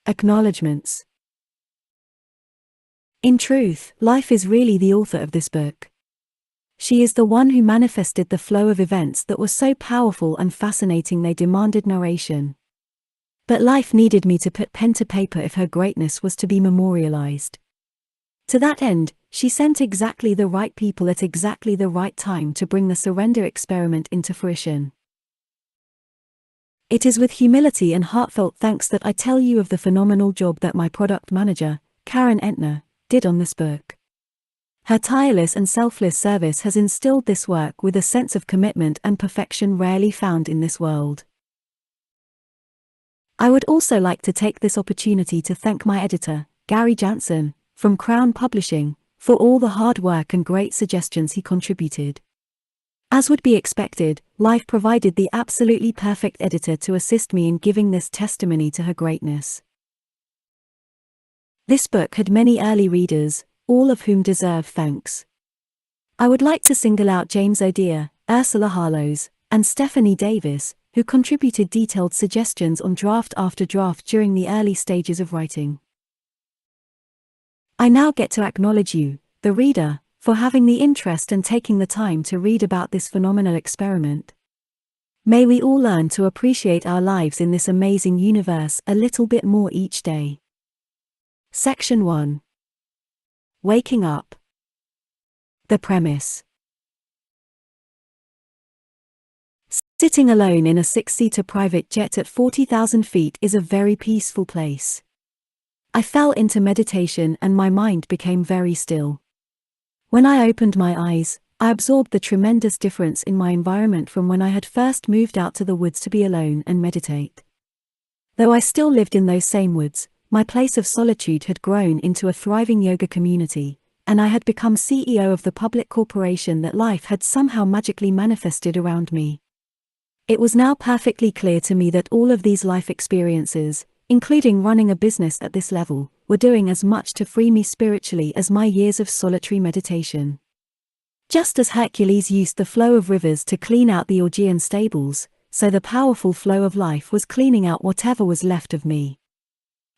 Acknowledgements. In truth, life is really the author of this book. She is the one who manifested the flow of events that were so powerful and fascinating they demanded narration. But life needed me to put pen to paper if her greatness was to be memorialized. To that end, she sent exactly the right people at exactly the right time to bring the surrender experiment into fruition. It is with humility and heartfelt thanks that I tell you of the phenomenal job that my product manager, Karen Entner, did on this book. Her tireless and selfless service has instilled this work with a sense of commitment and perfection rarely found in this world. I would also like to take this opportunity to thank my editor, Gary Jansen, from Crown Publishing, for all the hard work and great suggestions he contributed. As would be expected, life provided the absolutely perfect editor to assist me in giving this testimony to her greatness. This book had many early readers, all of whom deserve thanks. I would like to single out James O'Dear, Ursula Harlows, and Stephanie Davis, who contributed detailed suggestions on draft after draft during the early stages of writing. I now get to acknowledge you, the reader, for having the interest and taking the time to read about this phenomenal experiment. May we all learn to appreciate our lives in this amazing universe a little bit more each day. Section 1. Waking up. The premise. Sitting alone in a 6-seater private jet at 40,000 feet is a very peaceful place. I fell into meditation and my mind became very still. When I opened my eyes, I absorbed the tremendous difference in my environment from when I had first moved out to the woods to be alone and meditate. Though I still lived in those same woods, my place of solitude had grown into a thriving yoga community, and I had become CEO of the public corporation that life had somehow magically manifested around me. It was now perfectly clear to me that all of these life experiences, including running a business at this level, were doing as much to free me spiritually as my years of solitary meditation. Just as Hercules used the flow of rivers to clean out the Augean stables, so the powerful flow of life was cleaning out whatever was left of me.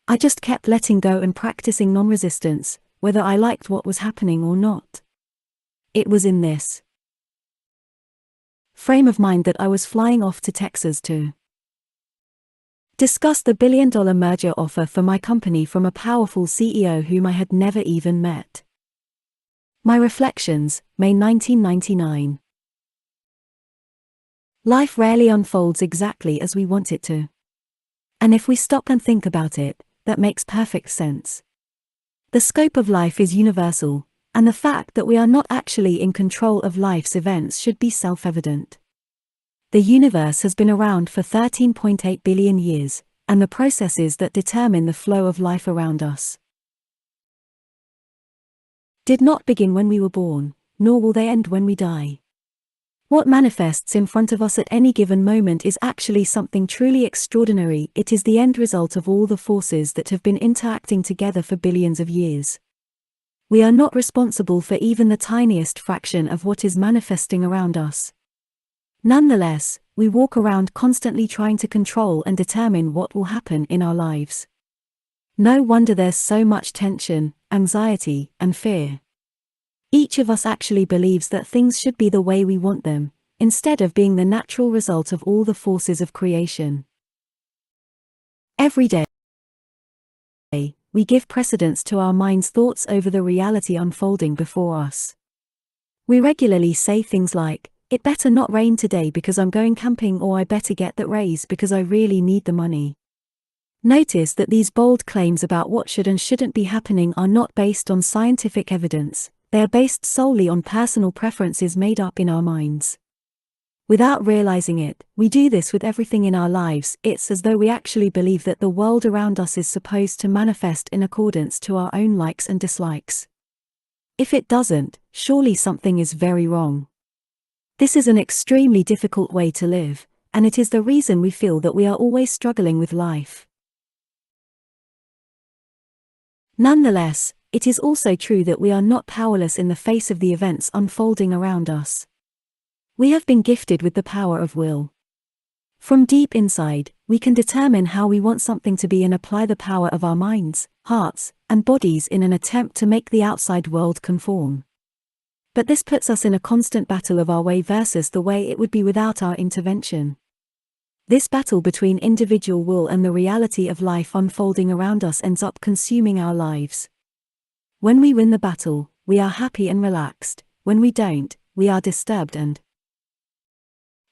I just kept letting go and practicing non-resistance, whether I liked what was happening or not. It was in this frame of mind that I was flying off to Texas to discuss the billion-dollar merger offer for my company from a powerful CEO whom I had never even met. My reflections, May 1999. Life rarely unfolds exactly as we want it to. And if we stop and think about it, that makes perfect sense. The scope of life is universal, and the fact that we are not actually in control of life's events should be self-evident. The universe has been around for 13.8 billion years, and the processes that determine the flow of life around us did not begin when we were born, nor will they end when we die. What manifests in front of us at any given moment is actually something truly extraordinary. It is the end result of all the forces that have been interacting together for billions of years. We are not responsible for even the tiniest fraction of what is manifesting around us. Nonetheless, we walk around constantly trying to control and determine what will happen in our lives. No wonder there's so much tension, anxiety, and fear. Each of us actually believes that things should be the way we want them, instead of being the natural result of all the forces of creation. Every day, we give precedence to our mind's thoughts over the reality unfolding before us. We regularly say things like, "It better not rain today because I'm going camping," or "I better get that raise because I really need the money." Notice that these bold claims about what should and shouldn't be happening are not based on scientific evidence. They are based solely on personal preferences made up in our minds. Without realizing it, we do this with everything in our lives. It's as though we actually believe that the world around us is supposed to manifest in accordance to our own likes and dislikes. If it doesn't, surely something is very wrong. This is an extremely difficult way to live, and it is the reason we feel that we are always struggling with life. Nonetheless, it is also true that we are not powerless in the face of the events unfolding around us. We have been gifted with the power of will. From deep inside, we can determine how we want something to be and apply the power of our minds, hearts, and bodies in an attempt to make the outside world conform. But this puts us in a constant battle of our way versus the way it would be without our intervention. This battle between individual will and the reality of life unfolding around us ends up consuming our lives. When we win the battle, we are happy and relaxed. When we don't, we are disturbed and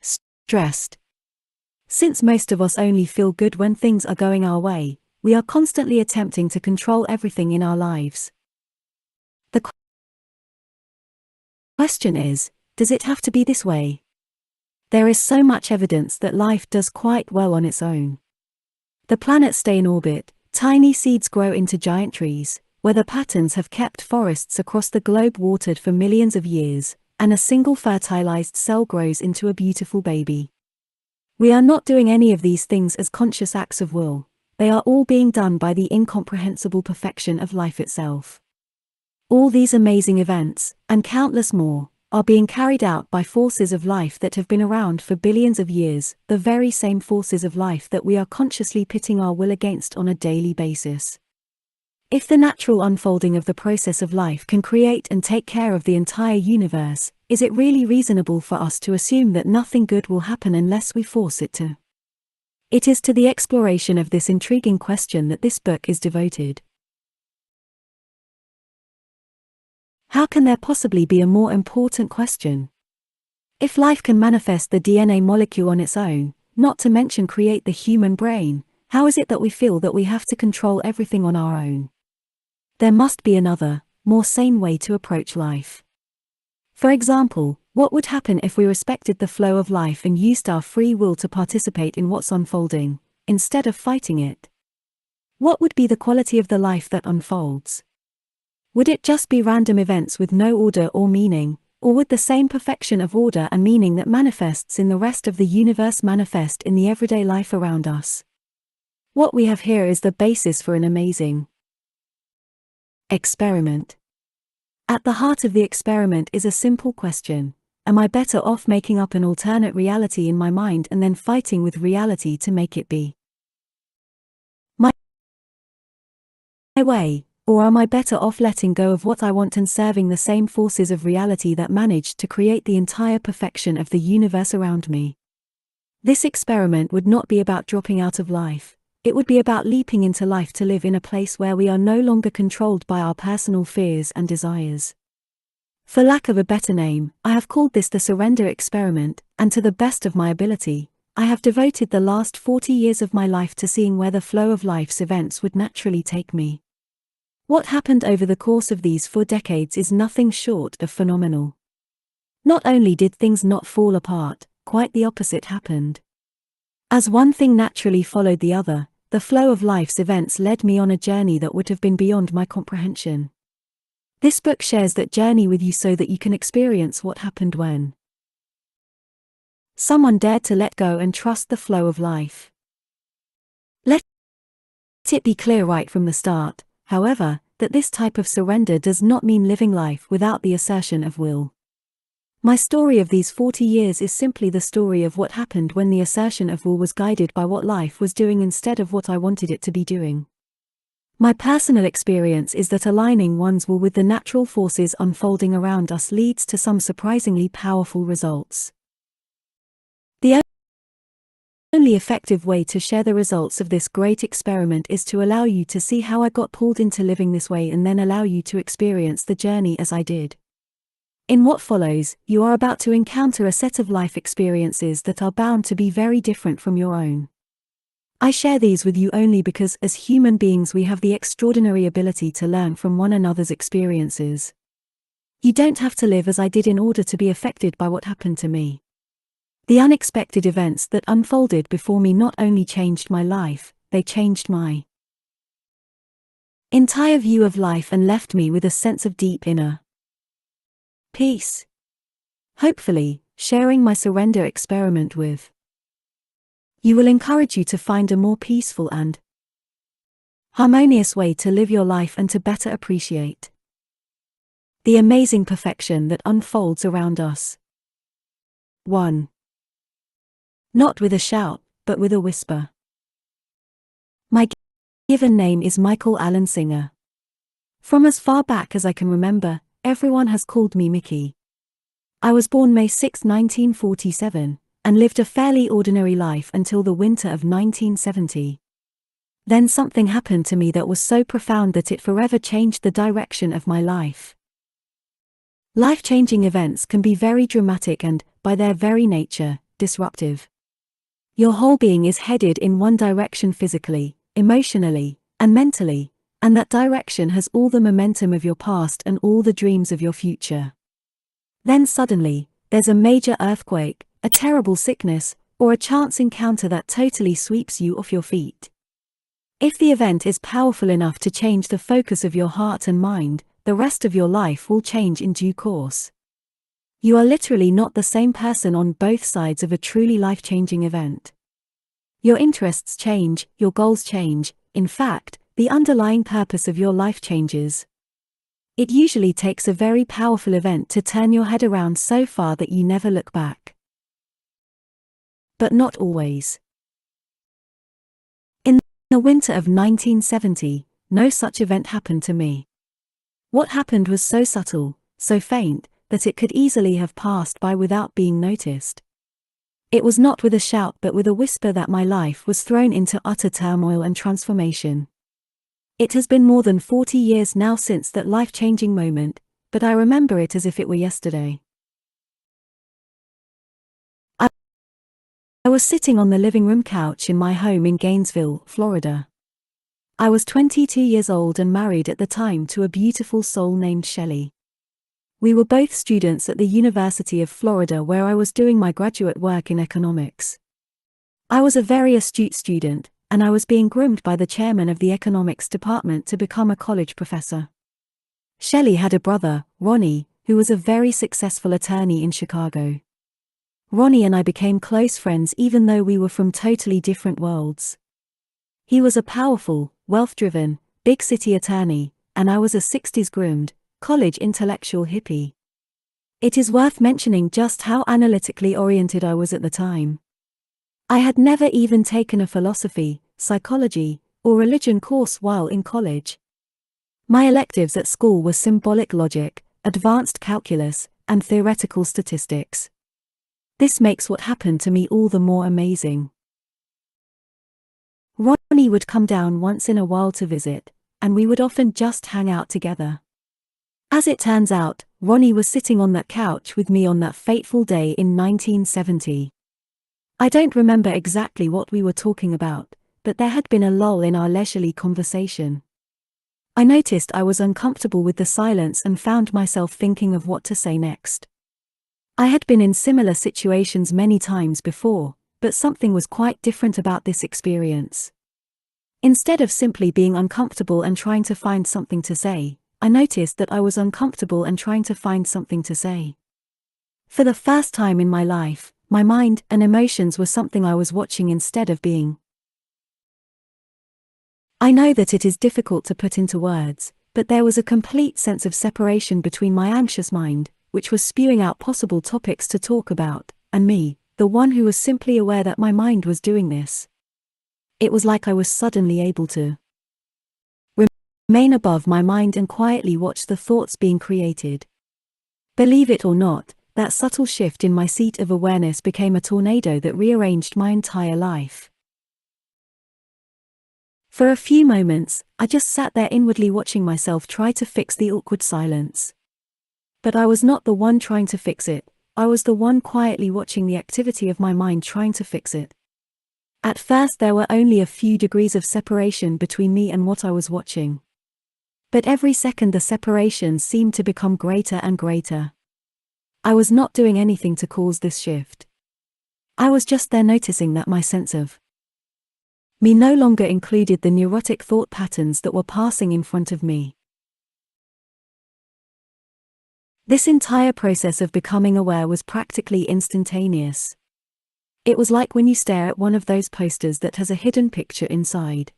stressed. Since most of us only feel good when things are going our way, we are constantly attempting to control everything in our lives. The question is, does it have to be this way? There is so much evidence that life does quite well on its own. The planets stay in orbit, tiny seeds grow into giant trees, weather patterns have kept forests across the globe watered for millions of years, and a single fertilized cell grows into a beautiful baby. We are not doing any of these things as conscious acts of will, they are all being done by the incomprehensible perfection of life itself. All these amazing events, and countless more, are being carried out by forces of life that have been around for billions of years, the very same forces of life that we are consciously pitting our will against on a daily basis. If the natural unfolding of the process of life can create and take care of the entire universe, is it really reasonable for us to assume that nothing good will happen unless we force it to? It is to the exploration of this intriguing question that this book is devoted. How can there possibly be a more important question? If life can manifest the DNA molecule on its own, not to mention create the human brain, how is it that we feel that we have to control everything on our own? There must be another, more sane way to approach life. For example, what would happen if we respected the flow of life and used our free will to participate in what's unfolding, instead of fighting it? What would be the quality of the life that unfolds? Would it just be random events with no order or meaning, or would the same perfection of order and meaning that manifests in the rest of the universe manifest in the everyday life around us? What we have here is the basis for an amazing experiment. At the heart of the experiment is a simple question: am I better off making up an alternate reality in my mind and then fighting with reality to make it be my way? Or am I better off letting go of what I want and serving the same forces of reality that managed to create the entire perfection of the universe around me? This experiment would not be about dropping out of life, it would be about leaping into life to live in a place where we are no longer controlled by our personal fears and desires. For lack of a better name, I have called this the surrender experiment, and to the best of my ability, I have devoted the last 40 years of my life to seeing where the flow of life's events would naturally take me. What happened over the course of these 4 decades is nothing short of phenomenal. Not only did things not fall apart, quite the opposite happened. As one thing naturally followed the other, the flow of life's events led me on a journey that would have been beyond my comprehension. This book shares that journey with you so that you can experience what happened when someone dared to let go and trust the flow of life. Let it be clear right from the start, however, that this type of surrender does not mean living life without the assertion of will. My story of these 40 years is simply the story of what happened when the assertion of will was guided by what life was doing instead of what I wanted it to be doing. My personal experience is that aligning one's will with the natural forces unfolding around us leads to some surprisingly powerful results. The only effective way to share the results of this great experiment is to allow you to see how I got pulled into living this way and then allow you to experience the journey as I did. In what follows, you are about to encounter a set of life experiences that are bound to be very different from your own. I share these with you only because as human beings we have the extraordinary ability to learn from one another's experiences. You don't have to live as I did in order to be affected by what happened to me. The unexpected events that unfolded before me not only changed my life, they changed my entire view of life and left me with a sense of deep inner peace. Hopefully, sharing my surrender experiment with you will encourage you to find a more peaceful and harmonious way to live your life and to better appreciate the amazing perfection that unfolds around us. 1. Not with a shout, but with a whisper. My given name is Michael Allen Singer. From as far back as I can remember, everyone has called me Mickey. I was born May 6, 1947, and lived a fairly ordinary life until the winter of 1970. Then something happened to me that was so profound that it forever changed the direction of my life. Life-changing events can be very dramatic and, by their very nature, disruptive. Your whole being is headed in one direction physically, emotionally, and mentally, and that direction has all the momentum of your past and all the dreams of your future. Then suddenly, there's a major earthquake, a terrible sickness, or a chance encounter that totally sweeps you off your feet. If the event is powerful enough to change the focus of your heart and mind, the rest of your life will change in due course. You are literally not the same person on both sides of a truly life-changing event. Your interests change, your goals change, in fact, the underlying purpose of your life changes. It usually takes a very powerful event to turn your head around so far that you never look back. But not always. In the winter of 1970, no such event happened to me. What happened was so subtle, so faint, that it could easily have passed by without being noticed. It was not with a shout but with a whisper that my life was thrown into utter turmoil and transformation. It has been more than 40 years now since that life-changing moment, but I remember it as if it were yesterday. I was sitting on the living room couch in my home in Gainesville, Florida. I was 22 years old and married at the time to a beautiful soul named Shelley. We were both students at the University of Florida where I was doing my graduate work in economics. I was a very astute student, and I was being groomed by the chairman of the economics department to become a college professor. Shelley had a brother, Ronnie, who was a very successful attorney in Chicago. Ronnie and I became close friends even though we were from totally different worlds. He was a powerful, wealth-driven, big-city attorney, and I was a 60s groomed, college intellectual hippie. It is worth mentioning just how analytically oriented I was at the time. I had never even taken a philosophy, psychology, or religion course while in college. My electives at school were symbolic logic, advanced calculus, and theoretical statistics. This makes what happened to me all the more amazing. Ronnie would come down once in a while to visit, and we would often just hang out together. As it turns out, Ronnie was sitting on that couch with me on that fateful day in 1970. I don't remember exactly what we were talking about, but there had been a lull in our leisurely conversation. I noticed I was uncomfortable with the silence and found myself thinking of what to say next. I had been in similar situations many times before, but something was quite different about this experience. Instead of simply being uncomfortable and trying to find something to say, I noticed that I was uncomfortable and trying to find something to say. For the first time in my life, my mind and emotions were something I was watching instead of being. I know that it is difficult to put into words, but there was a complete sense of separation between my anxious mind, which was spewing out possible topics to talk about, and me, the one who was simply aware that my mind was doing this. It was like I was suddenly able to remain above my mind and quietly watch the thoughts being created. Believe it or not, that subtle shift in my seat of awareness became a tornado that rearranged my entire life. For a few moments, I just sat there inwardly watching myself try to fix the awkward silence. But I was not the one trying to fix it, I was the one quietly watching the activity of my mind trying to fix it. At first there were only a few degrees of separation between me and what I was watching. But every second the separation seemed to become greater and greater. I was not doing anything to cause this shift. I was just there noticing that my sense of me no longer included the neurotic thought patterns that were passing in front of me. This entire process of becoming aware was practically instantaneous. It was like when you stare at one of those posters that has a hidden picture inside.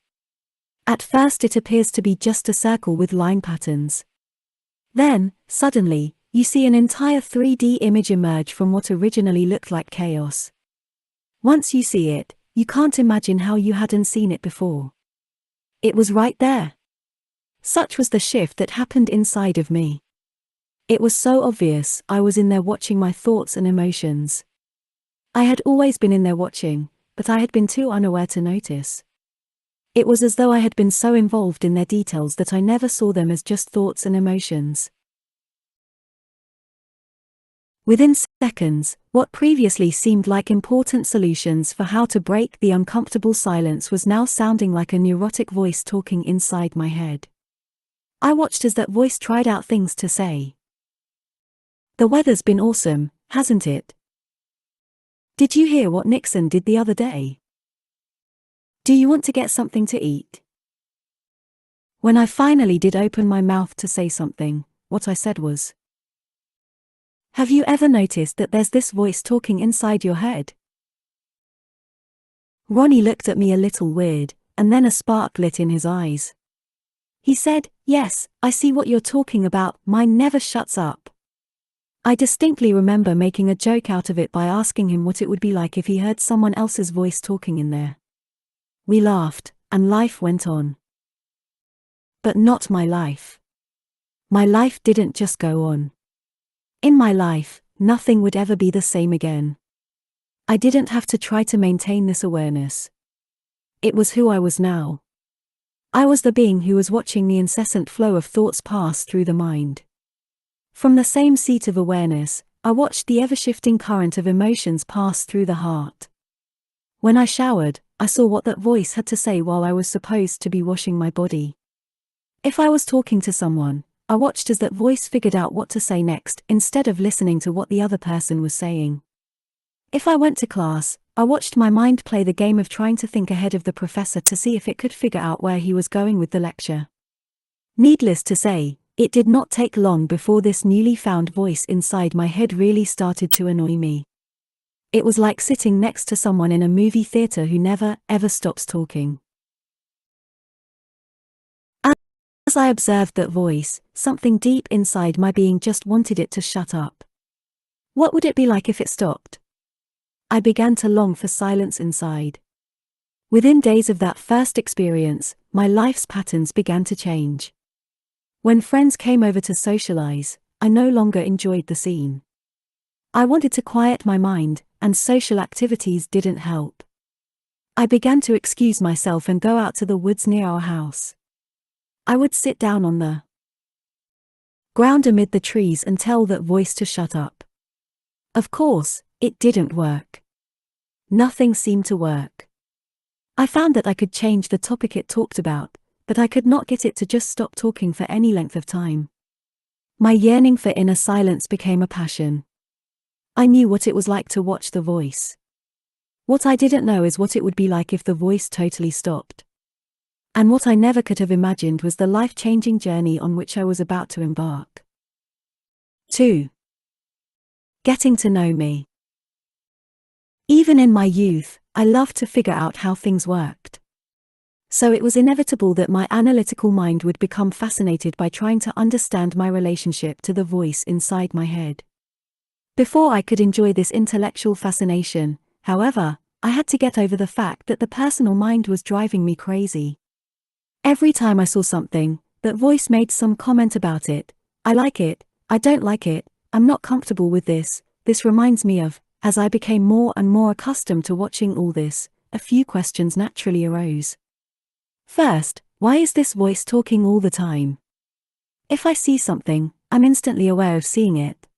At first it appears to be just a circle with line patterns. Then, suddenly, you see an entire 3D image emerge from what originally looked like chaos. Once you see it, You can't imagine how you hadn't seen it before. It was right there. Such was the shift that happened inside of me. It was so obvious I was in there watching my thoughts and emotions. I had always been in there watching, but I had been too unaware to notice. It was as though I had been so involved in their details that I never saw them as just thoughts and emotions. Within seconds, what previously seemed like important solutions for how to break the uncomfortable silence was now sounding like a neurotic voice talking inside my head. I watched as that voice tried out things to say. The weather's been awesome, hasn't it? Did you hear what Nixon did the other day? Do you want to get something to eat? When I finally did open my mouth to say something, what I said was, "Have you ever noticed that there's this voice talking inside your head?" Ronnie looked at me a little weird, and then a spark lit in his eyes. He said, "Yes, I see what you're talking about, mine never shuts up." I distinctly remember making a joke out of it by asking him what it would be like if he heard someone else's voice talking in there. We laughed, and life went on. But not my life. My life didn't just go on. In my life, nothing would ever be the same again. I didn't have to try to maintain this awareness. It was who I was now. I was the being who was watching the incessant flow of thoughts pass through the mind. From the same seat of awareness, I watched the ever-shifting current of emotions pass through the heart. When I showered, I saw what that voice had to say while I was supposed to be washing my body. If I was talking to someone, I watched as that voice figured out what to say next instead of listening to what the other person was saying. If I went to class, I watched my mind play the game of trying to think ahead of the professor to see if it could figure out where he was going with the lecture. Needless to say, it did not take long before this newly found voice inside my head really started to annoy me. It was like sitting next to someone in a movie theater who never, ever stops talking. As I observed that voice, something deep inside my being just wanted it to shut up. What would it be like if it stopped? I began to long for silence inside. Within days of that first experience, my life's patterns began to change. When friends came over to socialize, I no longer enjoyed the scene. I wanted to quiet my mind, and social activities didn't help. I began to excuse myself and go out to the woods near our house. I would sit down on the ground amid the trees and tell that voice to shut up. Of course, it didn't work. Nothing seemed to work. I found that I could change the topic it talked about, but I could not get it to just stop talking for any length of time. My yearning for inner silence became a passion. I knew what it was like to watch the voice. What I didn't know is what it would be like if the voice totally stopped. And what I never could have imagined was the life-changing journey on which I was about to embark. 2. Getting to know me. Even in my youth, I loved to figure out how things worked. So it was inevitable that my analytical mind would become fascinated by trying to understand my relationship to the voice inside my head. Before I could enjoy this intellectual fascination, however, I had to get over the fact that the personal mind was driving me crazy. Every time I saw something, that voice made some comment about it. I like it, I don't like it, I'm not comfortable with this reminds me of. As I became more and more accustomed to watching all this, a few questions naturally arose. First, why is this voice talking all the time? If I see something, I'm instantly aware of seeing it.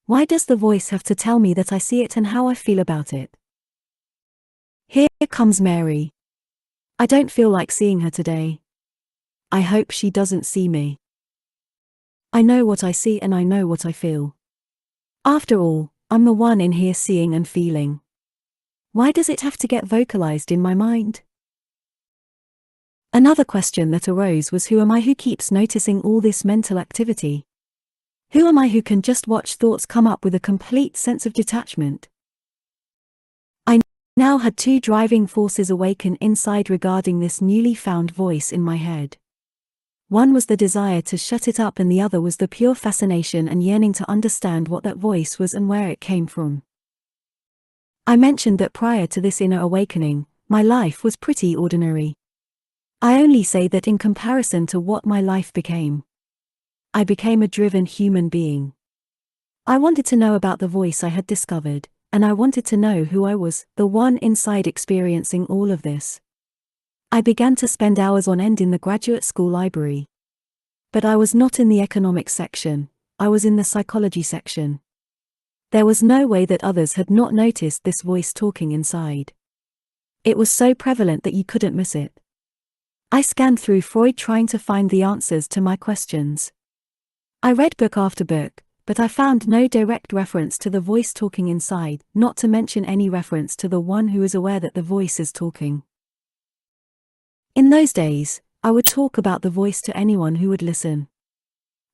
Why does the voice have to tell me that I see it and how I feel about it? Here comes Mary. I don't feel like seeing her today. I hope she doesn't see me. I know what I see and I know what I feel. After all, I'm the one in here seeing and feeling. Why does it have to get vocalized in my mind? Another question that arose was, who am I who keeps noticing all this mental activity? Who am I who can just watch thoughts come up with a complete sense of detachment? I now had two driving forces awaken inside regarding this newly found voice in my head. One was the desire to shut it up and the other was the pure fascination and yearning to understand what that voice was and where it came from. I mentioned that prior to this inner awakening, my life was pretty ordinary. I only say that in comparison to what my life became. I became a driven human being. I wanted to know about the voice I had discovered, and I wanted to know who I was, the one inside experiencing all of this. I began to spend hours on end in the graduate school library. But I was not in the economics section, I was in the psychology section. There was no way that others had not noticed this voice talking inside. It was so prevalent that you couldn't miss it. I scanned through Freud trying to find the answers to my questions. I read book after book, but I found no direct reference to the voice talking inside, not to mention any reference to the one who is aware that the voice is talking. In those days, I would talk about the voice to anyone who would listen.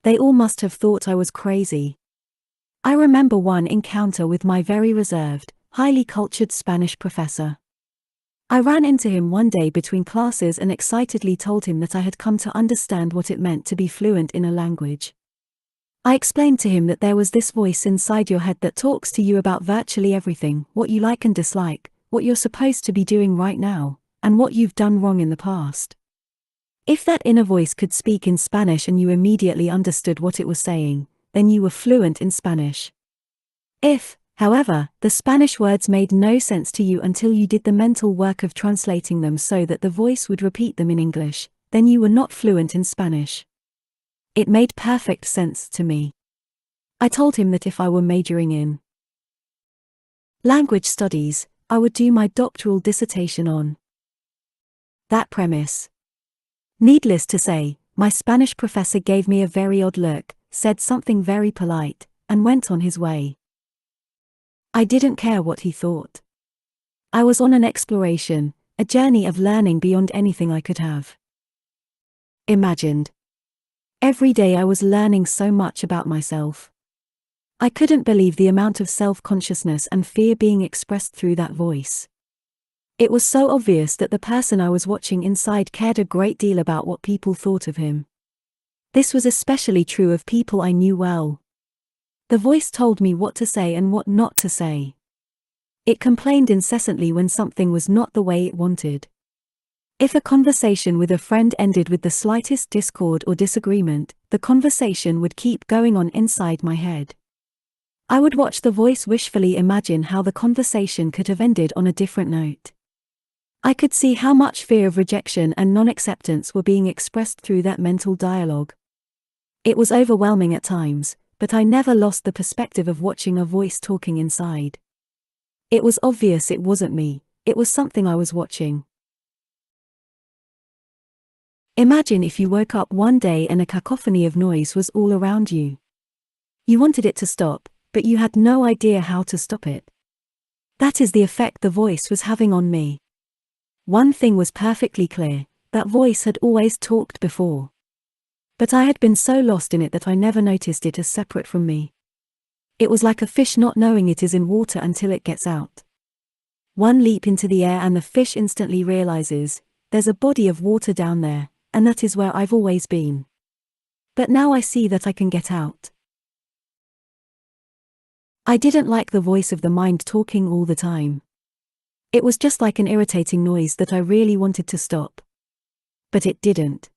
They all must have thought I was crazy. I remember one encounter with my very reserved, highly cultured Spanish professor. I ran into him one day between classes and excitedly told him that I had come to understand what it meant to be fluent in a language. I explained to him that there was this voice inside your head that talks to you about virtually everything, what you like and dislike, what you're supposed to be doing right now, and what you've done wrong in the past. If that inner voice could speak in Spanish and you immediately understood what it was saying, then you were fluent in Spanish. If, however, the Spanish words made no sense to you until you did the mental work of translating them so that the voice would repeat them in English, then you were not fluent in Spanish. It made perfect sense to me. I told him that if I were majoring in language studies, I would do my doctoral dissertation on that premise. Needless to say, my Spanish professor gave me a very odd look, said something very polite, and went on his way. I didn't care what he thought. I was on an exploration, a journey of learning beyond anything I could have imagined. Every day I was learning so much about myself. I couldn't believe the amount of self-consciousness and fear being expressed through that voice. It was so obvious that the person I was watching inside cared a great deal about what people thought of him. This was especially true of people I knew well. The voice told me what to say and what not to say. It complained incessantly when something was not the way it wanted. If a conversation with a friend ended with the slightest discord or disagreement, the conversation would keep going on inside my head. I would watch the voice wishfully imagine how the conversation could have ended on a different note. I could see how much fear of rejection and non-acceptance were being expressed through that mental dialogue. It was overwhelming at times, but I never lost the perspective of watching a voice talking inside. It was obvious it wasn't me, it was something I was watching. Imagine if you woke up one day and a cacophony of noise was all around you. You wanted it to stop, but you had no idea how to stop it. That is the effect the voice was having on me. One thing was perfectly clear, that voice had always talked before. But I had been so lost in it that I never noticed it as separate from me. It was like a fish not knowing it is in water until it gets out. One leap into the air and the fish instantly realizes, there's a body of water down there, and that is where I've always been. But now I see that I can get out. I didn't like the voice of the mind talking all the time. It was just like an irritating noise that I really wanted to stop. But it didn't.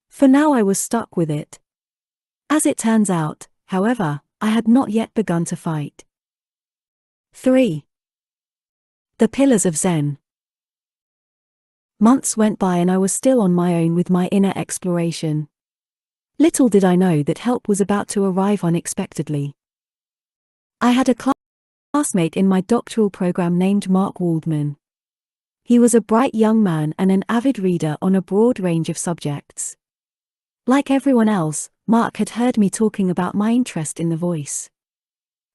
For now I was stuck with it. As it turns out, however, I had not yet begun to fight. 3. The Pillars of Zen. Months went by and I was still on my own with my inner exploration. Little did I know that help was about to arrive unexpectedly. I had a classmate in my doctoral program named Mark Waldman. He was a bright young man and an avid reader on a broad range of subjects. Like everyone else, Mark had heard me talking about my interest in the voice.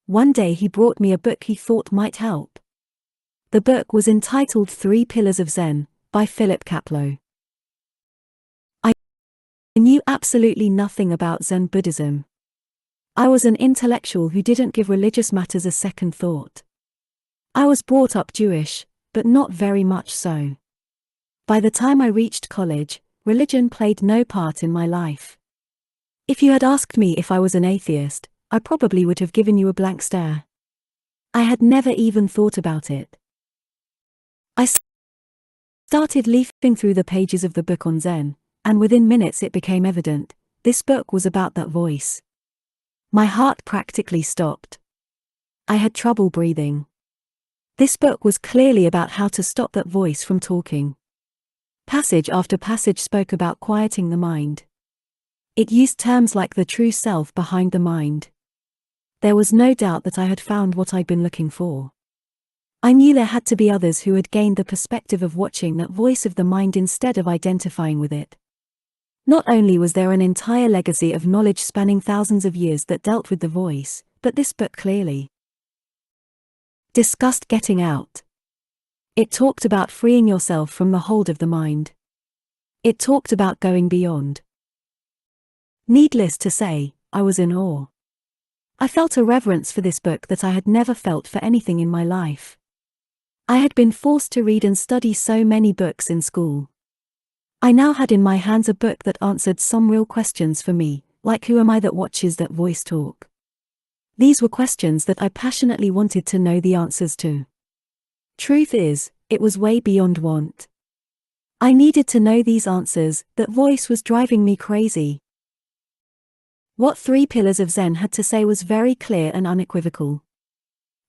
One day he brought me a book he thought might help. The book was entitled 3 Pillars of Zen, by Philip Kapleau. I knew absolutely nothing about Zen Buddhism. I was an intellectual who didn't give religious matters a second thought. I was brought up Jewish, but not very much so. By the time I reached college, religion played no part in my life. If you had asked me if I was an atheist, I probably would have given you a blank stare. I had never even thought about it. I started leafing through the pages of the book on Zen, and within minutes it became evident, this book was about that voice. My heart practically stopped. I had trouble breathing. This book was clearly about how to stop that voice from talking. Passage after passage spoke about quieting the mind. It used terms like the true self behind the mind. There was no doubt that I had found what I'd been looking for. I knew there had to be others who had gained the perspective of watching that voice of the mind instead of identifying with it. Not only was there an entire legacy of knowledge spanning thousands of years that dealt with the voice, but this book clearly discussed getting out. It talked about freeing yourself from the hold of the mind. It talked about going beyond. Needless to say, I was in awe. I felt a reverence for this book that I had never felt for anything in my life. I had been forced to read and study so many books in school. I now had in my hands a book that answered some real questions for me, like who am I that watches that voice talk? These were questions that I passionately wanted to know the answers to. Truth is, it was way beyond want. I needed to know these answers. That voice was driving me crazy. What 3 pillars of Zen had to say was very clear and unequivocal.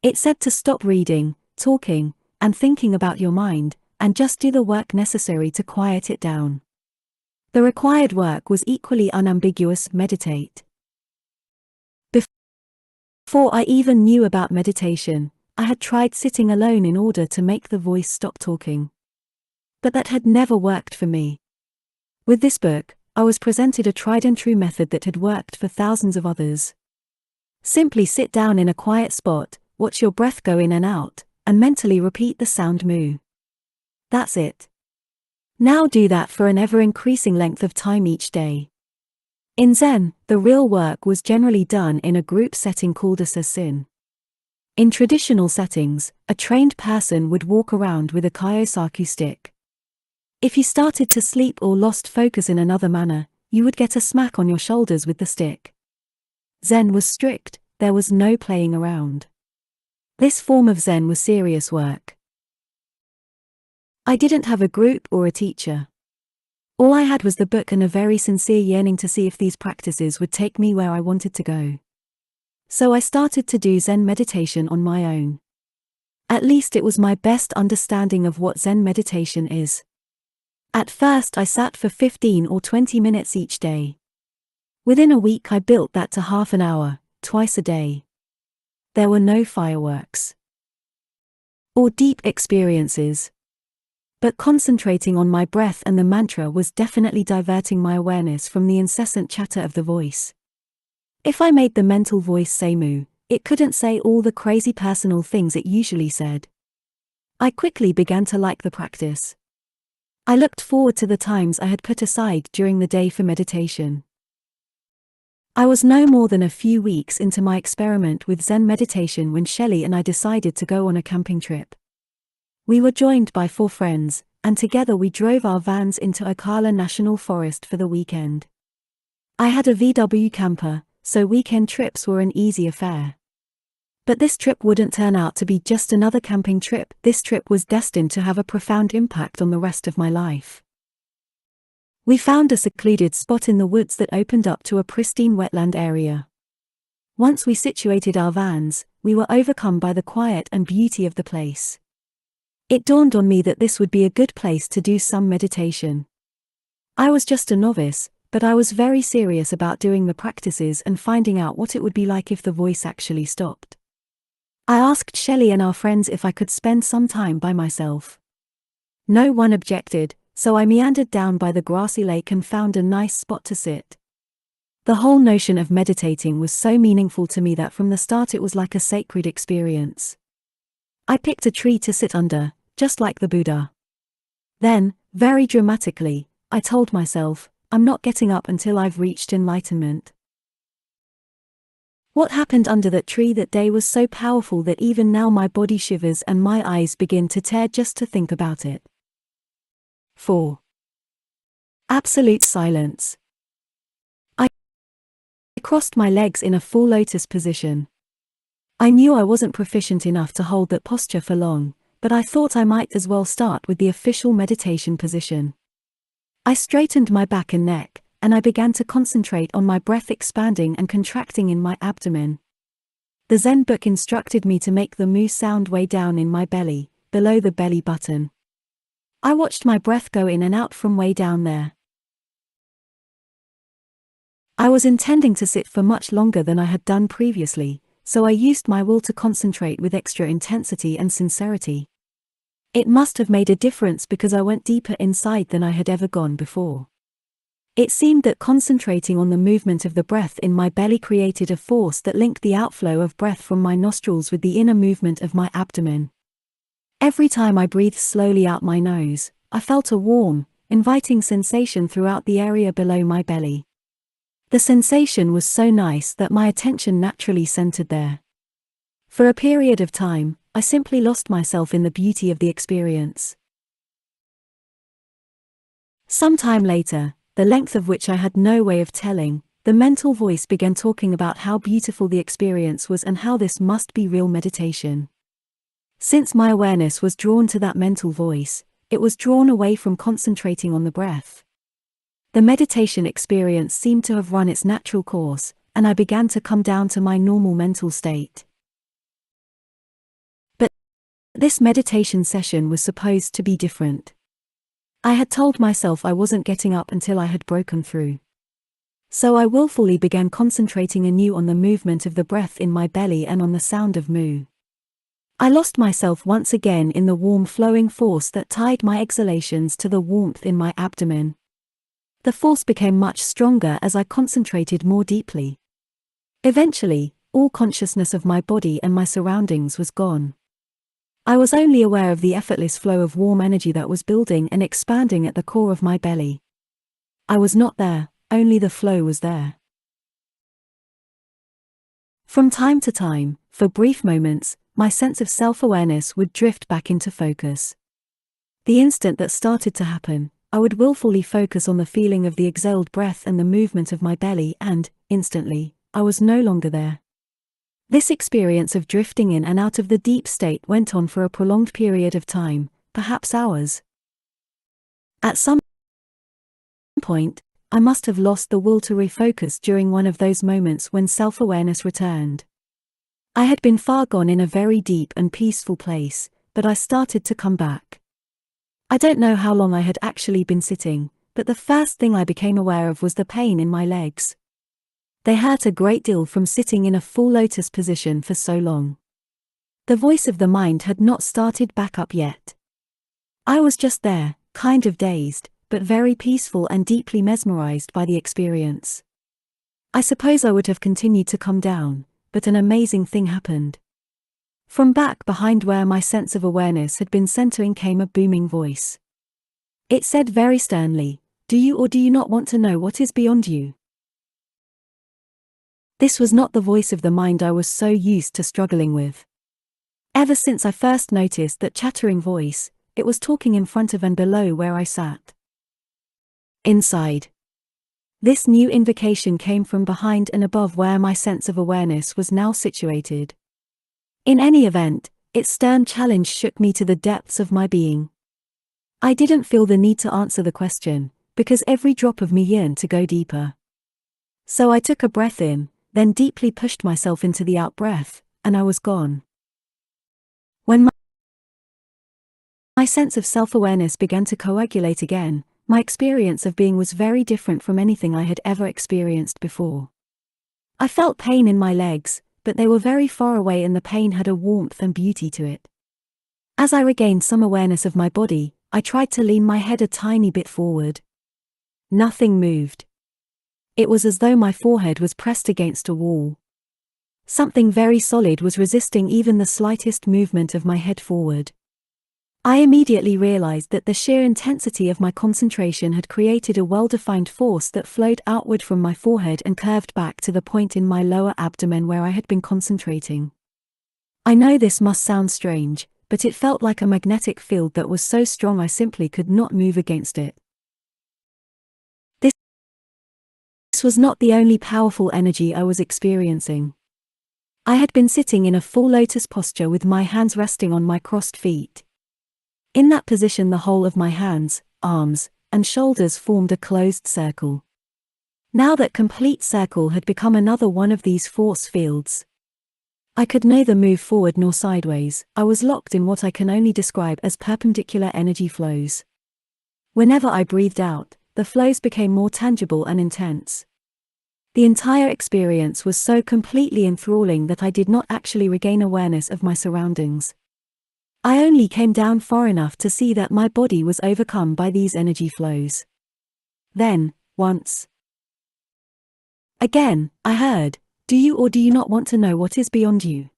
It said to stop reading, talking, and thinking about your mind, and just do the work necessary to quiet it down. The required work was equally unambiguous: meditate. Before I even knew about meditation, I had tried sitting alone in order to make the voice stop talking. But that had never worked for me. With this book, I was presented a tried and true method that had worked for thousands of others. Simply sit down in a quiet spot, watch your breath go in and out, and mentally repeat the sound mu. That's it. Now do that for an ever-increasing length of time each day. In Zen, the real work was generally done in a group setting called a sesshin. In traditional settings, a trained person would walk around with a kyosaku stick. If you started to sleep or lost focus in another manner, you would get a smack on your shoulders with the stick. Zen was strict, there was no playing around. This form of Zen was serious work. I didn't have a group or a teacher. All I had was the book and a very sincere yearning to see if these practices would take me where I wanted to go. So I started to do Zen meditation on my own. At least it was my best understanding of what Zen meditation is. At first I sat for 15 or 20 minutes each day. Within a week I built that to half an hour, twice a day. There were no fireworks or deep experiences. But concentrating on my breath and the mantra was definitely diverting my awareness from the incessant chatter of the voice. If I made the mental voice say mu, it couldn't say all the crazy personal things it usually said. I quickly began to like the practice. I looked forward to the times I had put aside during the day for meditation. I was no more than a few weeks into my experiment with Zen meditation when Shelley and I decided to go on a camping trip. We were joined by 4 friends, and together we drove our vans into Akala National Forest for the weekend. I had a VW camper, so weekend trips were an easy affair. But this trip wouldn't turn out to be just another camping trip. This trip was destined to have a profound impact on the rest of my life. We found a secluded spot in the woods that opened up to a pristine wetland area. Once we situated our vans, we were overcome by the quiet and beauty of the place. It dawned on me that this would be a good place to do some meditation. I was just a novice, but I was very serious about doing the practices and finding out what it would be like if the voice actually stopped. I asked Shelley and our friends if I could spend some time by myself. No one objected, so I meandered down by the grassy lake and found a nice spot to sit. The whole notion of meditating was so meaningful to me that from the start it was like a sacred experience. I picked a tree to sit under, just like the Buddha. Then, very dramatically, I told myself, I'm not getting up until I've reached enlightenment. What happened under that tree that day was so powerful that even now my body shivers and my eyes begin to tear just to think about it. 4. Absolute silence. I crossed my legs in a full lotus position. I knew I wasn't proficient enough to hold that posture for long, but I thought I might as well start with the official meditation position. I straightened my back and neck, and I began to concentrate on my breath expanding and contracting in my abdomen. The Zen book instructed me to make the mu sound way down in my belly, below the belly button. I watched my breath go in and out from way down there. I was intending to sit for much longer than I had done previously, so I used my will to concentrate with extra intensity and sincerity. It must have made a difference because I went deeper inside than I had ever gone before. It seemed that concentrating on the movement of the breath in my belly created a force that linked the outflow of breath from my nostrils with the inner movement of my abdomen. Every time I breathed slowly out my nose, I felt a warm, inviting sensation throughout the area below my belly. The sensation was so nice that my attention naturally centered there. For a period of time, I simply lost myself in the beauty of the experience. Some time later, the length of which I had no way of telling, the mental voice began talking about how beautiful the experience was and how this must be real meditation. Since my awareness was drawn to that mental voice, it was drawn away from concentrating on the breath. The meditation experience seemed to have run its natural course, and I began to come down to my normal mental state. But this meditation session was supposed to be different. I had told myself I wasn't getting up until I had broken through. So I willfully began concentrating anew on the movement of the breath in my belly and on the sound of mu. I lost myself once again in the warm flowing force that tied my exhalations to the warmth in my abdomen. The force became much stronger as I concentrated more deeply. Eventually, all consciousness of my body and my surroundings was gone. I was only aware of the effortless flow of warm energy that was building and expanding at the core of my belly. I was not there, only the flow was there. From time to time, for brief moments, my sense of self-awareness would drift back into focus. The instant that started to happen, I would willfully focus on the feeling of the exhaled breath and the movement of my belly and, instantly, I was no longer there. This experience of drifting in and out of the deep state went on for a prolonged period of time, perhaps hours. At some point, I must have lost the will to refocus during one of those moments when self-awareness returned. I had been far gone in a very deep and peaceful place, but I started to come back. I don't know how long I had actually been sitting, but the first thing I became aware of was the pain in my legs. They hurt a great deal from sitting in a full lotus position for so long. The voice of the mind had not started back up yet. I was just there, kind of dazed, but very peaceful and deeply mesmerized by the experience. I suppose I would have continued to come down, but an amazing thing happened. From back behind where my sense of awareness had been centering came a booming voice. It said very sternly, "Do you or do you not want to know what is beyond you?" This was not the voice of the mind I was so used to struggling with. Ever since I first noticed that chattering voice, it was talking in front of and below where I sat. Inside. This new invocation came from behind and above where my sense of awareness was now situated. In any event, its stern challenge shook me to the depths of my being. I didn't feel the need to answer the question, because every drop of me yearned to go deeper. So I took a breath in, then deeply pushed myself into the out-breath, and I was gone. When my sense of self-awareness began to coagulate again, my experience of being was very different from anything I had ever experienced before. I felt pain in my legs, but they were very far away and the pain had a warmth and beauty to it. As I regained some awareness of my body, I tried to lean my head a tiny bit forward. Nothing moved. It was as though my forehead was pressed against a wall. Something very solid was resisting even the slightest movement of my head forward. I immediately realized that the sheer intensity of my concentration had created a well-defined force that flowed outward from my forehead and curved back to the point in my lower abdomen where I had been concentrating. I know this must sound strange, but it felt like a magnetic field that was so strong I simply could not move against it. This was not the only powerful energy I was experiencing. I had been sitting in a full lotus posture with my hands resting on my crossed feet. In that position, the whole of my hands, arms, and shoulders formed a closed circle. Now that complete circle had become another one of these force fields. I could neither move forward nor sideways. I was locked in what I can only describe as perpendicular energy flows. Whenever I breathed out, the flows became more tangible and intense. The entire experience was so completely enthralling that I did not actually regain awareness of my surroundings. I only came down far enough to see that my body was overcome by these energy flows. Then, once again, I heard, "Do you or do you not want to know what is beyond you?"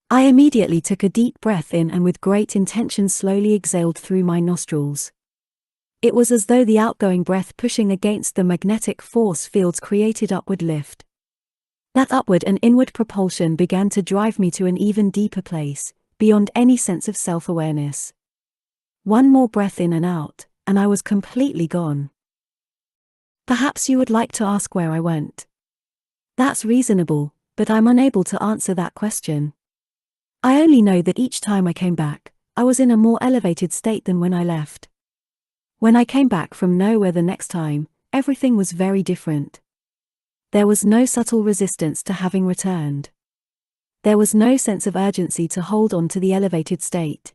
I immediately took a deep breath in and with great intention slowly exhaled through my nostrils. It was as though the outgoing breath pushing against the magnetic force fields created upward lift. That upward and inward propulsion began to drive me to an even deeper place, beyond any sense of self-awareness. One more breath in and out, and I was completely gone. Perhaps you would like to ask where I went. That's reasonable, but I'm unable to answer that question. I only know that each time I came back, I was in a more elevated state than when I left. When I came back from nowhere the next time, everything was very different. There was no subtle resistance to having returned. There was no sense of urgency to hold on to the elevated state.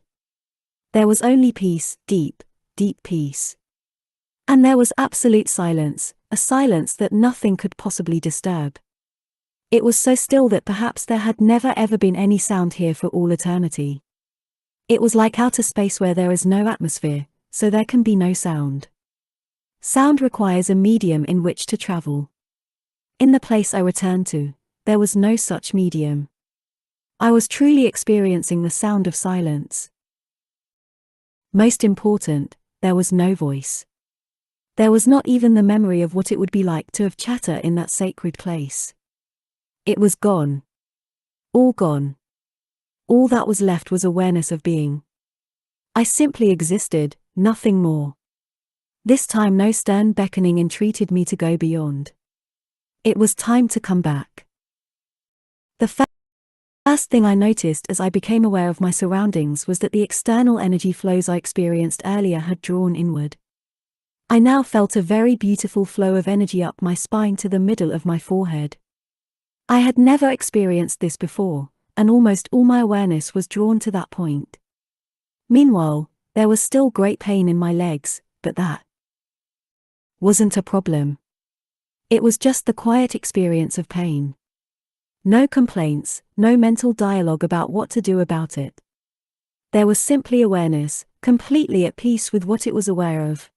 There was only peace, deep, deep peace. And there was absolute silence, a silence that nothing could possibly disturb. It was so still that perhaps there had never ever been any sound here for all eternity. It was like outer space where there is no atmosphere, so there can be no sound. Sound requires a medium in which to travel. In the place I returned to, there was no such medium. I was truly experiencing the sound of silence. Most important, there was no voice. There was not even the memory of what it would be like to have chatter in that sacred place. It was gone. All gone. All that was left was awareness of being. I simply existed, nothing more. This time no stern beckoning entreated me to go beyond. It was time to come back. The first thing I noticed as I became aware of my surroundings was that the external energy flows I experienced earlier had drawn inward. I now felt a very beautiful flow of energy up my spine to the middle of my forehead. I had never experienced this before, and almost all my awareness was drawn to that point. Meanwhile, there was still great pain in my legs, but that wasn't a problem. It was just the quiet experience of pain. No complaints, no mental dialogue about what to do about it. There was simply awareness, completely at peace with what it was aware of.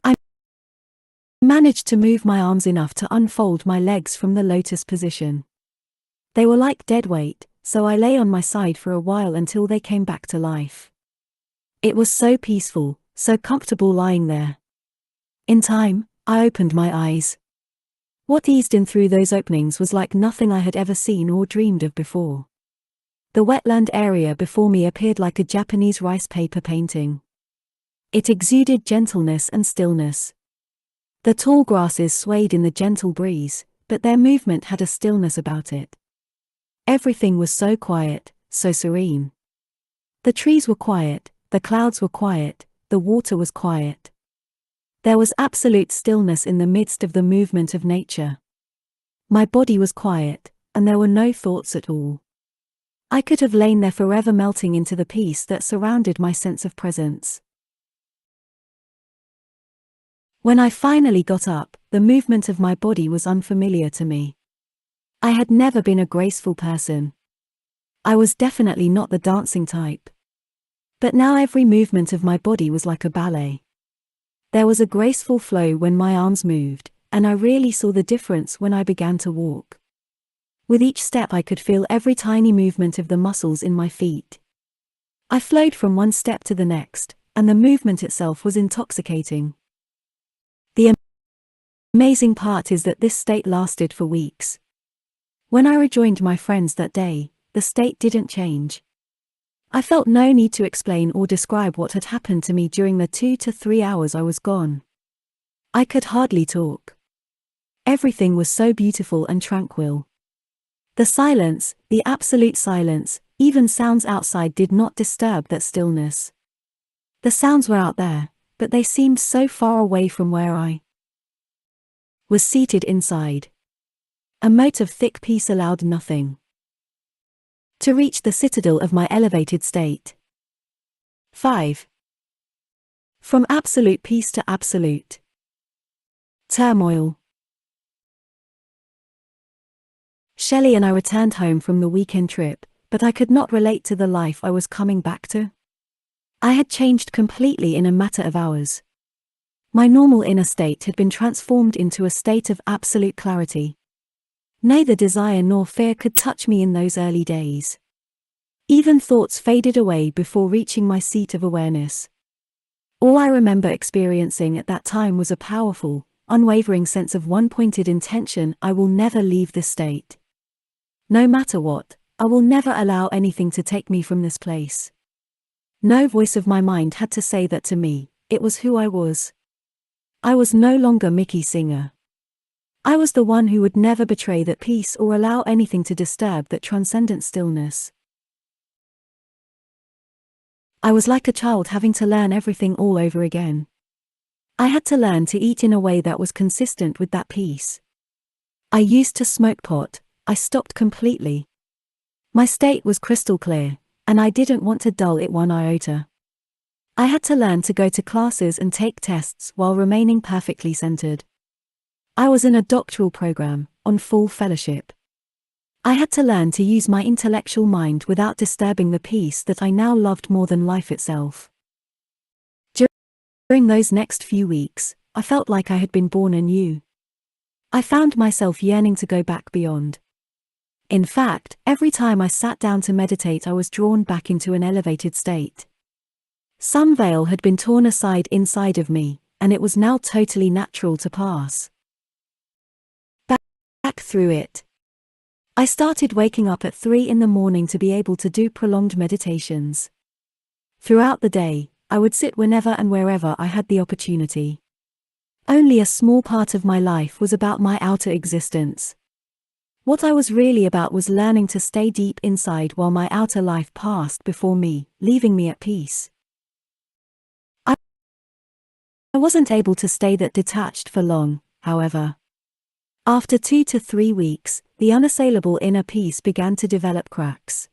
I managed to move my arms enough to unfold my legs from the lotus position. They were like dead weight, so I lay on my side for a while until they came back to life. It was so peaceful, so comfortable lying there. In time, I opened my eyes. What eased in through those openings was like nothing I had ever seen or dreamed of before. The wetland area before me appeared like a Japanese rice paper painting. It exuded gentleness and stillness. The tall grasses swayed in the gentle breeze, but their movement had a stillness about it. Everything was so quiet, so serene. The trees were quiet, the clouds were quiet, the water was quiet. There was absolute stillness in the midst of the movement of nature. My body was quiet, and there were no thoughts at all. I could have lain there forever melting into the peace that surrounded my sense of presence. When I finally got up, the movement of my body was unfamiliar to me. I had never been a graceful person. I was definitely not the dancing type. But now every movement of my body was like a ballet. There was a graceful flow when my arms moved, and I really saw the difference when I began to walk. With each step I could feel every tiny movement of the muscles in my feet. I flowed from one step to the next, and the movement itself was intoxicating. The amazing part is that this state lasted for weeks. When I rejoined my friends that day, the state didn't change. I felt no need to explain or describe what had happened to me during the 2 to 3 hours I was gone. I could hardly talk. Everything was so beautiful and tranquil. The silence, the absolute silence, even sounds outside did not disturb that stillness. The sounds were out there, but they seemed so far away from where I was seated inside. A moat of thick peace allowed nothing to reach the citadel of my elevated state. 5. From absolute peace to absolute turmoil. Shelley and I returned home from the weekend trip, but I could not relate to the life I was coming back to. I had changed completely in a matter of hours. My normal inner state had been transformed into a state of absolute clarity. Neither desire nor fear could touch me in those early days. Even thoughts faded away before reaching my seat of awareness. All I remember experiencing at that time was a powerful, unwavering sense of one-pointed intention: I will never leave this state. No matter what, I will never allow anything to take me from this place. No voice of my mind had to say that to me. It was who I was. I was no longer Mickey Singer. I was the one who would never betray that peace or allow anything to disturb that transcendent stillness. I was like a child having to learn everything all over again. I had to learn to eat in a way that was consistent with that peace. I used to smoke pot. I stopped completely. My state was crystal clear, and I didn't want to dull it one iota. I had to learn to go to classes and take tests while remaining perfectly centered. I was in a doctoral program, on full fellowship. I had to learn to use my intellectual mind without disturbing the peace that I now loved more than life itself. During those next few weeks, I felt like I had been born anew. I found myself yearning to go back beyond. In fact, every time I sat down to meditate, I was drawn back into an elevated state. Some veil had been torn aside inside of me, and it was now totally natural to pass back through it. I started waking up at 3 in the morning to be able to do prolonged meditations. Throughout the day, I would sit whenever and wherever I had the opportunity. Only a small part of my life was about my outer existence. What I was really about was learning to stay deep inside while my outer life passed before me, leaving me at peace. I wasn't able to stay that detached for long, however. After 2 to 3 weeks, the unassailable inner peace began to develop cracks.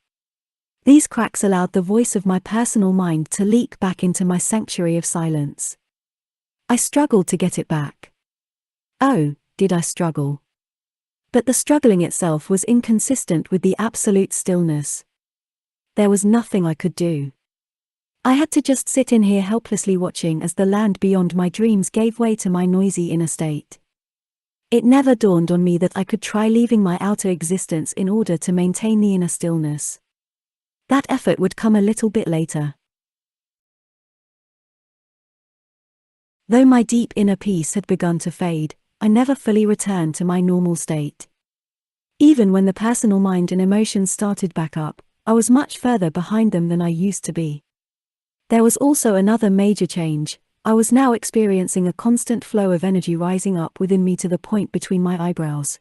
These cracks allowed the voice of my personal mind to leak back into my sanctuary of silence. I struggled to get it back. Oh, did I struggle? But the struggling itself was inconsistent with the absolute stillness. There was nothing I could do. I had to just sit in here helplessly watching as the land beyond my dreams gave way to my noisy inner state. It never dawned on me that I could try leaving my outer existence in order to maintain the inner stillness. That effort would come a little bit later. Though my deep inner peace had begun to fade, I never fully returned to my normal state. Even when the personal mind and emotions started back up, I was much further behind them than I used to be. There was also another major change. I was now experiencing a constant flow of energy rising up within me to the point between my eyebrows.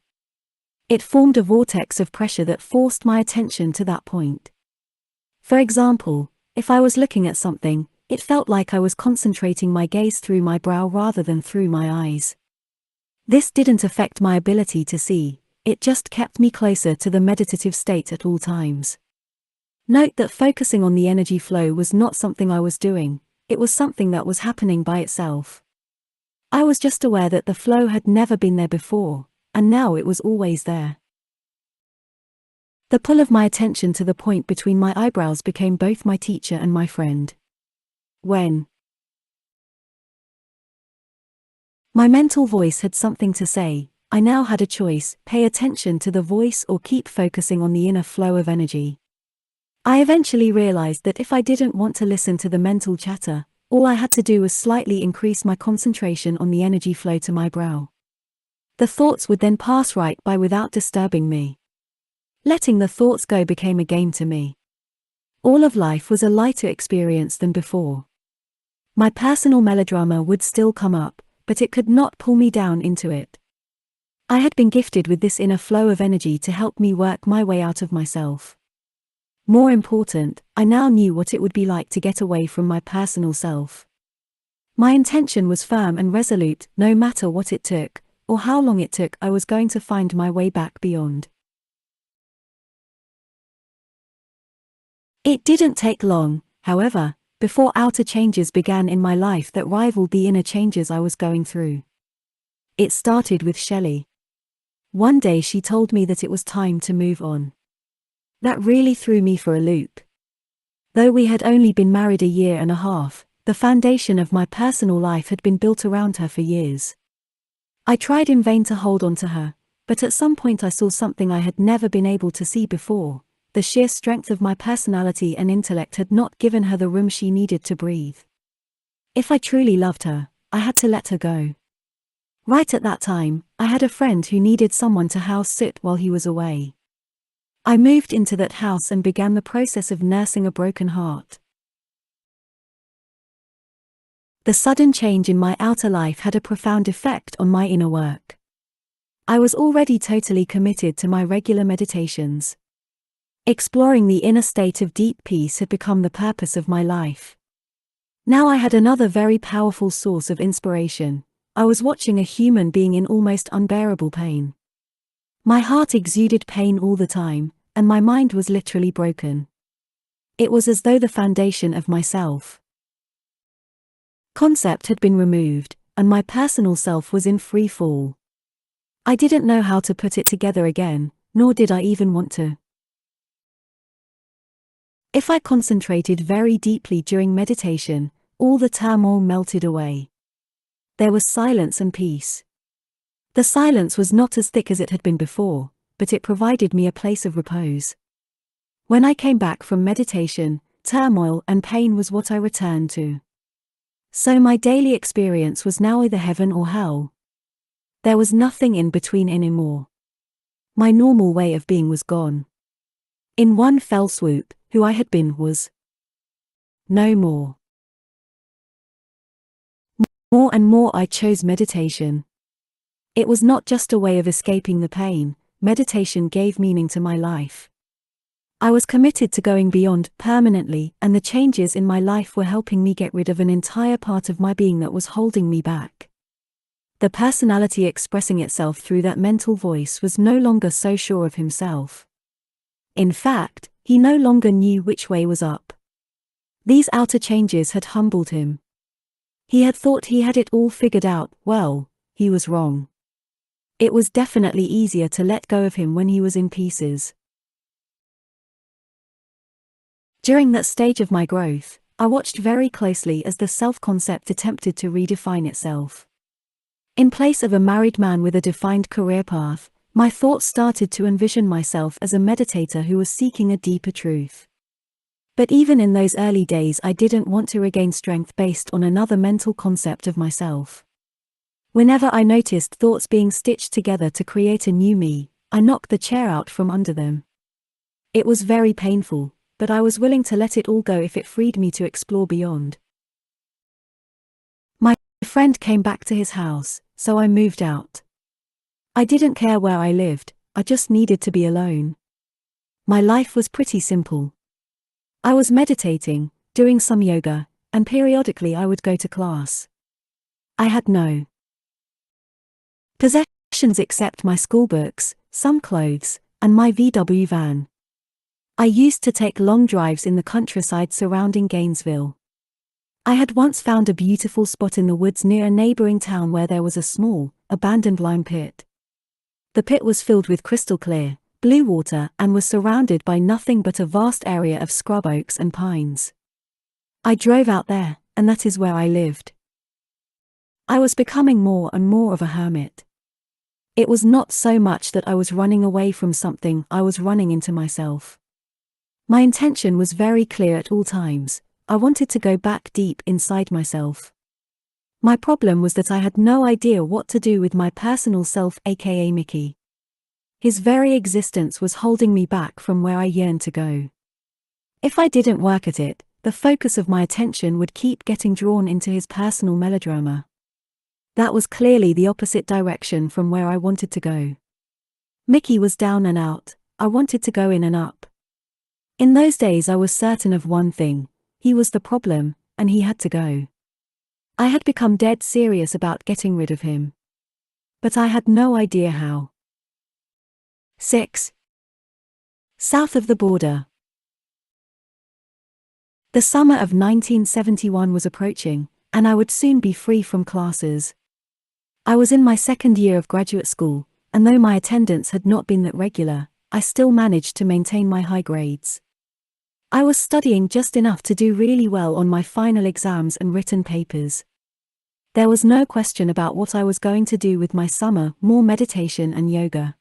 It formed a vortex of pressure that forced my attention to that point. For example, if I was looking at something, it felt like I was concentrating my gaze through my brow rather than through my eyes. This didn't affect my ability to see, it just kept me closer to the meditative state at all times. Note that focusing on the energy flow was not something I was doing, it was something that was happening by itself. I was just aware that the flow had never been there before, and now it was always there. The pull of my attention to the point between my eyebrows became both my teacher and my friend. When my mental voice had something to say, I now had a choice: pay attention to the voice or keep focusing on the inner flow of energy. I eventually realized that if I didn't want to listen to the mental chatter, all I had to do was slightly increase my concentration on the energy flow to my brow. The thoughts would then pass right by without disturbing me. Letting the thoughts go became a game to me. All of life was a lighter experience than before. My personal melodrama would still come up, but it could not pull me down into it. I had been gifted with this inner flow of energy to help me work my way out of myself. More important, I now knew what it would be like to get away from my personal self. My intention was firm and resolute. No matter what it took, or how long it took, I was going to find my way back beyond. It didn't take long, however, before outer changes began in my life that rivaled the inner changes I was going through. It started with Shelley. One day she told me that it was time to move on. That really threw me for a loop. Though we had only been married a year and a half, the foundation of my personal life had been built around her for years. I tried in vain to hold on to her, but at some point I saw something I had never been able to see before. The sheer strength of my personality and intellect had not given her the room she needed to breathe. If I truly loved her, I had to let her go. Right at that time, I had a friend who needed someone to house sit while he was away. I moved into that house and began the process of nursing a broken heart. The sudden change in my outer life had a profound effect on my inner work. I was already totally committed to my regular meditations. Exploring the inner state of deep peace had become the purpose of my life. Now I had another very powerful source of inspiration. I was watching a human being in almost unbearable pain. My heart exuded pain all the time, and my mind was literally broken. It was as though the foundation of myself concept had been removed, and my personal self was in free fall. I didn't know how to put it together again, nor did I even want to. If I concentrated very deeply during meditation, all the turmoil melted away. There was silence and peace. The silence was not as thick as it had been before, but it provided me a place of repose. When I came back from meditation, turmoil and pain was what I returned to. So my daily experience was now either heaven or hell. There was nothing in between anymore. My normal way of being was gone. In one fell swoop, who I had been was no more. More and more I chose meditation. It was not just a way of escaping the pain, meditation gave meaning to my life. I was committed to going beyond permanently, and the changes in my life were helping me get rid of an entire part of my being that was holding me back. The personality expressing itself through that mental voice was no longer so sure of himself. In fact, he no longer knew which way was up. These outer changes had humbled him. He had thought he had it all figured out. Well, he was wrong. It was definitely easier to let go of him when he was in pieces. During that stage of my growth, I watched very closely as the self-concept attempted to redefine itself. In place of a married man with a defined career path, my thoughts started to envision myself as a meditator who was seeking a deeper truth. But even in those early days, I didn't want to regain strength based on another mental concept of myself. Whenever I noticed thoughts being stitched together to create a new me, I knocked the chair out from under them. It was very painful, but I was willing to let it all go if it freed me to explore beyond. My friend came back to his house, so I moved out. I didn't care where I lived, I just needed to be alone. My life was pretty simple. I was meditating, doing some yoga, and periodically I would go to class. I had no possessions except my schoolbooks, some clothes, and my VW van. I used to take long drives in the countryside surrounding Gainesville. I had once found a beautiful spot in the woods near a neighboring town where there was a small, abandoned lime pit. The pit was filled with crystal clear, blue water and was surrounded by nothing but a vast area of scrub oaks and pines. I drove out there, and that is where I lived. I was becoming more and more of a hermit. It was not so much that I was running away from something, I was running into myself. My intention was very clear at all times. I wanted to go back deep inside myself. My problem was that I had no idea what to do with my personal self, aka Mickey. His very existence was holding me back from where I yearned to go. If I didn't work at it, the focus of my attention would keep getting drawn into his personal melodrama. That was clearly the opposite direction from where I wanted to go. Mickey was down and out, I wanted to go in and up. In those days I was certain of one thing: he was the problem, and he had to go. I had become dead serious about getting rid of him. But I had no idea how. 6. South of the border. The summer of 1971 was approaching, and I would soon be free from classes. I was in my second year of graduate school, and though my attendance had not been that regular, I still managed to maintain my high grades. I was studying just enough to do really well on my final exams and written papers. There was no question about what I was going to do with my summer: more meditation and yoga.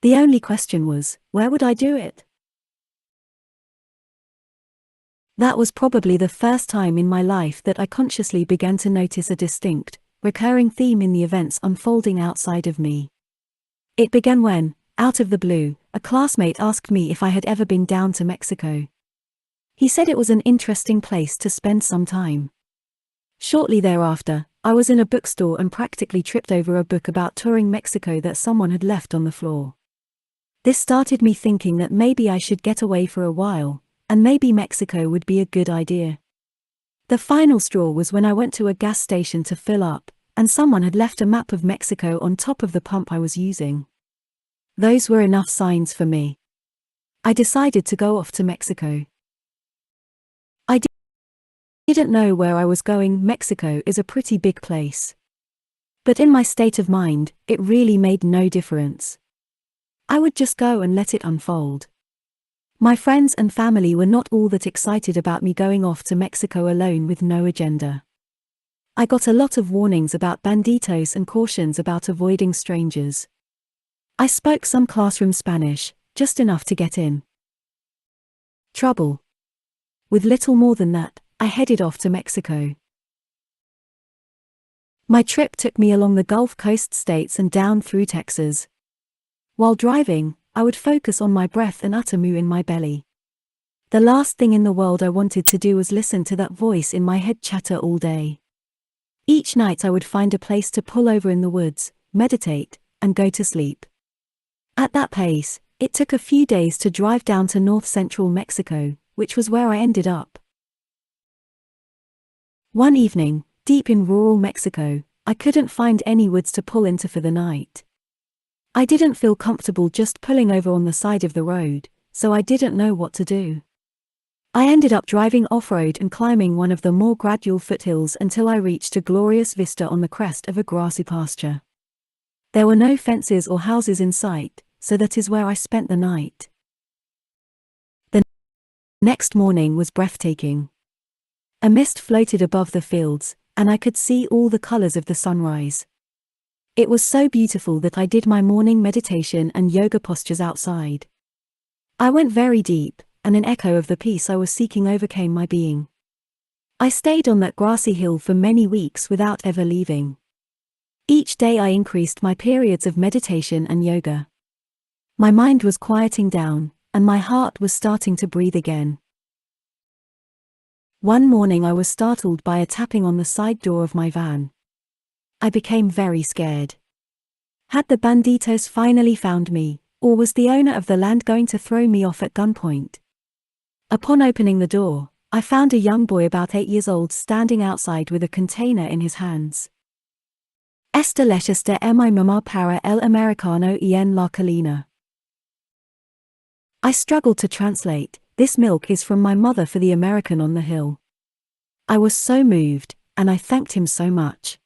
The only question was, where would I do it? That was probably the first time in my life that I consciously began to notice a distinct, recurring theme in the events unfolding outside of me. It began when, out of the blue, a classmate asked me if I had ever been down to Mexico. He said it was an interesting place to spend some time. Shortly thereafter, I was in a bookstore and practically tripped over a book about touring Mexico that someone had left on the floor. This started me thinking that maybe I should get away for a while, and maybe Mexico would be a good idea. The final straw was when I went to a gas station to fill up, and someone had left a map of Mexico on top of the pump I was using. Those were enough signs for me. I decided to go off to Mexico. I didn't know where I was going. Mexico is a pretty big place. But in my state of mind, it really made no difference. I would just go and let it unfold. My friends and family were not all that excited about me going off to Mexico alone with no agenda. I got a lot of warnings about banditos and cautions about avoiding strangers. I spoke some classroom Spanish, just enough to get in trouble. With little more than that, I headed off to Mexico. My trip took me along the Gulf Coast states and down through Texas. While driving, I would focus on my breath and utter moo in my belly. The last thing in the world I wanted to do was listen to that voice in my head chatter all day. Each night I would find a place to pull over in the woods, meditate, and go to sleep. At that pace, it took a few days to drive down to north-central Mexico, which was where I ended up. One evening, deep in rural Mexico, I couldn't find any woods to pull into for the night. I didn't feel comfortable just pulling over on the side of the road, so I didn't know what to do. I ended up driving off-road and climbing one of the more gradual foothills until I reached a glorious vista on the crest of a grassy pasture. There were no fences or houses in sight, so that is where I spent the night. The next morning was breathtaking. A mist floated above the fields, and I could see all the colors of the sunrise. It was so beautiful that I did my morning meditation and yoga postures outside. I went very deep, and an echo of the peace I was seeking overcame my being. I stayed on that grassy hill for many weeks without ever leaving. Each day I increased my periods of meditation and yoga. My mind was quieting down, and my heart was starting to breathe again. One morning I was startled by a tapping on the side door of my van. I became very scared. Had the banditos finally found me, or was the owner of the land going to throw me off at gunpoint? Upon opening the door, I found a young boy about 8 years old standing outside with a container in his hands. Esta leche de mi mamá para el americano y en la colina. I struggled to translate, "This milk is from my mother for the American on the hill." I was so moved, and I thanked him so much.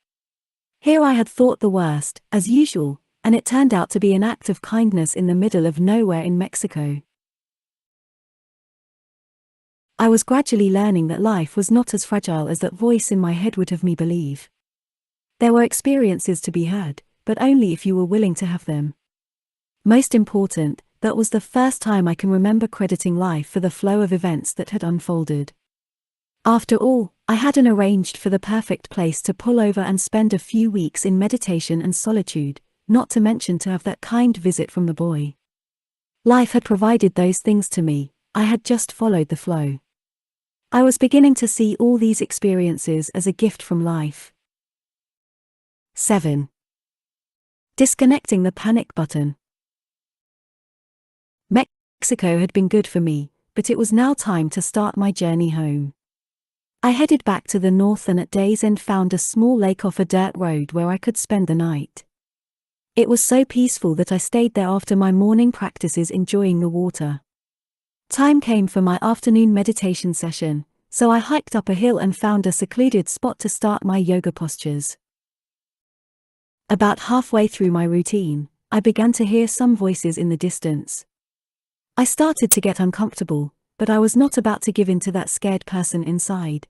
Here I had thought the worst, as usual, and it turned out to be an act of kindness in the middle of nowhere in Mexico. I was gradually learning that life was not as fragile as that voice in my head would have me believe. There were experiences to be had, but only if you were willing to have them. Most important, that was the first time I can remember crediting life for the flow of events that had unfolded. After all, I hadn't arranged for the perfect place to pull over and spend a few weeks in meditation and solitude, not to mention to have that kind visit from the boy. Life had provided those things to me, I had just followed the flow. I was beginning to see all these experiences as a gift from life. 7. Disconnecting the panic button. Mexico had been good for me, but it was now time to start my journey home. I headed back to the north and at day's end found a small lake off a dirt road where I could spend the night. It was so peaceful that I stayed there after my morning practices, enjoying the water. Time came for my afternoon meditation session, so I hiked up a hill and found a secluded spot to start my yoga postures. About halfway through my routine, I began to hear some voices in the distance. I started to get uncomfortable, but I was not about to give in to that scared person inside.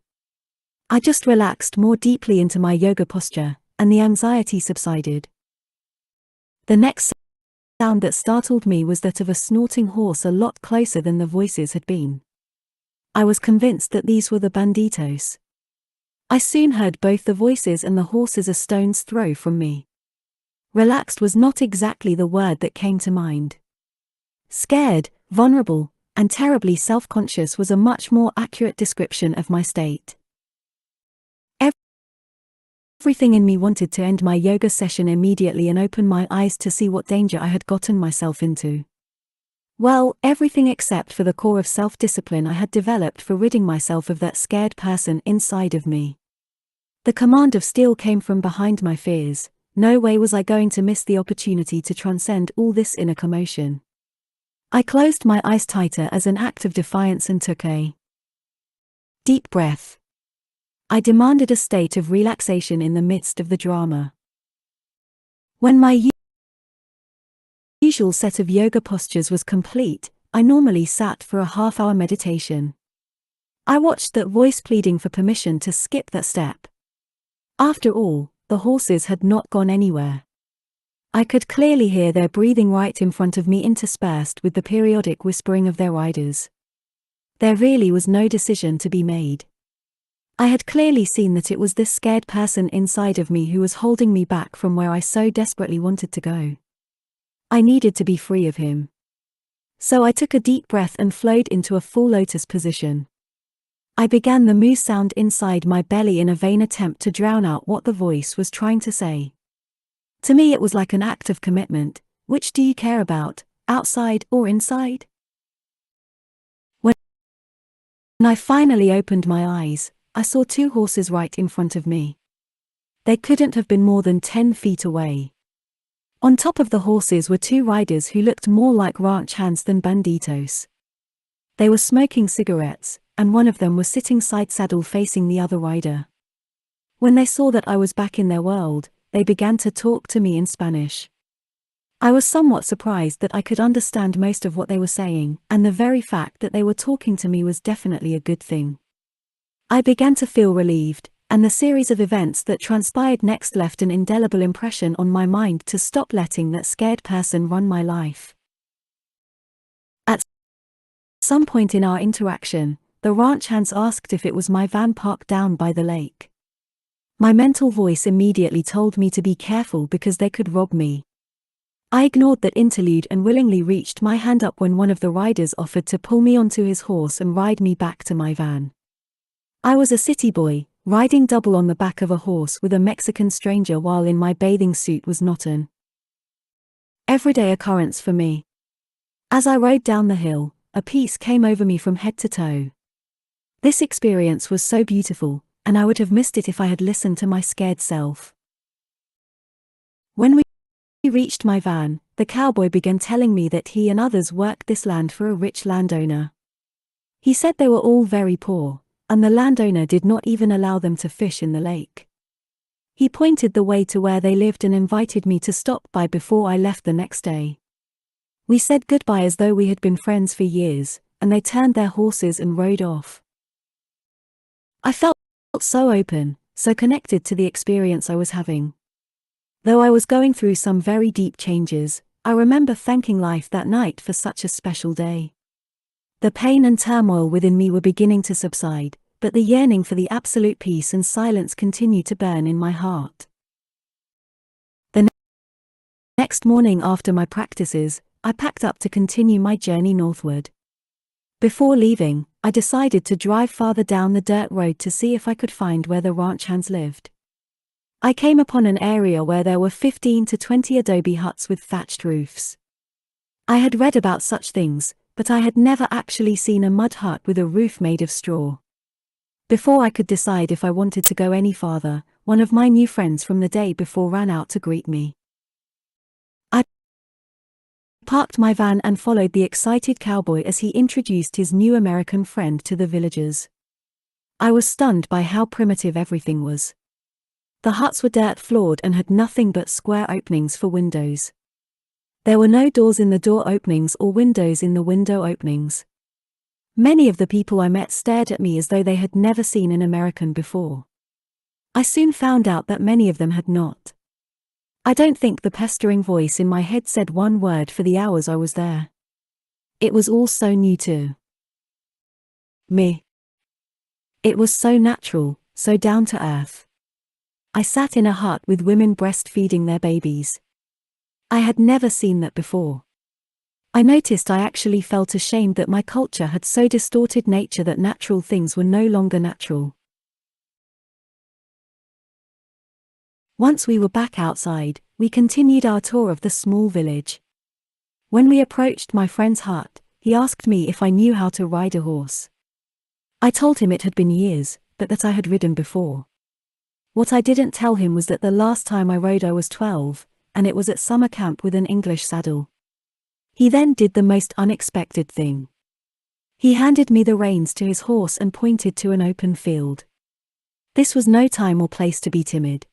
I just relaxed more deeply into my yoga posture, and the anxiety subsided. The next sound that startled me was that of a snorting horse a lot closer than the voices had been. I was convinced that these were the banditos. I soon heard both the voices and the horses a stone's throw from me. Relaxed was not exactly the word that came to mind. Scared, vulnerable, and terribly self-conscious was a much more accurate description of my state. Everything in me wanted to end my yoga session immediately and open my eyes to see what danger I had gotten myself into. Well, everything except for the core of self-discipline I had developed for ridding myself of that scared person inside of me. The command of steel came from behind my fears. No way was I going to miss the opportunity to transcend all this inner commotion. I closed my eyes tighter as an act of defiance and took a deep breath. I demanded a state of relaxation in the midst of the drama. When my usual set of yoga postures was complete, I normally sat for a half-hour meditation. I watched that voice pleading for permission to skip that step. After all, the horses had not gone anywhere. I could clearly hear their breathing right in front of me, interspersed with the periodic whispering of their riders. There really was no decision to be made. I had clearly seen that it was this scared person inside of me who was holding me back from where I so desperately wanted to go. I needed to be free of him. So I took a deep breath and flowed into a full lotus position. I began the moo sound inside my belly in a vain attempt to drown out what the voice was trying to say. To me it was like an act of commitment. Which do you care about, outside or inside? When I finally opened my eyes, I saw two horses right in front of me. They couldn't have been more than 10 feet away. On top of the horses were two riders who looked more like ranch hands than banditos. They were smoking cigarettes, and one of them was sitting side-saddle facing the other rider. When they saw that I was back in their world, they began to talk to me in Spanish. I was somewhat surprised that I could understand most of what they were saying, and the very fact that they were talking to me was definitely a good thing. I began to feel relieved, and the series of events that transpired next left an indelible impression on my mind to stop letting that scared person run my life. At some point in our interaction, the ranch hands asked if it was my van parked down by the lake. My mental voice immediately told me to be careful because they could rob me. I ignored that interlude and willingly reached my hand up when one of the riders offered to pull me onto his horse and ride me back to my van. I was a city boy, riding double on the back of a horse with a Mexican stranger while in my bathing suit was not an everyday occurrence for me. As I rode down the hill, a peace came over me from head to toe. This experience was so beautiful, and I would have missed it if I had listened to my scared self. When we reached my van, the cowboy began telling me that he and others worked this land for a rich landowner. He said they were all very poor, and the landowner did not even allow them to fish in the lake. He pointed the way to where they lived and invited me to stop by before I left the next day. We said goodbye as though we had been friends for years, and they turned their horses and rode off. I felt so open, so connected to the experience I was having. Though I was going through some very deep changes, I remember thanking life that night for such a special day. The pain and turmoil within me were beginning to subside, but the yearning for the absolute peace and silence continued to burn in my heart. The next morning after my practices, I packed up to continue my journey northward. Before leaving, I decided to drive farther down the dirt road to see if I could find where the ranch hands lived. I came upon an area where there were 15 to 20 adobe huts with thatched roofs. I had read about such things, but I had never actually seen a mud hut with a roof made of straw. Before I could decide if I wanted to go any farther, one of my new friends from the day before ran out to greet me. I parked my van and followed the excited cowboy as he introduced his new American friend to the villagers. I was stunned by how primitive everything was. The huts were dirt-floored and had nothing but square openings for windows. There were no doors in the door openings or windows in the window openings. Many of the people I met stared at me as though they had never seen an American before. I soon found out that many of them had not. I don't think the pestering voice in my head said one word for the hours I was there. It was all so new to me. It was so natural, so down to earth. I sat in a hut with women breastfeeding their babies. I had never seen that before. I noticed I actually felt ashamed that my culture had so distorted nature that natural things were no longer natural. Once we were back outside, we continued our tour of the small village. When we approached my friend's hut, he asked me if I knew how to ride a horse. I told him it had been years, but that I had ridden before. What I didn't tell him was that the last time I rode I was 12, and it was at summer camp with an English saddle. He then did the most unexpected thing. He handed me the reins to his horse and pointed to an open field. This was no time or place to be timid.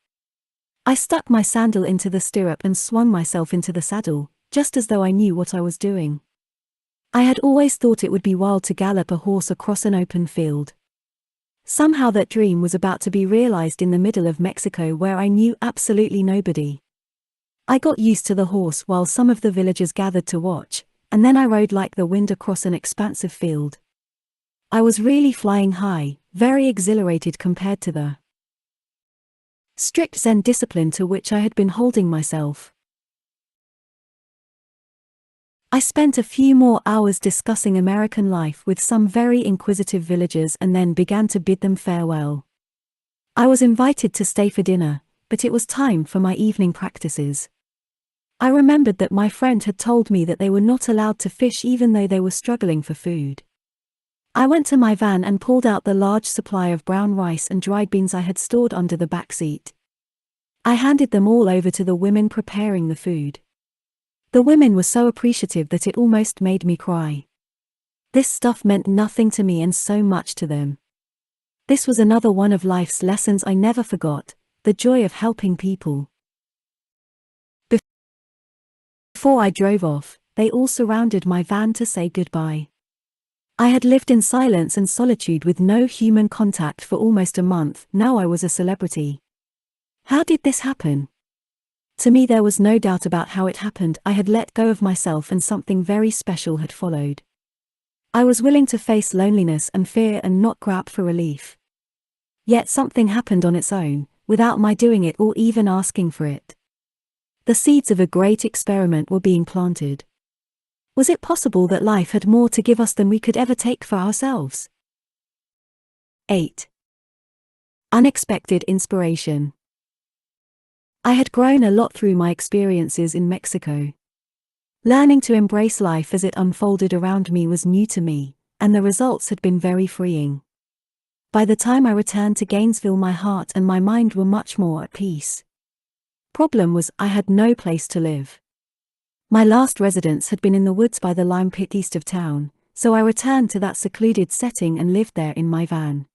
I stuck my sandal into the stirrup and swung myself into the saddle, just as though I knew what I was doing. I had always thought it would be wild to gallop a horse across an open field. Somehow that dream was about to be realized in the middle of Mexico where I knew absolutely nobody. I got used to the horse while some of the villagers gathered to watch, and then I rode like the wind across an expansive field. I was really flying high, very exhilarated compared to the strict Zen discipline to which I had been holding myself. I spent a few more hours discussing American life with some very inquisitive villagers and then began to bid them farewell. I was invited to stay for dinner, but it was time for my evening practices. I remembered that my friend had told me that they were not allowed to fish even though they were struggling for food. I went to my van and pulled out the large supply of brown rice and dried beans I had stored under the back seat. I handed them all over to the women preparing the food. The women were so appreciative that it almost made me cry. This stuff meant nothing to me and so much to them. This was another one of life's lessons I never forgot, the joy of helping people. Before I drove off, they all surrounded my van to say goodbye. I had lived in silence and solitude with no human contact for almost a month. Now I was a celebrity. How did this happen? To me there was no doubt about how it happened. I had let go of myself and something very special had followed. I was willing to face loneliness and fear and not grab for relief. Yet something happened on its own, without my doing it or even asking for it. The seeds of a great experiment were being planted. Was it possible that life had more to give us than we could ever take for ourselves? 8. Unexpected inspiration. I had grown a lot through my experiences in Mexico. Learning to embrace life as it unfolded around me was new to me, and the results had been very freeing. By the time I returned to Gainesville, my heart and my mind were much more at peace. Problem was, I had no place to live. My last residence had been in the woods by the lime pit east of town, so I returned to that secluded setting and lived there in my van.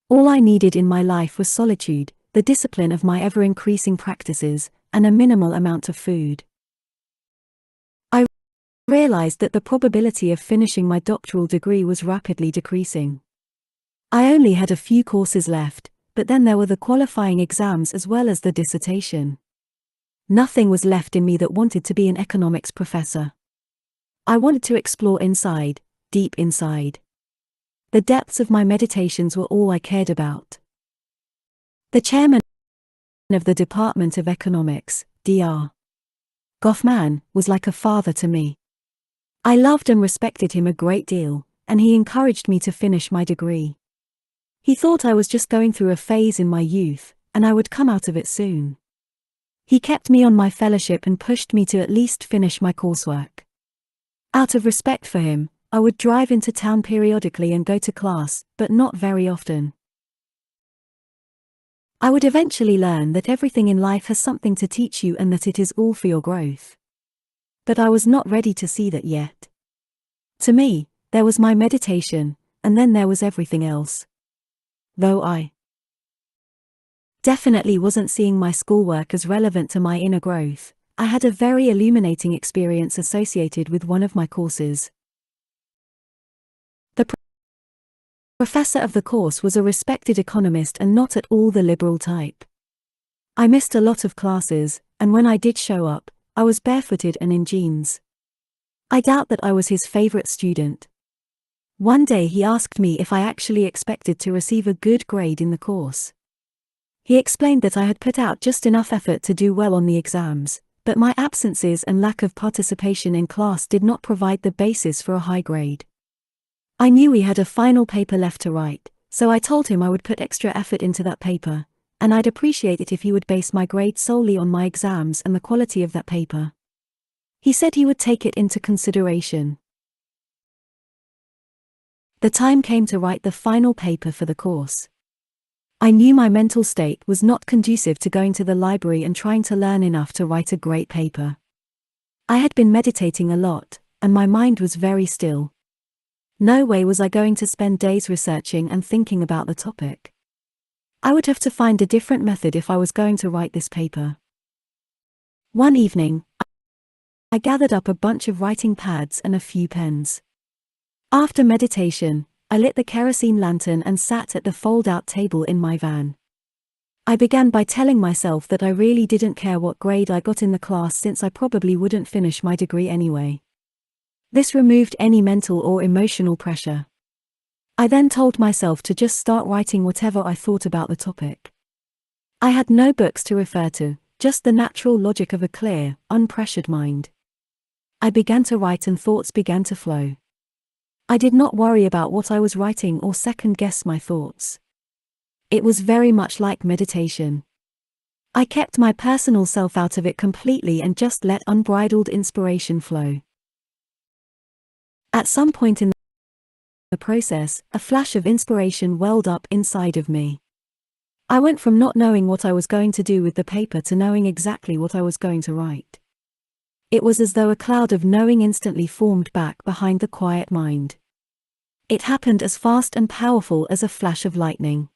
All I needed in my life was solitude, the discipline of my ever-increasing practices, and a minimal amount of food. I realized that the probability of finishing my doctoral degree was rapidly decreasing. I only had a few courses left, but then there were the qualifying exams as well as the dissertation. Nothing was left in me that wanted to be an economics professor. I wanted to explore inside, deep inside. The depths of my meditations were all I cared about. The chairman of the Department of Economics, Dr. Goffman, was like a father to me. I loved and respected him a great deal, and he encouraged me to finish my degree. He thought I was just going through a phase in my youth, and I would come out of it soon. He kept me on my fellowship and pushed me to at least finish my coursework. Out of respect for him, I would drive into town periodically and go to class, but not very often. I would eventually learn that everything in life has something to teach you and that it is all for your growth. But I was not ready to see that yet. To me, there was my meditation, and then there was everything else. Though I definitely wasn't seeing my schoolwork as relevant to my inner growth, I had a very illuminating experience associated with one of my courses. The professor of the course was a respected economist and not at all the liberal type. I missed a lot of classes, and when I did show up, I was barefooted and in jeans. I doubt that I was his favorite student. One day he asked me if I actually expected to receive a good grade in the course. He explained that I had put out just enough effort to do well on the exams, but my absences and lack of participation in class did not provide the basis for a high grade. I knew we had a final paper left to write, so I told him I would put extra effort into that paper, and I'd appreciate it if he would base my grade solely on my exams and the quality of that paper. He said he would take it into consideration. The time came to write the final paper for the course. I knew my mental state was not conducive to going to the library and trying to learn enough to write a great paper. I had been meditating a lot, and my mind was very still. No way was I going to spend days researching and thinking about the topic. I would have to find a different method if I was going to write this paper. One evening, I gathered up a bunch of writing pads and a few pens. After meditation, I lit the kerosene lantern and sat at the fold-out table in my van. I began by telling myself that I really didn't care what grade I got in the class since I probably wouldn't finish my degree anyway. This removed any mental or emotional pressure. I then told myself to just start writing whatever I thought about the topic. I had no books to refer to, just the natural logic of a clear, unpressured mind. I began to write and thoughts began to flow. I did not worry about what I was writing or second-guess my thoughts. It was very much like meditation. I kept my personal self out of it completely and just let unbridled inspiration flow. At some point in the process, a flash of inspiration welled up inside of me. I went from not knowing what I was going to do with the paper to knowing exactly what I was going to write. It was as though a cloud of knowing instantly formed back behind the quiet mind. It happened as fast and powerful as a flash of lightning.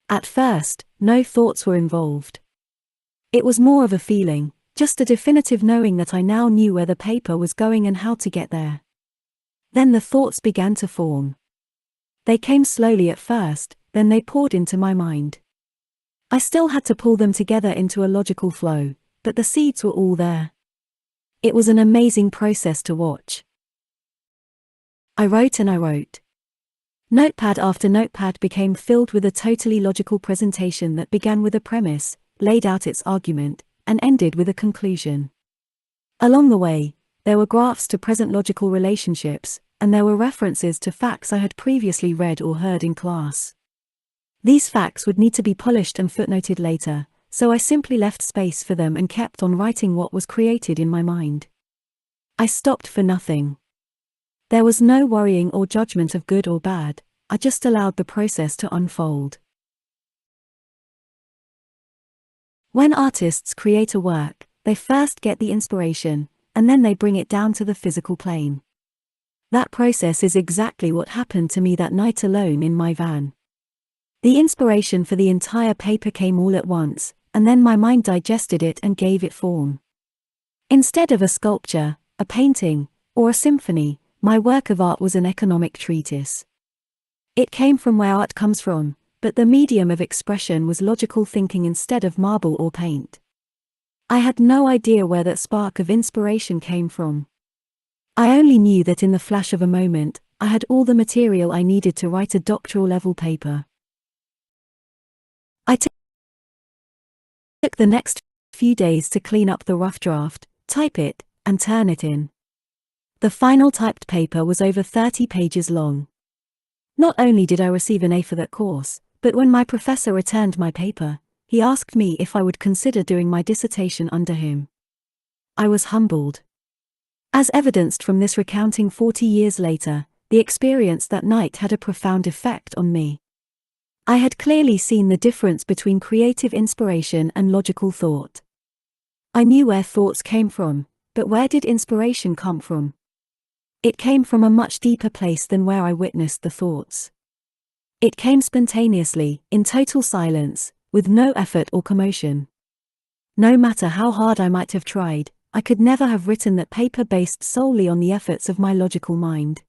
At first, no thoughts were involved. It was more of a feeling, just a definitive knowing that I now knew where the paper was going and how to get there. Then the thoughts began to form. They came slowly at first, then they poured into my mind. I still had to pull them together into a logical flow, but the seeds were all there. It was an amazing process to watch. I wrote and I wrote. Notepad after notepad became filled with a totally logical presentation that began with a premise, laid out its argument, and ended with a conclusion. Along the way, there were graphs to present logical relationships, and there were references to facts I had previously read or heard in class. These facts would need to be polished and footnoted later, so I simply left space for them and kept on writing what was created in my mind. I stopped for nothing. There was no worrying or judgment of good or bad, I just allowed the process to unfold. When artists create a work, they first get the inspiration, and then they bring it down to the physical plane. That process is exactly what happened to me that night alone in my van. The inspiration for the entire paper came all at once, and then my mind digested it and gave it form. Instead of a sculpture, a painting, or a symphony, my work of art was an economic treatise. It came from where art comes from, but the medium of expression was logical thinking instead of marble or paint. I had no idea where that spark of inspiration came from. I only knew that in the flash of a moment, I had all the material I needed to write a doctoral-level paper. I took the next few days to clean up the rough draft, type it, and turn it in. The final typed paper was over 30 pages long. Not only did I receive an A for that course, but when my professor returned my paper, He asked me if I would consider doing my dissertation under him. I was humbled. As evidenced from this recounting 40 years later, the experience that night had a profound effect on me. I had clearly seen the difference between creative inspiration and logical thought. I knew where thoughts came from, but where did inspiration come from? It came from a much deeper place than where I witnessed the thoughts. It came spontaneously, in total silence, with no effort or commotion. No matter how hard I might have tried, I could never have written that paper based solely on the efforts of my logical mind.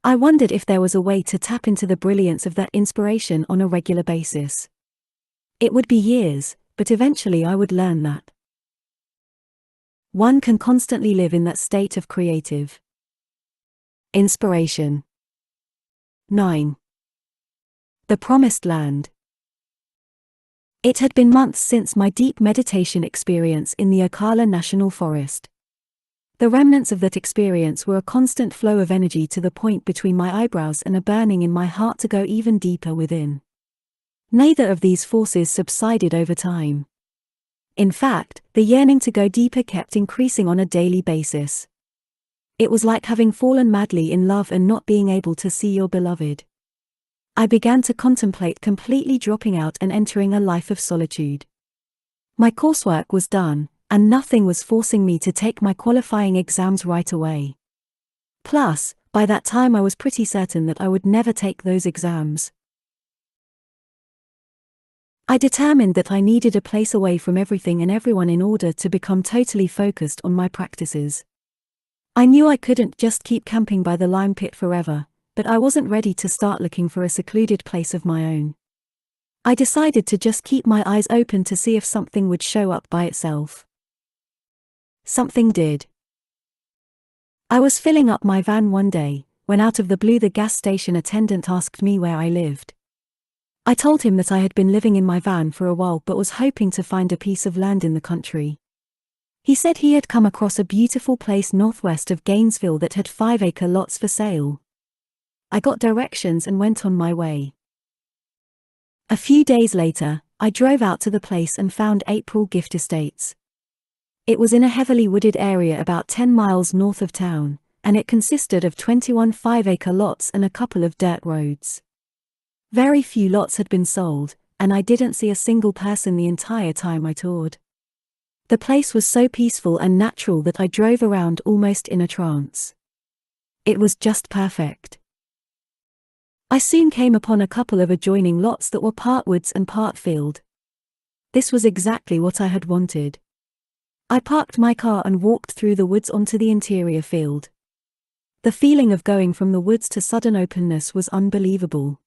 I wondered if there was a way to tap into the brilliance of that inspiration on a regular basis. It would be years, but eventually I would learn that one can constantly live in that state of creative inspiration. 9. The Promised Land. It had been months since my deep meditation experience in the Ocala National Forest. The remnants of that experience were a constant flow of energy to the point between my eyebrows and a burning in my heart to go even deeper within. Neither of these forces subsided over time. In fact, the yearning to go deeper kept increasing on a daily basis. It was like having fallen madly in love and not being able to see your beloved. I began to contemplate completely dropping out and entering a life of solitude. My coursework was done, and nothing was forcing me to take my qualifying exams right away. Plus, by that time I was pretty certain that I would never take those exams. I determined that I needed a place away from everything and everyone in order to become totally focused on my practices. I knew I couldn't just keep camping by the lime pit forever, but I wasn't ready to start looking for a secluded place of my own. I decided to just keep my eyes open to see if something would show up by itself. Something did. I was filling up my van one day, when out of the blue the gas station attendant asked me where I lived. I told him that I had been living in my van for a while but was hoping to find a piece of land in the country. He said he had come across a beautiful place northwest of Gainesville that had 5-acre lots for sale. I got directions and went on my way. A few days later, I drove out to the place and found April Gift Estates. It was in a heavily wooded area about 10 miles north of town, and it consisted of 21 5-acre lots and a couple of dirt roads. Very few lots had been sold, and I didn't see a single person the entire time I toured. The place was so peaceful and natural that I drove around almost in a trance. It was just perfect. I soon came upon a couple of adjoining lots that were part woods and part field. This was exactly what I had wanted. I parked my car and walked through the woods onto the interior field. The feeling of going from the woods to sudden openness was unbelievable.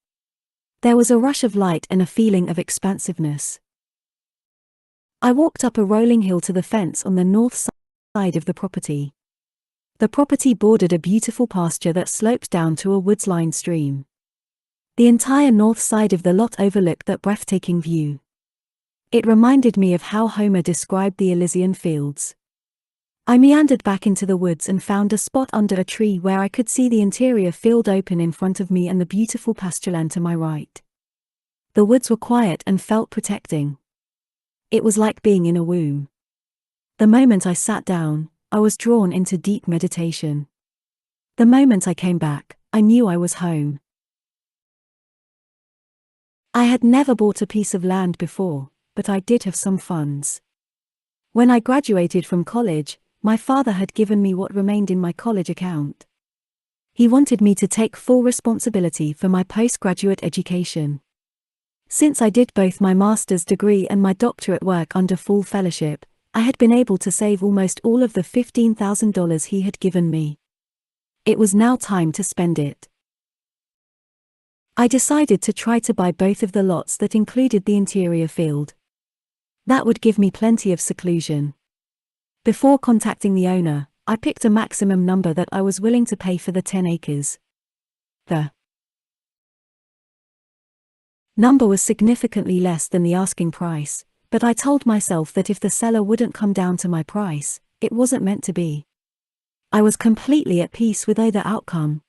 There was a rush of light and a feeling of expansiveness. I walked up a rolling hill to the fence on the north side of the property. The property bordered a beautiful pasture that sloped down to a woods-lined stream. The entire north side of the lot overlooked that breathtaking view. It reminded me of how Homer described the Elysian fields. I meandered back into the woods and found a spot under a tree where I could see the interior field open in front of me and the beautiful pastureland to my right. The woods were quiet and felt protecting. It was like being in a womb. The moment I sat down, I was drawn into deep meditation. The moment I came back, I knew I was home. I had never bought a piece of land before, but I did have some funds. When I graduated from college, my father had given me what remained in my college account. He wanted me to take full responsibility for my postgraduate education. Since I did both my master's degree and my doctorate work under full fellowship, I had been able to save almost all of the $15,000 he had given me. It was now time to spend it. I decided to try to buy both of the lots that included the interior field. That would give me plenty of seclusion. Before contacting the owner, I picked a maximum number that I was willing to pay for the 10 acres. The number was significantly less than the asking price, but I told myself that if the seller wouldn't come down to my price, it wasn't meant to be. I was completely at peace with either outcome.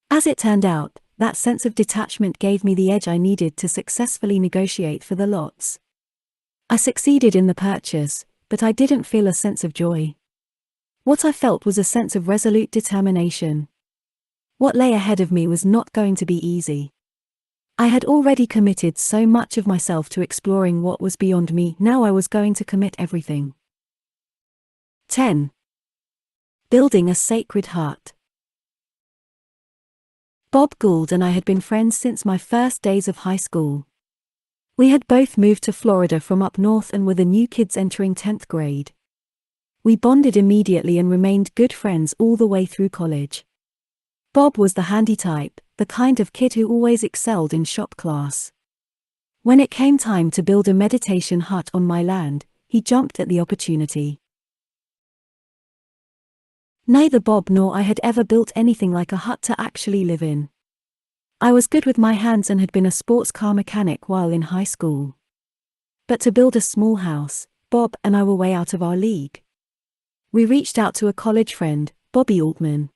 As it turned out, that sense of detachment gave me the edge I needed to successfully negotiate for the lots. I succeeded in the purchase, but I didn't feel a sense of joy. What I felt was a sense of resolute determination. What lay ahead of me was not going to be easy. I had already committed so much of myself to exploring what was beyond me, now I was going to commit everything. 10. Building a sacred heart. Bob Gould and I had been friends since my first days of high school. We had both moved to Florida from up north and were the new kids entering 10th grade. We bonded immediately and remained good friends all the way through college. Bob was the handy type, the kind of kid who always excelled in shop class. When it came time to build a meditation hut on my land, he jumped at the opportunity. Neither Bob nor I had ever built anything like a hut to actually live in. I was good with my hands and had been a sports car mechanic while in high school. But to build a small house, Bob and I were way out of our league. We reached out to a college friend, Bobby Altman.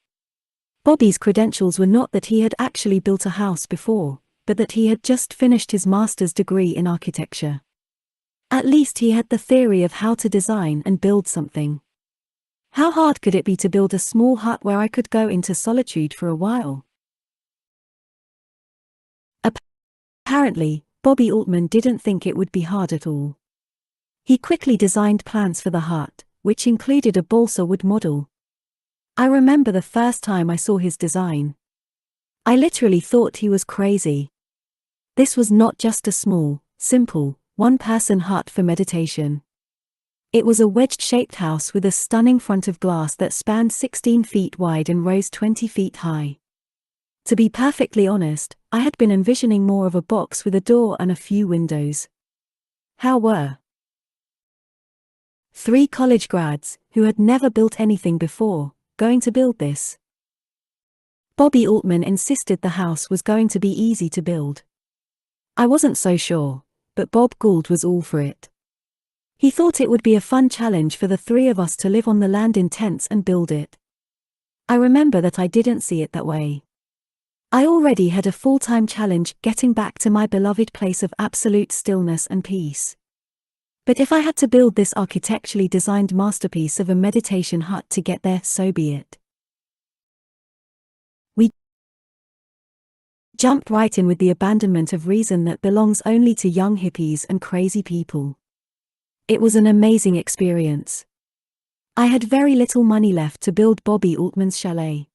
Bobby's credentials were not that he had actually built a house before, but that he had just finished his master's degree in architecture. At least he had the theory of how to design and build something. How hard could it be to build a small hut where I could go into solitude for a while? Apparently, Bobby Altman didn't think it would be hard at all. He quickly designed plans for the hut, which included a balsa wood model. I remember the first time I saw his design. I literally thought he was crazy. This was not just a small, simple, one-person hut for meditation. It was a wedge-shaped house with a stunning front of glass that spanned 16 feet wide and rose 20 feet high. To be perfectly honest, I had been envisioning more of a box with a door and a few windows. How were 3 college grads, who had never built anything before, going to build this? Bobby Altman insisted the house was going to be easy to build. I wasn't so sure, but Bob Gould was all for it. He thought it would be a fun challenge for the 3 of us to live on the land in tents and build it. I remember that I didn't see it that way. I already had a full-time challenge getting back to my beloved place of absolute stillness and peace. But if I had to build this architecturally designed masterpiece of a meditation hut to get there, so be it. We jumped right in with the abandonment of reason that belongs only to young hippies and crazy people. It was an amazing experience. I had very little money left to build Bobby Altman's chalet.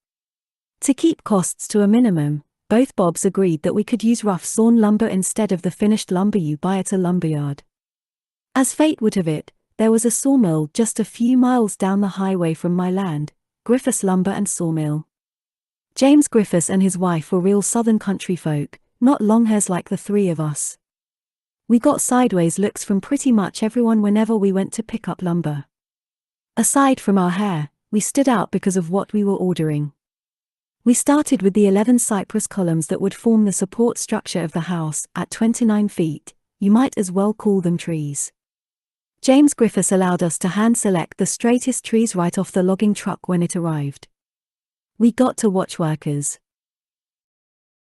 To keep costs to a minimum, both Bobs agreed that we could use rough sawn lumber instead of the finished lumber you buy at a lumberyard. As fate would have it, there was a sawmill just a few miles down the highway from my land, Griffiths Lumber and Sawmill. James Griffiths and his wife were real southern country folk, not longhairs like the 3 of us. We got sideways looks from pretty much everyone whenever we went to pick up lumber. Aside from our hair, we stood out because of what we were ordering. We started with the 11 cypress columns that would form the support structure of the house, at 29 feet, you might as well call them trees. James Griffiths allowed us to hand-select the straightest trees right off the logging truck when it arrived. We got to watch workers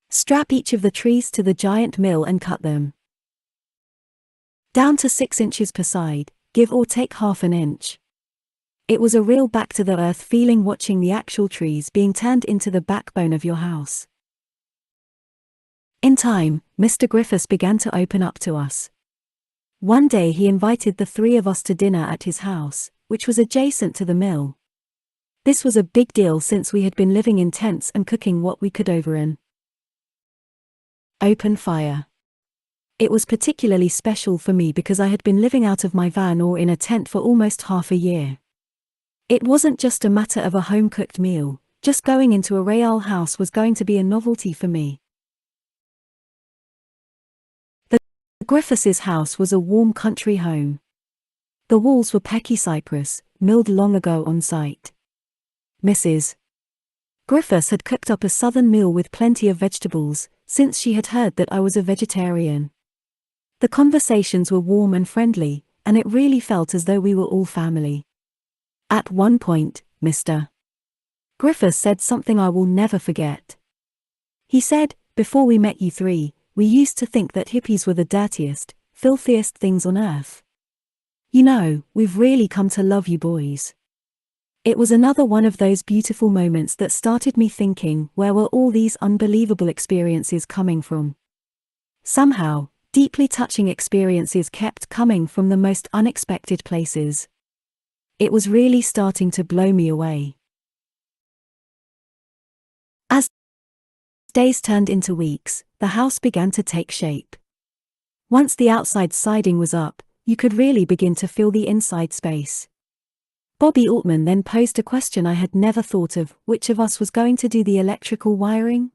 strap each of the trees to the giant mill and cut them down to 6 inches per side, give or take half an inch. It was a real back-to-the-earth feeling watching the actual trees being turned into the backbone of your house. In time, Mr. Griffiths began to open up to us. One day he invited the 3 of us to dinner at his house, which was adjacent to the mill. This was a big deal since we had been living in tents and cooking what we could over an open fire. It was particularly special for me because I had been living out of my van or in a tent for almost half a year. It wasn't just a matter of a home-cooked meal, just going into a real house was going to be a novelty for me. The Griffiths' house was a warm country home. The walls were pecky cypress, milled long ago on site. Mrs. Griffiths had cooked up a southern meal with plenty of vegetables, since she had heard that I was a vegetarian. The conversations were warm and friendly, and it really felt as though we were all family. At one point, Mr. Griffiths said something I will never forget. He said, "Before we met you 3, we used to think that hippies were the dirtiest, filthiest things on earth. You know, we've really come to love you boys. It was another one of those beautiful moments that started me thinking, where were all these unbelievable experiences coming from? Somehow, deeply touching experiences kept coming from the most unexpected places. It was really starting to blow me away. As days turned into weeks, the house began to take shape. Once the outside siding was up, you could really begin to feel the inside space. Bobby Altman then posed a question I had never thought of: which of us was going to do the electrical wiring?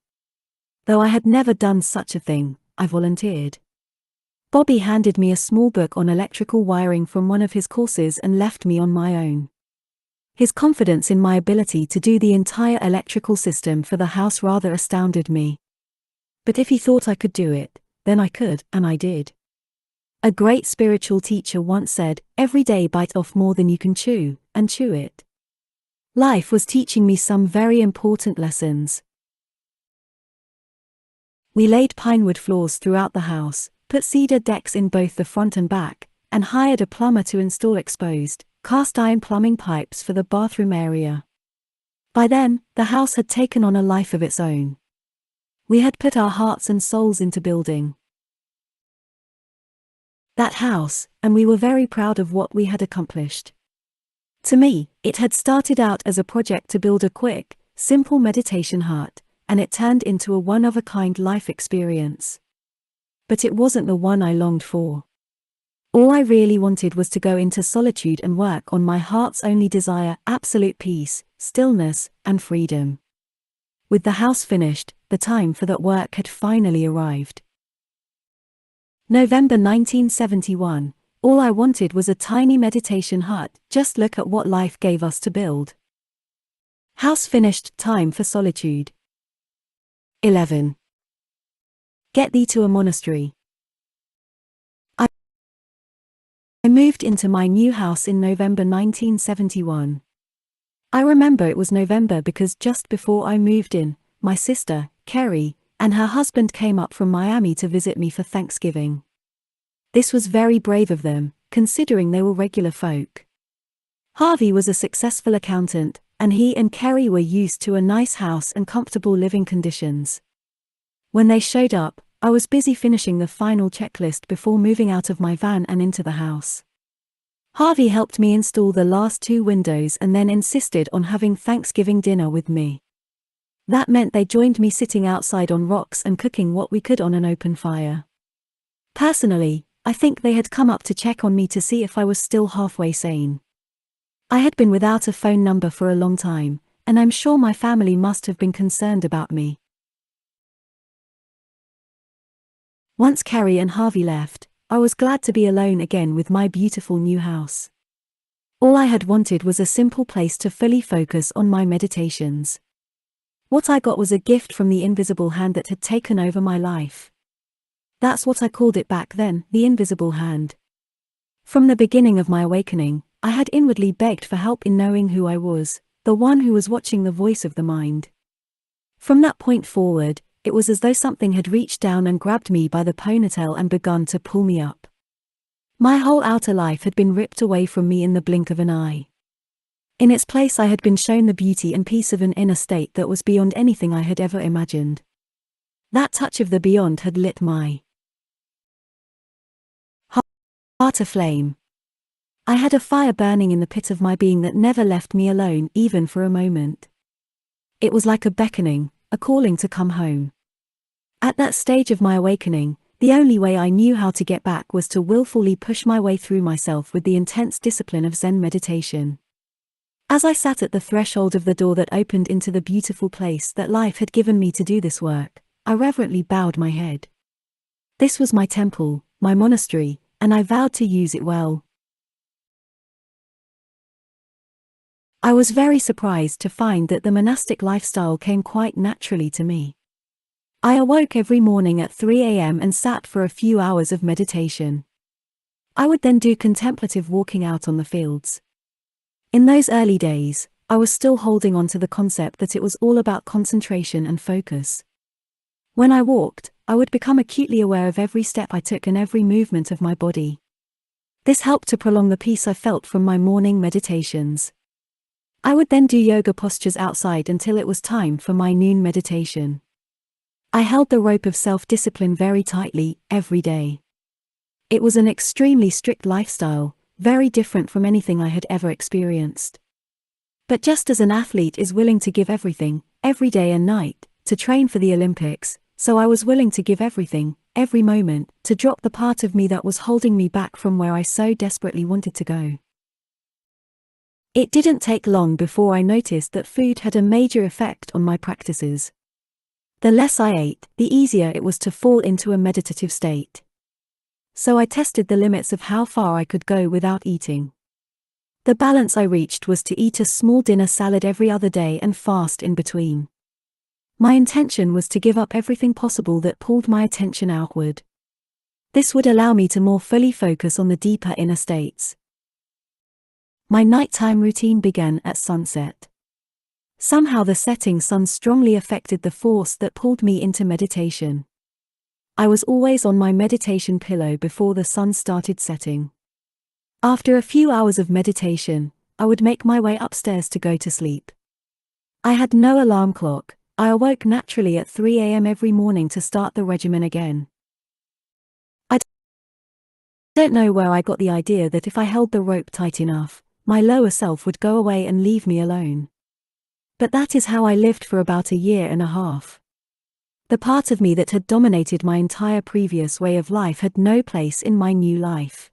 Though I had never done such a thing, I volunteered. Bobby handed me a small book on electrical wiring from one of his courses and left me on my own. His confidence in my ability to do the entire electrical system for the house rather astounded me. But if he thought I could do it, then I could, and I did. A great spiritual teacher once said, "Every day bite off more than you can chew, and chew it." Life was teaching me some very important lessons. We laid pinewood floors throughout the house, put cedar decks in both the front and back, and hired a plumber to install exposed, cast iron plumbing pipes for the bathroom area. By then, the house had taken on a life of its own. We had put our hearts and souls into building that house, and we were very proud of what we had accomplished. To me, it had started out as a project to build a quick, simple meditation hut, and it turned into a one-of-a-kind life experience. But it wasn't the one I longed for. All I really wanted was to go into solitude and work on my heart's only desire: absolute peace, stillness, and freedom. With the house finished, the time for that work had finally arrived. November 1971, all I wanted was a tiny meditation hut. Just look at what life gave us to build. House finished, time for solitude. 11. Get thee to a monastery. I moved into my new house in November 1971. I remember it was November because just before I moved in, my sister, Kerry, and her husband came up from Miami to visit me for Thanksgiving. This was very brave of them, considering they were regular folk. Harvey was a successful accountant, and he and Kerry were used to a nice house and comfortable living conditions. When they showed up, I was busy finishing the final checklist before moving out of my van and into the house. Harvey helped me install the last 2 windows and then insisted on having Thanksgiving dinner with me. That meant they joined me sitting outside on rocks and cooking what we could on an open fire. Personally, I think they had come up to check on me to see if I was still halfway sane. I had been without a phone number for a long time, and I'm sure my family must have been concerned about me. Once Carrie and Harvey left, I was glad to be alone again with my beautiful new house. All I had wanted was a simple place to fully focus on my meditations. What I got was a gift from the invisible hand that had taken over my life. That's what I called it back then, the invisible hand. From the beginning of my awakening, I had inwardly begged for help in knowing who I was, the one who was watching the voice of the mind. From that point forward, it was as though something had reached down and grabbed me by the ponytail and begun to pull me up. My whole outer life had been ripped away from me in the blink of an eye. In its place I had been shown the beauty and peace of an inner state that was beyond anything I had ever imagined. That touch of the beyond had lit my heart aflame. I had a fire burning in the pit of my being that never left me alone even for a moment. It was like a beckoning, a calling to come home. At that stage of my awakening, the only way I knew how to get back was to willfully push my way through myself with the intense discipline of Zen meditation. As I sat at the threshold of the door that opened into the beautiful place that life had given me to do this work, I reverently bowed my head. This was my temple, my monastery, and I vowed to use it well. I was very surprised to find that the monastic lifestyle came quite naturally to me. I awoke every morning at 3 a.m. and sat for a few hours of meditation. I would then do contemplative walking out on the fields. In those early days, I was still holding on to the concept that it was all about concentration and focus. When I walked, I would become acutely aware of every step I took and every movement of my body. This helped to prolong the peace I felt from my morning meditations. I would then do yoga postures outside until it was time for my noon meditation. I held the rope of self-discipline very tightly, every day. It was an extremely strict lifestyle, very different from anything I had ever experienced. But just as an athlete is willing to give everything, every day and night, to train for the Olympics, so I was willing to give everything, every moment, to drop the part of me that was holding me back from where I so desperately wanted to go. It didn't take long before I noticed that food had a major effect on my practices. The less I ate, the easier it was to fall into a meditative state. So I tested the limits of how far I could go without eating. The balance I reached was to eat a small dinner salad every other day and fast in between. My intention was to give up everything possible that pulled my attention outward. This would allow me to more fully focus on the deeper inner states. My nighttime routine began at sunset. Somehow the setting sun strongly affected the force that pulled me into meditation. I was always on my meditation pillow before the sun started setting. After a few hours of meditation, I would make my way upstairs to go to sleep. I had no alarm clock. I awoke naturally at 3 a.m. every morning to start the regimen again. I don't know where I got the idea that if I held the rope tight enough, my lower self would go away and leave me alone. But that is how I lived for about a year and a half. The part of me that had dominated my entire previous way of life had no place in my new life.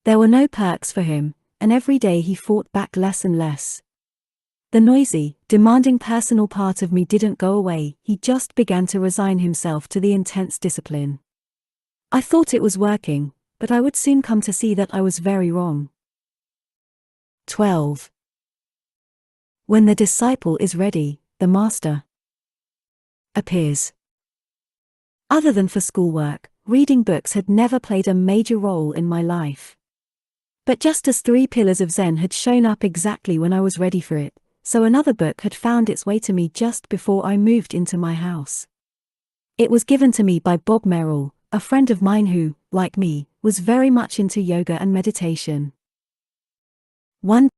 There were no perks for him, and every day he fought back less and less. The noisy, demanding personal part of me didn't go away, he just began to resign himself to the intense discipline. I thought it was working, but I would soon come to see that I was very wrong. 12. When the disciple is ready, the master appears. Other than for schoolwork, reading books had never played a major role in my life. But just as 3 pillars of Zen had shown up exactly when I was ready for it, so another book had found its way to me just before I moved into my house. It was given to me by Bob Merrill, a friend of mine who, like me, was very much into yoga and meditation. One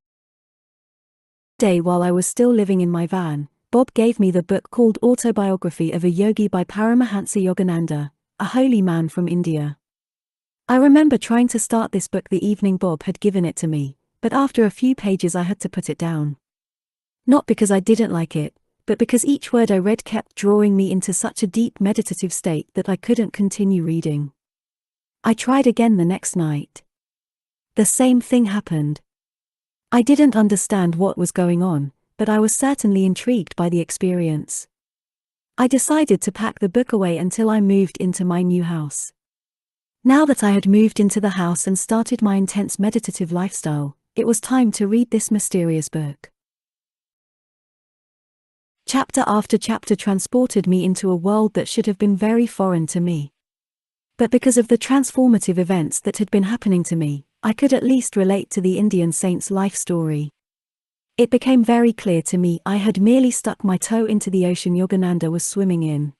day while I was still living in my van, Bob gave me the book called Autobiography of a Yogi by Paramahansa Yogananda, a holy man from India. I remember trying to start this book the evening Bob had given it to me, but after a few pages I had to put it down. Not because I didn't like it, but because each word I read kept drawing me into such a deep meditative state that I couldn't continue reading. I tried again the next night. The same thing happened. I didn't understand what was going on, but I was certainly intrigued by the experience. I decided to pack the book away until I moved into my new house. Now that I had moved into the house and started my intense meditative lifestyle, it was time to read this mysterious book. Chapter after chapter transported me into a world that should have been very foreign to me. But because of the transformative events that had been happening to me, I could at least relate to the Indian saint's life story. It became very clear to me I had merely stuck my toe into the ocean Yogananda was swimming in.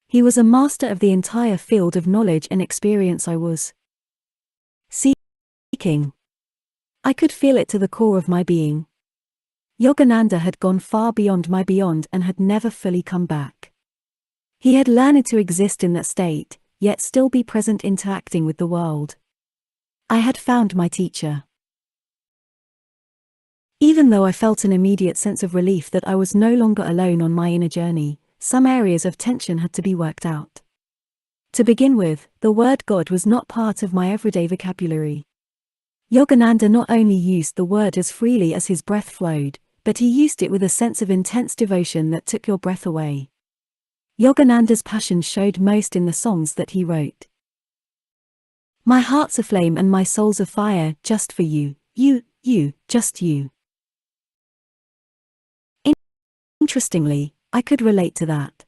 He was a master of the entire field of knowledge and experience I was seeking. I could feel it to the core of my being. Yogananda had gone far beyond my beyond and had never fully come back. He had learned to exist in that state, yet still be present interacting with the world. I had found my teacher. Even though I felt an immediate sense of relief that I was no longer alone on my inner journey, some areas of tension had to be worked out. To begin with, the word God was not part of my everyday vocabulary. Yogananda not only used the word as freely as his breath flowed, but he used it with a sense of intense devotion that took your breath away. Yogananda's passion showed most in the songs that he wrote. My heart's aflame and my soul's afire, just for you, you, just you. Interestingly, I could relate to that.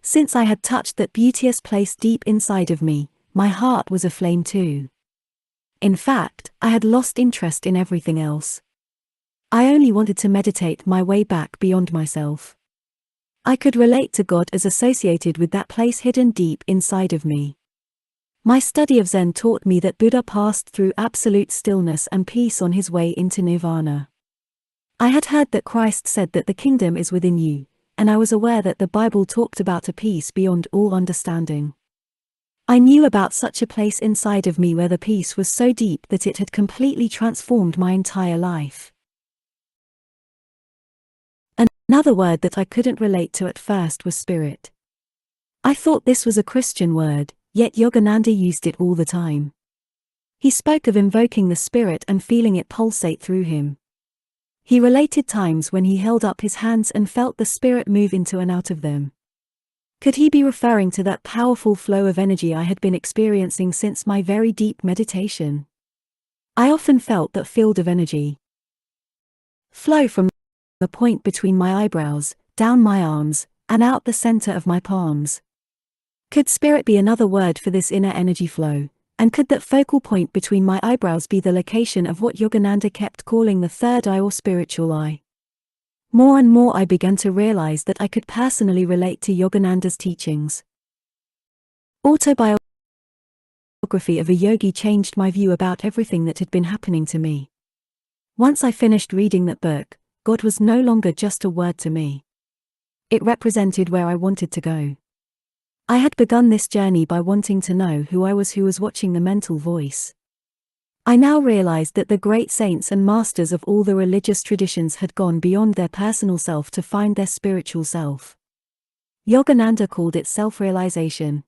Since I had touched that beauteous place deep inside of me, my heart was aflame too. In fact, I had lost interest in everything else. I only wanted to meditate my way back beyond myself. I could relate to God as associated with that place hidden deep inside of me. My study of Zen taught me that Buddha passed through absolute stillness and peace on his way into nirvana. I had heard that Christ said that the kingdom is within you, and I was aware that the Bible talked about a peace beyond all understanding. I knew about such a place inside of me where the peace was so deep that it had completely transformed my entire life. Another word that I couldn't relate to at first was spirit. I thought this was a Christian word, yet Yogananda used it all the time. He spoke of invoking the spirit and feeling it pulsate through him. He related times when he held up his hands and felt the spirit move into and out of them. Could he be referring to that powerful flow of energy I had been experiencing since my very deep meditation? I often felt that field of energy flow from the point between my eyebrows, down my arms, and out the center of my palms. Could spirit be another word for this inner energy flow, and could that focal point between my eyebrows be the location of what Yogananda kept calling the third eye or spiritual eye? More and more I began to realize that I could personally relate to Yogananda's teachings. Autobiography of a Yogi changed my view about everything that had been happening to me. Once I finished reading that book, God was no longer just a word to me. It represented where I wanted to go. I had begun this journey by wanting to know who I was watching the mental voice. I now realized that the great saints and masters of all the religious traditions had gone beyond their personal self to find their spiritual self. Yogananda called it self-realization.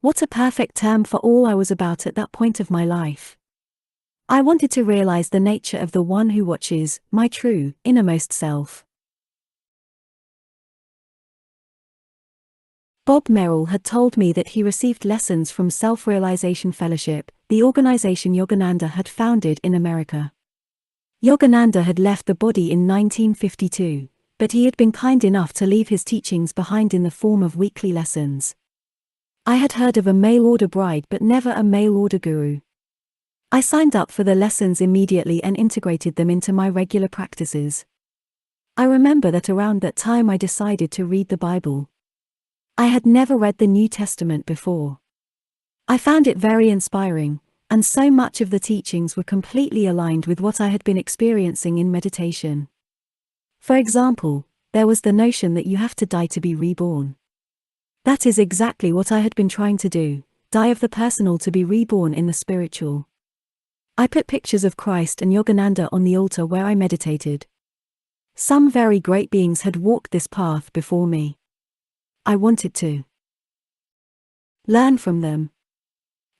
What a perfect term for all I was about at that point of my life. I wanted to realize the nature of the one who watches, my true, innermost self. Bob Merrill had told me that he received lessons from Self-Realization Fellowship, the organization Yogananda had founded in America. Yogananda had left the body in 1952, but he had been kind enough to leave his teachings behind in the form of weekly lessons. I had heard of a mail-order bride but never a mail-order guru. I signed up for the lessons immediately and integrated them into my regular practices. I remember that around that time I decided to read the Bible. I had never read the New Testament before. I found it very inspiring, and so much of the teachings were completely aligned with what I had been experiencing in meditation. For example, there was the notion that you have to die to be reborn. That is exactly what I had been trying to do, die of the personal to be reborn in the spiritual. I put pictures of Christ and Yogananda on the altar where I meditated. Some very great beings had walked this path before me. I wanted to learn from them.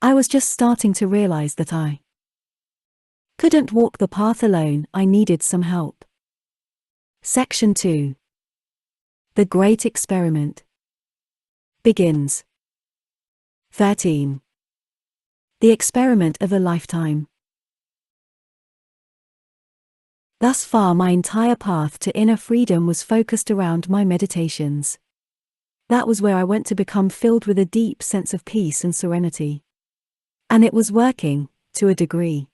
I was just starting to realize that I couldn't walk the path alone, I needed some help. Section 2. The Great Experiment begins. 13. The Experiment of a Lifetime. Thus far my entire path to inner freedom was focused around my meditations. That was where I went to become filled with a deep sense of peace and serenity. And it was working, to a degree.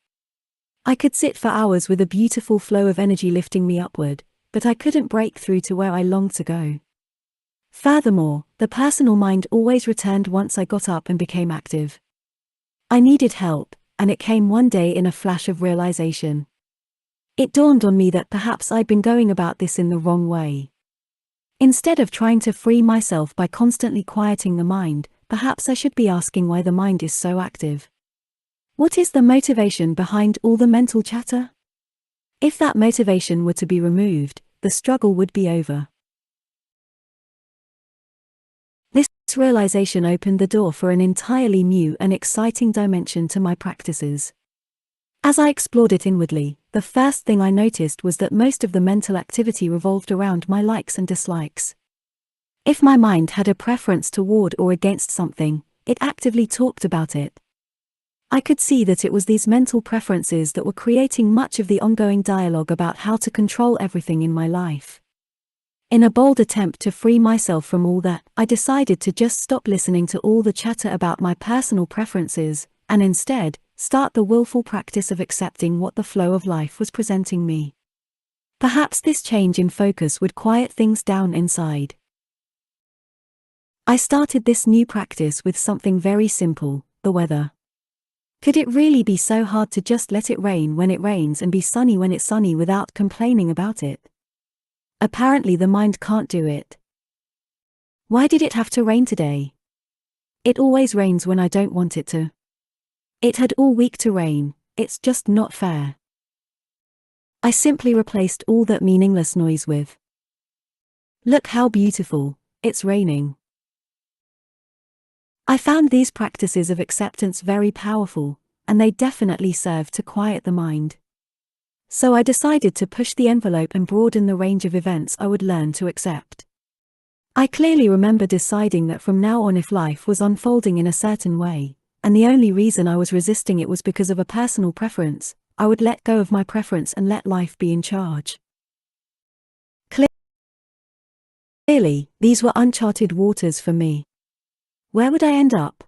I could sit for hours with a beautiful flow of energy lifting me upward, but I couldn't break through to where I longed to go. Furthermore, the personal mind always returned once I got up and became active. I needed help, and it came one day in a flash of realization. It dawned on me that perhaps I'd been going about this in the wrong way. Instead of trying to free myself by constantly quieting the mind, perhaps I should be asking why the mind is so active. What is the motivation behind all the mental chatter? If that motivation were to be removed, the struggle would be over. This realization opened the door for an entirely new and exciting dimension to my practices. As I explored it inwardly, the first thing I noticed was that most of the mental activity revolved around my likes and dislikes. If my mind had a preference toward or against something, it actively talked about it. I could see that it was these mental preferences that were creating much of the ongoing dialogue about how to control everything in my life. In a bold attempt to free myself from all that, I decided to just stop listening to all the chatter about my personal preferences, and instead, start the willful practice of accepting what the flow of life was presenting me. Perhaps this change in focus would quiet things down inside. I started this new practice with something very simple, the weather. Could it really be so hard to just let it rain when it rains and be sunny when it's sunny without complaining about it? Apparently the mind can't do it. Why did it have to rain today? It always rains when I don't want it to. It had all week to rain, it's just not fair. I simply replaced all that meaningless noise with, "Look how beautiful, it's raining." I found these practices of acceptance very powerful, and they definitely serve to quiet the mind. So I decided to push the envelope and broaden the range of events I would learn to accept. I clearly remember deciding that from now on, if life was unfolding in a certain way, and the only reason I was resisting it was because of a personal preference, I would let go of my preference and let life be in charge. Clearly, these were uncharted waters for me. Where would I end up?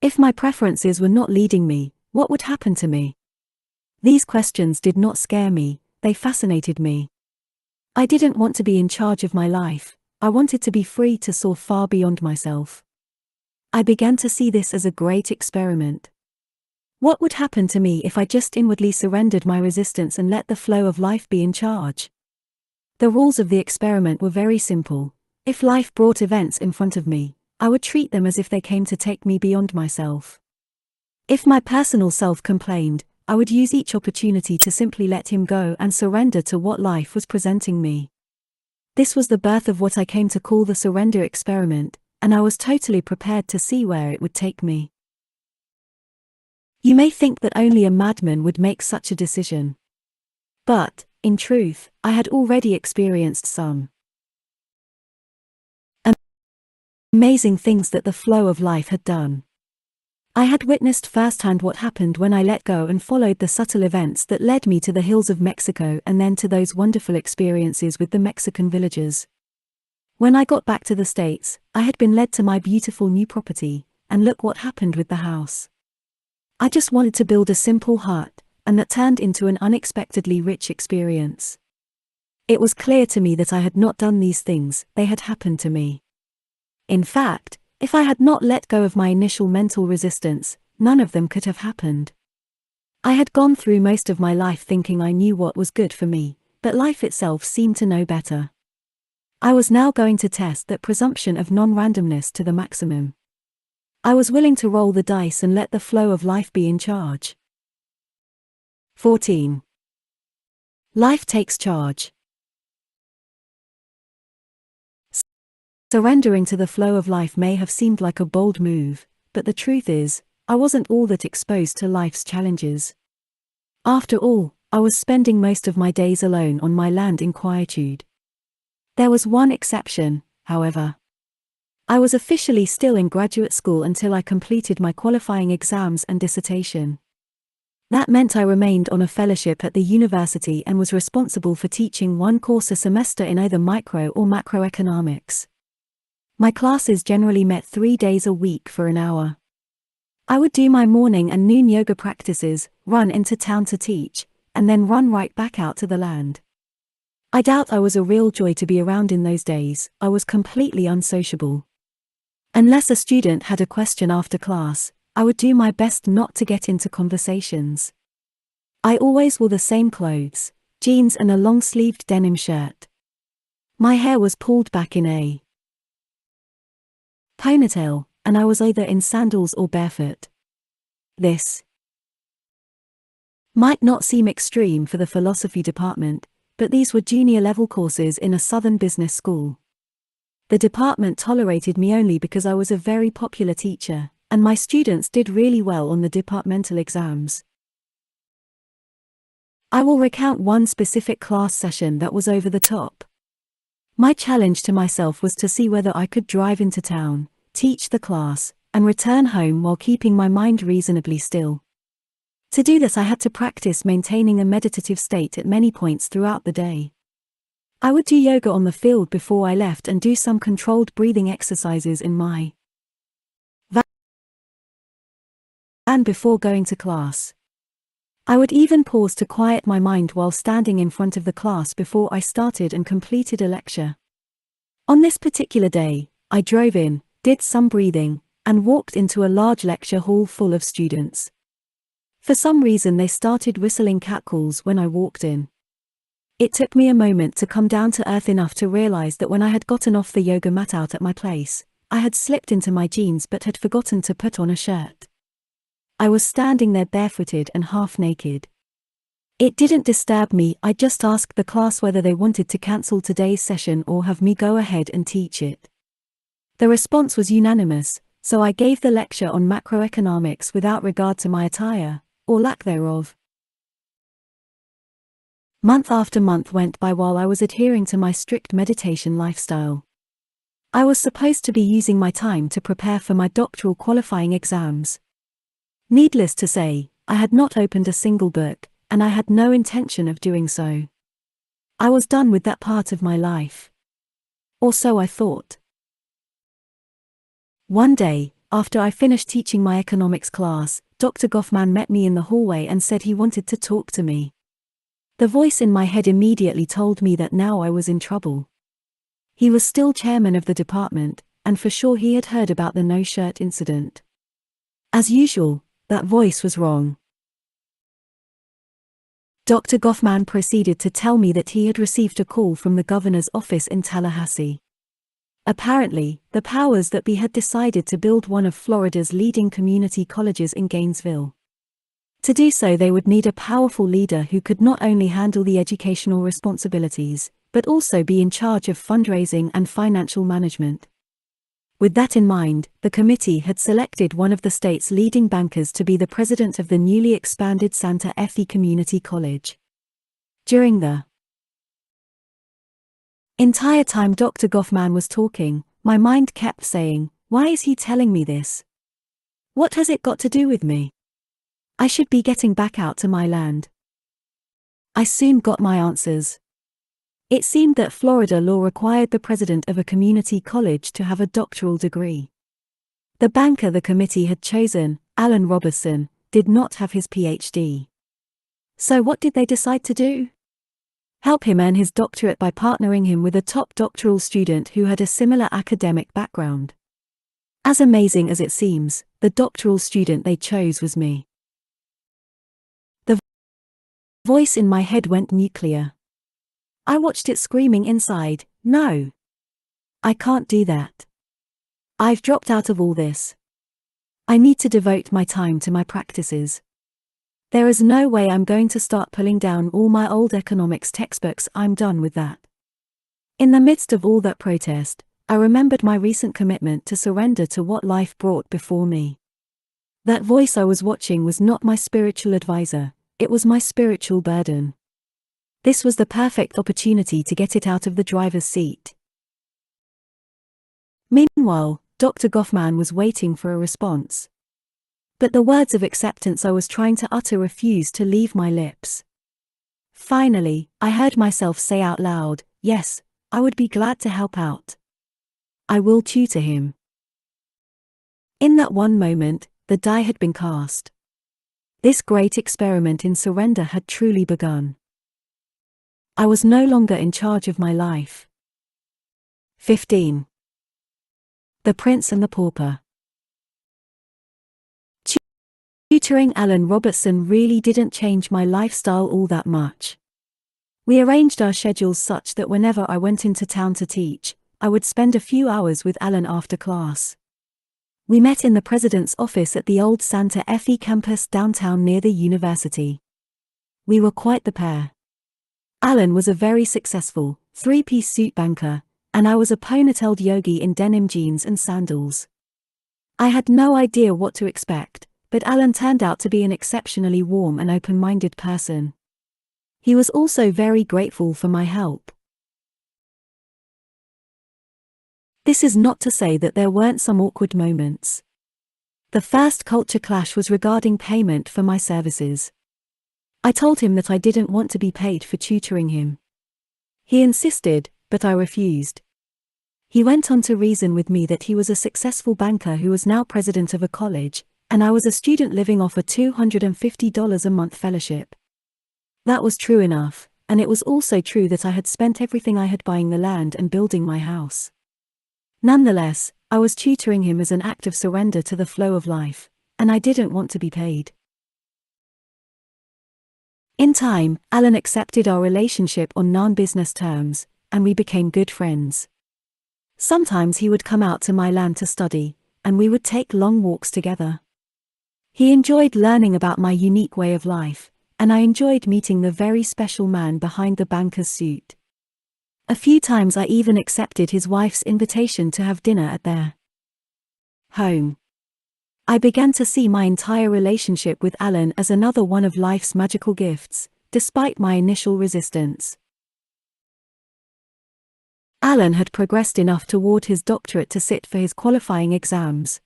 If my preferences were not leading me, what would happen to me? These questions did not scare me, they fascinated me. I didn't want to be in charge of my life, I wanted to be free to soar far beyond myself. I began to see this as a great experiment. What would happen to me if I just inwardly surrendered my resistance and let the flow of life be in charge? The rules of the experiment were very simple. If life brought events in front of me, I would treat them as if they came to take me beyond myself. If my personal self complained, I would use each opportunity to simply let him go and surrender to what life was presenting me. This was the birth of what I came to call the surrender experiment, and I was totally prepared to see where it would take me. You may think that only a madman would make such a decision. But, in truth, I had already experienced some amazing things that the flow of life had done. I had witnessed firsthand what happened when I let go and followed the subtle events that led me to the hills of Mexico and then to those wonderful experiences with the Mexican villagers. When I got back to the States, I had been led to my beautiful new property, and look what happened with the house. I just wanted to build a simple hut, and that turned into an unexpectedly rich experience. It was clear to me that I had not done these things, they had happened to me. In fact, if I had not let go of my initial mental resistance, none of them could have happened. I had gone through most of my life thinking I knew what was good for me, but life itself seemed to know better. I was now going to test that presumption of non-randomness to the maximum. I was willing to roll the dice and let the flow of life be in charge. 14. Life takes charge. Surrendering to the flow of life may have seemed like a bold move, but the truth is, I wasn't all that exposed to life's challenges. After all, I was spending most of my days alone on my land in quietude. There was one exception, however. I was officially still in graduate school until I completed my qualifying exams and dissertation. That meant I remained on a fellowship at the university and was responsible for teaching one course a semester in either micro or macroeconomics. My classes generally met 3 days a week for an hour. I would do my morning and noon yoga practices, run into town to teach, and then run right back out to the land. I doubt I was a real joy to be around in those days, I was completely unsociable. Unless a student had a question after class, I would do my best not to get into conversations. I always wore the same clothes, jeans and a long-sleeved denim shirt. My hair was pulled back in a ponytail, and I was either in sandals or barefoot. This might not seem extreme for the philosophy department, but these were junior-level courses in a southern business school. The department tolerated me only because I was a very popular teacher, and my students did really well on the departmental exams. I will recount one specific class session that was over the top. My challenge to myself was to see whether I could drive into town, teach the class, and return home while keeping my mind reasonably still. To do this I had to practice maintaining a meditative state at many points throughout the day. I would do yoga on the field before I left and do some controlled breathing exercises in my van before going to class. I would even pause to quiet my mind while standing in front of the class before I started and completed a lecture. On this particular day, I drove in, did some breathing, and walked into a large lecture hall full of students. For some reason they started whistling catcalls when I walked in. It took me a moment to come down to earth enough to realize that when I had gotten off the yoga mat out at my place, I had slipped into my jeans but had forgotten to put on a shirt. I was standing there barefooted and half naked. It didn't disturb me. I just asked the class whether they wanted to cancel today's session or have me go ahead and teach it. The response was unanimous, so I gave the lecture on macroeconomics without regard to my attire, or lack thereof. Month after month went by while I was adhering to my strict meditation lifestyle. I was supposed to be using my time to prepare for my doctoral qualifying exams. Needless to say, I had not opened a single book, and I had no intention of doing so. I was done with that part of my life. Or so I thought. One day, after I finished teaching my economics class, Dr. Goffman met me in the hallway and said he wanted to talk to me. The voice in my head immediately told me that now I was in trouble. He was still chairman of the department, and for sure he had heard about the no-shirt incident. As usual, that voice was wrong. Dr. Goffman proceeded to tell me that he had received a call from the governor's office in Tallahassee. Apparently, the powers that be had decided to build one of Florida's leading community colleges in Gainesville. To do so, they would need a powerful leader who could not only handle the educational responsibilities, but also be in charge of fundraising and financial management. With that in mind, the committee had selected one of the state's leading bankers to be the president of the newly expanded Santa Fe Community College. During the entire time Dr. Goffman was talking, my mind kept saying, "Why is he telling me this? What has it got to do with me? I should be getting back out to my land." I soon got my answers. It seemed that Florida law required the president of a community college to have a doctoral degree. The banker the committee had chosen, Alan Robertson, did not have his PhD. So what did they decide to do? Help him earn his doctorate by partnering him with a top doctoral student who had a similar academic background. As amazing as it seems, the doctoral student they chose was me. The voice in my head went nuclear. I watched it screaming inside, "No! I can't do that. I've dropped out of all this. I need to devote my time to my practices. There is no way I'm going to start pulling down all my old economics textbooks. I'm done with that." In the midst of all that protest, I remembered my recent commitment to surrender to what life brought before me. That voice I was watching was not my spiritual advisor, it was my spiritual burden. This was the perfect opportunity to get it out of the driver's seat. Meanwhile, Dr. Goffman was waiting for a response. But the words of acceptance I was trying to utter refused to leave my lips. Finally, I heard myself say out loud, "Yes, I would be glad to help out. I will tutor him." In that one moment, the die had been cast. This great experiment in surrender had truly begun. I was no longer in charge of my life. 15. The Prince and the Pauper. Tutoring Alan Robertson really didn't change my lifestyle all that much. We arranged our schedules such that whenever I went into town to teach, I would spend a few hours with Alan after class. We met in the president's office at the old Santa Fe campus downtown near the university. We were quite the pair. Alan was a very successful, three-piece suit banker, and I was a ponytailed yogi in denim jeans and sandals. I had no idea what to expect, but Alan turned out to be an exceptionally warm and open-minded person. He was also very grateful for my help. This is not to say that there weren't some awkward moments. The first culture clash was regarding payment for my services. I told him that I didn't want to be paid for tutoring him. He insisted, but I refused. He went on to reason with me that he was a successful banker who was now president of a college, and I was a student living off a $250 a month fellowship. That was true enough, and it was also true that I had spent everything I had buying the land and building my house. Nonetheless, I was tutoring him as an act of surrender to the flow of life, and I didn't want to be paid. In time, Alan accepted our relationship on non-business terms, and we became good friends. Sometimes he would come out to my land to study, and we would take long walks together. He enjoyed learning about my unique way of life, and I enjoyed meeting the very special man behind the banker's suit. A few times I even accepted his wife's invitation to have dinner at their home. I began to see my entire relationship with Alan as another one of life's magical gifts, despite my initial resistance. Alan had progressed enough toward his doctorate to sit for his qualifying exams.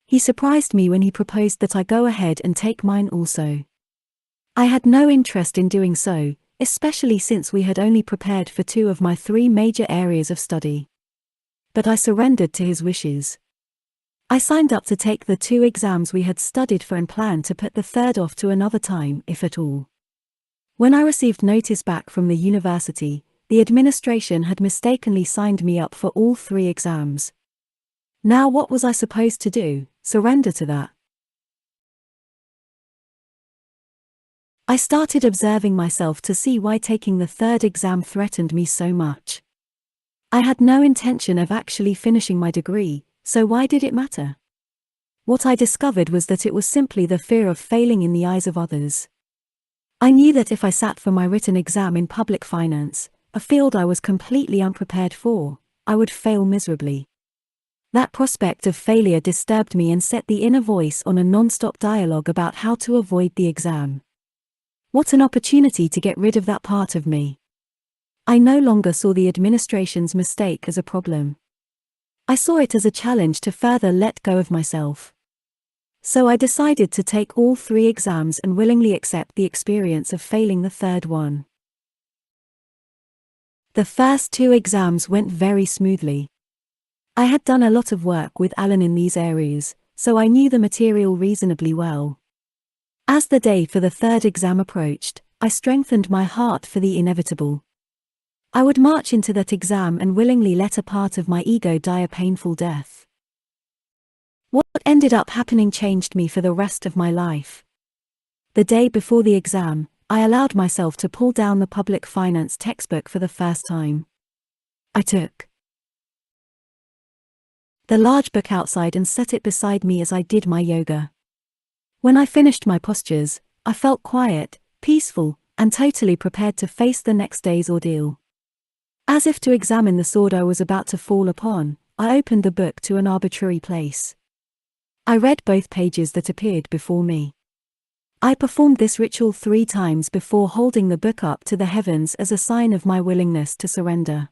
He surprised me when he proposed that I go ahead and take mine also. I had no interest in doing so, especially since we had only prepared for 2 of my 3 major areas of study. But I surrendered to his wishes. I signed up to take the 2 exams we had studied for and planned to put the 3rd off to another time, if at all. When I received notice back from the university, the administration had mistakenly signed me up for all 3 exams. Now what was I supposed to do? Surrender to that? I started observing myself to see why taking the 3rd exam threatened me so much. I had no intention of actually finishing my degree, so why did it matter? What I discovered was that it was simply the fear of failing in the eyes of others. I knew that if I sat for my written exam in public finance, a field I was completely unprepared for, I would fail miserably. That prospect of failure disturbed me and set the inner voice on a non-stop dialogue about how to avoid the exam. What an opportunity to get rid of that part of me. I no longer saw the administration's mistake as a problem. I saw it as a challenge to further let go of myself. So I decided to take all 3 exams and willingly accept the experience of failing the 3rd one. The first 2 exams went very smoothly. I had done a lot of work with Alan in these areas, so I knew the material reasonably well. As the day for the 3rd exam approached, I strengthened my heart for the inevitable. I would march into that exam and willingly let a part of my ego die a painful death. What ended up happening changed me for the rest of my life. The day before the exam, I allowed myself to pull down the public finance textbook for the first time. I took the large book outside and set it beside me as I did my yoga. When I finished my postures, I felt quiet, peaceful, and totally prepared to face the next day's ordeal. As if to examine the sword I was about to fall upon, I opened the book to an arbitrary place. I read both pages that appeared before me. I performed this ritual 3 times before holding the book up to the heavens as a sign of my willingness to surrender.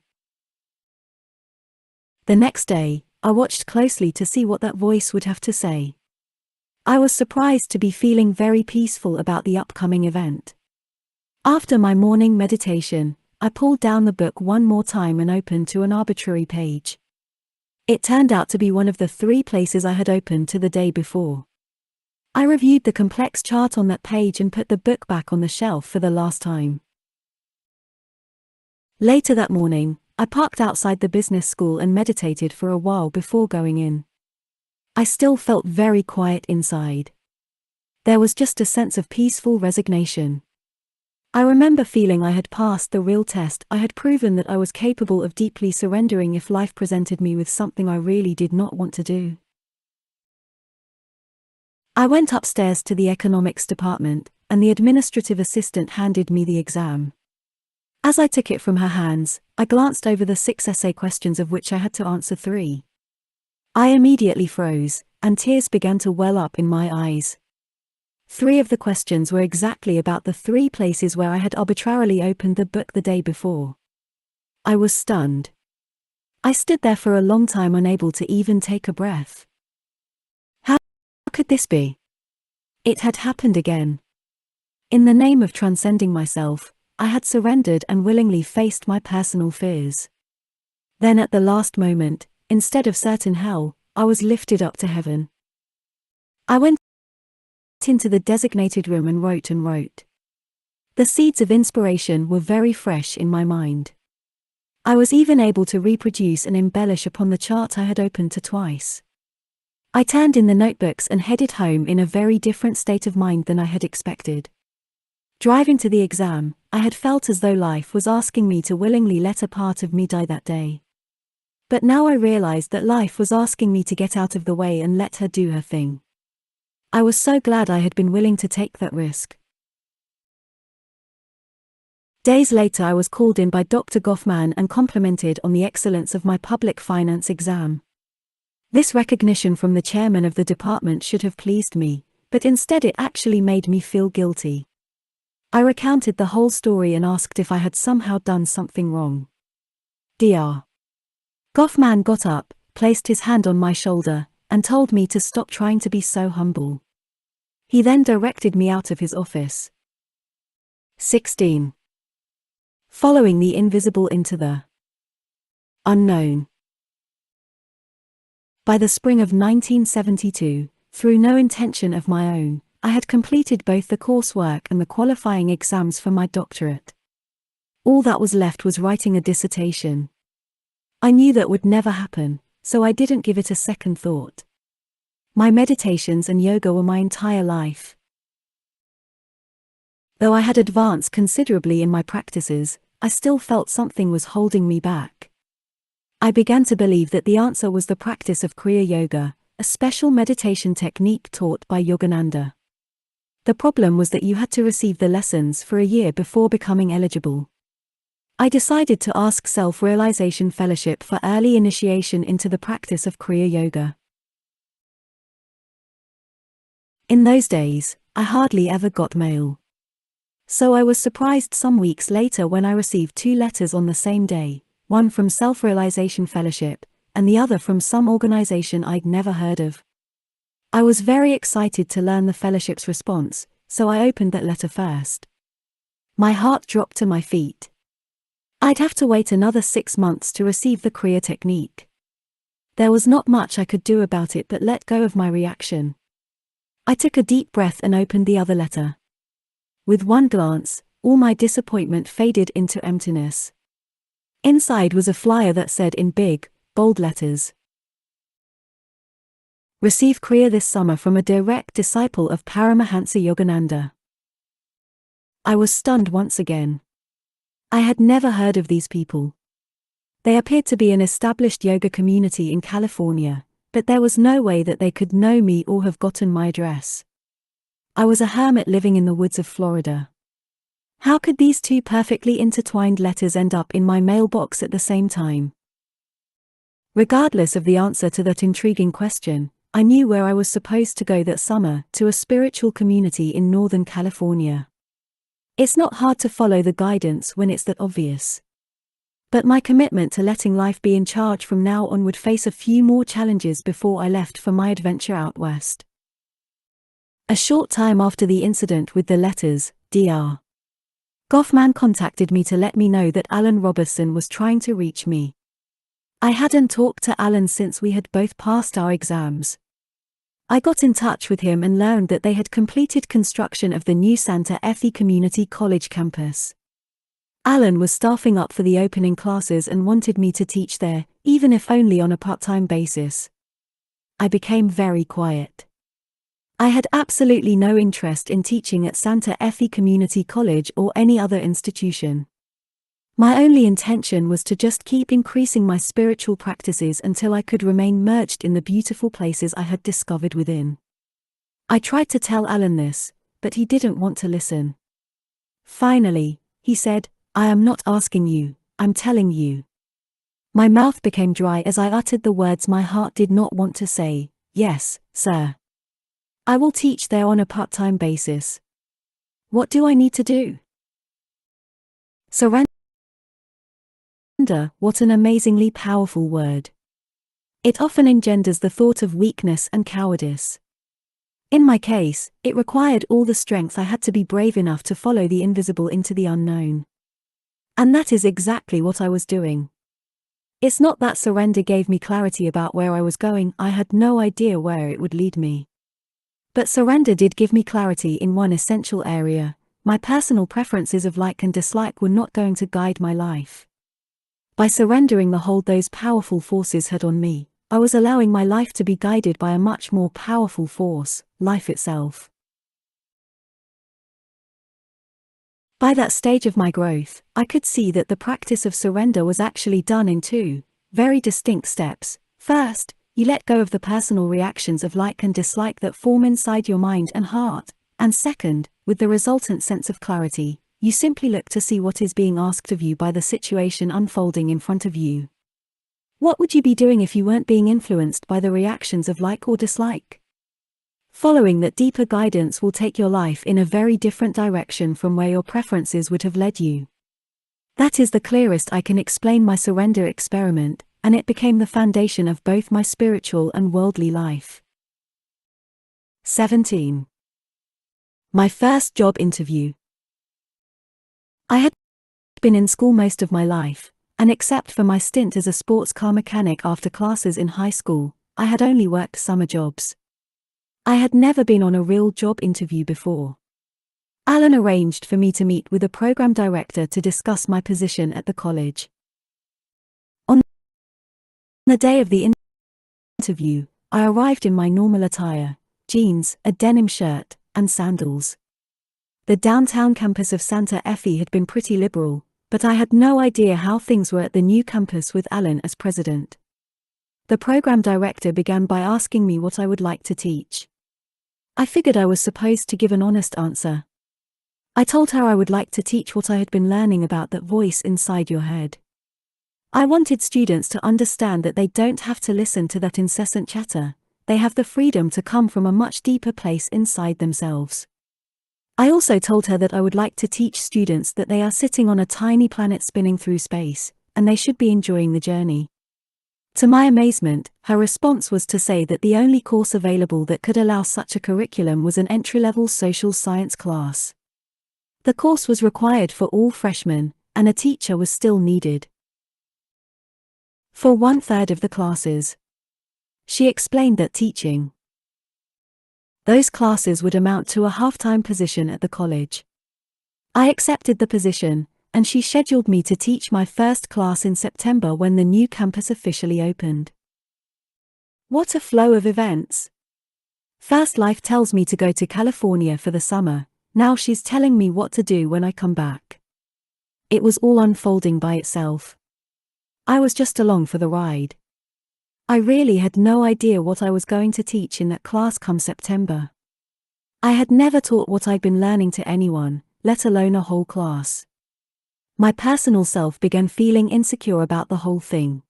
The next day, I watched closely to see what that voice would have to say. I was surprised to be feeling very peaceful about the upcoming event. After my morning meditation, I pulled down the book one more time and opened to an arbitrary page. It turned out to be one of the 3 places I had opened to the day before. I reviewed the complex chart on that page and put the book back on the shelf for the last time. Later that morning, I parked outside the business school and meditated for a while before going in. I still felt very quiet inside. There was just a sense of peaceful resignation. I remember feeling I had passed the real test. I had proven that I was capable of deeply surrendering if life presented me with something I really did not want to do. I went upstairs to the economics department, and the administrative assistant handed me the exam. As I took it from her hands, I glanced over the 6 essay questions of which I had to answer 3. I immediately froze, and tears began to well up in my eyes. 3 of the questions were exactly about the 3 places where I had arbitrarily opened the book the day before. I was stunned. I stood there for a long time, unable to even take a breath. How could this be? It had happened again. In the name of transcending myself, I had surrendered and willingly faced my personal fears. Then at the last moment, instead of certain hell, I was lifted up to heaven. I went into the designated room and wrote. The seeds of inspiration were very fresh in my mind. I was even able to reproduce and embellish upon the chart I had opened to twice. I turned in the notebooks and headed home in a very different state of mind than I had expected. Driving to the exam, I had felt as though life was asking me to willingly let a part of me die that day. But now I realized that life was asking me to get out of the way and let her do her thing. I was so glad I had been willing to take that risk. Days later I was called in by Dr. Goffman and complimented on the excellence of my public finance exam. This recognition from the chairman of the department should have pleased me, but instead it actually made me feel guilty. I recounted the whole story and asked if I had somehow done something wrong. Dr. Goffman got up, placed his hand on my shoulder, and told me to stop trying to be so humble. He then directed me out of his office. 16. Following the invisible into the unknown. By the spring of 1972, through no intention of my own, I had completed both the coursework and the qualifying exams for my doctorate. All that was left was writing a dissertation. I knew that would never happen, so I didn't give it a second thought. My meditations and yoga were my entire life. Though I had advanced considerably in my practices, I still felt something was holding me back. I began to believe that the answer was the practice of Kriya Yoga, a special meditation technique taught by Yogananda. The problem was that you had to receive the lessons for a year before becoming eligible. I decided to ask Self-Realization Fellowship for early initiation into the practice of Kriya Yoga. In those days, I hardly ever got mail. So I was surprised some weeks later when I received 2 letters on the same day, one from Self-Realization Fellowship, and the other from some organization I'd never heard of. I was very excited to learn the fellowship's response, so I opened that letter first. My heart dropped to my feet. I'd have to wait another 6 months to receive the Kriya technique. There was not much I could do about it but let go of my reaction. I took a deep breath and opened the other letter. With one glance, all my disappointment faded into emptiness. Inside was a flyer that said in big, bold letters, "Receive Kriya this summer from a direct disciple of Paramahansa Yogananda." I was stunned once again. I had never heard of these people. They appeared to be an established yoga community in California, but there was no way that they could know me or have gotten my address. I was a hermit living in the woods of Florida. How could these 2 perfectly intertwined letters end up in my mailbox at the same time? Regardless of the answer to that intriguing question, I knew where I was supposed to go that summer, to a spiritual community in Northern California. It's not hard to follow the guidance when it's that obvious. But my commitment to letting life be in charge from now on would face a few more challenges before I left for my adventure out west. A short time after the incident with the letters, Dr. Goffman contacted me to let me know that Alan Robertson was trying to reach me. I hadn't talked to Alan since we had both passed our exams. I got in touch with him and learned that they had completed construction of the new Santa Fe Community College campus. Alan was staffing up for the opening classes and wanted me to teach there, even if only on a part-time basis. I became very quiet. I had absolutely no interest in teaching at Santa Fe Community College or any other institution. My only intention was to just keep increasing my spiritual practices until I could remain merged in the beautiful places I had discovered within. I tried to tell Alan this, but he didn't want to listen. Finally, he said, "I am not asking you, I'm telling you." My mouth became dry as I uttered the words my heart did not want to say. "Yes, sir. I will teach there on a part-time basis. What do I need to do?" Surrender. What an amazingly powerful word. It often engenders the thought of weakness and cowardice. In my case, it required all the strength I had to be brave enough to follow the invisible into the unknown. And that is exactly what I was doing. It's not that surrender gave me clarity about where I was going, I had no idea where it would lead me. But surrender did give me clarity in one essential area: my personal preferences of like and dislike were not going to guide my life. By surrendering the hold those powerful forces had on me, I was allowing my life to be guided by a much more powerful force, life itself. By that stage of my growth, I could see that the practice of surrender was actually done in two very distinct steps. First, you let go of the personal reactions of like and dislike that form inside your mind and heart, and second, with the resultant sense of clarity, you simply look to see what is being asked of you by the situation unfolding in front of you. What would you be doing if you weren't being influenced by the reactions of like or dislike? Following that deeper guidance will take your life in a very different direction from where your preferences would have led you. That is the clearest I can explain my surrender experiment, and it became the foundation of both my spiritual and worldly life. 17. My first job interview. I had been in school most of my life, and except for my stint as a sports car mechanic after classes in high school, I had only worked summer jobs. I had never been on a real job interview before. Alan arranged for me to meet with a program director to discuss my position at the college. On the day of the interview, I arrived in my normal attire, jeans, a denim shirt, and sandals. The downtown campus of Santa Fe had been pretty liberal, but I had no idea how things were at the new campus with Alan as president. The program director began by asking me what I would like to teach. I figured I was supposed to give an honest answer. I told her I would like to teach what I had been learning about that voice inside your head. I wanted students to understand that they don't have to listen to that incessant chatter, they have the freedom to come from a much deeper place inside themselves. I also told her that I would like to teach students that they are sitting on a tiny planet spinning through space, and they should be enjoying the journey. To my amazement, her response was to say that the only course available that could allow such a curriculum was an entry-level social science class. The course was required for all freshmen, and a teacher was still needed for 1/3 of the classes. She explained that teaching those classes would amount to a half-time position at the college. I accepted the position, and she scheduled me to teach my first class in September when the new campus officially opened. What a flow of events! First life tells me to go to California for the summer, now she's telling me what to do when I come back. It was all unfolding by itself. I was just along for the ride. I really had no idea what I was going to teach in that class come September. I had never taught what I'd been learning to anyone, let alone a whole class. My personal self began feeling insecure about the whole thing.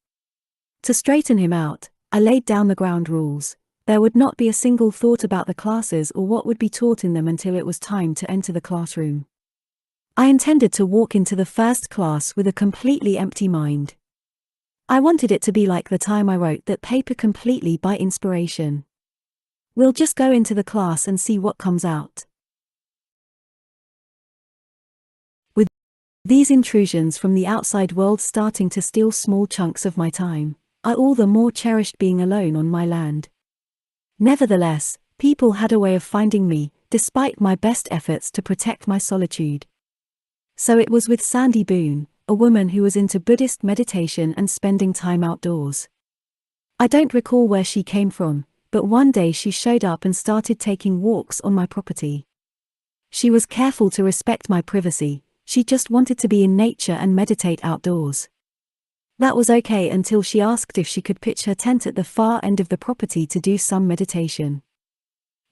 To straighten him out, I laid down the ground rules. There would not be a single thought about the classes or what would be taught in them until it was time to enter the classroom. I intended to walk into the first class with a completely empty mind. I wanted it to be like the time I wrote that paper completely by inspiration. We'll just go into the class and see what comes out. With these intrusions from the outside world starting to steal small chunks of my time, I all the more cherished being alone on my land. Nevertheless, people had a way of finding me, despite my best efforts to protect my solitude. So it was with Sandy Boone, a woman who was into Buddhist meditation and spending time outdoors. I don't recall where she came from, but one day she showed up and started taking walks on my property. She was careful to respect my privacy, she just wanted to be in nature and meditate outdoors. That was okay until she asked if she could pitch her tent at the far end of the property to do some meditation.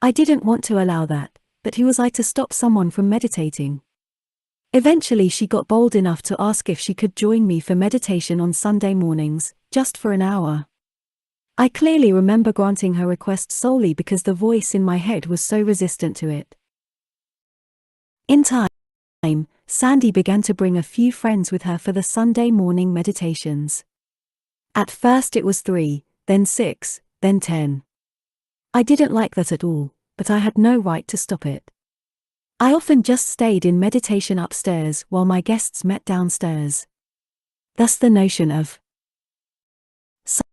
I didn't want to allow that, but who was I to stop someone from meditating? Eventually she got bold enough to ask if she could join me for meditation on Sunday mornings, just for an hour. I clearly remember granting her request solely because the voice in my head was so resistant to it. In time, Sandy began to bring a few friends with her for the Sunday morning meditations. At first it was 3, then 6, then 10. I didn't like that at all, but I had no right to stop it. I often just stayed in meditation upstairs while my guests met downstairs. Thus the notion of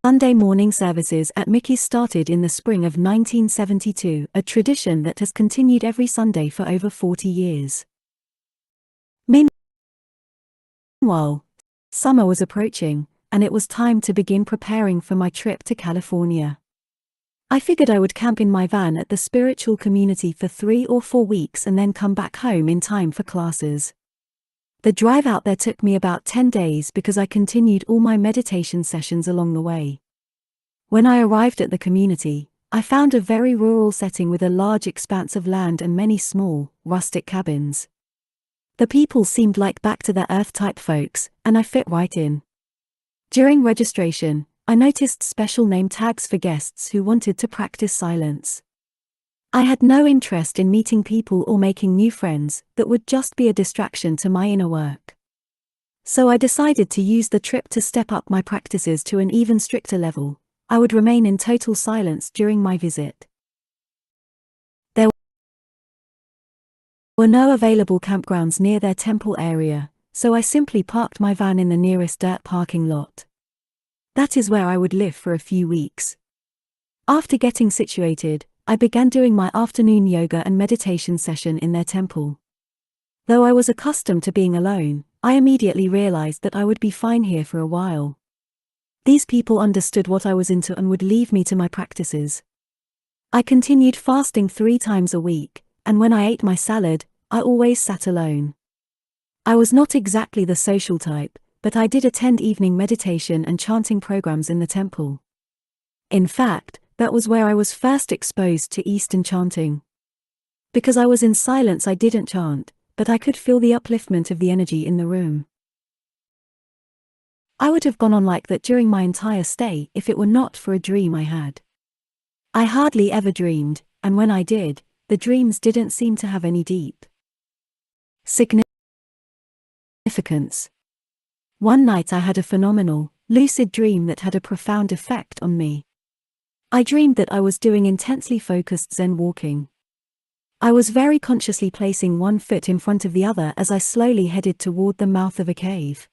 Sunday morning services at Mickey's started in the spring of 1972, a tradition that has continued every Sunday for over 40 years. Meanwhile, Summer was approaching, and it was time to begin preparing for my trip to California. I figured I would camp in my van at the spiritual community for 3 or 4 weeks and then come back home in time for classes. The drive out there took me about 10 days because I continued all my meditation sessions along the way. When I arrived at the community, I found a very rural setting with a large expanse of land and many small, rustic cabins. The people seemed like back-to-the-earth type folks, and I fit right in. During registration, I noticed special name tags for guests who wanted to practice silence. I had no interest in meeting people or making new friends that would just be a distraction to my inner work. So I decided to use the trip to step up my practices to an even stricter level. I would remain in total silence during my visit. There were no available campgrounds near their temple area, so I simply parked my van in the nearest dirt parking lot. That is where I would live for a few weeks. After getting situated, I began doing my afternoon yoga and meditation session in their temple. Though I was accustomed to being alone, I immediately realized that I would be fine here for a while. These people understood what I was into and would leave me to my practices. I continued fasting 3 times a week, and when I ate my salad, I always sat alone. I was not exactly the social type, but I did attend evening meditation and chanting programs in the temple. In fact, that was where I was first exposed to Eastern chanting. Because I was in silence, I didn't chant, but I could feel the upliftment of the energy in the room. I would have gone on like that during my entire stay if it were not for a dream I had. I hardly ever dreamed, and when I did, the dreams didn't seem to have any deep significance. One night I had a phenomenal, lucid dream that had a profound effect on me. I dreamed that I was doing intensely focused Zen walking. I was very consciously placing one foot in front of the other as I slowly headed toward the mouth of a cave.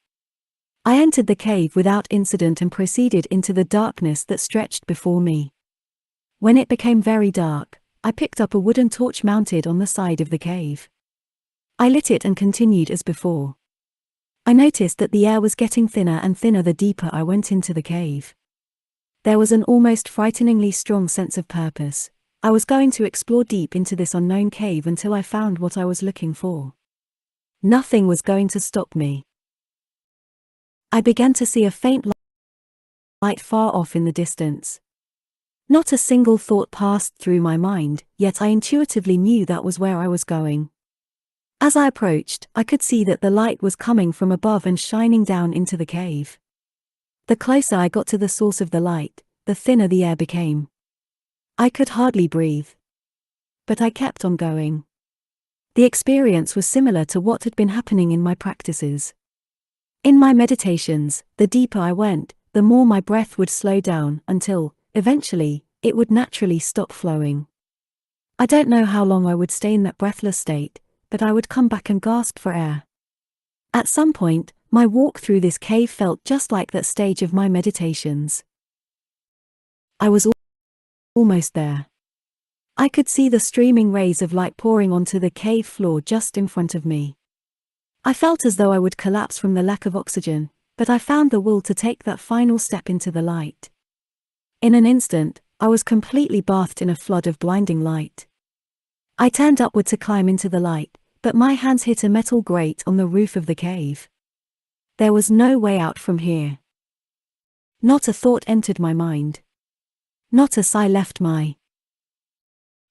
I entered the cave without incident and proceeded into the darkness that stretched before me. When it became very dark, I picked up a wooden torch mounted on the side of the cave. I lit it and continued as before. I noticed that the air was getting thinner and thinner the deeper I went into the cave. There was an almost frighteningly strong sense of purpose. I was going to explore deep into this unknown cave until I found what I was looking for. Nothing was going to stop me. I began to see a faint light far off in the distance. Not a single thought passed through my mind, yet I intuitively knew that was where I was going. As I approached, I could see that the light was coming from above and shining down into the cave. The closer I got to the source of the light, the thinner the air became. I could hardly breathe. But I kept on going. The experience was similar to what had been happening in my practices. In my meditations, the deeper I went, the more my breath would slow down until, eventually, it would naturally stop flowing. I don't know how long I would stay in that breathless state, but I would come back and gasp for air. At some point, my walk through this cave felt just like that stage of my meditations. I was almost there. I could see the streaming rays of light pouring onto the cave floor just in front of me. I felt as though I would collapse from the lack of oxygen, but I found the will to take that final step into the light. In an instant, I was completely bathed in a flood of blinding light. I turned upward to climb into the light, but my hands hit a metal grate on the roof of the cave. There was no way out from here. Not a thought entered my mind. Not a sigh left my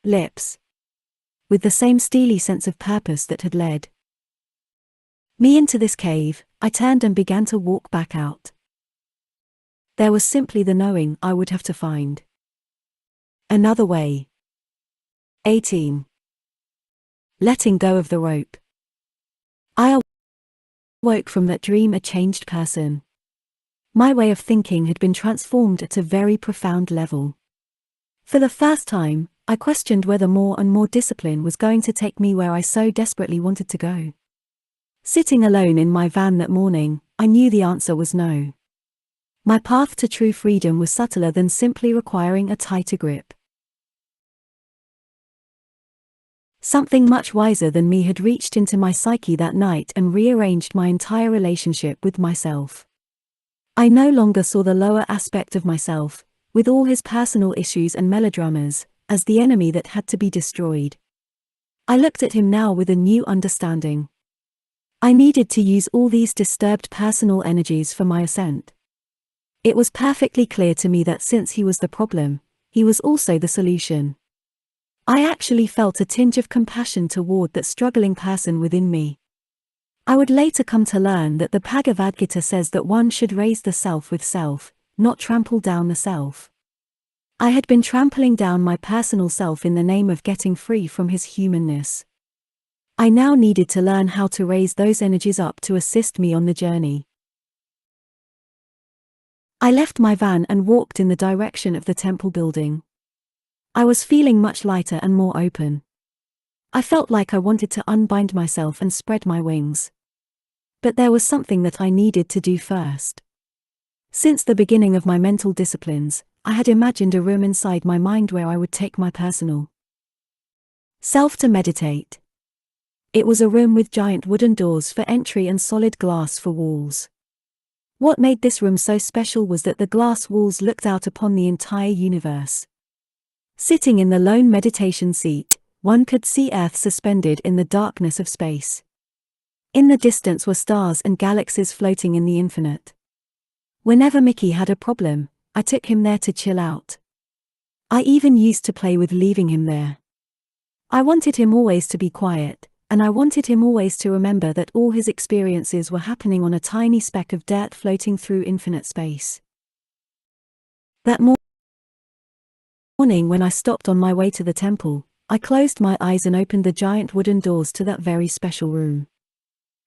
lips. With the same steely sense of purpose that had led me into this cave, I turned and began to walk back out. There was simply the knowing I would have to find another way. 18. Letting go of the rope. I awoke from that dream a changed person. My way of thinking had been transformed at a very profound level. For the first time, I questioned whether more and more discipline was going to take me where I so desperately wanted to go. Sitting alone in my van that morning, I knew the answer was no. My path to true freedom was subtler than simply requiring a tighter grip. Something much wiser than me had reached into my psyche that night and rearranged my entire relationship with myself. I no longer saw the lower aspect of myself, with all his personal issues and melodramas, as the enemy that had to be destroyed. I looked at him now with a new understanding. I needed to use all these disturbed personal energies for my ascent. It was perfectly clear to me that since he was the problem, he was also the solution. I actually felt a tinge of compassion toward that struggling person within me. I would later come to learn that the Bhagavad Gita says that one should raise the self with self, not trample down the self. I had been trampling down my personal self in the name of getting free from his humanness. I now needed to learn how to raise those energies up to assist me on the journey. I left my van and walked in the direction of the temple building. I was feeling much lighter and more open. I felt like I wanted to unbind myself and spread my wings. But there was something that I needed to do first. Since the beginning of my mental disciplines, I had imagined a room inside my mind where I would take my personal self to meditate. It was a room with giant wooden doors for entry and solid glass for walls. What made this room so special was that the glass walls looked out upon the entire universe. Sitting in the lone meditation seat, one could see Earth suspended in the darkness of space. In the distance were stars and galaxies floating in the infinite. Whenever Mickey had a problem, I took him there to chill out. I even used to play with leaving him there. I wanted him always to be quiet, and I wanted him always to remember that all his experiences were happening on a tiny speck of dirt floating through infinite space. That morning when I stopped on my way to the temple, I closed my eyes and opened the giant wooden doors to that very special room.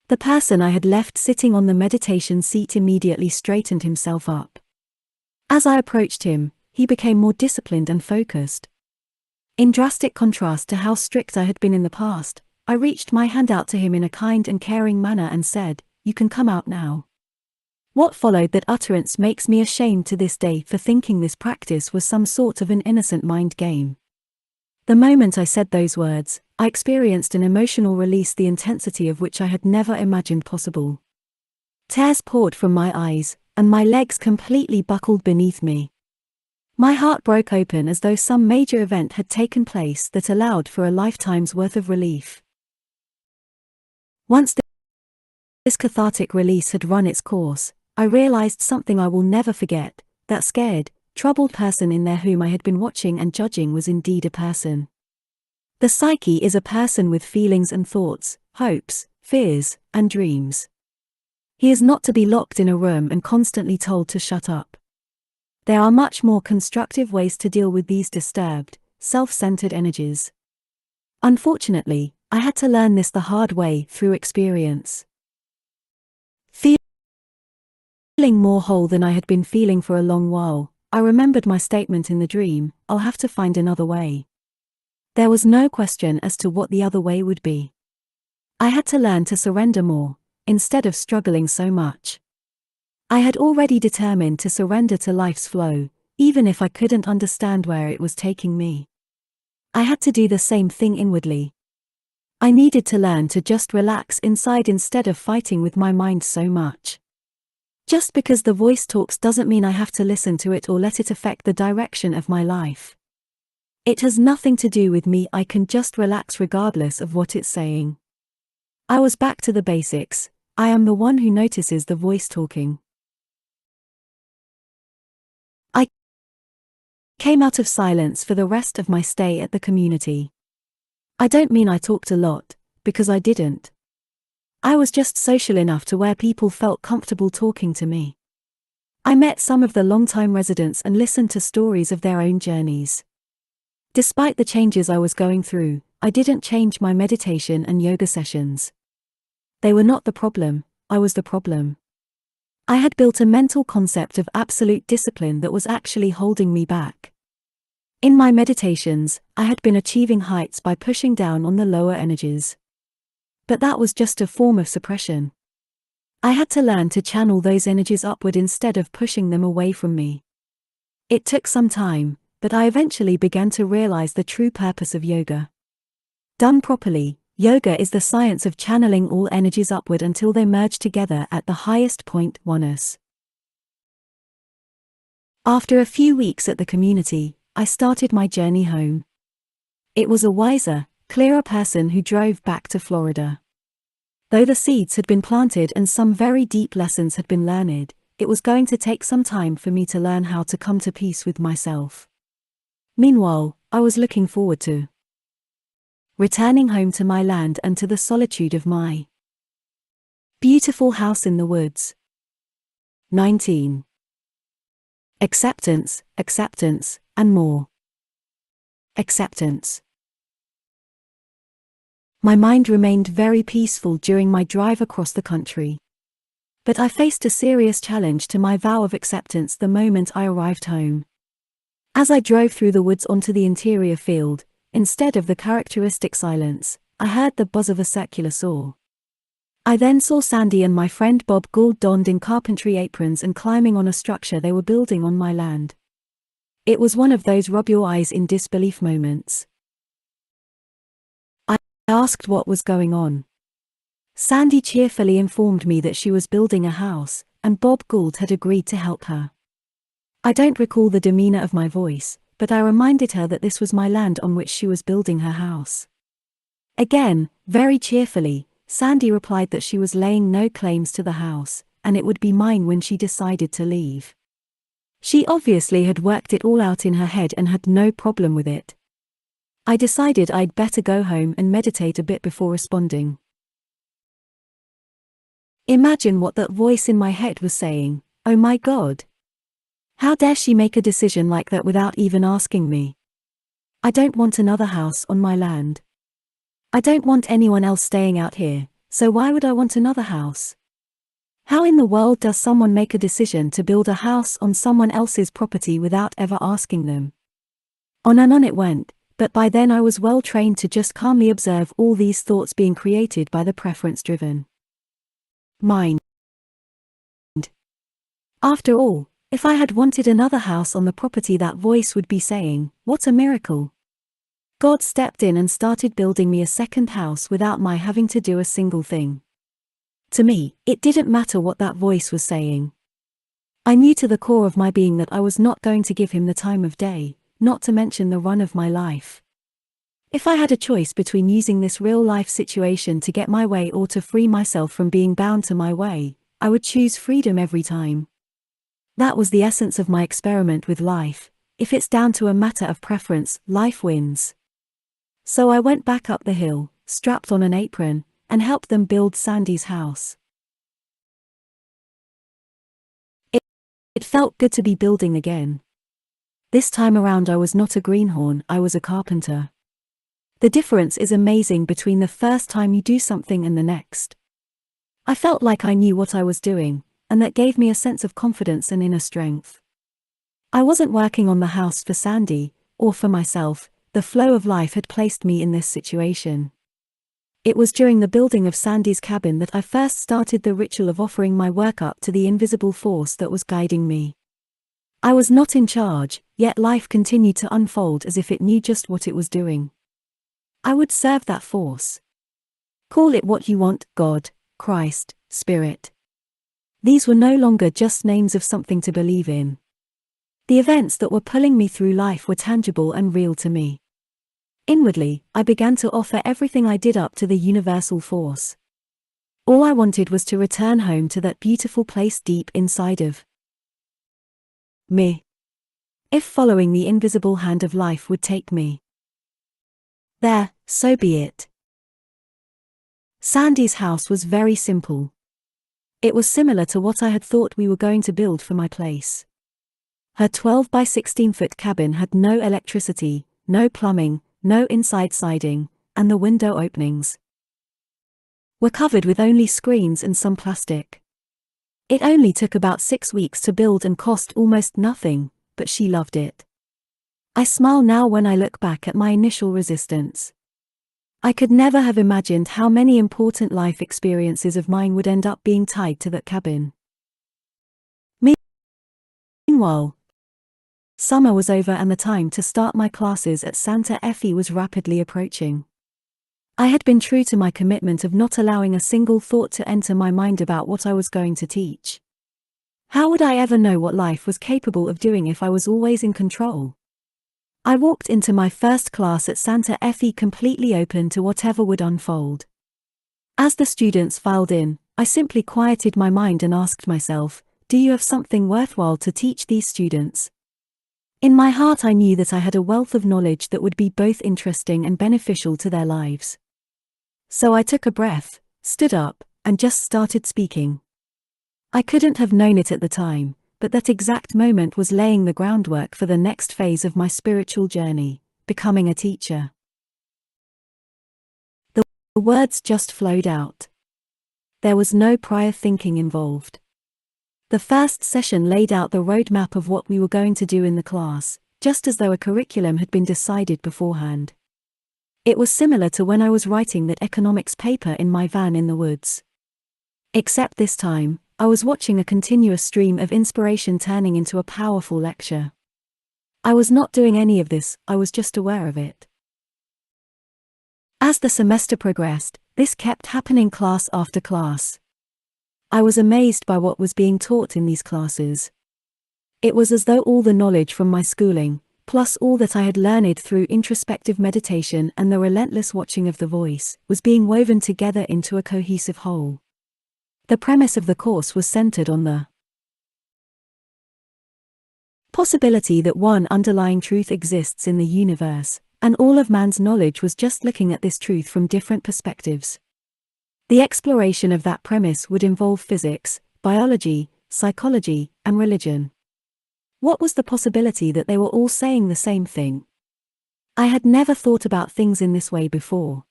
The person I had left sitting on the meditation seat immediately straightened himself up. As I approached him, he became more disciplined and focused. In drastic contrast to how strict I had been in the past, I reached my hand out to him in a kind and caring manner and said, "You can come out now." What followed that utterance makes me ashamed to this day for thinking this practice was some sort of an innocent mind game. The moment I said those words, I experienced an emotional release the intensity of which I had never imagined possible. Tears poured from my eyes, and my legs completely buckled beneath me. My heart broke open as though some major event had taken place that allowed for a lifetime's worth of relief. Once this cathartic release had run its course, I realized something I will never forget: that scared, troubled person in there whom I had been watching and judging was indeed a person. The psyche is a person with feelings and thoughts, hopes, fears, and dreams. He is not to be locked in a room and constantly told to shut up. There are much more constructive ways to deal with these disturbed, self-centered energies. Unfortunately, I had to learn this the hard way through experience. Feeling more whole than I had been feeling for a long while, I remembered my statement in the dream, "I'll have to find another way." There was no question as to what the other way would be. I had to learn to surrender more, instead of struggling so much. I had already determined to surrender to life's flow, even if I couldn't understand where it was taking me. I had to do the same thing inwardly. I needed to learn to just relax inside instead of fighting with my mind so much. Just because the voice talks doesn't mean I have to listen to it or let it affect the direction of my life. It has nothing to do with me. I can just relax regardless of what it's saying. I was back to the basics. I am the one who notices the voice talking. I came out of silence for the rest of my stay at the community. I don't mean I talked a lot, because I didn't. I was just social enough to where people felt comfortable talking to me. I met some of the longtime residents and listened to stories of their own journeys. Despite the changes I was going through, I didn't change my meditation and yoga sessions. They were not the problem, I was the problem. I had built a mental concept of absolute discipline that was actually holding me back. In my meditations, I had been achieving heights by pushing down on the lower energies. But that was just a form of suppression. I had to learn to channel those energies upward instead of pushing them away from me. It took some time, but I eventually began to realize the true purpose of yoga. Done properly, yoga is the science of channeling all energies upward until they merge together at the highest point, oneness. After a few weeks at the community, I started my journey home. It was a wiser, clearer person who drove back to Florida. Though the seeds had been planted and some very deep lessons had been learned, it was going to take some time for me to learn how to come to peace with myself. Meanwhile, I was looking forward to returning home to my land and to the solitude of my beautiful house in the woods. 19. Acceptance, acceptance, and more. Acceptance. My mind remained very peaceful during my drive across the country. But I faced a serious challenge to my vow of acceptance the moment I arrived home. As I drove through the woods onto the interior field, instead of the characteristic silence, I heard the buzz of a circular saw. I then saw Sandy and my friend Bob Gould donned in carpentry aprons and climbing on a structure they were building on my land. It was one of those rub your eyes in disbelief moments. I asked what was going on. Sandy cheerfully informed me that she was building a house, and Bob Gould had agreed to help her. I don't recall the demeanor of my voice, but I reminded her that this was my land on which she was building her house. Again, very cheerfully, Sandy replied that she was laying no claims to the house, and it would be mine when she decided to leave. She obviously had worked it all out in her head and had no problem with it. I decided I'd better go home and meditate a bit before responding. Imagine what that voice in my head was saying. Oh my God! How dare she make a decision like that without even asking me? I don't want another house on my land. I don't want anyone else staying out here, so why would I want another house? How in the world does someone make a decision to build a house on someone else's property without ever asking them? On and on it went, but by then I was well trained to just calmly observe all these thoughts being created by the preference-driven mind. After all, if I had wanted another house on the property, that voice would be saying, "What a miracle." God stepped in and started building me a second house without my having to do a single thing. To me, it didn't matter what that voice was saying. I knew to the core of my being that I was not going to give him the time of day, not to mention the run of my life. If I had a choice between using this real-life situation to get my way or to free myself from being bound to my way, I would choose freedom every time. That was the essence of my experiment with life. If it's down to a matter of preference, life wins. So I went back up the hill, strapped on an apron, and helped them build Sandy's house. It felt good to be building again. This time around I was not a greenhorn, I was a carpenter. The difference is amazing between the first time you do something and the next. I felt like I knew what I was doing, and that gave me a sense of confidence and inner strength. I wasn't working on the house for Sandy, or for myself. The flow of life had placed me in this situation. It was during the building of Sandy's cabin that I first started the ritual of offering my work up to the invisible force that was guiding me. I was not in charge, yet life continued to unfold as if it knew just what it was doing. I would serve that force. Call it what you want, God, Christ, Spirit. These were no longer just names of something to believe in. The events that were pulling me through life were tangible and real to me. Inwardly, I began to offer everything I did up to the universal force. All I wanted was to return home to that beautiful place deep inside of me. If following the invisible hand of life would take me there, so be it. Sandy's house was very simple. It was similar to what I had thought we were going to build for my place. Her 12 by 16-foot cabin had no electricity, no plumbing, no inside siding, and the window openings were covered with only screens and some plastic. It only took about 6 weeks to build and cost almost nothing, but she loved it. I smile now when I look back at my initial resistance. I could never have imagined how many important life experiences of mine would end up being tied to that cabin. Meanwhile, summer was over and the time to start my classes at Santa Fe was rapidly approaching. I had been true to my commitment of not allowing a single thought to enter my mind about what I was going to teach. How would I ever know what life was capable of doing if I was always in control? I walked into my first class at Santa Fe completely open to whatever would unfold. As the students filed in, I simply quieted my mind and asked myself, do you have something worthwhile to teach these students? In my heart I knew that I had a wealth of knowledge that would be both interesting and beneficial to their lives. So I took a breath, stood up, and just started speaking. I couldn't have known it at the time, but that exact moment was laying the groundwork for the next phase of my spiritual journey, becoming a teacher. The words just flowed out. There was no prior thinking involved. The first session laid out the roadmap of what we were going to do in the class, just as though a curriculum had been decided beforehand. It was similar to when I was writing that economics paper in my van in the woods. Except this time, I was watching a continuous stream of inspiration turning into a powerful lecture. I was not doing any of this, I was just aware of it. As the semester progressed, this kept happening class after class. I was amazed by what was being taught in these classes. It was as though all the knowledge from my schooling, plus all that I had learned through introspective meditation and the relentless watching of the voice, was being woven together into a cohesive whole. The premise of the course was centered on the possibility that one underlying truth exists in the universe, and all of man's knowledge was just looking at this truth from different perspectives. The exploration of that premise would involve physics, biology, psychology, and religion. What was the possibility that they were all saying the same thing? I had never thought about things in this way before.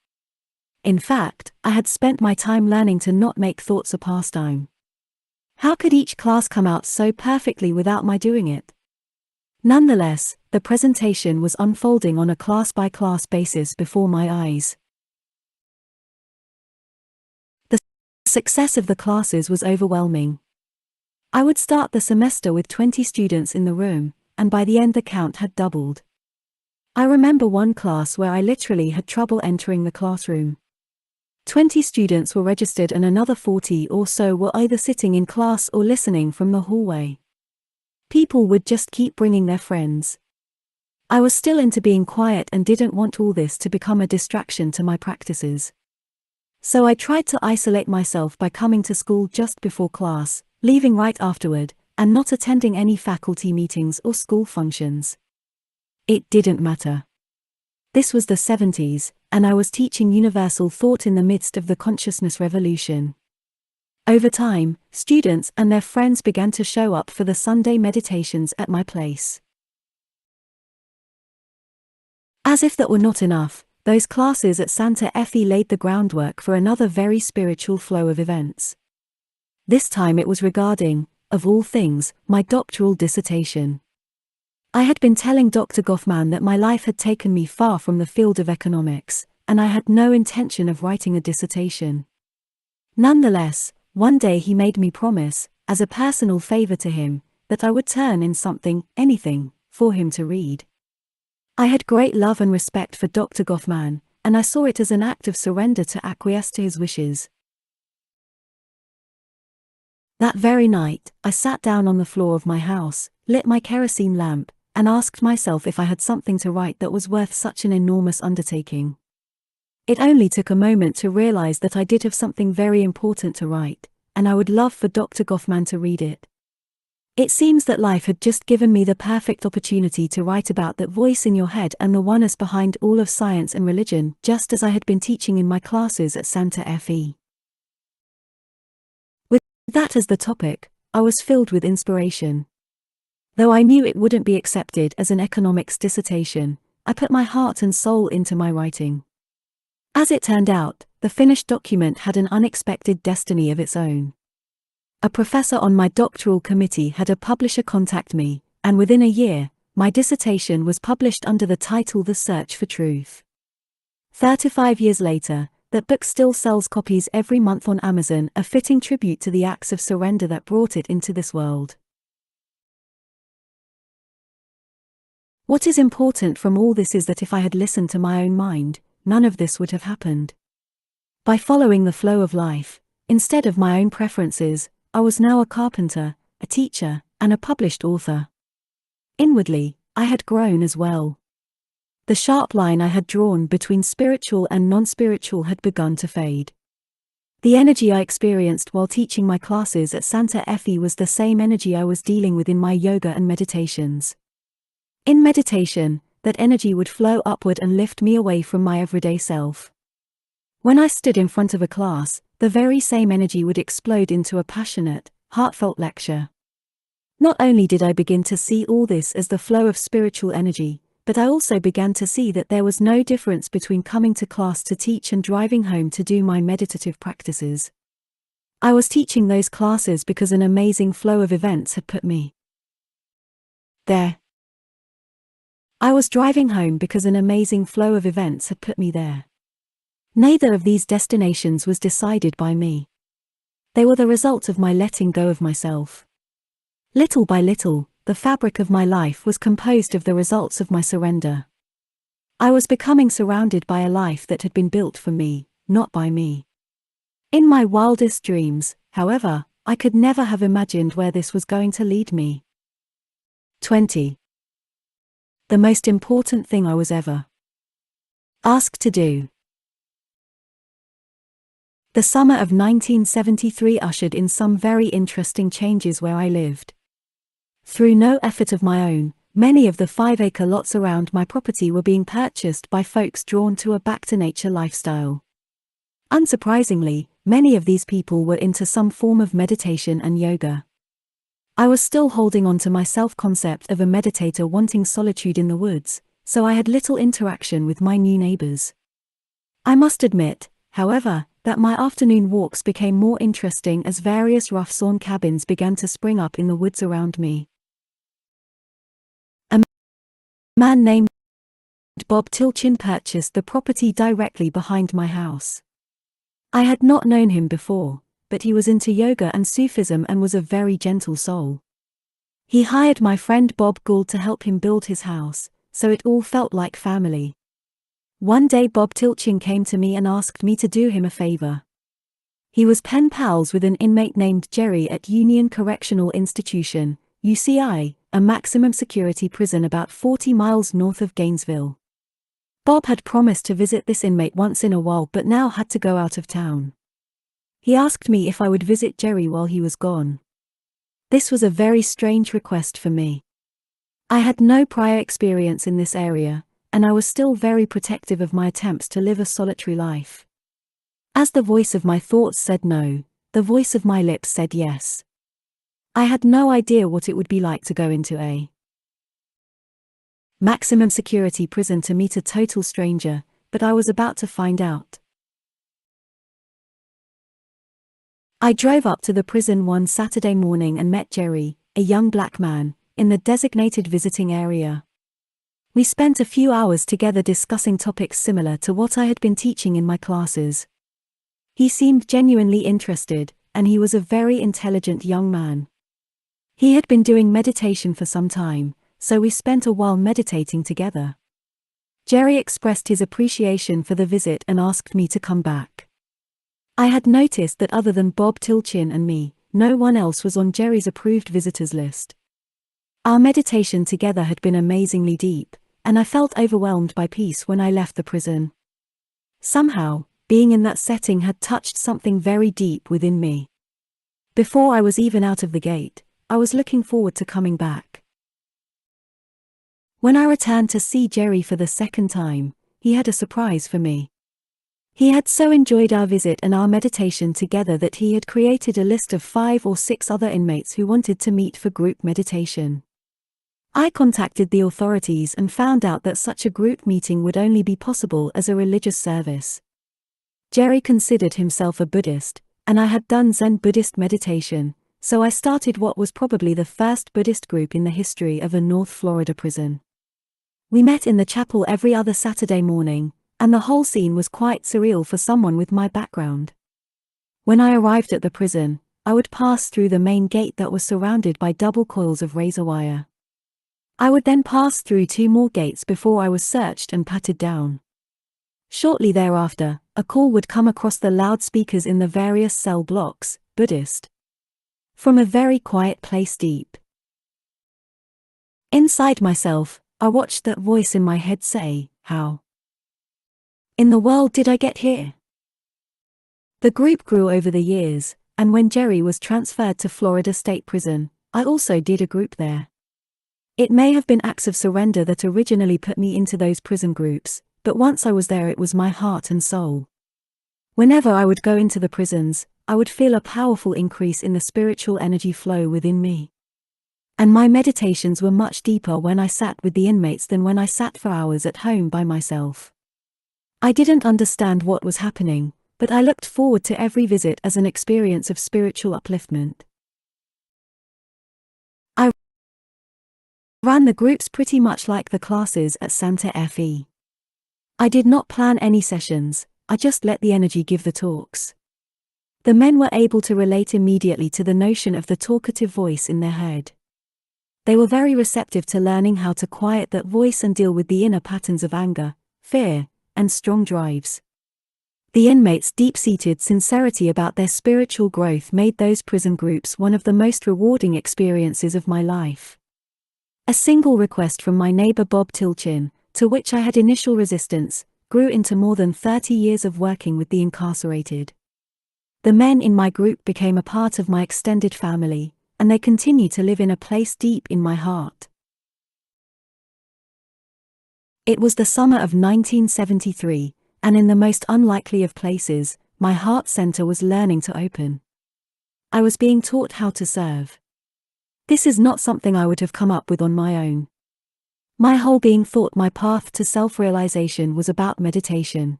In fact, I had spent my time learning to not make thoughts a pastime. How could each class come out so perfectly without my doing it? Nonetheless, the presentation was unfolding on a class-by-class basis before my eyes. The success of the classes was overwhelming. I would start the semester with 20 students in the room, and by the end the count had doubled. I remember one class where I literally had trouble entering the classroom. 20 students were registered and another 40 or so were either sitting in class or listening from the hallway. People would just keep bringing their friends. I was still into being quiet and didn't want all this to become a distraction to my practices. So I tried to isolate myself by coming to school just before class, leaving right afterward, and not attending any faculty meetings or school functions. It didn't matter. This was the 70s, and I was teaching universal thought in the midst of the consciousness revolution. Over time, students and their friends began to show up for the Sunday meditations at my place. As if that were not enough, those classes at Santa Fe laid the groundwork for another very spiritual flow of events. This time it was regarding, of all things, my doctoral dissertation. I had been telling Dr. Goffman that my life had taken me far from the field of economics, and I had no intention of writing a dissertation. Nonetheless, one day he made me promise, as a personal favor to him, that I would turn in something, anything, for him to read. I had great love and respect for Dr. Goffman, and I saw it as an act of surrender to acquiesce to his wishes. That very night, I sat down on the floor of my house, lit my kerosene lamp, and asked myself if I had something to write that was worth such an enormous undertaking. It only took a moment to realize that I did have something very important to write, and I would love for Dr. Goffman to read it. It seems that life had just given me the perfect opportunity to write about that voice in your head and the oneness behind all of science and religion, just as I had been teaching in my classes at Santa Fe. With that as the topic, I was filled with inspiration. Though I knew it wouldn't be accepted as an economics dissertation, I put my heart and soul into my writing. As it turned out, the finished document had an unexpected destiny of its own. A professor on my doctoral committee had a publisher contact me, and within a year, my dissertation was published under the title The Search for Truth. 35 years later, that book still sells copies every month on Amazon, a fitting tribute to the acts of surrender that brought it into this world. What is important from all this is that if I had listened to my own mind, none of this would have happened. By following the flow of life, instead of my own preferences, I was now a carpenter, a teacher, and a published author. Inwardly, I had grown as well. The sharp line I had drawn between spiritual and non-spiritual had begun to fade. The energy I experienced while teaching my classes at Santa Fe was the same energy I was dealing with in my yoga and meditations. In meditation, that energy would flow upward and lift me away from my everyday self. When I stood in front of a class, the very same energy would explode into a passionate, heartfelt lecture. Not only did I begin to see all this as the flow of spiritual energy, but I also began to see that there was no difference between coming to class to teach and driving home to do my meditative practices. I was teaching those classes because an amazing flow of events had put me there. I was driving home because an amazing flow of events had put me there. Neither of these destinations was decided by me. They were the result of my letting go of myself. Little by little, the fabric of my life was composed of the results of my surrender. I was becoming surrounded by a life that had been built for me, not by me. In my wildest dreams, however, I could never have imagined where this was going to lead me. 20. The most important thing I was ever asked to do. The summer of 1973 ushered in some very interesting changes where I lived. Through no effort of my own, many of the 5-acre lots around my property were being purchased by folks drawn to a back-to-nature lifestyle. Unsurprisingly, many of these people were into some form of meditation and yoga. I was still holding on to my self-concept of a meditator wanting solitude in the woods, so I had little interaction with my new neighbors. I must admit, however, that my afternoon walks became more interesting as various rough-sawn cabins began to spring up in the woods around me. A man named Bob Tilchin purchased the property directly behind my house. I had not known him before, but he was into yoga and Sufism and was a very gentle soul. He hired my friend Bob Gould to help him build his house, so it all felt like family. One day Bob Tilchin came to me and asked me to do him a favor. He was pen pals with an inmate named Jerry at Union Correctional Institution, UCI, a maximum security prison about 40 miles north of Gainesville. Bob had promised to visit this inmate once in a while but now had to go out of town. He asked me if I would visit Jerry while he was gone. This was a very strange request for me. I had no prior experience in this area, and I was still very protective of my attempts to live a solitary life. As the voice of my thoughts said no, the voice of my lips said yes. I had no idea what it would be like to go into a maximum security prison to meet a total stranger, but I was about to find out. I drove up to the prison one Saturday morning and met Jerry, a young black man, in the designated visiting area. We spent a few hours together discussing topics similar to what I had been teaching in my classes. He seemed genuinely interested, and he was a very intelligent young man. He had been doing meditation for some time, so we spent a while meditating together. Jerry expressed his appreciation for the visit and asked me to come back. I had noticed that other than Bob Tilchin and me, no one else was on Jerry's approved visitors list. Our meditation together had been amazingly deep, and I felt overwhelmed by peace when I left the prison. Somehow, being in that setting had touched something very deep within me. Before I was even out of the gate, I was looking forward to coming back. When I returned to see Jerry for the second time, he had a surprise for me. He had so enjoyed our visit and our meditation together that he had created a list of 5 or 6 other inmates who wanted to meet for group meditation. I contacted the authorities and found out that such a group meeting would only be possible as a religious service. Jerry considered himself a Buddhist, and I had done Zen Buddhist meditation, so I started what was probably the first Buddhist group in the history of a North Florida prison. We met in the chapel every other Saturday morning, and the whole scene was quite surreal for someone with my background. When I arrived at the prison, I would pass through the main gate that was surrounded by double coils of razor wire. I would then pass through 2 more gates before I was searched and patted down. Shortly thereafter, a call would come across the loudspeakers in the various cell blocks, Buddhist. From a very quiet place deep inside myself, I watched that voice in my head say, "How in the world did I get here?" The group grew over the years, and when Jerry was transferred to Florida State Prison, I also did a group there. It may have been acts of surrender that originally put me into those prison groups, but once I was there it was my heart and soul. Whenever I would go into the prisons, I would feel a powerful increase in the spiritual energy flow within me. And my meditations were much deeper when I sat with the inmates than when I sat for hours at home by myself. I didn't understand what was happening, but I looked forward to every visit as an experience of spiritual upliftment. I ran the groups pretty much like the classes at Santa Fe. I did not plan any sessions, I just let the energy give the talks. The men were able to relate immediately to the notion of the talkative voice in their head. They were very receptive to learning how to quiet that voice and deal with the inner patterns of anger, fear, and strong drives. The inmates' deep-seated sincerity about their spiritual growth made those prison groups one of the most rewarding experiences of my life. A single request from my neighbor Bob Tilchin, to which I had initial resistance, grew into more than 30 years of working with the incarcerated. The men in my group became a part of my extended family, and they continue to live in a place deep in my heart. It was the summer of 1973, and in the most unlikely of places, my heart center was learning to open. I was being taught how to serve. This is not something I would have come up with on my own. My whole being thought my path to self-realization was about meditation.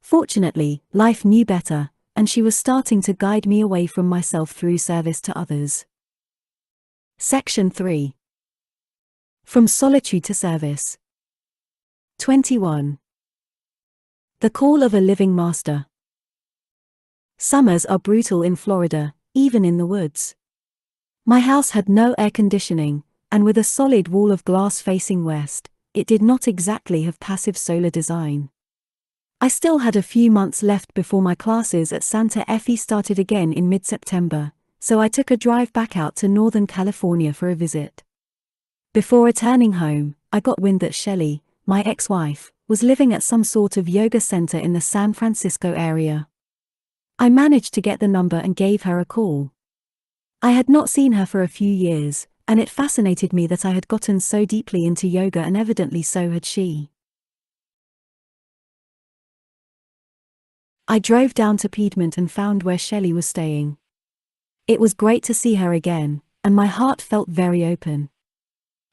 Fortunately, life knew better, and she was starting to guide me away from myself through service to others. Section 3. From Solitude to Service. 21. The Call of a Living Master. Summers are brutal in Florida, even in the woods. My house had no air conditioning, and with a solid wall of glass facing west, it did not exactly have passive solar design. I still had a few months left before my classes at Santa Fe started again in mid-September, so I took a drive back out to Northern California for a visit. Before returning home, I got wind that Shelley, my ex-wife, was living at some sort of yoga center in the San Francisco area. I managed to get the number and gave her a call. I had not seen her for a few years, and it fascinated me that I had gotten so deeply into yoga, and evidently so had she. I drove down to Piedmont and found where Shelley was staying. It was great to see her again, and my heart felt very open.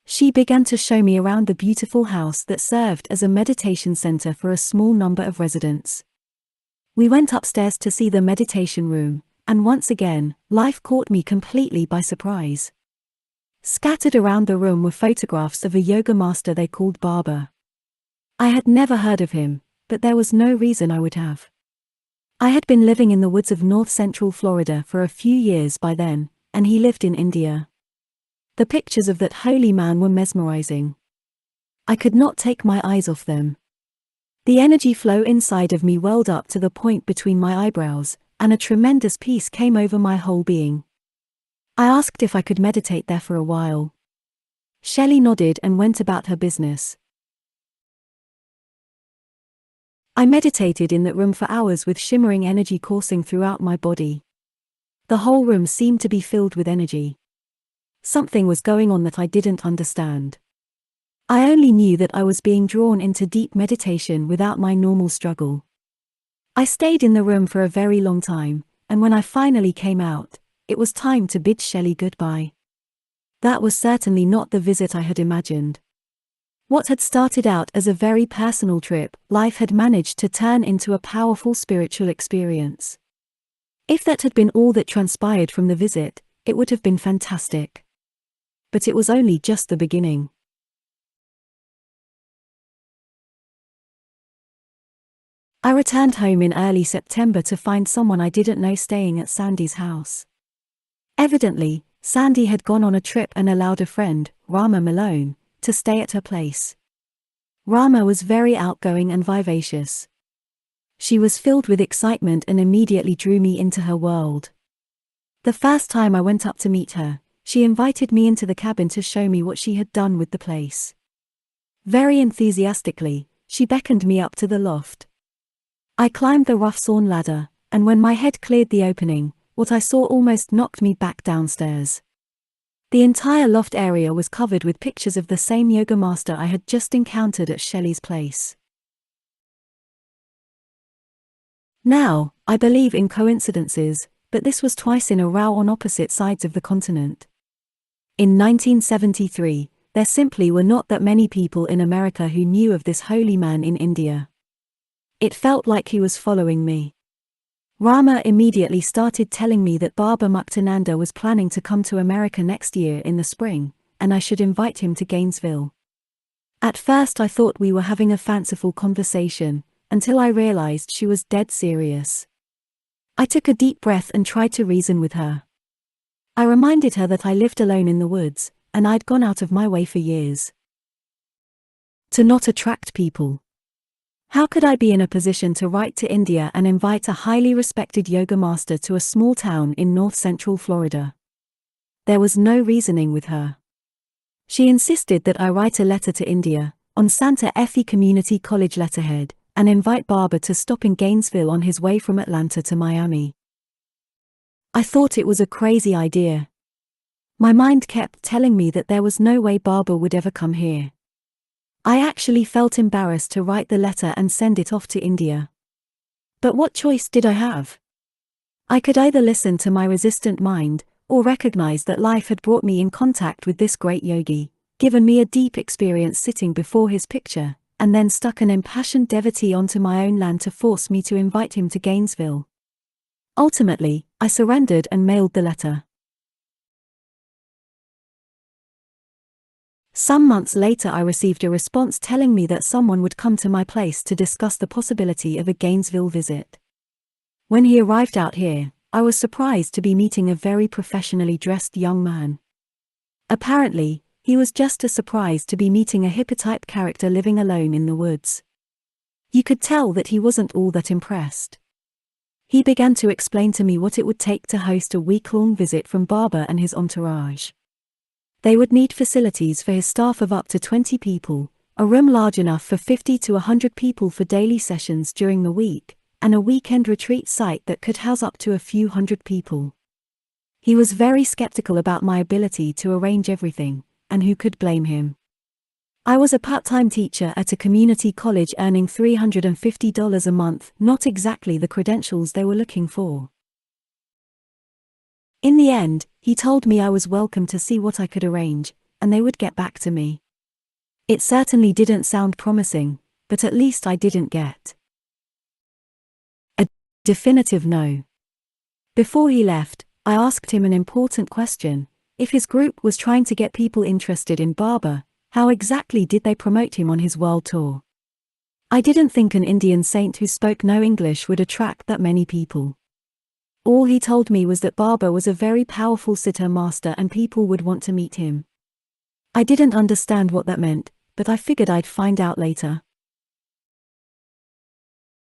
She began to show me around the beautiful house that served as a meditation center for a small number of residents. We went upstairs to see the meditation room, and once again, life caught me completely by surprise. Scattered around the room were photographs of a yoga master they called Baba. I had never heard of him, but there was no reason I would have. I had been living in the woods of north-central Florida for a few years by then, and he lived in India. The pictures of that holy man were mesmerizing. I could not take my eyes off them. The energy flow inside of me welled up to the point between my eyebrows, and a tremendous peace came over my whole being. I asked if I could meditate there for a while. Shelley nodded and went about her business. I meditated in that room for hours with shimmering energy coursing throughout my body. The whole room seemed to be filled with energy. Something was going on that I didn't understand. I only knew that I was being drawn into deep meditation without my normal struggle. I stayed in the room for a very long time, and when I finally came out, it was time to bid Shelley goodbye. That was certainly not the visit I had imagined. What had started out as a very personal trip, life had managed to turn into a powerful spiritual experience. If that had been all that transpired from the visit, it would have been fantastic. But it was only just the beginning. I returned home in early September to find someone I didn't know staying at Sandy's house. Evidently, Sandy had gone on a trip and allowed a friend, Rama Malone, to stay at her place. Rama was very outgoing and vivacious. She was filled with excitement and immediately drew me into her world. The first time I went up to meet her, she invited me into the cabin to show me what she had done with the place. Very enthusiastically, she beckoned me up to the loft. I climbed the rough-sawn ladder, and when my head cleared the opening, what I saw almost knocked me back downstairs. The entire loft area was covered with pictures of the same yoga master I had just encountered at Shelley's place. Now, I believe in coincidences, but this was twice in a row on opposite sides of the continent. In 1973, there simply were not that many people in America who knew of this holy man in India. It felt like he was following me. Rama immediately started telling me that Baba Muktananda was planning to come to America next year in the spring, and I should invite him to Gainesville. At first I thought we were having a fanciful conversation, until I realized she was dead serious. I took a deep breath and tried to reason with her. I reminded her that I lived alone in the woods, and I'd gone out of my way for years to not attract people. How could I be in a position to write to India and invite a highly respected yoga master to a small town in north-central Florida? There was no reasoning with her. She insisted that I write a letter to India, on Santa Fe Community College letterhead, and invite Baba to stop in Gainesville on his way from Atlanta to Miami. I thought it was a crazy idea. My mind kept telling me that there was no way Baba would ever come here. I actually felt embarrassed to write the letter and send it off to India. But what choice did I have? I could either listen to my resistant mind, or recognize that life had brought me in contact with this great yogi, given me a deep experience sitting before his picture, and then stuck an impassioned devotee onto my own land to force me to invite him to Gainesville. Ultimately, I surrendered and mailed the letter. Some months later I received a response telling me that someone would come to my place to discuss the possibility of a Gainesville visit. When he arrived out here, I was surprised to be meeting a very professionally dressed young man. Apparently, he was just as surprised to be meeting a hippie-type character living alone in the woods. You could tell that he wasn't all that impressed. He began to explain to me what it would take to host a week-long visit from Baba and his entourage. They would need facilities for his staff of up to 20 people, a room large enough for 50 to 100 people for daily sessions during the week, and a weekend retreat site that could house up to a few hundred people. He was very skeptical about my ability to arrange everything, and who could blame him? I was a part-time teacher at a community college earning $350 a month, not exactly the credentials they were looking for. In the end, he told me I was welcome to see what I could arrange, and they would get back to me. It certainly didn't sound promising, but at least I didn't get a definitive no. Before he left, I asked him an important question. If his group was trying to get people interested in Baba, how exactly did they promote him on his world tour? I didn't think an Indian saint who spoke no English would attract that many people. All he told me was that Baba was a very powerful sitar master and people would want to meet him. I didn't understand what that meant, but I figured I'd find out later.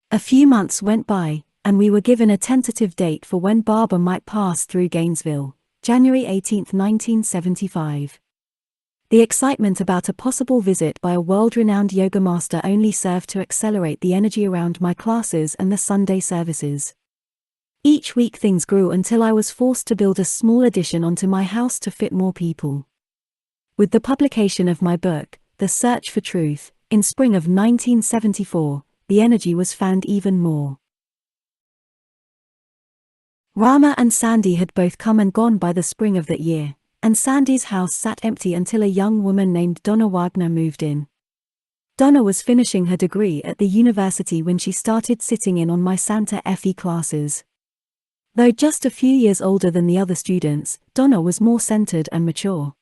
A few months went by, and we were given a tentative date for when Baba might pass through Gainesville, January 18, 1975. The excitement about a possible visit by a world-renowned yoga master only served to accelerate the energy around my classes and the Sunday services. Each week things grew until I was forced to build a small addition onto my house to fit more people. With the publication of my book, The Search for Truth, in spring of 1974, the energy was fanned even more. Rama and Sandy had both come and gone by the spring of that year, and Sandy's house sat empty until a young woman named Donna Wagner moved in. Donna was finishing her degree at the university when she started sitting in on my Santa Fe classes. Though just a few years older than the other students, Donna was more centered and mature.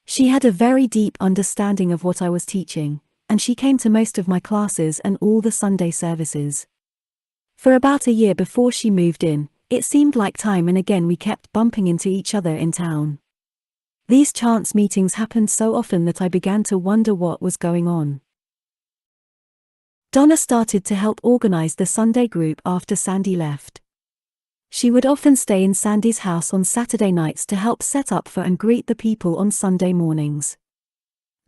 She had a very deep understanding of what I was teaching, and she came to most of my classes and all the Sunday services. For about a year before she moved in, it seemed like time and again we kept bumping into each other in town. These chance meetings happened so often that I began to wonder what was going on. Donna started to help organize the Sunday group after Sandy left. She would often stay in Sandy's house on Saturday nights to help set up for and greet the people on Sunday mornings.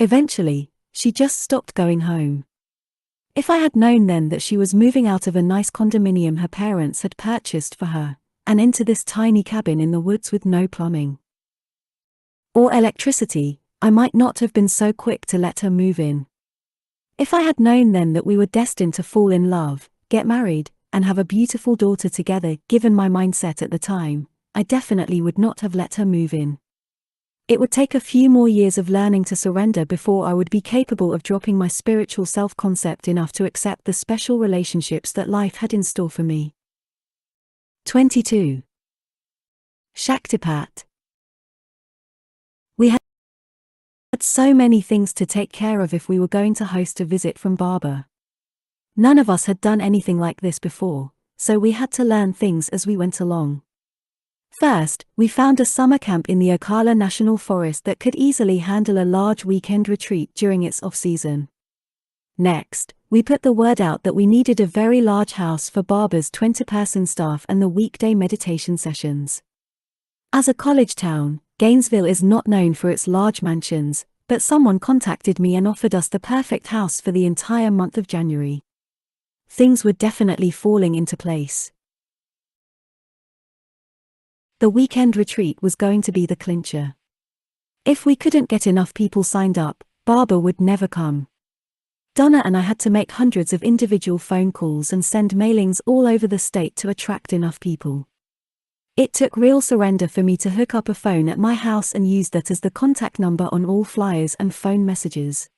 Eventually, she just stopped going home. If I had known then that she was moving out of a nice condominium her parents had purchased for her, and into this tiny cabin in the woods with no plumbing or electricity, I might not have been so quick to let her move in. If I had known then that we were destined to fall in love, get married, and have a beautiful daughter together, given my mindset at the time, I definitely would not have let her move in. It would take a few more years of learning to surrender before I would be capable of dropping my spiritual self-concept enough to accept the special relationships that life had in store for me. 22. Shaktipat. We had so many things to take care of if we were going to host a visit from Baba. None of us had done anything like this before, so we had to learn things as we went along. First, we found a summer camp in the Ocala National Forest that could easily handle a large weekend retreat during its off-season. Next, we put the word out that we needed a very large house for Baba's 20-person staff and the weekday meditation sessions. As a college town, Gainesville is not known for its large mansions, but someone contacted me and offered us the perfect house for the entire month of January. Things were definitely falling into place. The weekend retreat was going to be the clincher. If we couldn't get enough people signed up, Baba would never come. Donna and I had to make hundreds of individual phone calls and send mailings all over the state to attract enough people. It took real surrender for me to hook up a phone at my house and use that as the contact number on all flyers and phone messages.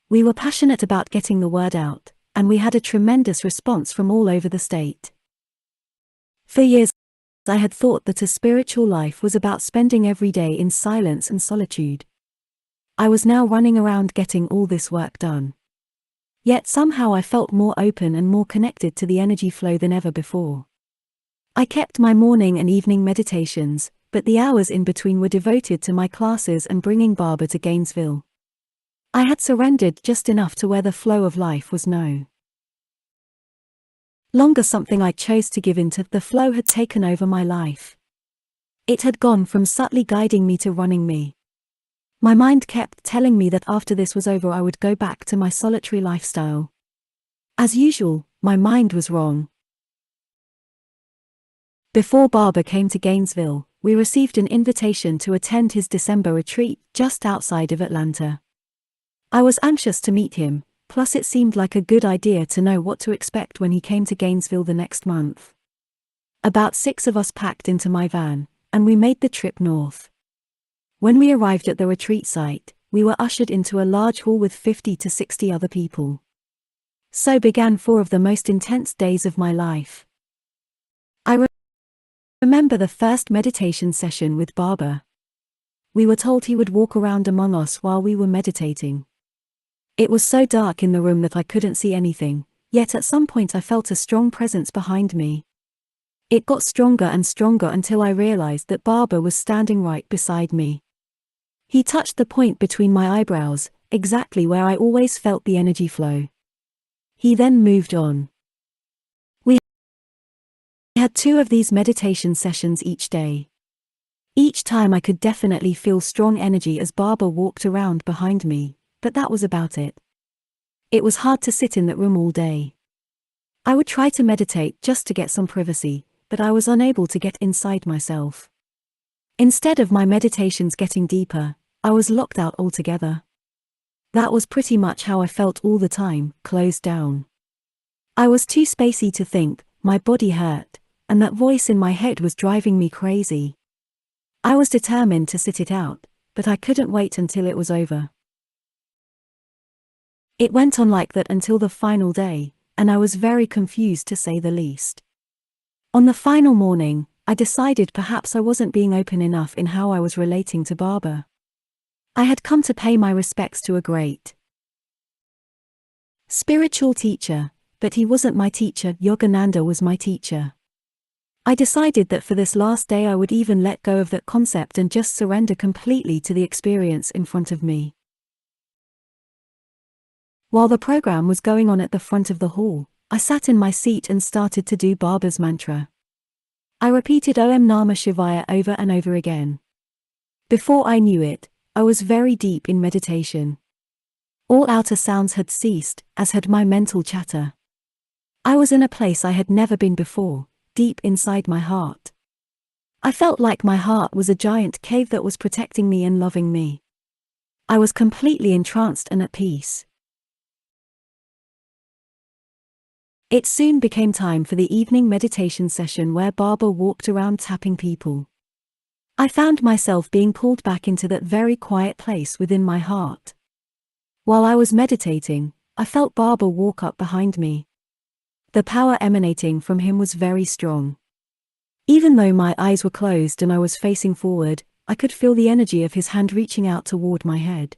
We were passionate about getting the word out, and we had a tremendous response from all over the state. For years, I had thought that a spiritual life was about spending every day in silence and solitude. I was now running around getting all this work done. Yet somehow I felt more open and more connected to the energy flow than ever before. I kept my morning and evening meditations, but the hours in between were devoted to my classes and bringing Baba to Gainesville. I had surrendered just enough to where the flow of life was no longer something I chose to give into. The flow had taken over my life. It had gone from subtly guiding me to running me. My mind kept telling me that after this was over I would go back to my solitary lifestyle. As usual, my mind was wrong. Before Baba came to Gainesville, we received an invitation to attend his December retreat just outside of Atlanta. I was anxious to meet him, plus it seemed like a good idea to know what to expect when he came to Gainesville the next month. About 6 of us packed into my van, and we made the trip north. When we arrived at the retreat site, we were ushered into a large hall with 50 to 60 other people. So began 4 of the most intense days of my life. I remember the first meditation session with Baba. We were told he would walk around among us while we were meditating. It was so dark in the room that I couldn't see anything, yet at some point I felt a strong presence behind me. It got stronger and stronger until I realized that Baba was standing right beside me. He touched the point between my eyebrows, exactly where I always felt the energy flow. He then moved on. We had 2 of these meditation sessions each day. Each time I could definitely feel strong energy as Baba walked around behind me, but that was about it. It was hard to sit in that room all day. I would try to meditate just to get some privacy, but I was unable to get inside myself. Instead of my meditations getting deeper, I was locked out altogether. That was pretty much how I felt all the time, closed down. I was too spacey to think, my body hurt, and that voice in my head was driving me crazy. I was determined to sit it out, but I couldn't wait until it was over. It went on like that until the final day, and I was very confused to say the least. On the final morning, I decided perhaps I wasn't being open enough in how I was relating to Baba. I had come to pay my respects to a great spiritual teacher, but he wasn't my teacher. Yogananda was my teacher. I decided that for this last day I would even let go of that concept and just surrender completely to the experience in front of me. While the program was going on at the front of the hall, I sat in my seat and started to do Baba's mantra. I repeated Om Namah Shivaya over and over again. Before I knew it, I was very deep in meditation. All outer sounds had ceased, as had my mental chatter. I was in a place I had never been before, deep inside my heart. I felt like my heart was a giant cave that was protecting me and loving me. I was completely entranced and at peace. It soon became time for the evening meditation session where Baba walked around tapping people. I found myself being pulled back into that very quiet place within my heart. While I was meditating, I felt Baba walk up behind me. The power emanating from him was very strong. Even though my eyes were closed and I was facing forward, I could feel the energy of his hand reaching out toward my head.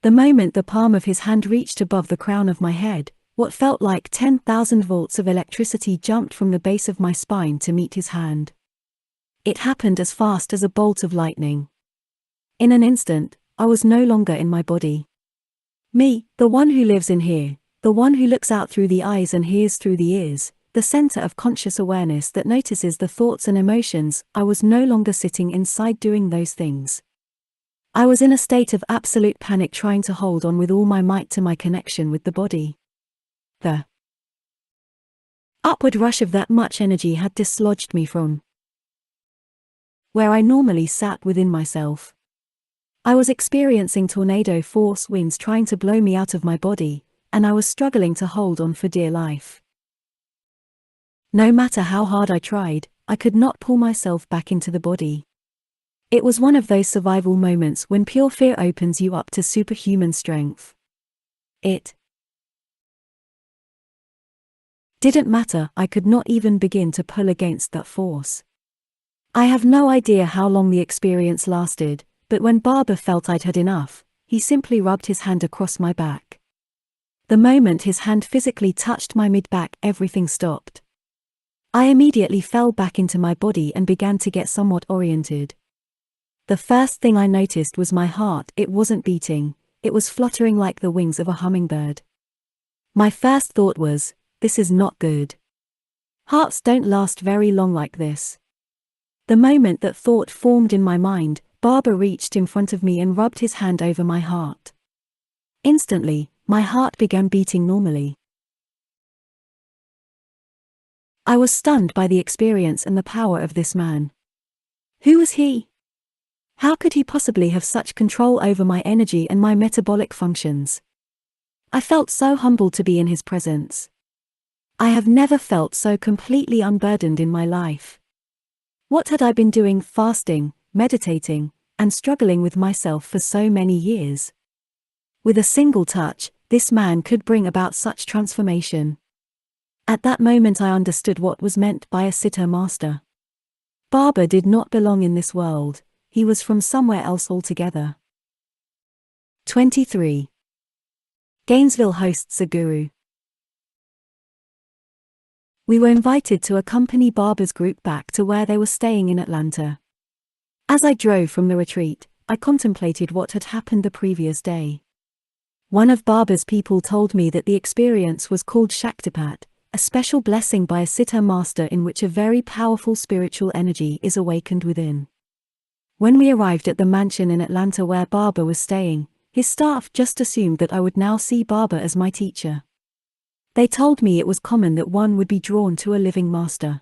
The moment the palm of his hand reached above the crown of my head, what felt like 10,000 volts of electricity jumped from the base of my spine to meet his hand. It happened as fast as a bolt of lightning. In an instant, I was no longer in my body. Me, the one who lives in here, the one who looks out through the eyes and hears through the ears, the center of conscious awareness that notices the thoughts and emotions, I was no longer sitting inside doing those things. I was in a state of absolute panic, trying to hold on with all my might to my connection with the body. The upward rush of that much energy had dislodged me from where I normally sat within myself. I was experiencing tornado force winds trying to blow me out of my body, and I was struggling to hold on for dear life. No matter how hard I tried, I could not pull myself back into the body. It was one of those survival moments when pure fear opens you up to superhuman strength. It didn't matter, I could not even begin to pull against that force. I have no idea how long the experience lasted, but when Baba felt I'd had enough, he simply rubbed his hand across my back. The moment his hand physically touched my mid-back, everything stopped. I immediately fell back into my body and began to get somewhat oriented. The first thing I noticed was my heart. It wasn't beating, it was fluttering like the wings of a hummingbird. My first thought was, this is not good. Hearts don't last very long like this. The moment that thought formed in my mind, Baba reached in front of me and rubbed his hand over my heart. Instantly, my heart began beating normally. I was stunned by the experience and the power of this man. Who was he? How could he possibly have such control over my energy and my metabolic functions? I felt so humbled to be in his presence. I have never felt so completely unburdened in my life. What had I been doing, fasting, meditating, and struggling with myself for so many years? With a single touch, this man could bring about such transformation. At that moment I understood what was meant by a sitter master. Baba did not belong in this world, he was from somewhere else altogether. 23. Gainesville hosts a guru. We were invited to accompany Baba's group back to where they were staying in Atlanta. As I drove from the retreat, I contemplated what had happened the previous day. One of Baba's people told me that the experience was called Shaktipat, a special blessing by a sitter master in which a very powerful spiritual energy is awakened within. When we arrived at the mansion in Atlanta where Baba was staying, his staff just assumed that I would now see Baba as my teacher. They told me it was common that one would be drawn to a living master.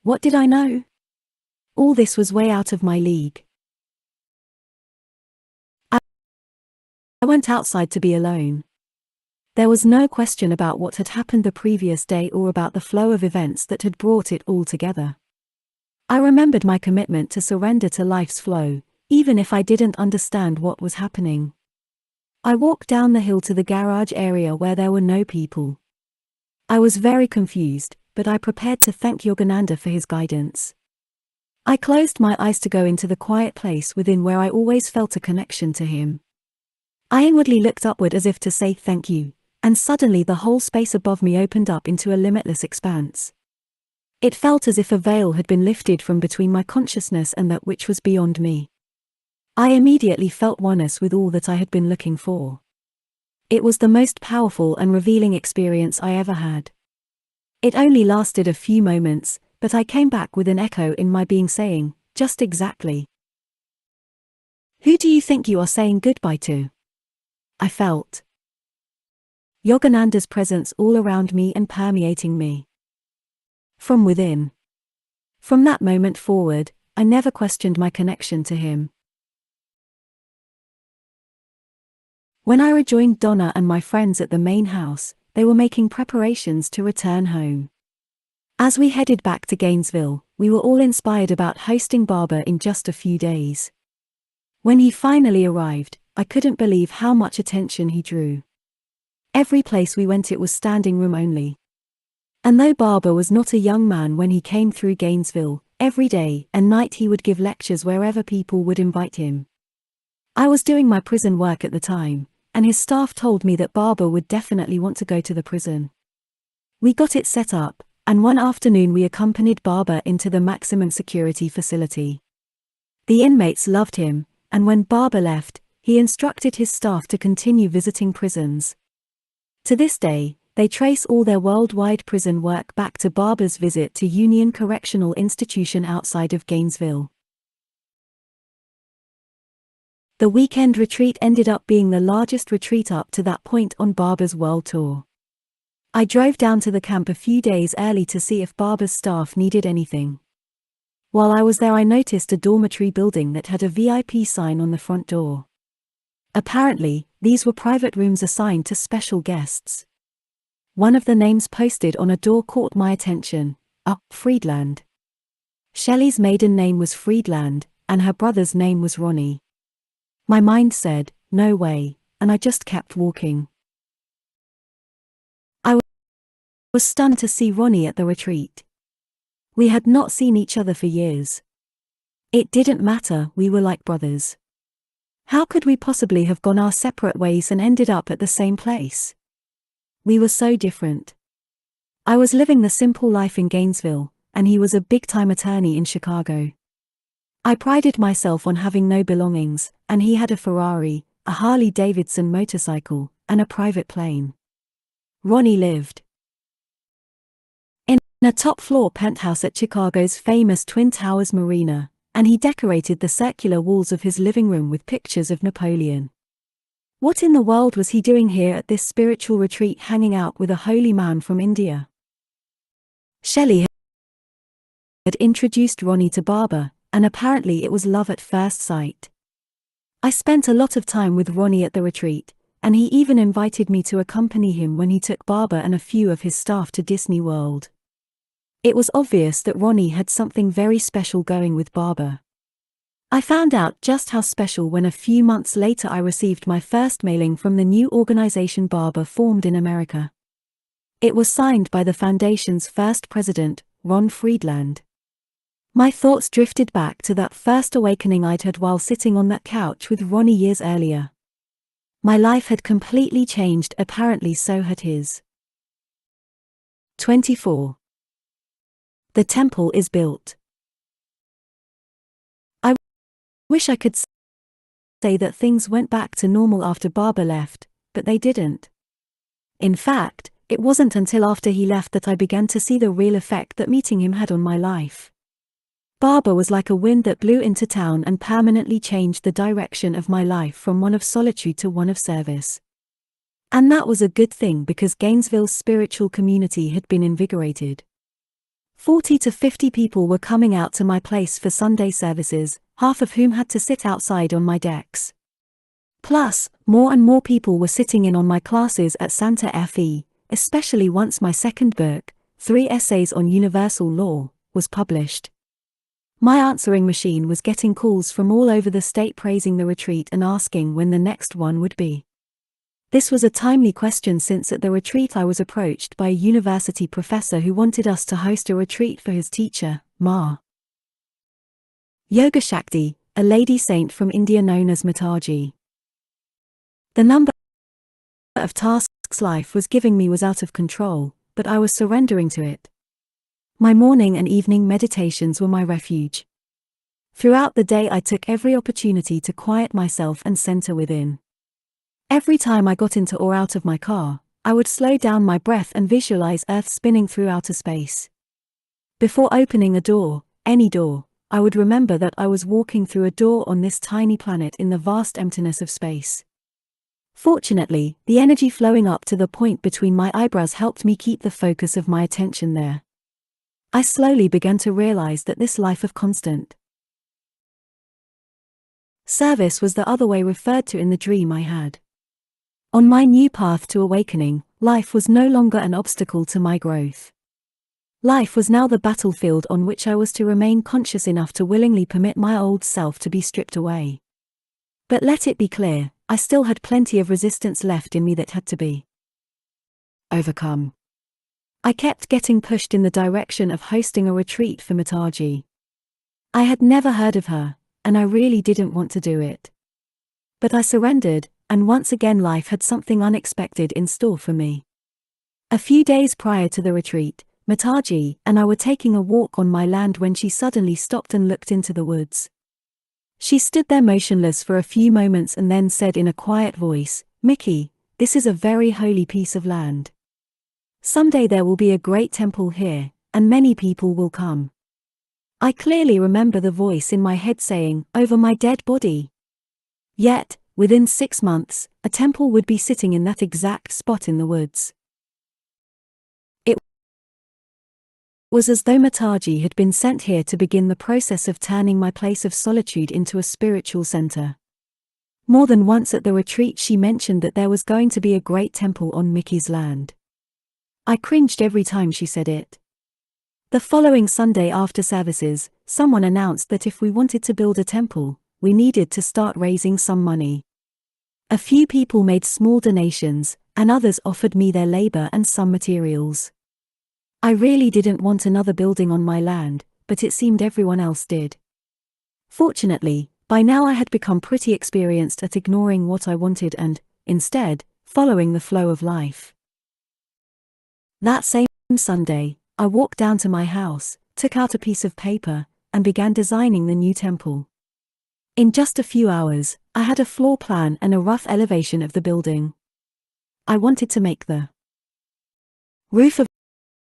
What did I know? All this was way out of my league. I went outside to be alone. There was no question about what had happened the previous day or about the flow of events that had brought it all together. I remembered my commitment to surrender to life's flow, even if I didn't understand what was happening. I walked down the hill to the garage area where there were no people. I was very confused, but I prepared to thank Yogananda for his guidance. I closed my eyes to go into the quiet place within where I always felt a connection to him. I inwardly looked upward as if to say thank you, and suddenly the whole space above me opened up into a limitless expanse. It felt as if a veil had been lifted from between my consciousness and that which was beyond me. I immediately felt oneness with all that I had been looking for. It was the most powerful and revealing experience I ever had. It only lasted a few moments, but I came back with an echo in my being saying, just exactly. Who do you think you are saying goodbye to? I felt Yogananda's presence all around me and permeating me from within. From that moment forward, I never questioned my connection to him. When I rejoined Donna and my friends at the main house, they were making preparations to return home. As we headed back to Gainesville, we were all inspired about hosting Baba in just a few days. When he finally arrived, I couldn't believe how much attention he drew. Every place we went it was standing room only. And though Baba was not a young man when he came through Gainesville, every day and night he would give lectures wherever people would invite him. I was doing my prison work at the time, and his staff told me that Baba would definitely want to go to the prison. We got it set up, and one afternoon we accompanied Baba into the maximum security facility. The inmates loved him, and when Baba left, he instructed his staff to continue visiting prisons. To this day, they trace all their worldwide prison work back to Baba's visit to Union Correctional Institution outside of Gainesville. The weekend retreat ended up being the largest retreat up to that point on Baba's world tour. I drove down to the camp a few days early to see if Baba's staff needed anything. While I was there I noticed a dormitory building that had a VIP sign on the front door. Apparently, these were private rooms assigned to special guests. One of the names posted on a door caught my attention, Friedland. Shelley's maiden name was Friedland, and her brother's name was Ronnie. My mind said, no way, and I just kept walking. I was stunned to see Ronnie at the retreat. We had not seen each other for years. It didn't matter, we were like brothers. How could we possibly have gone our separate ways and ended up at the same place? We were so different. I was living the simple life in Gainesville, and he was a big-time attorney in Chicago. I prided myself on having no belongings, and he had a Ferrari, a Harley-Davidson motorcycle, and a private plane. Ronnie lived in a top-floor penthouse at Chicago's famous Twin Towers Marina, and he decorated the circular walls of his living room with pictures of Napoleon. What in the world was he doing here at this spiritual retreat hanging out with a holy man from India? Shelley had introduced Ronnie to Baba, and apparently it was love at first sight. I spent a lot of time with Ronnie at the retreat, and he even invited me to accompany him when he took Baba and a few of his staff to Disney World. It was obvious that Ronnie had something very special going with Baba. I found out just how special when a few months later I received my first mailing from the new organization Baba formed in America. It was signed by the foundation's first president, Ron Friedland. My thoughts drifted back to that first awakening I'd had while sitting on that couch with Ronnie years earlier. My life had completely changed, apparently so had his. 24. The temple is built. I wish I could say that things went back to normal after Baba left, but they didn't. In fact, it wasn't until after he left that I began to see the real effect that meeting him had on my life. Baba was like a wind that blew into town and permanently changed the direction of my life from one of solitude to one of service. And that was a good thing because Gainesville's spiritual community had been invigorated. 40 to 50 people were coming out to my place for Sunday services, half of whom had to sit outside on my decks. Plus, more and more people were sitting in on my classes at Santa Fe, especially once my second book, 3 Essays on Universal Law, was published. My answering machine was getting calls from all over the state praising the retreat and asking when the next one would be. This was a timely question since at the retreat I was approached by a university professor who wanted us to host a retreat for his teacher, Ma. Yoga Shakti, a lady saint from India known as Mataji. The number of tasks life was giving me was out of control, but I was surrendering to it. My morning and evening meditations were my refuge. Throughout the day I took every opportunity to quiet myself and center within. Every time I got into or out of my car, I would slow down my breath and visualize Earth spinning through outer space. Before opening a door, any door, I would remember that I was walking through a door on this tiny planet in the vast emptiness of space. Fortunately, the energy flowing up to the point between my eyebrows helped me keep the focus of my attention there. I slowly began to realize that this life of constant service was the other way referred to in the dream I had. On my new path to awakening, life was no longer an obstacle to my growth. Life was now the battlefield on which I was to remain conscious enough to willingly permit my old self to be stripped away. But let it be clear, I still had plenty of resistance left in me that had to be overcome. I kept getting pushed in the direction of hosting a retreat for Mataji. I had never heard of her, and I really didn't want to do it. But I surrendered, and once again life had something unexpected in store for me. A few days prior to the retreat, Mataji and I were taking a walk on my land when she suddenly stopped and looked into the woods. She stood there motionless for a few moments and then said in a quiet voice, "Mickey, this is a very holy piece of land. Someday there will be a great temple here, and many people will come." I clearly remember the voice in my head saying, "Over my dead body." Yet, within 6 months, a temple would be sitting in that exact spot in the woods. It was as though Mataji had been sent here to begin the process of turning my place of solitude into a spiritual center. More than once at the retreat she mentioned that there was going to be a great temple on Mickey's land. I cringed every time she said it. The following Sunday after services, someone announced that if we wanted to build a temple, we needed to start raising some money. A few people made small donations, and others offered me their labor and some materials. I really didn't want another building on my land, but it seemed everyone else did. Fortunately, by now I had become pretty experienced at ignoring what I wanted and, instead, following the flow of life. That same Sunday, I walked down to my house, took out a piece of paper, and began designing the new temple. In just a few hours, I had a floor plan and a rough elevation of the building. I wanted to make the roof of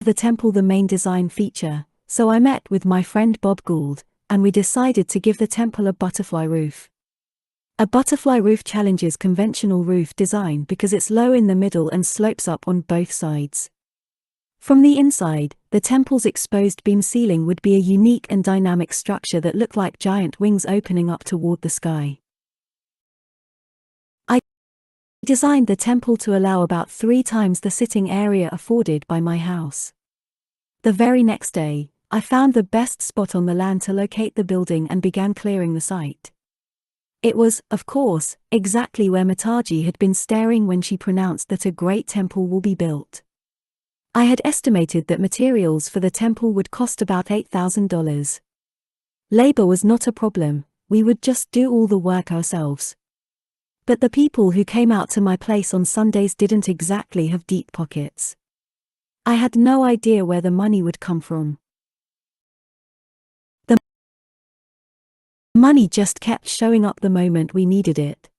the temple the main design feature, so I met with my friend Bob Gould, and we decided to give the temple a butterfly roof. A butterfly roof challenges conventional roof design because it's low in the middle and slopes up on both sides. From the inside, the temple's exposed beam ceiling would be a unique and dynamic structure that looked like giant wings opening up toward the sky. I designed the temple to allow about 3 times the sitting area afforded by my house. The very next day, I found the best spot on the land to locate the building and began clearing the site. It was, of course, exactly where Mataji had been staring when she pronounced that a great temple will be built. I had estimated that materials for the temple would cost about $8,000. Labor was not a problem, we would just do all the work ourselves. But the people who came out to my place on Sundays didn't exactly have deep pockets. I had no idea where the money would come from. The money just kept showing up the moment we needed it.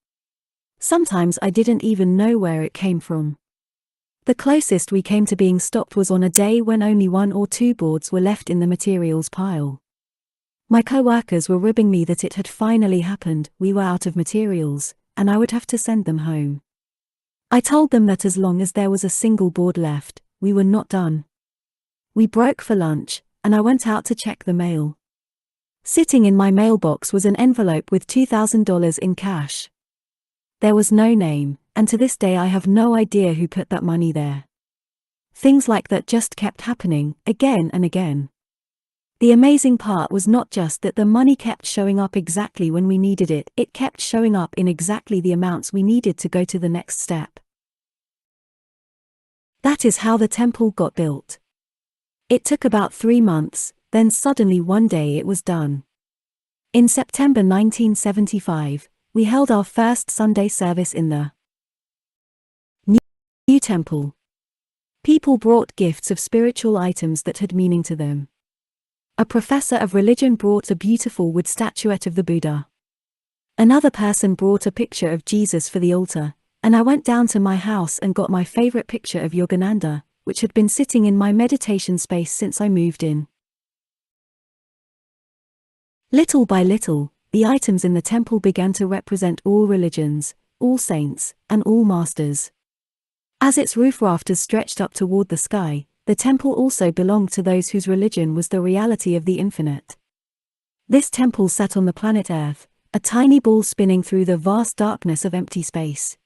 Sometimes I didn't even know where it came from. The closest we came to being stopped was on a day when only 1 or 2 boards were left in the materials pile. My co-workers were ribbing me that it had finally happened, we were out of materials, and I would have to send them home. I told them that as long as there was a single board left, we were not done. We broke for lunch, and I went out to check the mail. Sitting in my mailbox was an envelope with $2,000 in cash. There was no name, and to this day I have no idea who put that money there. Things like that just kept happening, again and again. The amazing part was not just that the money kept showing up exactly when we needed it, it kept showing up in exactly the amounts we needed to go to the next step. That is how the temple got built. It took about 3 months, then suddenly one day it was done. In September 1975, we held our first Sunday service in the new temple. People brought gifts of spiritual items that had meaning to them. A professor of religion brought a beautiful wood statuette of the Buddha. Another person brought a picture of Jesus for the altar, and I went down to my house and got my favorite picture of Yogananda, which had been sitting in my meditation space since I moved in. Little by little, the items in the temple began to represent all religions, all saints, and all masters. As its roof rafters stretched up toward the sky, the temple also belonged to those whose religion was the reality of the infinite. This temple sat on the planet Earth, a tiny ball spinning through the vast darkness of empty space.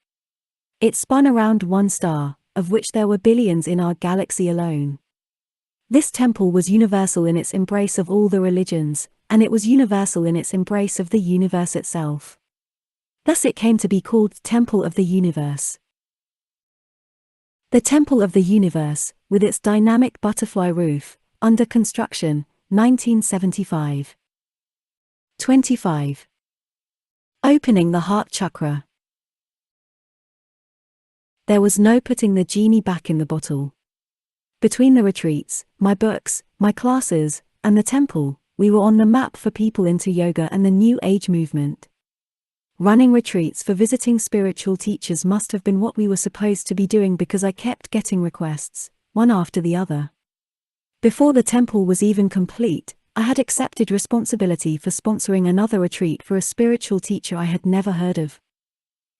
It spun around one star, of which there were billions in our galaxy alone. This temple was universal in its embrace of all the religions, and it was universal in its embrace of the universe itself. Thus it came to be called Temple of the Universe. The Temple of the Universe, with its dynamic butterfly roof, under construction, 1975. 25. Opening the heart chakra. There was no putting the genie back in the bottle. Between the retreats, my books, my classes, and the temple, we were on the map for people into yoga and the New Age movement. Running retreats for visiting spiritual teachers must have been what we were supposed to be doing because I kept getting requests, one after the other. Before the temple was even complete, I had accepted responsibility for sponsoring another retreat for a spiritual teacher I had never heard of.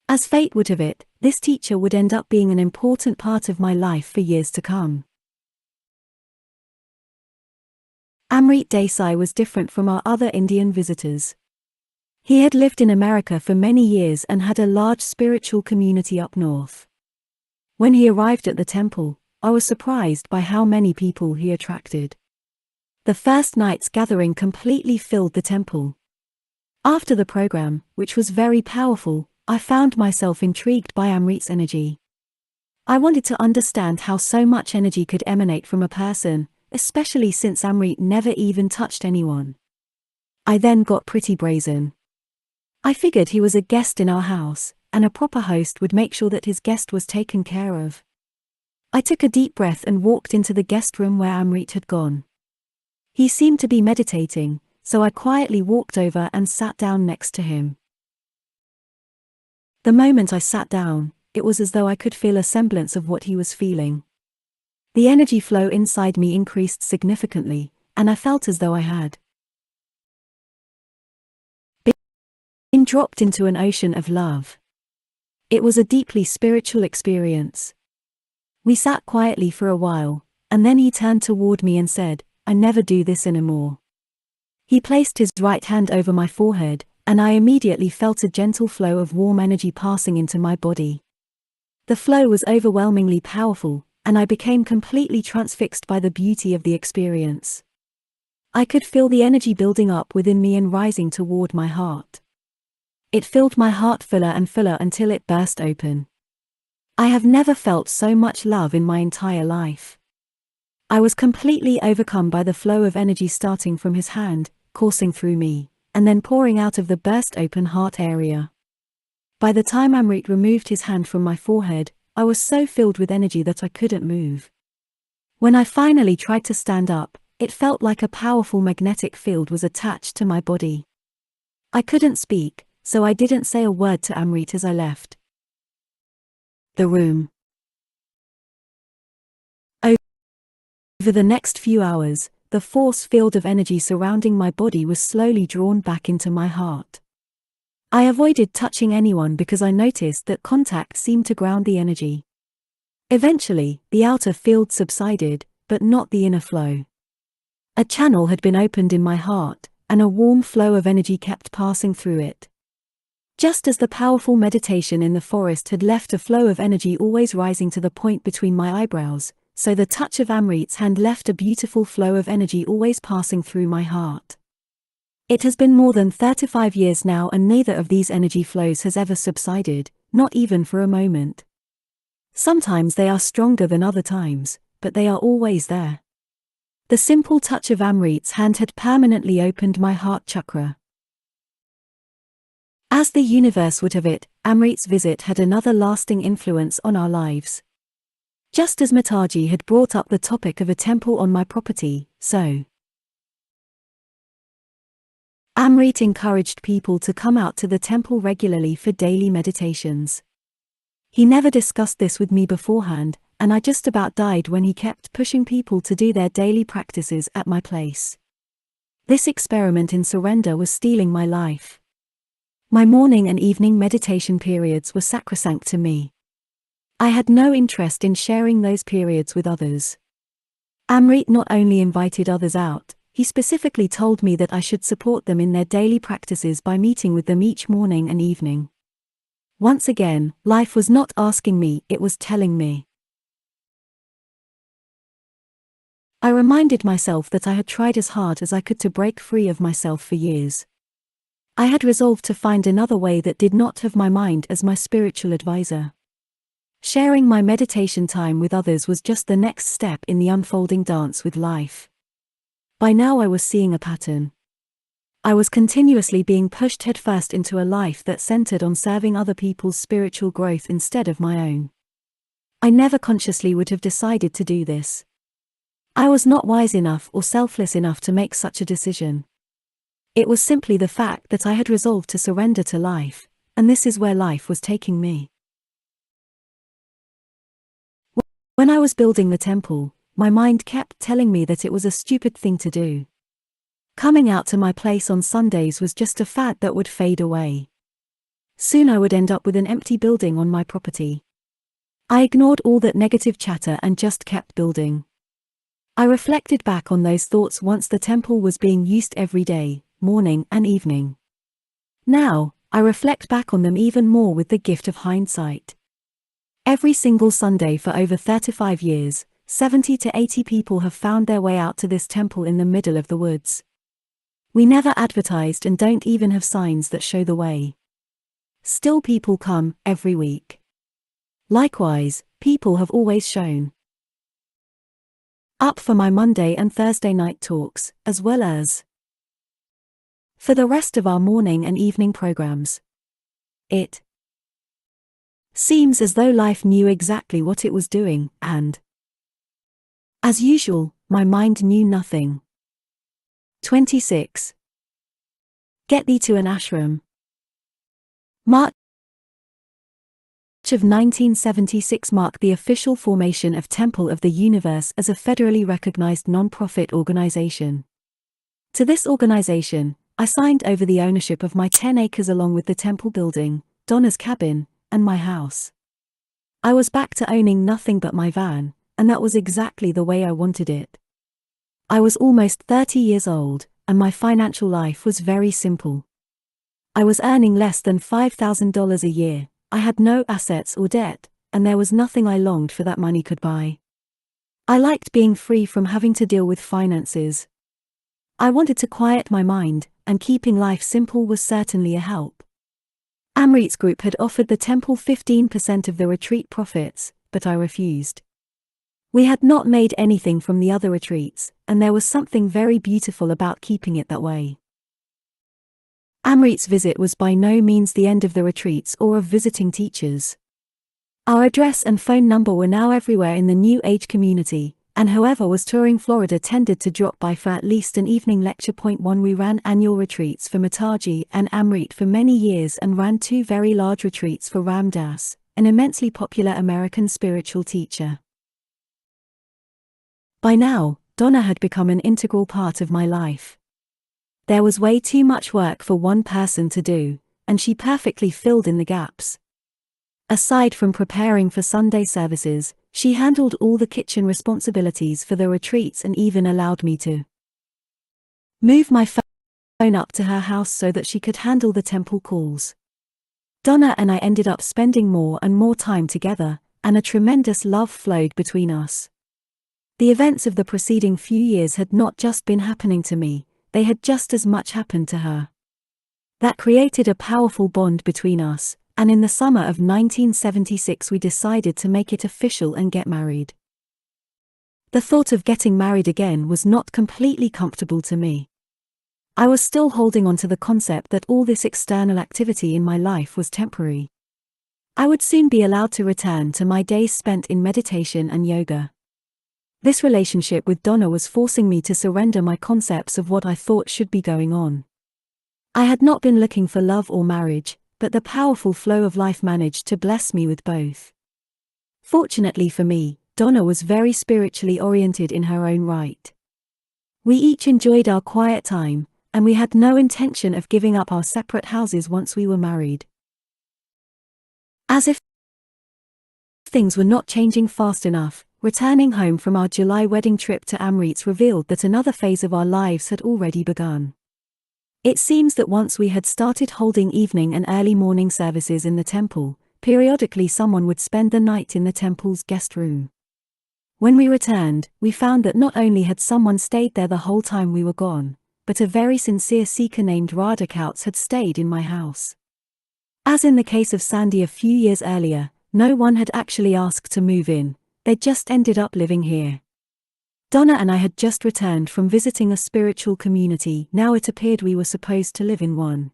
As fate would have it, this teacher would end up being an important part of my life for years to come. Amrit Desai was different from our other Indian visitors. He had lived in America for many years and had a large spiritual community up north. When he arrived at the temple, I was surprised by how many people he attracted. The first night's gathering completely filled the temple. After the program, which was very powerful, I found myself intrigued by Amrit's energy. I wanted to understand how so much energy could emanate from a person, especially since Amrit never even touched anyone. I then got pretty brazen. I figured he was a guest in our house, and a proper host would make sure that his guest was taken care of. I took a deep breath and walked into the guest room where Amrit had gone. He seemed to be meditating, so I quietly walked over and sat down next to him. The moment I sat down, it was as though I could feel a semblance of what he was feeling. The energy flow inside me increased significantly, and I felt as though I had been dropped into an ocean of love. It was a deeply spiritual experience. We sat quietly for a while, and then he turned toward me and said, "I never do this anymore." He placed his right hand over my forehead, and I immediately felt a gentle flow of warm energy passing into my body. The flow was overwhelmingly powerful, and I became completely transfixed by the beauty of the experience. I could feel the energy building up within me and rising toward my heart. It filled my heart fuller and fuller until it burst open. I have never felt so much love in my entire life. I was completely overcome by the flow of energy starting from his hand, coursing through me, and then pouring out of the burst open heart area. By the time Amrit removed his hand from my forehead, I was so filled with energy that I couldn't move. When I finally tried to stand up, it felt like a powerful magnetic field was attached to my body. I couldn't speak, so I didn't say a word to Amrit as I left the room. Over the next few hours, the force field of energy surrounding my body was slowly drawn back into my heart. I avoided touching anyone because I noticed that contact seemed to ground the energy. Eventually, the outer field subsided, but not the inner flow. A channel had been opened in my heart, and a warm flow of energy kept passing through it. Just as the powerful meditation in the forest had left a flow of energy always rising to the point between my eyebrows, so the touch of Amrit's hand left a beautiful flow of energy always passing through my heart. It has been more than 35 years now, and neither of these energy flows has ever subsided, not even for a moment. Sometimes they are stronger than other times, but they are always there. The simple touch of Amrit's hand had permanently opened my heart chakra. As the universe would have it, Amrit's visit had another lasting influence on our lives. Just as Mataji had brought up the topic of a temple on my property, so Amrit encouraged people to come out to the temple regularly for daily meditations. He never discussed this with me beforehand, and I just about died when he kept pushing people to do their daily practices at my place. This experiment in surrender was stealing my life. My morning and evening meditation periods were sacrosanct to me. I had no interest in sharing those periods with others. Amrit not only invited others out, he specifically told me that I should support them in their daily practices by meeting with them each morning and evening. Once again, life was not asking me, it was telling me. I reminded myself that I had tried as hard as I could to break free of myself for years. I had resolved to find another way that did not have my mind as my spiritual advisor. Sharing my meditation time with others was just the next step in the unfolding dance with life. By now I was seeing a pattern. I was continuously being pushed headfirst into a life that centered on serving other people's spiritual growth instead of my own. I never consciously would have decided to do this. I was not wise enough or selfless enough to make such a decision. It was simply the fact that I had resolved to surrender to life, and this is where life was taking me. When I was building the temple, my mind kept telling me that it was a stupid thing to do. Coming out to my place on Sundays was just a fad that would fade away. Soon I would end up with an empty building on my property. I ignored all that negative chatter and just kept building. I reflected back on those thoughts once the temple was being used every day, morning and evening. Now, I reflect back on them even more with the gift of hindsight. Every single Sunday for over 35 years, 70 to 80 people have found their way out to this temple in the middle of the woods. We never advertised and don't even have signs that show the way. Still people come, every week. Likewise, people have always shown up for my Monday and Thursday night talks, as well as for the rest of our morning and evening programs. It seems as though life knew exactly what it was doing, and as usual, my mind knew nothing. 26. Get thee to an ashram. March of 1976 marked the official formation of Temple of the Universe as a federally recognized non-profit organization. To this organization, I signed over the ownership of my 10 acres along with the temple building, Donna's cabin, and my house. I was back to owning nothing but my van, and that was exactly the way I wanted it. I was almost 30 years old, and my financial life was very simple. I was earning less than $5,000 a year, I had no assets or debt, and there was nothing I longed for that money could buy. I liked being free from having to deal with finances. I wanted to quiet my mind, and keeping life simple was certainly a help. Amrit's group had offered the temple 15% of the retreat profits, but I refused. We had not made anything from the other retreats, and there was something very beautiful about keeping it that way. Amrit's visit was by no means the end of the retreats or of visiting teachers. Our address and phone number were now everywhere in the New Age community, and whoever was touring Florida tended to drop by for at least an evening lecture. 1 We ran annual retreats for Mataji and Amrit for many years and ran 2 very large retreats for Ram Dass, an immensely popular American spiritual teacher. By now, Donna had become an integral part of my life. There was way too much work for one person to do, and she perfectly filled in the gaps. Aside from preparing for Sunday services, she handled all the kitchen responsibilities for the retreats and even allowed me to move my phone up to her house so that she could handle the temple calls. Donna and I ended up spending more and more time together, and a tremendous love flowed between us. The events of the preceding few years had not just been happening to me, they had just as much happened to her. That created a powerful bond between us, and in the summer of 1976 we decided to make it official and get married. The thought of getting married again was not completely comfortable to me. I was still holding on to the concept that all this external activity in my life was temporary. I would soon be allowed to return to my days spent in meditation and yoga. This relationship with Donna was forcing me to surrender my concepts of what I thought should be going on. I had not been looking for love or marriage, but the powerful flow of life managed to bless me with both. Fortunately for me, Donna was very spiritually oriented in her own right. We each enjoyed our quiet time, and we had no intention of giving up our separate houses once we were married. As if things were not changing fast enough, returning home from our July wedding trip to Amritz revealed that another phase of our lives had already begun. It seems that once we had started holding evening and early morning services in the temple, periodically someone would spend the night in the temple's guest room. When we returned, we found that not only had someone stayed there the whole time we were gone, but a very sincere seeker named Radha Kautz had stayed in my house. As in the case of Sandy a few years earlier, no one had actually asked to move in, they just ended up living here. Donna and I had just returned from visiting a spiritual community. Now it appeared we were supposed to live in one.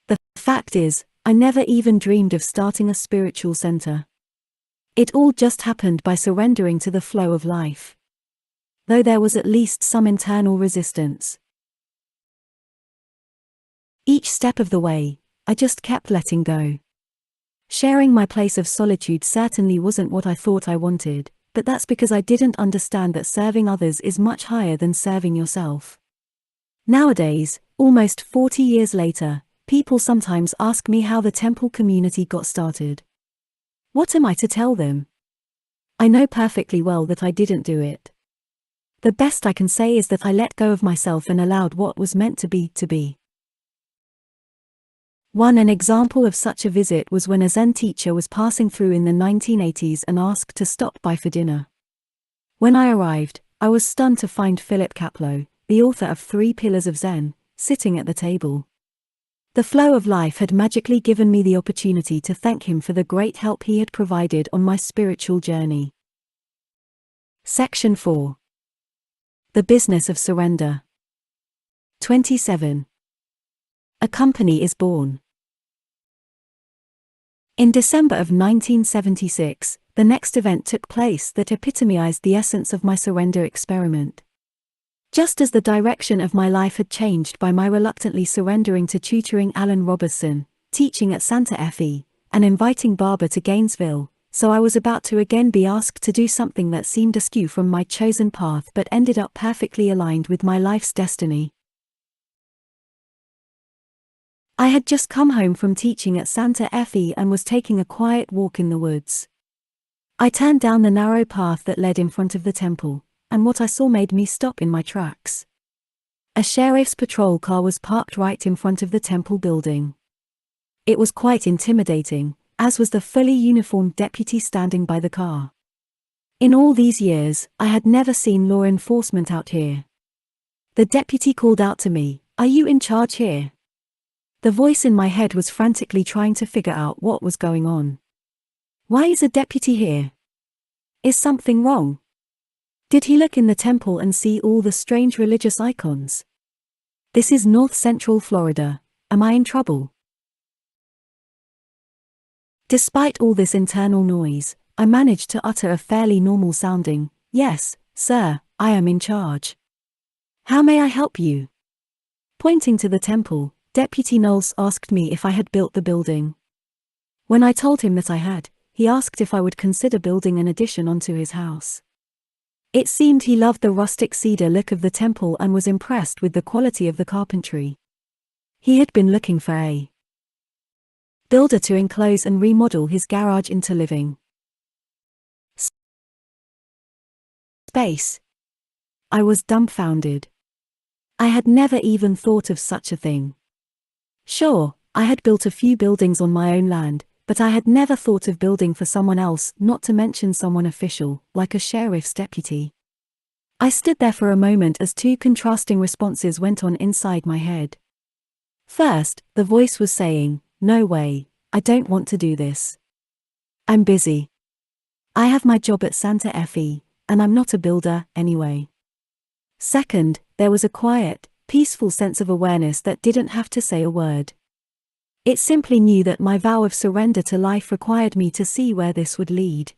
The fact is, I never even dreamed of starting a spiritual center. It all just happened by surrendering to the flow of life. Though there was at least some internal resistance. Each step of the way, I just kept letting go. Sharing my place of solitude certainly wasn't what I thought I wanted, but that's because I didn't understand that serving others is much higher than serving yourself. Nowadays, almost 40 years later, people sometimes ask me how the temple community got started. What am I to tell them? I know perfectly well that I didn't do it. The best I can say is that I let go of myself and allowed what was meant to be to be. An example of such a visit was when a Zen teacher was passing through in the 1980s and asked to stop by for dinner. When I arrived, I was stunned to find Philip Kapleau, the author of 3 Pillars of Zen, sitting at the table. The flow of life had magically given me the opportunity to thank him for the great help he had provided on my spiritual journey. Section 4. The Business of Surrender. 27. A company is born. In December of 1976, the next event took place that epitomized the essence of my surrender experiment. Just as the direction of my life had changed by my reluctantly surrendering to tutoring Alan Robertson, teaching at Santa Fe, and inviting Barbara to Gainesville, so I was about to again be asked to do something that seemed askew from my chosen path but ended up perfectly aligned with my life's destiny. I had just come home from teaching at Santa Fe and was taking a quiet walk in the woods. I turned down the narrow path that led in front of the temple, and what I saw made me stop in my tracks. A sheriff's patrol car was parked right in front of the temple building. It was quite intimidating, as was the fully uniformed deputy standing by the car. In all these years, I had never seen law enforcement out here. The deputy called out to me, "Are you in charge here?" The voice in my head was frantically trying to figure out what was going on. Why is a deputy here? Is something wrong? Did he look in the temple and see all the strange religious icons? This is North Central Florida. Am I in trouble? Despite all this internal noise, I managed to utter a fairly normal sounding, "Yes, sir, I am in charge. How may I help you?" Pointing to the temple, Deputy Knowles asked me if I had built the building. When I told him that I had, he asked if I would consider building an addition onto his house. It seemed he loved the rustic cedar look of the temple and was impressed with the quality of the carpentry. He had been looking for a builder to enclose and remodel his garage into living space. I was dumbfounded. I had never even thought of such a thing. Sure, I had built a few buildings on my own land, but I had never thought of building for someone else, not to mention someone official, like a sheriff's deputy. I stood there for a moment as 2 contrasting responses went on inside my head. First, the voice was saying, "No way, I don't want to do this. I'm busy. I have my job at Santa Fe, and I'm not a builder, anyway." Second, there was a quiet, peaceful sense of awareness that didn't have to say a word. It simply knew that my vow of surrender to life required me to see where this would lead.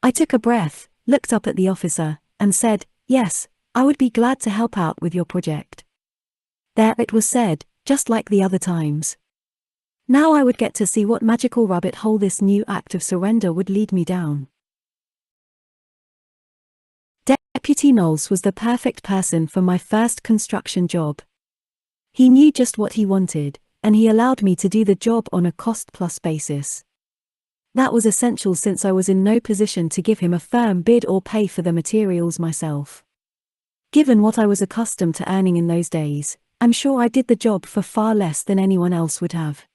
I took a breath, looked up at the officer, and said, "Yes, I would be glad to help out with your project." There it was said, just like the other times. Now I would get to see what magical rabbit hole this new act of surrender would lead me down. Deputy Knowles was the perfect person for my first construction job. He knew just what he wanted, and he allowed me to do the job on a cost-plus basis. That was essential since I was in no position to give him a firm bid or pay for the materials myself. Given what I was accustomed to earning in those days, I'm sure I did the job for far less than anyone else would have.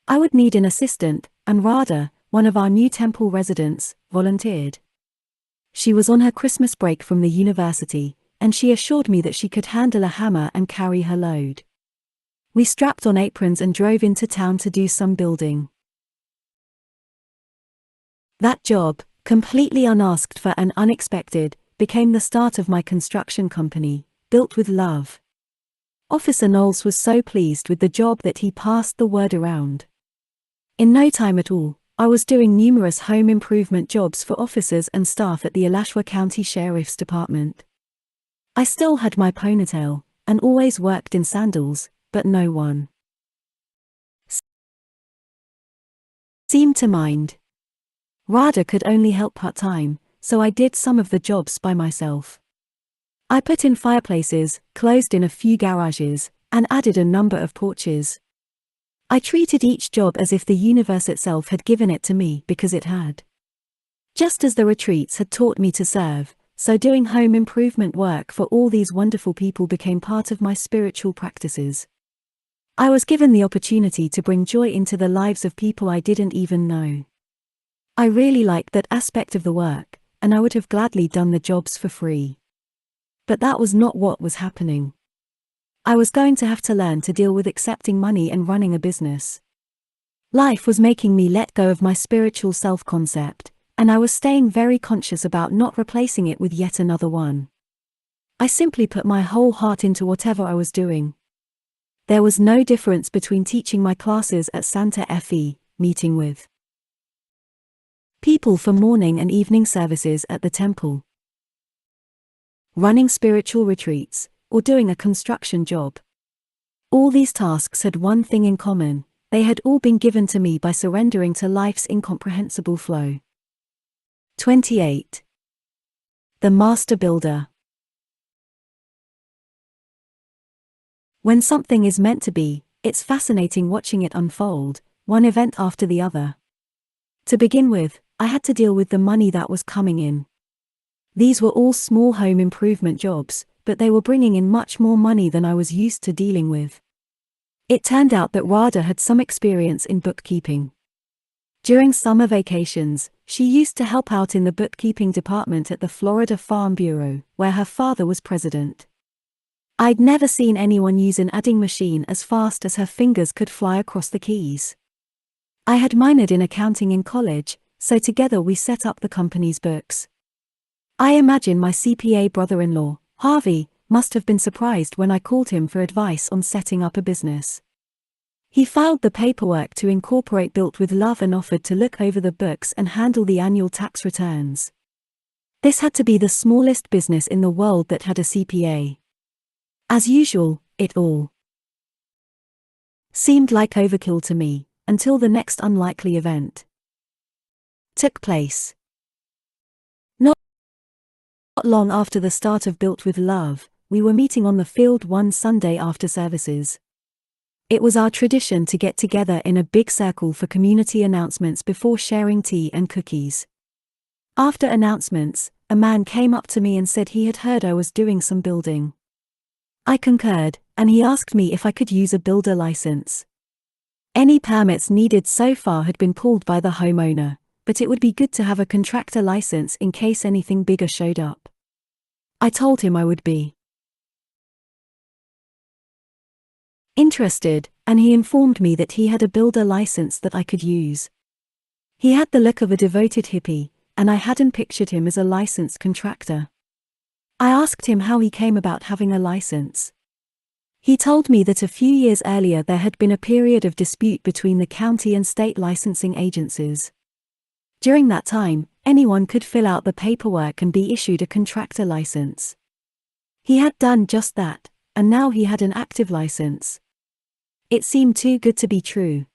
I would need an assistant, and Radha, one of our new temple residents, volunteered. She was on her Christmas break from the university, and she assured me that she could handle a hammer and carry her load. We strapped on aprons and drove into town to do some building. That job, completely unasked for and unexpected, became the start of my construction company, Built with Love. Officer Knowles was so pleased with the job that he passed the word around. In no time at all, I was doing numerous home improvement jobs for officers and staff at the Alachua County Sheriff's Department. I still had my ponytail, and always worked in sandals, but no one seemed to mind. Radha could only help part-time, so I did some of the jobs by myself. I put in fireplaces, closed in a few garages, and added a number of porches. I treated each job as if the universe itself had given it to me because it had. Just as the retreats had taught me to serve, so doing home improvement work for all these wonderful people became part of my spiritual practices. I was given the opportunity to bring joy into the lives of people I didn't even know. I really liked that aspect of the work, and I would have gladly done the jobs for free. But that was not what was happening. I was going to have to learn to deal with accepting money and running a business. Life was making me let go of my spiritual self-concept, and I was staying very conscious about not replacing it with yet another one. I simply put my whole heart into whatever I was doing. There was no difference between teaching my classes at Santa Fe, meeting with people for morning and evening services at the temple, running spiritual retreats, or doing a construction job. All these tasks had one thing in common: they had all been given to me by surrendering to life's incomprehensible flow. 28. The Master Builder. When something is meant to be, it's fascinating watching it unfold, one event after the other. To begin with, I had to deal with the money that was coming in. These were all small home improvement jobs, but they were bringing in much more money than I was used to dealing with. It turned out that Radha had some experience in bookkeeping. During summer vacations, she used to help out in the bookkeeping department at the Florida Farm Bureau, where her father was president. I'd never seen anyone use an adding machine as fast as her fingers could fly across the keys. I had minored in accounting in college, so together we set up the company's books. I imagine my CPA brother-in-law, Harvey, must have been surprised when I called him for advice on setting up a business. He filed the paperwork to incorporate Built with Love and offered to look over the books and handle the annual tax returns. This had to be the smallest business in the world that had a CPA. As usual, it all seemed like overkill to me, until the next unlikely event took place. Not long after the start of Built with Love, we were meeting on the field one Sunday after services. It was our tradition to get together in a big circle for community announcements before sharing tea and cookies. After announcements, a man came up to me and said he had heard I was doing some building. I concurred, and he asked me if I could use a builder license. Any permits needed so far had been pulled by the homeowner, but it would be good to have a contractor license in case anything bigger showed up. I told him I would be interested, and he informed me that he had a builder license that I could use. He had the look of a devoted hippie, and I hadn't pictured him as a licensed contractor. I asked him how he came about having a license. He told me that a few years earlier there had been a period of dispute between the county and state licensing agencies. During that time, anyone could fill out the paperwork and be issued a contractor license. He had done just that, and now he had an active license. It seemed too good to be true.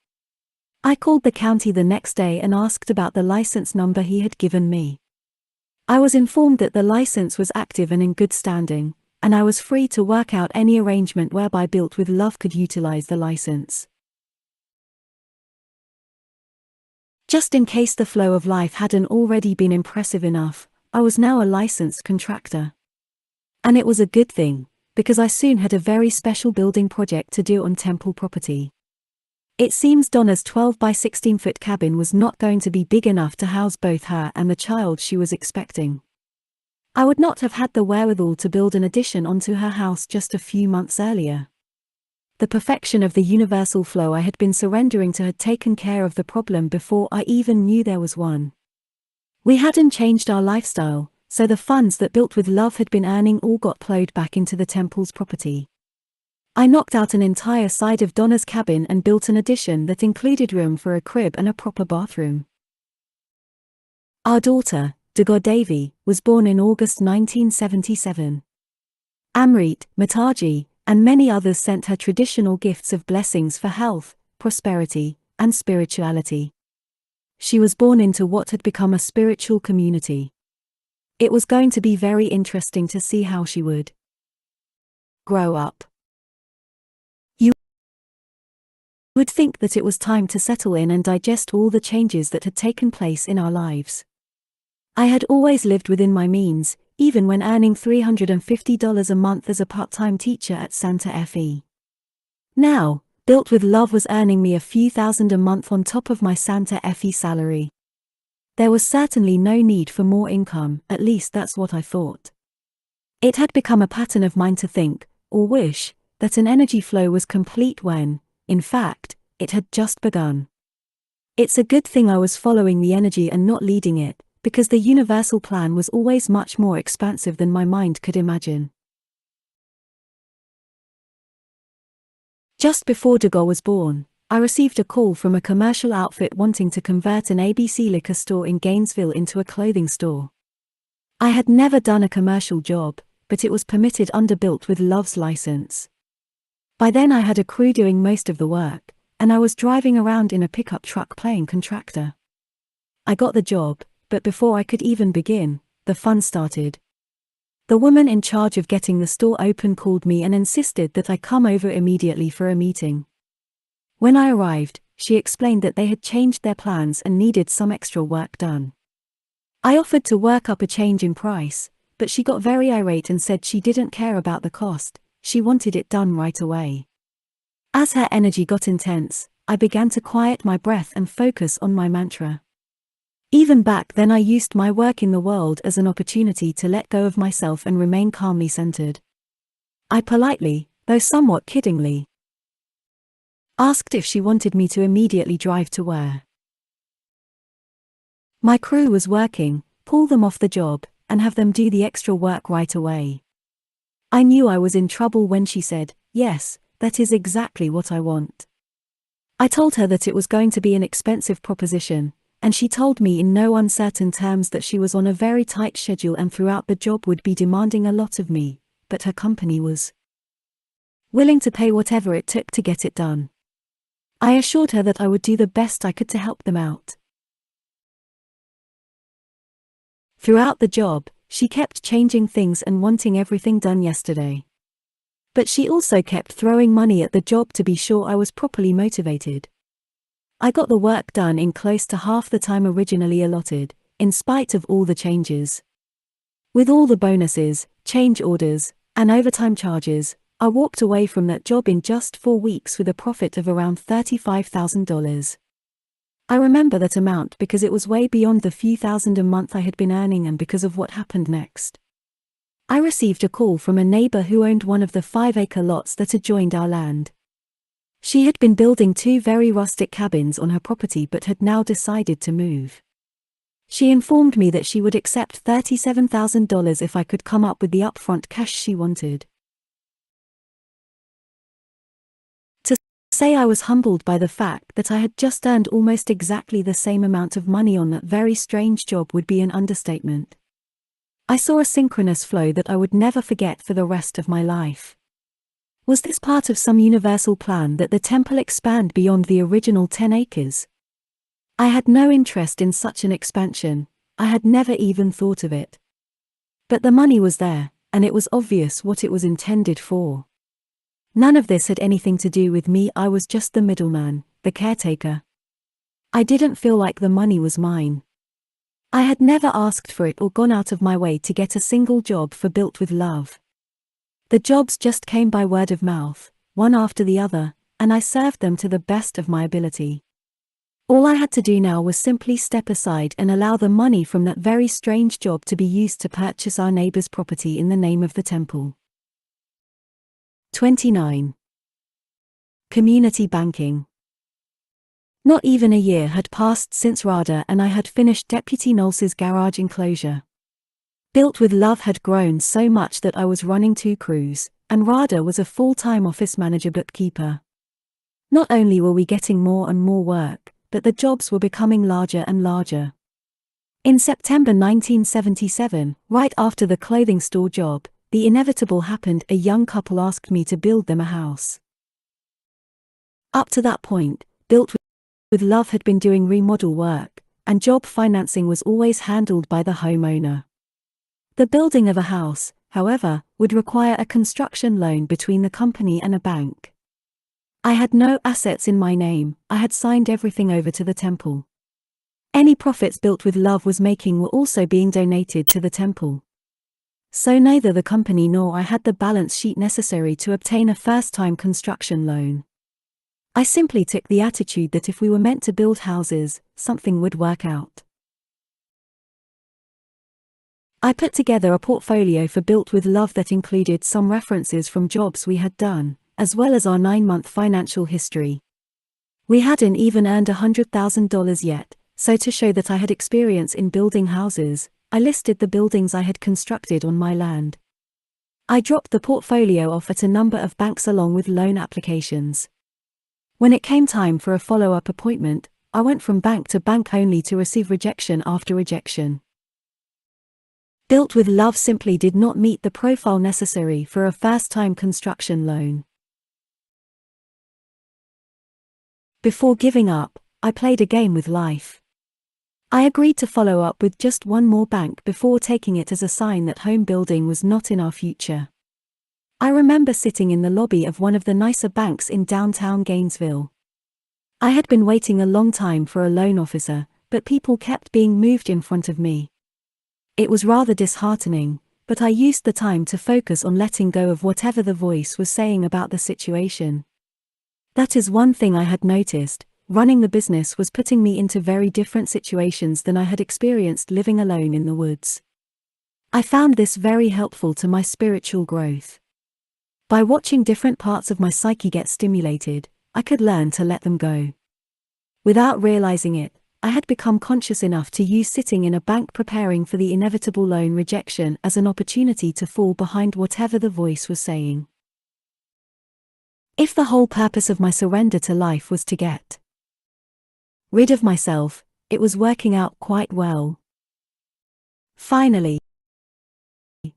I called the county the next day and asked about the license number he had given me. I was informed that the license was active and in good standing, and I was free to work out any arrangement whereby Built with Love could utilize the license. Just in case the flow of life hadn't already been impressive enough, I was now a licensed contractor. And it was a good thing, because I soon had a very special building project to do on temple property. It seems Donna's 12 by 16-foot cabin was not going to be big enough to house both her and the child she was expecting. I would not have had the wherewithal to build an addition onto her house just a few months earlier. The perfection of the universal flow I had been surrendering to had taken care of the problem before I even knew there was one. We hadn't changed our lifestyle, so the funds that Built with Love had been earning all got plowed back into the temple's property. I knocked out an entire side of Donna's cabin and built an addition that included room for a crib and a proper bathroom. Our daughter, Durga Devi, was born in August 1977. Amrit, Mataji, and many others sent her traditional gifts of blessings for health, prosperity, and spirituality. She was born into what had become a spiritual community. It was going to be very interesting to see how she would grow up. You would think that it was time to settle in and digest all the changes that had taken place in our lives. I had always lived within my means, even when earning $350 a month as a part-time teacher at Santa Fe. Now, Built with Love was earning me a few thousand a month on top of my Santa Fe salary. There was certainly no need for more income, at least that's what I thought. It had become a pattern of mine to think, or wish, that an energy flow was complete when, in fact, it had just begun. It's a good thing I was following the energy and not leading it, because the universal plan was always much more expansive than my mind could imagine. Just before Durga was born, I received a call from a commercial outfit wanting to convert an ABC liquor store in Gainesville into a clothing store. I had never done a commercial job, but it was permitted under Built with Love's license. By then I had a crew doing most of the work, and I was driving around in a pickup truck playing contractor. I got the job, but before I could even begin, the fun started. The woman in charge of getting the store open called me and insisted that I come over immediately for a meeting. When I arrived, she explained that they had changed their plans and needed some extra work done. I offered to work up a change in price, but she got very irate and said she didn't care about the cost, she wanted it done right away. As her energy got intense, I began to quiet my breath and focus on my mantra. Even back then I used my work in the world as an opportunity to let go of myself and remain calmly centered. I politely, though somewhat kiddingly, asked if she wanted me to immediately drive to where my crew was working, pull them off the job, and have them do the extra work right away. I knew I was in trouble when she said, "Yes, that is exactly what I want." I told her that it was going to be an expensive proposition, and she told me in no uncertain terms that she was on a very tight schedule and throughout the job would be demanding a lot of me, but her company was willing to pay whatever it took to get it done. I assured her that I would do the best I could to help them out. Throughout the job, she kept changing things and wanting everything done yesterday. But she also kept throwing money at the job to be sure I was properly motivated. I got the work done in close to half the time originally allotted, in spite of all the changes. With all the bonuses, change orders, and overtime charges, I walked away from that job in just 4 weeks with a profit of around $35,000. I remember that amount because it was way beyond the few thousand a month I had been earning and because of what happened next. I received a call from a neighbor who owned one of the 5-acre lots that adjoined our land. She had been building 2 very rustic cabins on her property but had now decided to move. She informed me that she would accept $37,000 if I could come up with the upfront cash she wanted. To say I was humbled by the fact that I had just earned almost exactly the same amount of money on that very strange job would be an understatement. I saw a synchronous flow that I would never forget for the rest of my life. Was this part of some universal plan that the temple expand beyond the original 10 acres, I had no interest in such an expansion. I had never even thought of it. But the money was there, and it was obvious what it was intended for. None of this had anything to do with me. I was just the middleman, the caretaker. I didn't feel like the money was mine. I had never asked for it or gone out of my way to get a single job for Built with Love. The jobs just came by word of mouth, one after the other, and I served them to the best of my ability. All I had to do now was simply step aside and allow the money from that very strange job to be used to purchase our neighbor's property in the name of the temple. 29. Community banking. Not even a year had passed since Rada and I had finished Deputy Knowles's garage enclosure. Built with Love had grown so much that I was running 2 crews, and Rada was a full-time office manager bookkeeper. Not only were we getting more and more work, but the jobs were becoming larger and larger. In September 1977, right after the clothing store job, the inevitable happened. A young couple asked me to build them a house. Up to that point, Built with Love had been doing remodel work, and job financing was always handled by the homeowner. The building of a house, however, would require a construction loan between the company and a bank. I had no assets in my name. I had signed everything over to the temple. Any profits Built with Love was making were also being donated to the temple. So neither the company nor I had the balance sheet necessary to obtain a first-time construction loan. I simply took the attitude that if we were meant to build houses, something would work out. I put together a portfolio for Built with Love that included some references from jobs we had done, as well as our 9-month financial history. We hadn't even earned $100,000 yet, so to show that I had experience in building houses, I listed the buildings I had constructed on my land. I dropped the portfolio off at a number of banks along with loan applications. When it came time for a follow-up appointment, I went from bank to bank only to receive rejection after rejection. Built with Love simply did not meet the profile necessary for a first-time construction loan. Before giving up, I played a game with life. I agreed to follow up with just one more bank before taking it as a sign that home building was not in our future. I remember sitting in the lobby of one of the nicer banks in downtown Gainesville. I had been waiting a long time for a loan officer, but people kept being moved in front of me. It was rather disheartening, but I used the time to focus on letting go of whatever the voice was saying about the situation. That is one thing I had noticed. Running the business was putting me into very different situations than I had experienced living alone in the woods. I found this very helpful to my spiritual growth. By watching different parts of my psyche get stimulated, I could learn to let them go. Without realizing it, I had become conscious enough to use sitting in a bank preparing for the inevitable loan rejection as an opportunity to fall behind whatever the voice was saying. If the whole purpose of my surrender to life was to get rid of myself, it was working out quite well. Finally,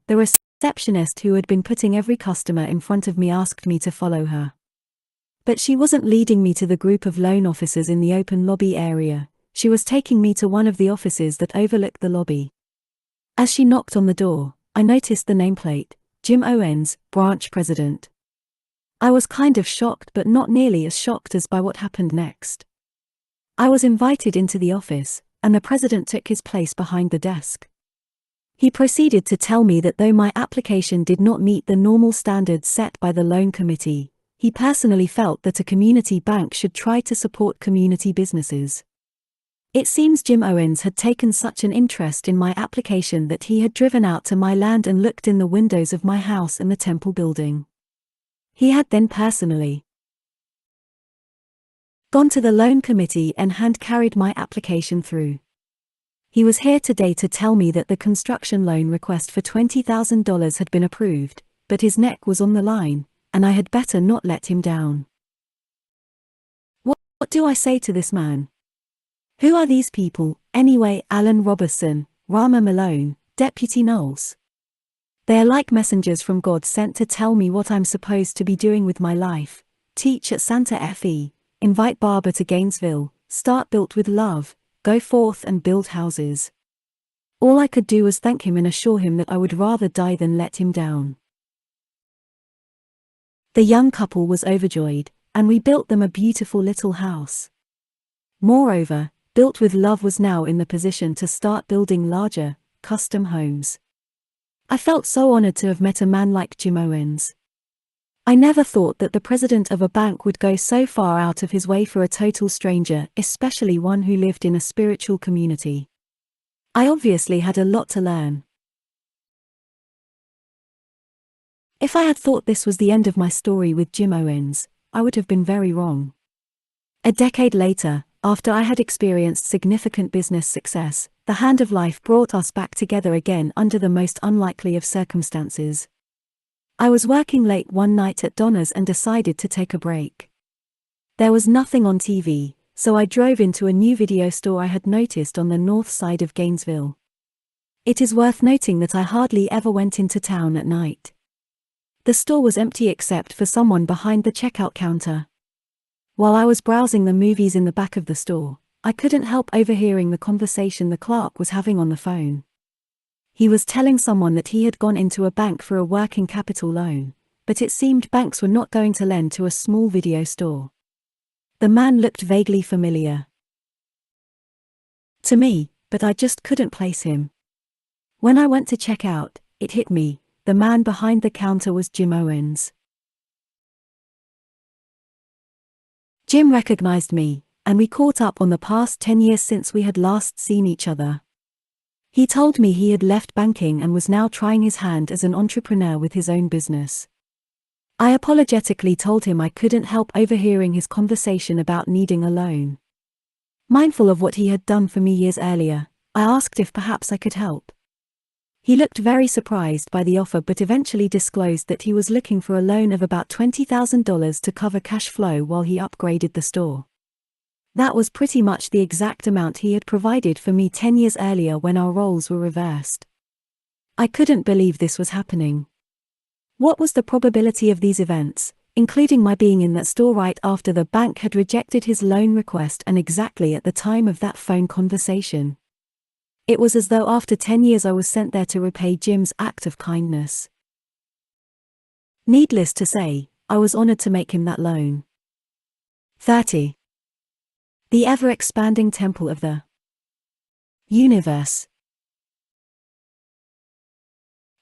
the receptionist who had been putting every customer in front of me asked me to follow her. But she wasn't leading me to the group of loan officers in the open lobby area. She was taking me to one of the offices that overlooked the lobby. As she knocked on the door, I noticed the nameplate, Jim Owens, branch president. I was kind of shocked, but not nearly as shocked as by what happened next. I was invited into the office, and the president took his place behind the desk. He proceeded to tell me that though my application did not meet the normal standards set by the loan committee, he personally felt that a community bank should try to support community businesses. It seems Jim Owens had taken such an interest in my application that he had driven out to my land and looked in the windows of my house and the temple building. He had then personally gone to the loan committee and hand-carried my application through. He was here today to tell me that the construction loan request for $20,000 had been approved, but his neck was on the line, and I had better not let him down. What do I say to this man? Who are these people, anyway? Alan Robertson, Rama Malone, Deputy Knowles. They are like messengers from God sent to tell me what I'm supposed to be doing with my life: teach at Santa Fe, invite Barbara to Gainesville, start Built with Love, go forth and build houses. All I could do was thank him and assure him that I would rather die than let him down. The young couple was overjoyed, and we built them a beautiful little house. Moreover, Built with Love was now in the position to start building larger, custom homes. I felt so honored to have met a man like Jim Owens. I never thought that the president of a bank would go so far out of his way for a total stranger, especially one who lived in a spiritual community. I obviously had a lot to learn. If I had thought this was the end of my story with Jim Owens, I would have been very wrong. A decade later, after I had experienced significant business success, the hand of life brought us back together again under the most unlikely of circumstances. I was working late one night at Donna's and decided to take a break. There was nothing on TV, so I drove into a new video store I had noticed on the north side of Gainesville. It is worth noting that I hardly ever went into town at night. The store was empty except for someone behind the checkout counter. While I was browsing the movies in the back of the store, I couldn't help overhearing the conversation the clerk was having on the phone. He was telling someone that he had gone into a bank for a working capital loan, but it seemed banks were not going to lend to a small video store. The man looked vaguely familiar to me, but I just couldn't place him. When I went to check out, it hit me, the man behind the counter was Jim Owens. Jim recognized me, and we caught up on the past 10 years since we had last seen each other. He told me he had left banking and was now trying his hand as an entrepreneur with his own business. I apologetically told him I couldn't help overhearing his conversation about needing a loan. Mindful of what he had done for me years earlier, I asked if perhaps I could help. He looked very surprised by the offer but eventually disclosed that he was looking for a loan of about $20,000 to cover cash flow while he upgraded the store. That was pretty much the exact amount he had provided for me 10 years earlier when our roles were reversed. I couldn't believe this was happening. What was the probability of these events, including my being in that store right after the bank had rejected his loan request and exactly at the time of that phone conversation? It was as though after 10 years I was sent there to repay Jim's act of kindness. Needless to say, I was honored to make him that loan. 30. The ever-expanding temple of the universe.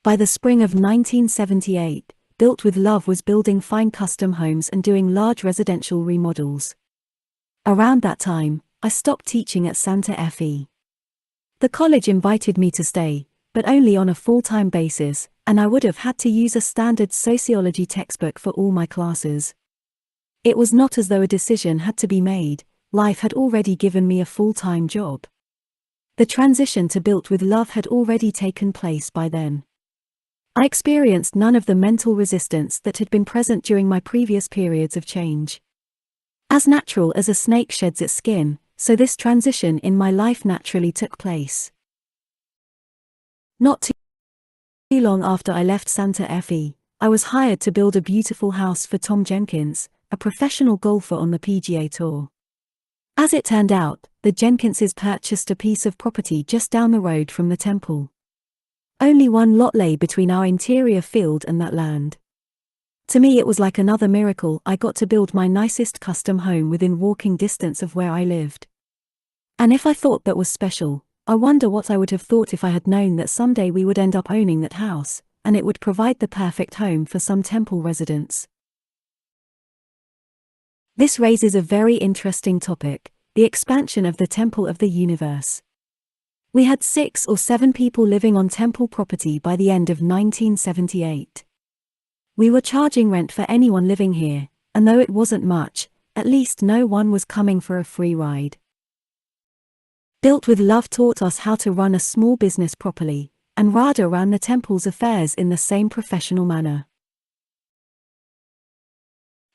By the spring of 1978, Built with Love was building fine custom homes and doing large residential remodels. Around that time, I stopped teaching at Santa Fe. The college invited me to stay, but only on a full-time basis, and I would have had to use a standard sociology textbook for all my classes. It was not as though a decision had to be made, life had already given me a full-time job. The transition to Built with Love had already taken place by then. I experienced none of the mental resistance that had been present during my previous periods of change. As natural as a snake sheds its skin, so this transition in my life naturally took place. Not too long after I left Santa Fe, I was hired to build a beautiful house for Tom Jenkins, a professional golfer on the PGA Tour. As it turned out, the Jenkinses purchased a piece of property just down the road from the temple. Only one lot lay between our interior field and that land. To me it was like another miracle. I got to build my nicest custom home within walking distance of where I lived. And if I thought that was special, I wonder what I would have thought if I had known that someday we would end up owning that house, and it would provide the perfect home for some temple residents. This raises a very interesting topic, the expansion of the temple of the universe. We had 6 or 7 people living on temple property by the end of 1978. We were charging rent for anyone living here, and though it wasn't much, at least no one was coming for a free ride. Built with Love taught us how to run a small business properly, and Radha ran the temple's affairs in the same professional manner.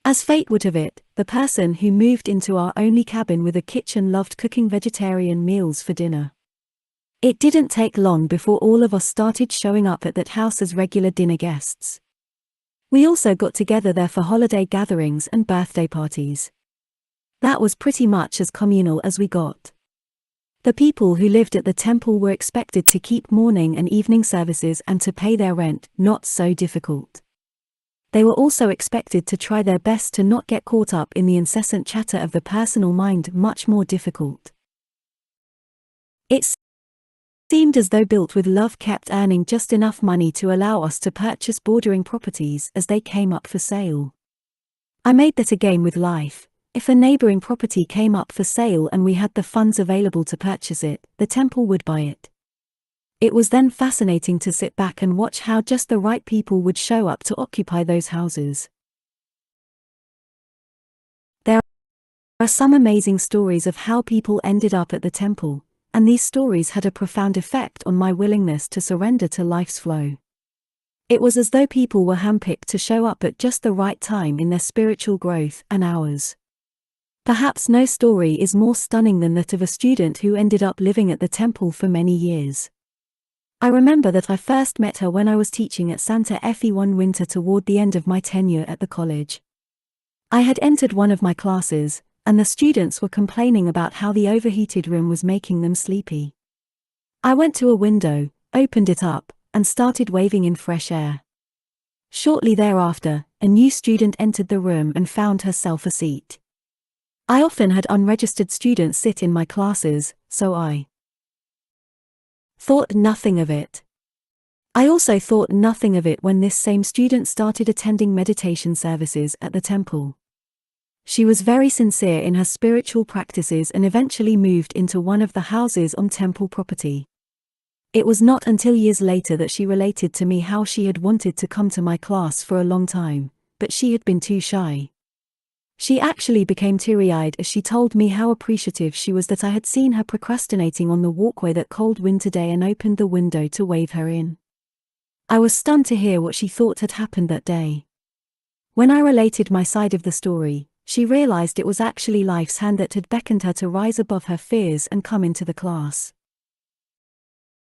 As fate would have it, the person who moved into our only cabin with a kitchen loved cooking vegetarian meals for dinner. It didn't take long before all of us started showing up at that house as regular dinner guests. We also got together there for holiday gatherings and birthday parties. That was pretty much as communal as we got. The people who lived at the temple were expected to keep morning and evening services and to pay their rent, not so difficult. They were also expected to try their best to not get caught up in the incessant chatter of the personal mind, much more difficult. It seemed as though Built with Love kept earning just enough money to allow us to purchase bordering properties as they came up for sale. I made that a game with life. If a neighboring property came up for sale and we had the funds available to purchase it, the temple would buy it. It was then fascinating to sit back and watch how just the right people would show up to occupy those houses. There are some amazing stories of how people ended up at the temple, and these stories had a profound effect on my willingness to surrender to life's flow. It was as though people were handpicked to show up at just the right time in their spiritual growth and ours. Perhaps no story is more stunning than that of a student who ended up living at the temple for many years. I remember that I first met her when I was teaching at Santa Fe one winter toward the end of my tenure at the college. I had entered one of my classes, and the students were complaining about how the overheated room was making them sleepy. I went to a window, opened it up, and started waving in fresh air. Shortly thereafter, a new student entered the room and found herself a seat. I often had unregistered students sit in my classes, so I thought nothing of it. I also thought nothing of it when this same student started attending meditation services at the temple. She was very sincere in her spiritual practices and eventually moved into one of the houses on temple property. It was not until years later that she related to me how she had wanted to come to my class for a long time, but she had been too shy. She actually became teary-eyed as she told me how appreciative she was that I had seen her procrastinating on the walkway that cold winter day and opened the window to wave her in. I was stunned to hear what she thought had happened that day. When I related my side of the story, she realized it was actually life's hand that had beckoned her to rise above her fears and come into the class.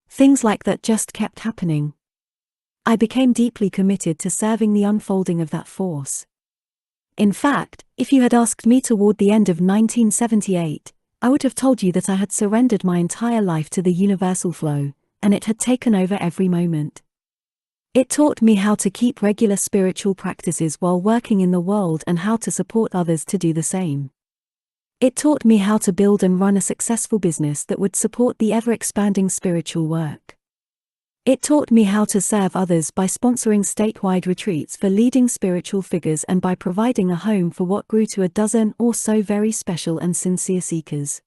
Things like that just kept happening. I became deeply committed to serving the unfolding of that force. In fact, if you had asked me toward the end of 1978, I would have told you that I had surrendered my entire life to the universal flow, and it had taken over every moment. It taught me how to keep regular spiritual practices while working in the world and how to support others to do the same. It taught me how to build and run a successful business that would support the ever-expanding spiritual work. It taught me how to serve others by sponsoring statewide retreats for leading spiritual figures and by providing a home for what grew to a dozen or so very special and sincere seekers.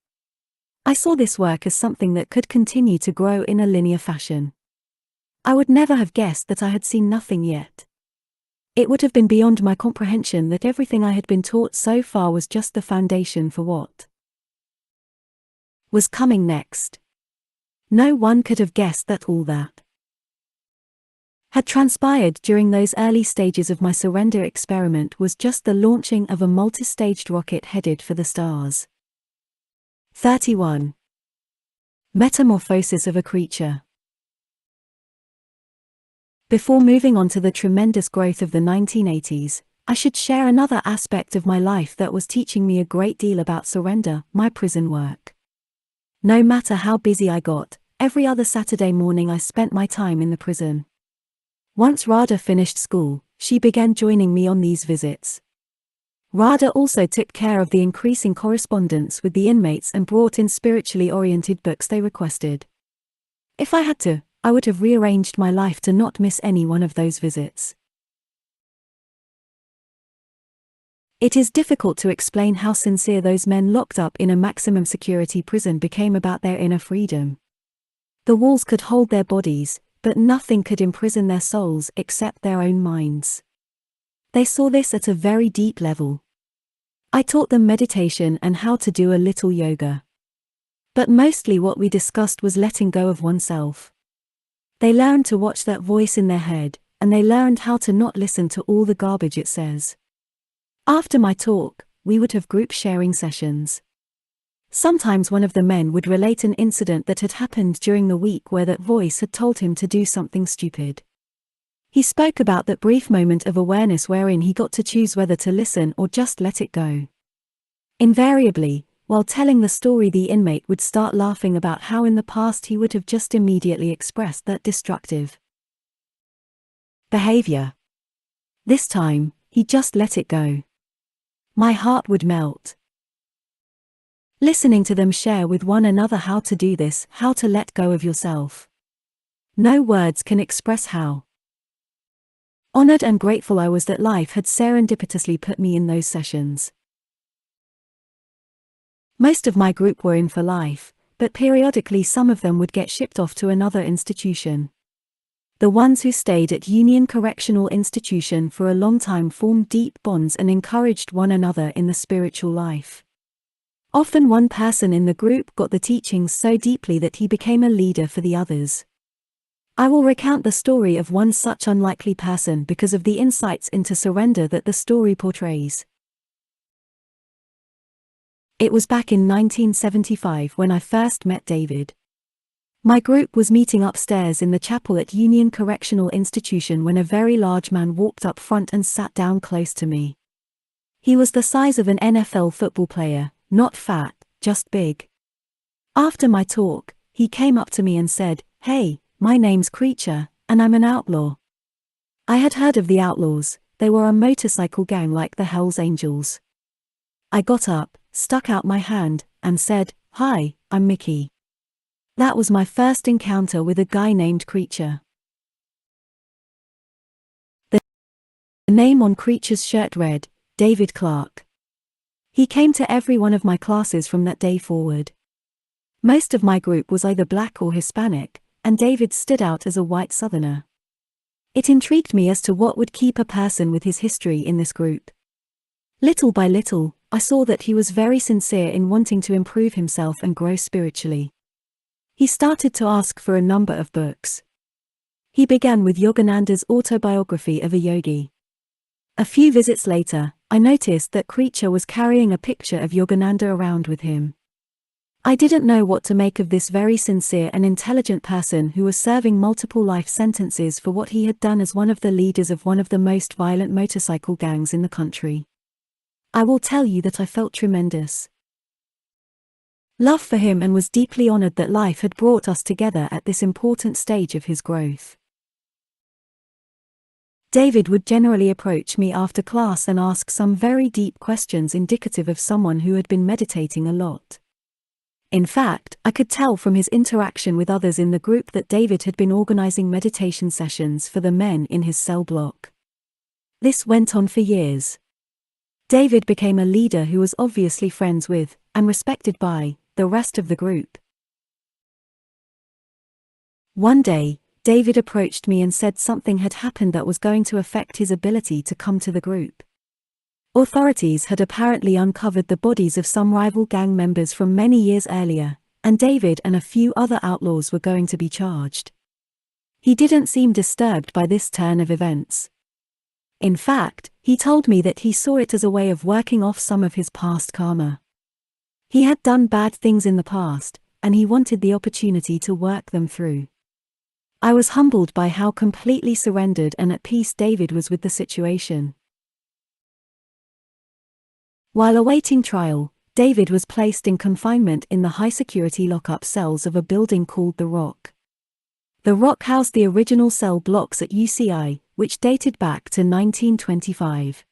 I saw this work as something that could continue to grow in a linear fashion. I would never have guessed that I had seen nothing yet. It would have been beyond my comprehension that everything I had been taught so far was just the foundation for what was coming next. No one could have guessed that all that had transpired during those early stages of my surrender experiment was just the launching of a multi-staged rocket headed for the stars. 31. Metamorphosis of a creature. Before moving on to the tremendous growth of the 1980s, I should share another aspect of my life that was teaching me a great deal about surrender, my prison work. No matter how busy I got, every other Saturday morning I spent my time in the prison. Once Radha finished school, she began joining me on these visits. Radha also took care of the increasing correspondence with the inmates and brought in spiritually oriented books they requested. If I had to, I would have rearranged my life to not miss any one of those visits. It is difficult to explain how sincere those men locked up in a maximum security prison became about their inner freedom. The walls could hold their bodies, but nothing could imprison their souls except their own minds. They saw this at a very deep level. I taught them meditation and how to do a little yoga. But mostly what we discussed was letting go of oneself. They learned to watch that voice in their head, and they learned how to not listen to all the garbage it says. After my talk, we would have group sharing sessions. Sometimes one of the men would relate an incident that had happened during the week where that voice had told him to do something stupid. He spoke about that brief moment of awareness wherein he got to choose whether to listen or just let it go. Invariably, while telling the story, the inmate would start laughing about how in the past he would have just immediately expressed that destructive behavior. This time, he just let it go. My heart would melt. Listening to them share with one another how to do this, how to let go of yourself. No words can express how honored and grateful I was that life had serendipitously put me in those sessions. Most of my group were in for life, but periodically some of them would get shipped off to another institution. The ones who stayed at Union Correctional Institution for a long time formed deep bonds and encouraged one another in the spiritual life. Often one person in the group got the teachings so deeply that he became a leader for the others. I will recount the story of one such unlikely person because of the insights into surrender that the story portrays. It was back in 1975 when I first met David. My group was meeting upstairs in the chapel at Union Correctional Institution when a very large man walked up front and sat down close to me. He was the size of an NFL football player, not fat, just big. After my talk, he came up to me and said, "Hey, my name's Creature, and I'm an outlaw." I had heard of the Outlaws. They were a motorcycle gang like the Hells Angels. I got up, stuck out my hand, and said, "Hi, I'm Mickey." That was my first encounter with a guy named Creature. The name on Creature's shirt read, David Clark. He came to every one of my classes from that day forward. Most of my group was either black or Hispanic, and David stood out as a white Southerner. It intrigued me as to what would keep a person with his history in this group. Little by little, I saw that he was very sincere in wanting to improve himself and grow spiritually. He started to ask for a number of books. He began with Yogananda's Autobiography of a Yogi. A few visits later, I noticed that Creature was carrying a picture of Yogananda around with him. I didn't know what to make of this very sincere and intelligent person who was serving multiple life sentences for what he had done as one of the leaders of one of the most violent motorcycle gangs in the country. I will tell you that I felt tremendous love for him and was deeply honored that life had brought us together at this important stage of his growth. David would generally approach me after class and ask some very deep questions indicative of someone who had been meditating a lot. In fact, I could tell from his interaction with others in the group that David had been organizing meditation sessions for the men in his cell block. This went on for years. David became a leader who was obviously friends with, and respected by, the rest of the group. One day, David approached me and said something had happened that was going to affect his ability to come to the group. Authorities had apparently uncovered the bodies of some rival gang members from many years earlier, and David and a few other outlaws were going to be charged. He didn't seem disturbed by this turn of events. In fact, he told me that he saw it as a way of working off some of his past karma. He had done bad things in the past, and he wanted the opportunity to work them through. I was humbled by how completely surrendered and at peace David was with the situation. While awaiting trial, David was placed in confinement in the high-security lock-up cells of a building called The Rock. The Rock housed the original cell blocks at UCI, which dated back to 1925.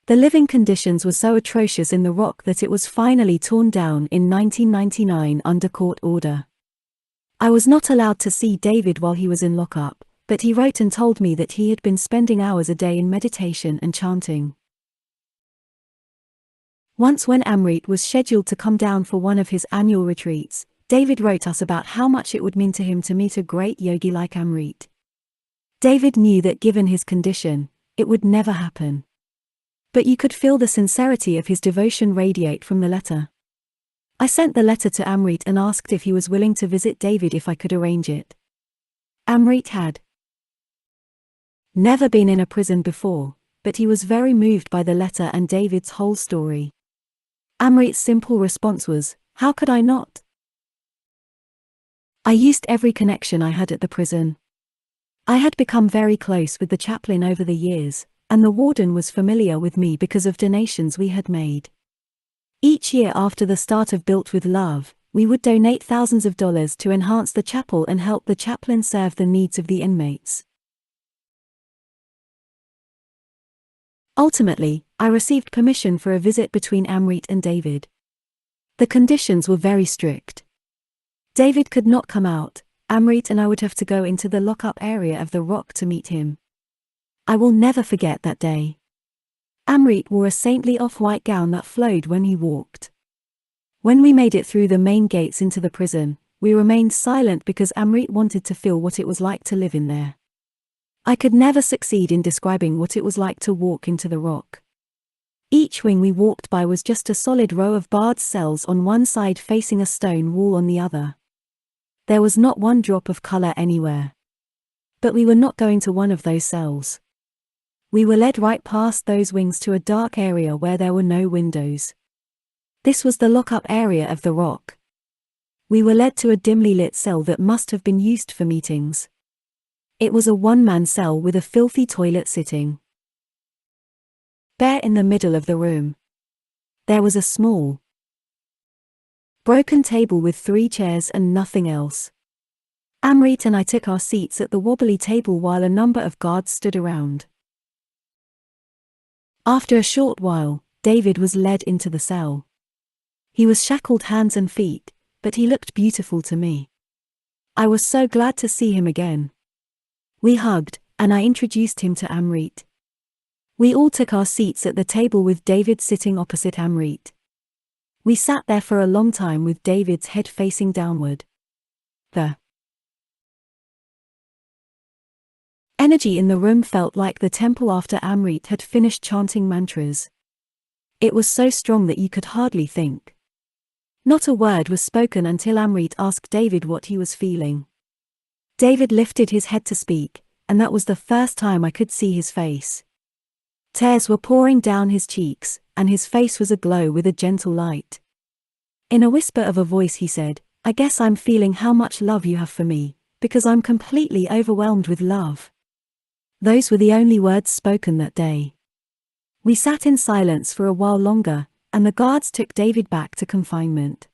The living conditions were so atrocious in The Rock that it was finally torn down in 1999 under court order. I was not allowed to see David while he was in lockup, but he wrote and told me that he had been spending hours a day in meditation and chanting. Once when Amrit was scheduled to come down for one of his annual retreats, David wrote us about how much it would mean to him to meet a great yogi like Amrit. David knew that given his condition, it would never happen. But you could feel the sincerity of his devotion radiate from the letter. I sent the letter to Amrit and asked if he was willing to visit David if I could arrange it. Amrit had never been in a prison before, but he was very moved by the letter and David's whole story. Amrit's simple response was, "How could I not?" I used every connection I had at the prison. I had become very close with the chaplain over the years, and the warden was familiar with me because of donations we had made. Each year after the start of Built with Love, we would donate thousands of dollars to enhance the chapel and help the chaplain serve the needs of the inmates. Ultimately, I received permission for a visit between Amrit and David. The conditions were very strict. David could not come out. Amrit and I would have to go into the lock-up area of the rock to meet him. I will never forget that day. Amrit wore a saintly off-white gown that flowed when he walked. When we made it through the main gates into the prison, we remained silent because Amrit wanted to feel what it was like to live in there. I could never succeed in describing what it was like to walk into the rock. Each wing we walked by was just a solid row of barred cells on one side facing a stone wall on the other. There was not one drop of color anywhere. But we were not going to one of those cells. We were led right past those wings to a dark area where there were no windows. This was the lock-up area of the rock. We were led to a dimly lit cell that must have been used for meetings. It was a one-man cell with a filthy toilet sitting bare in the middle of the room. There was a small, broken table with 3 chairs and nothing else. Amrit and I took our seats at the wobbly table while a number of guards stood around. After a short while, David was led into the cell. He was shackled hands and feet, but he looked beautiful to me. I was so glad to see him again. We hugged, and I introduced him to Amrit. We all took our seats at the table with David sitting opposite Amrit. We sat there for a long time with David's head facing downward. The energy in the room felt like the temple after Amrit had finished chanting mantras. It was so strong that you could hardly think. Not a word was spoken until Amrit asked David what he was feeling. David lifted his head to speak, and that was the first time I could see his face. Tears were pouring down his cheeks, and his face was aglow with a gentle light. In a whisper of a voice he said, "I guess I'm feeling how much love you have for me, because I'm completely overwhelmed with love." Those were the only words spoken that day. We sat in silence for a while longer, and the guards took David back to confinement.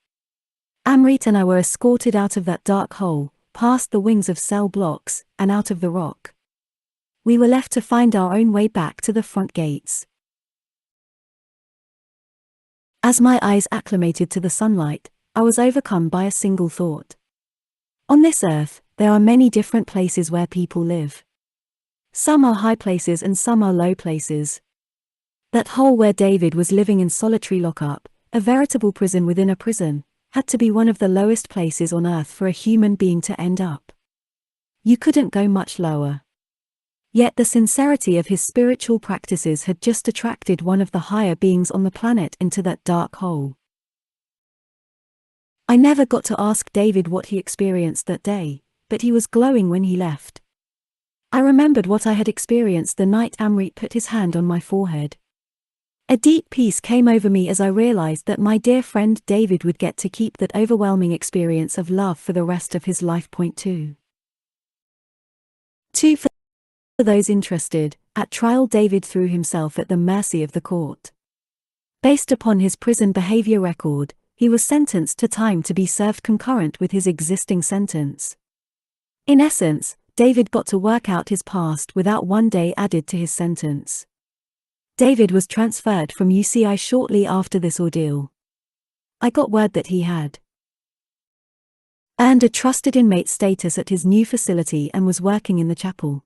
Amrit and I were escorted out of that dark hole, past the wings of cell blocks, and out of the rock. We were left to find our own way back to the front gates. As my eyes acclimated to the sunlight, I was overcome by a single thought. On this earth, there are many different places where people live. Some are high places and some are low places. That hole where David was living in solitary lockup, a veritable prison within a prison, had to be one of the lowest places on earth for a human being to end up. You couldn't go much lower. Yet the sincerity of his spiritual practices had just attracted one of the higher beings on the planet into that dark hole. I never got to ask David what he experienced that day, but he was glowing when he left. I remembered what I had experienced the night Amrit put his hand on my forehead. A deep peace came over me as I realized that my dear friend David would get to keep that overwhelming experience of love for the rest of his life. 2. For those interested, at trial David threw himself at the mercy of the court. Based upon his prison behavior record, he was sentenced to time to be served concurrent with his existing sentence. In essence, David got to work out his past without one day added to his sentence. David was transferred from UCI shortly after this ordeal. I got word that he had earned a trusted inmate status at his new facility and was working in the chapel.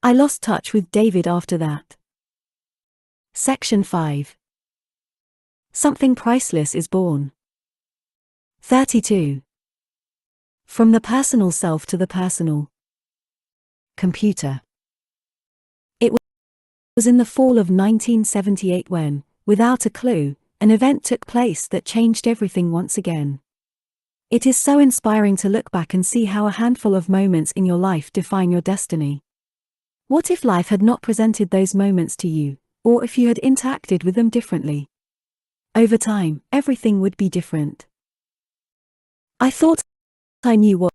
I lost touch with David after that. Section 5. Something priceless is born. 32. From the personal self to the personal computer. It was in the fall of 1978 when, without a clue, an event took place that changed everything once again. It is so inspiring to look back and see how a handful of moments in your life define your destiny. What if life had not presented those moments to you, or if you had interacted with them differently? Over time, everything would be different. I thought I knew what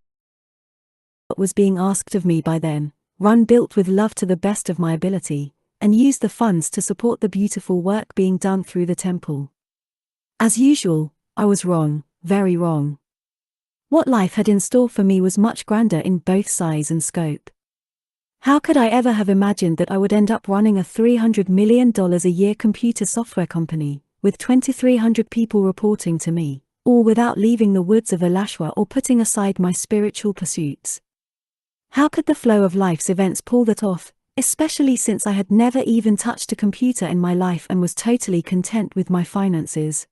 was being asked of me by then, run Built with Love to the best of my ability, and use the funds to support the beautiful work being done through the temple. As usual, I was wrong, very wrong. What life had in store for me was much grander in both size and scope. How could I ever have imagined that I would end up running a $300 million a year computer software company, with 2,300 people reporting to me, all without leaving the woods of Alashwa or putting aside my spiritual pursuits? How could the flow of life's events pull that off, especially since I had never even touched a computer in my life and was totally content with my finances?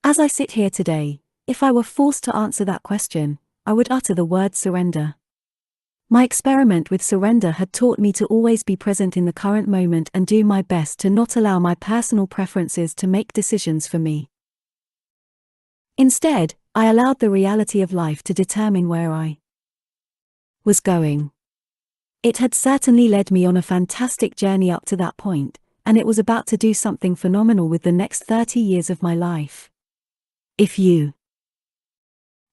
As I sit here today, if I were forced to answer that question, I would utter the word surrender. My experiment with surrender had taught me to always be present in the current moment and do my best to not allow my personal preferences to make decisions for me. Instead, I allowed the reality of life to determine where I was going. It had certainly led me on a fantastic journey up to that point, and it was about to do something phenomenal with the next 30 years of my life. If you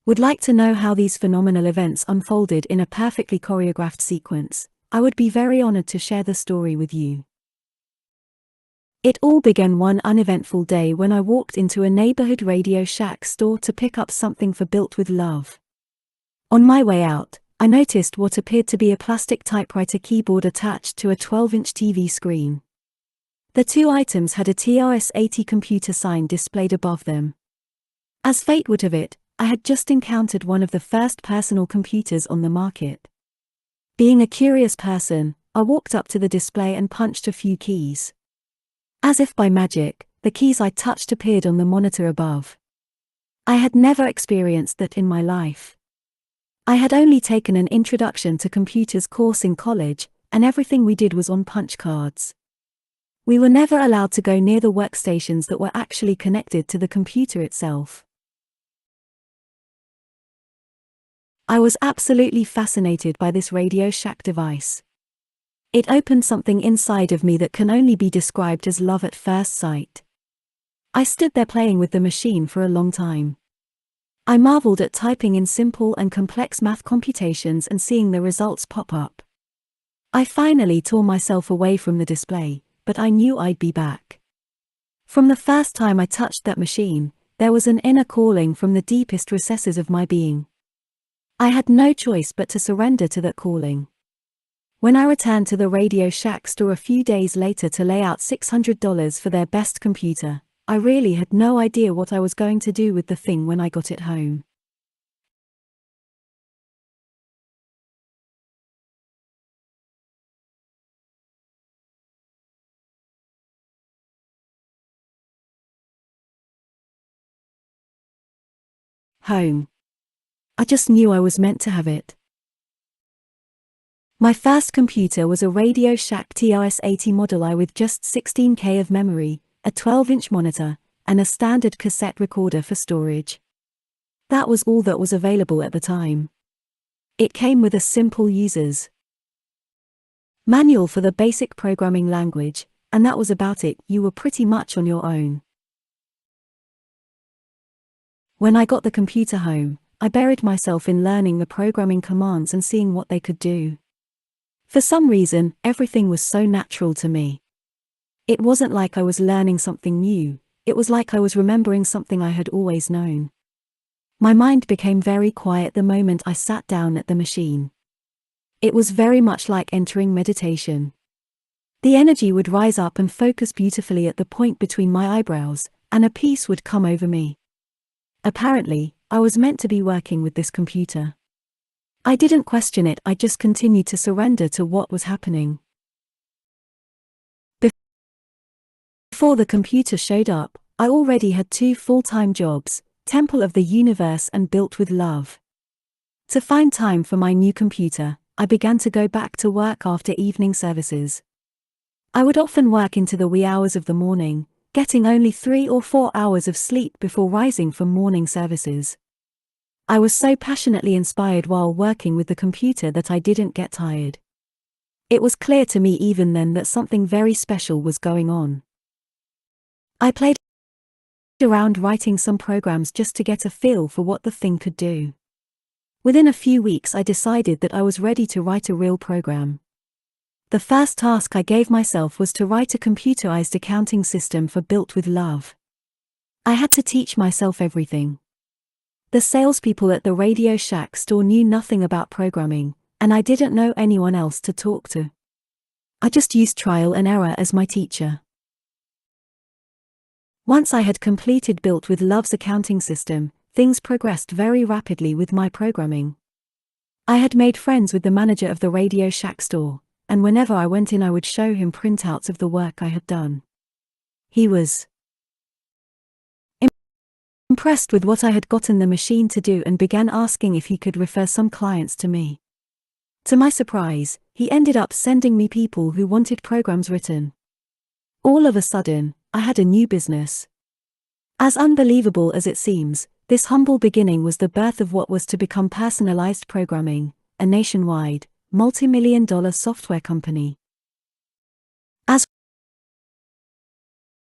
would like to know how these phenomenal events unfolded in a perfectly choreographed sequence, I would be very honored to share the story with you. It all began one uneventful day when I walked into a neighborhood Radio Shack store to pick up something for Built with Love. On my way out, I noticed what appeared to be a plastic typewriter keyboard attached to a 12-inch TV screen. The two items had a TRS-80 computer sign displayed above them. As fate would have it, I had just encountered one of the first personal computers on the market. Being a curious person, I walked up to the display and punched a few keys. As if by magic, the keys I touched appeared on the monitor above. I had never experienced that in my life. I had only taken an introduction to computers course in college, and everything we did was on punch cards. We were never allowed to go near the workstations that were actually connected to the computer itself. I was absolutely fascinated by this Radio Shack device. It opened something inside of me that can only be described as love at first sight. I stood there playing with the machine for a long time. I marveled at typing in simple and complex math computations and seeing the results pop up. I finally tore myself away from the display, but I knew I'd be back. From the first time I touched that machine, there was an inner calling from the deepest recesses of my being. I had no choice but to surrender to that calling. When I returned to the Radio Shack store a few days later to lay out $600 for their best computer, I really had no idea what I was going to do with the thing when I got it home. Home. I just knew I was meant to have it. My first computer was a Radio Shack TRS-80 Model I with just 16K of memory, a 12-inch monitor, and a standard cassette recorder for storage. That was all that was available at the time. It came with a simple user's manual for the basic programming language, and that was about it. You were pretty much on your own. When I got the computer home, I buried myself in learning the programming commands and seeing what they could do. For some reason, everything was so natural to me. It wasn't like I was learning something new, it was like I was remembering something I had always known. My mind became very quiet the moment I sat down at the machine. It was very much like entering meditation. The energy would rise up and focus beautifully at the point between my eyebrows, and a peace would come over me. Apparently, I was meant to be working with this computer. I didn't question it, I just continued to surrender to what was happening. Before the computer showed up, I already had 2 full-time jobs, Temple of the Universe and Built with Love. To find time for my new computer, I began to go back to work after evening services. I would often work into the wee hours of the morning, getting only 3 or 4 hours of sleep before rising from morning services. I was so passionately inspired while working with the computer that I didn't get tired. It was clear to me even then that something very special was going on. I played around writing some programs just to get a feel for what the thing could do. Within a few weeks I decided that I was ready to write a real program. The first task I gave myself was to write a computerized accounting system for Built with Love. I had to teach myself everything. The salespeople at the Radio Shack store knew nothing about programming, and I didn't know anyone else to talk to. I just used trial and error as my teacher. Once I had completed Built with Love's accounting system, things progressed very rapidly with my programming. I had made friends with the manager of the Radio Shack store, and whenever I went in I would show him printouts of the work I had done. He was impressed with what I had gotten the machine to do and began asking if he could refer some clients to me. To my surprise, he ended up sending me people who wanted programs written. All of a sudden, I had a new business. As unbelievable as it seems, this humble beginning was the birth of what was to become Personalized Programming, a nationwide, multi-million-dollar software company. As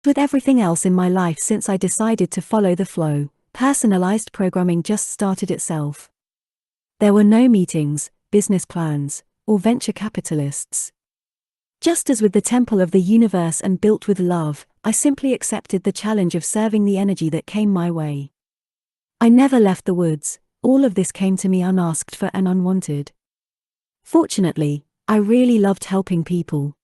with everything else in my life since I decided to follow the flow, personalized programming just started itself. There were no meetings, business plans, or venture capitalists. Just as with the Temple of the Universe and Built with Love, I simply accepted the challenge of serving the energy that came my way. I never left the woods. All of this came to me unasked for and unwanted. Fortunately, I really loved helping people.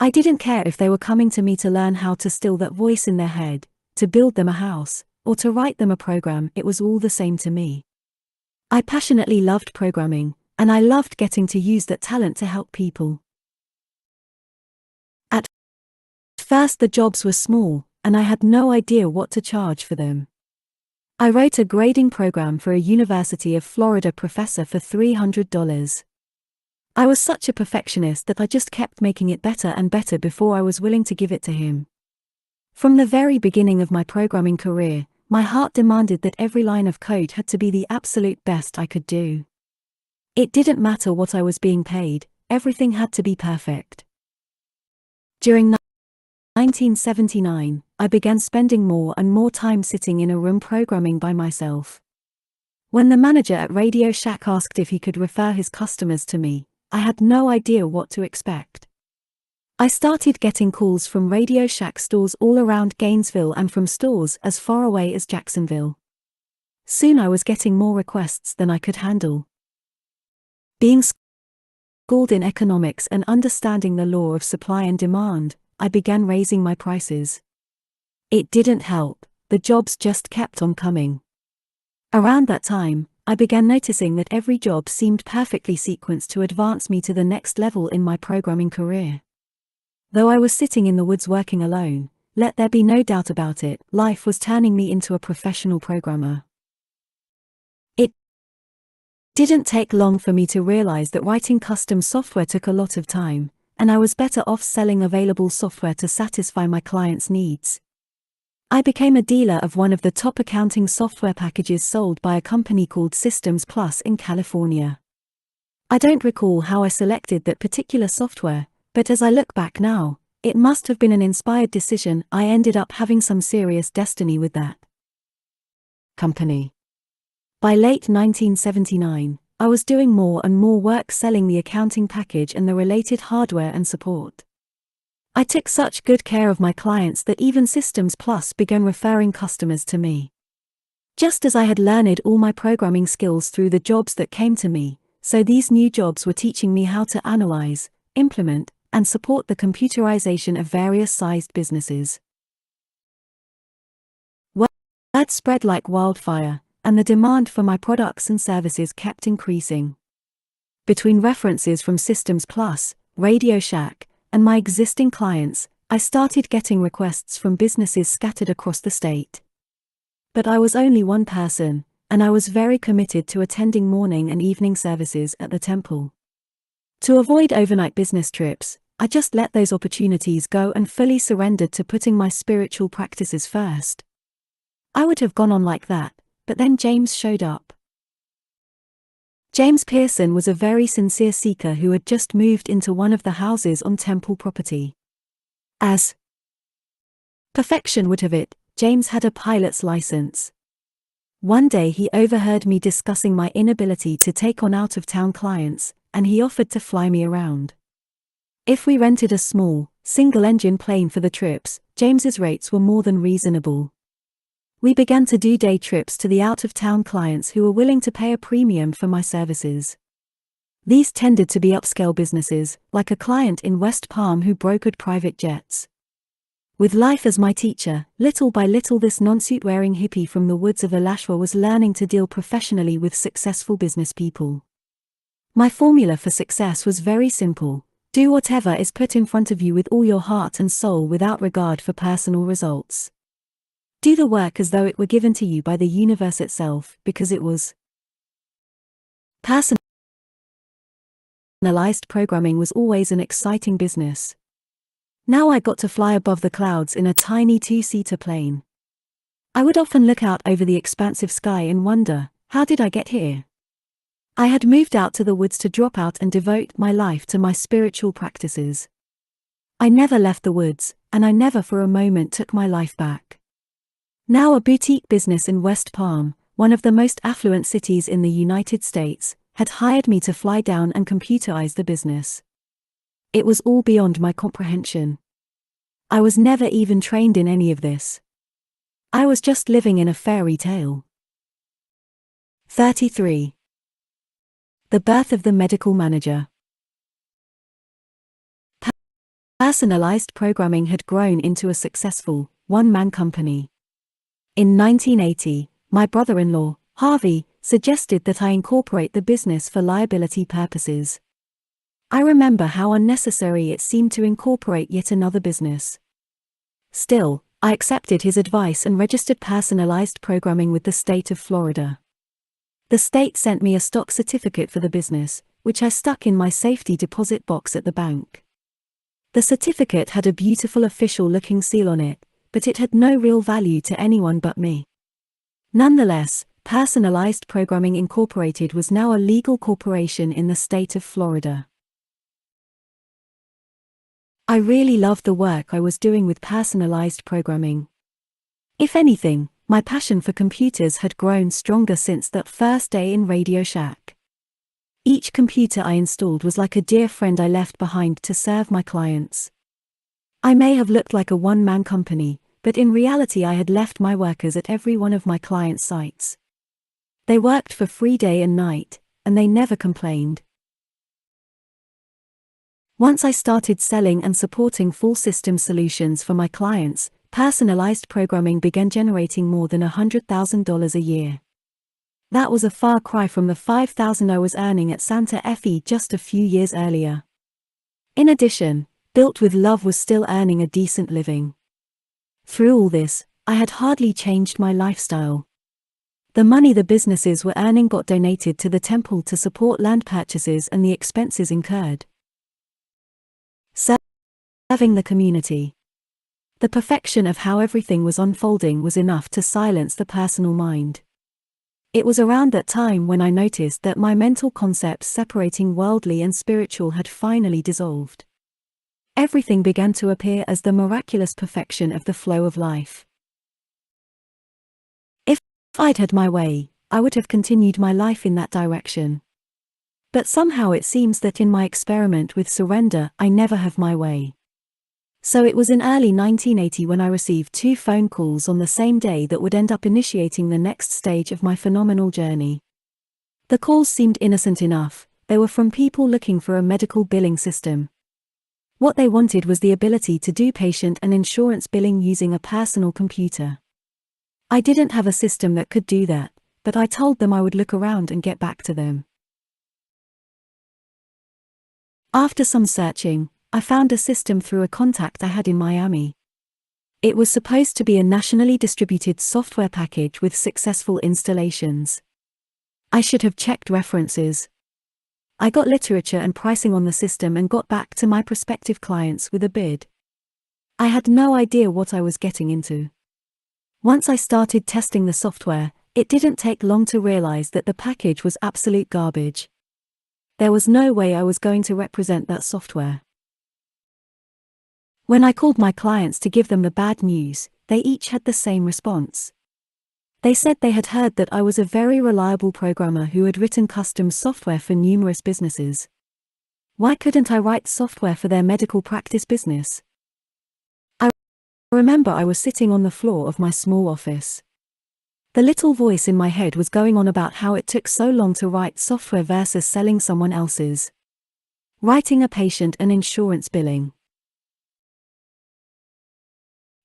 I didn't care if they were coming to me to learn how to still that voice in their head, to build them a house, or to write them a program. It was all the same to me. I passionately loved programming, and I loved getting to use that talent to help people. At first the jobs were small, and I had no idea what to charge for them. I wrote a grading program for a University of Florida professor for $300. I was such a perfectionist that I just kept making it better and better before I was willing to give it to him. From the very beginning of my programming career, my heart demanded that every line of code had to be the absolute best I could do. It didn't matter what I was being paid, everything had to be perfect. During 1979, I began spending more and more time sitting in a room programming by myself. When the manager at Radio Shack asked if he could refer his customers to me, I had no idea what to expect. I started getting calls from Radio Shack stores all around Gainesville and from stores as far away as Jacksonville. Soon I was getting more requests than I could handle. Being schooled in economics and understanding the law of supply and demand, I began raising my prices. It didn't help, the jobs just kept on coming. Around that time, I began noticing that every job seemed perfectly sequenced to advance me to the next level in my programming career. Though I was sitting in the woods working alone, let there be no doubt about it, life was turning me into a professional programmer. It didn't take long for me to realize that writing custom software took a lot of time, and I was better off selling available software to satisfy my clients' needs. I became a dealer of one of the top accounting software packages sold by a company called Systems Plus in California. I don't recall how I selected that particular software, but as I look back now, it must have been an inspired decision. I ended up having some serious destiny with that company. By late 1979, I was doing more and more work selling the accounting package and the related hardware and support. I took such good care of my clients that even Systems Plus began referring customers to me. Just as I had learned all my programming skills through the jobs that came to me, so these new jobs were teaching me how to analyze, implement, and support the computerization of various sized businesses. Word spread like wildfire, and the demand for my products and services kept increasing. Between references from Systems Plus, Radio Shack, and my existing clients, I started getting requests from businesses scattered across the state. But I was only one person, and I was very committed to attending morning and evening services at the temple. To avoid overnight business trips, I just let those opportunities go and fully surrendered to putting my spiritual practices first. I would have gone on like that, but then James showed up. James Pearson was a very sincere seeker who had just moved into one of the houses on temple property. As perfection would have it, James had a pilot's license. One day he overheard me discussing my inability to take on out-of-town clients, and he offered to fly me around. If we rented a small, single-engine plane for the trips, James's rates were more than reasonable. We began to do day trips to the out-of-town clients who were willing to pay a premium for my services. These tended to be upscale businesses, like a client in West Palm who brokered private jets. With life as my teacher, little by little this non-suit-wearing hippie from the woods of Alashwa was learning to deal professionally with successful business people. My formula for success was very simple: do whatever is put in front of you with all your heart and soul without regard for personal results. Do the work as though it were given to you by the universe itself, because it was. Personalized programming was always an exciting business. Now I got to fly above the clouds in a tiny two-seater plane. I would often look out over the expansive sky and wonder, how did I get here? I had moved out to the woods to drop out and devote my life to my spiritual practices. I never left the woods, and I never for a moment took my life back. Now a boutique business in West Palm, one of the most affluent cities in the United States, had hired me to fly down and computerize the business. It was all beyond my comprehension. I was never even trained in any of this. I was just living in a fairy tale. 33. The birth of the medical manager. Personalized programming had grown into a successful, one-man company. In 1980, my brother-in-law, Harvey, suggested that I incorporate the business for liability purposes. I remember how unnecessary it seemed to incorporate yet another business. Still, I accepted his advice and registered personalized programming with the state of Florida. The state sent me a stock certificate for the business, which I stuck in my safety deposit box at the bank. The certificate had a beautiful official-looking seal on it, but it had no real value to anyone but me. Nonetheless, Personalized Programming Incorporated was now a legal corporation in the state of Florida. I really loved the work I was doing with personalized programming. If anything, my passion for computers had grown stronger since that first day in Radio Shack. Each computer I installed was like a dear friend I left behind to serve my clients. I may have looked like a one-man company, but in reality I had left my workers at every one of my clients' sites. They worked for free day and night, and they never complained. Once I started selling and supporting full system solutions for my clients, personalized programming began generating more than $100,000 a year. That was a far cry from the $5,000 I was earning at Santa Fe just a few years earlier. In addition, Built with Love was still earning a decent living. Through all this, I had hardly changed my lifestyle. The money the businesses were earning got donated to the temple to support land purchases and the expenses incurred. Serving the community. The perfection of how everything was unfolding was enough to silence the personal mind. It was around that time when I noticed that my mental concepts separating worldly and spiritual had finally dissolved. Everything began to appear as the miraculous perfection of the flow of life. If I'd had my way, I would have continued my life in that direction. But somehow it seems that in my experiment with surrender, I never have my way. So it was in early 1980 when I received 2 phone calls on the same day that would end up initiating the next stage of my phenomenal journey. The calls seemed innocent enough. They were from people looking for a medical billing system. What they wanted was the ability to do patient and insurance billing using a personal computer. I didn't have a system that could do that, but I told them I would look around and get back to them. After some searching, I found a system through a contact I had in Miami. It was supposed to be a nationally distributed software package with successful installations. I should have checked references. I got literature and pricing on the system and got back to my prospective clients with a bid. I had no idea what I was getting into. Once I started testing the software, it didn't take long to realize that the package was absolute garbage. There was no way I was going to represent that software. When I called my clients to give them the bad news, they each had the same response. They said they had heard that I was a very reliable programmer who had written custom software for numerous businesses. Why couldn't I write software for their medical practice business? I remember I was sitting on the floor of my small office. The little voice in my head was going on about how it took so long to write software versus selling someone else's. Writing a patient and insurance billing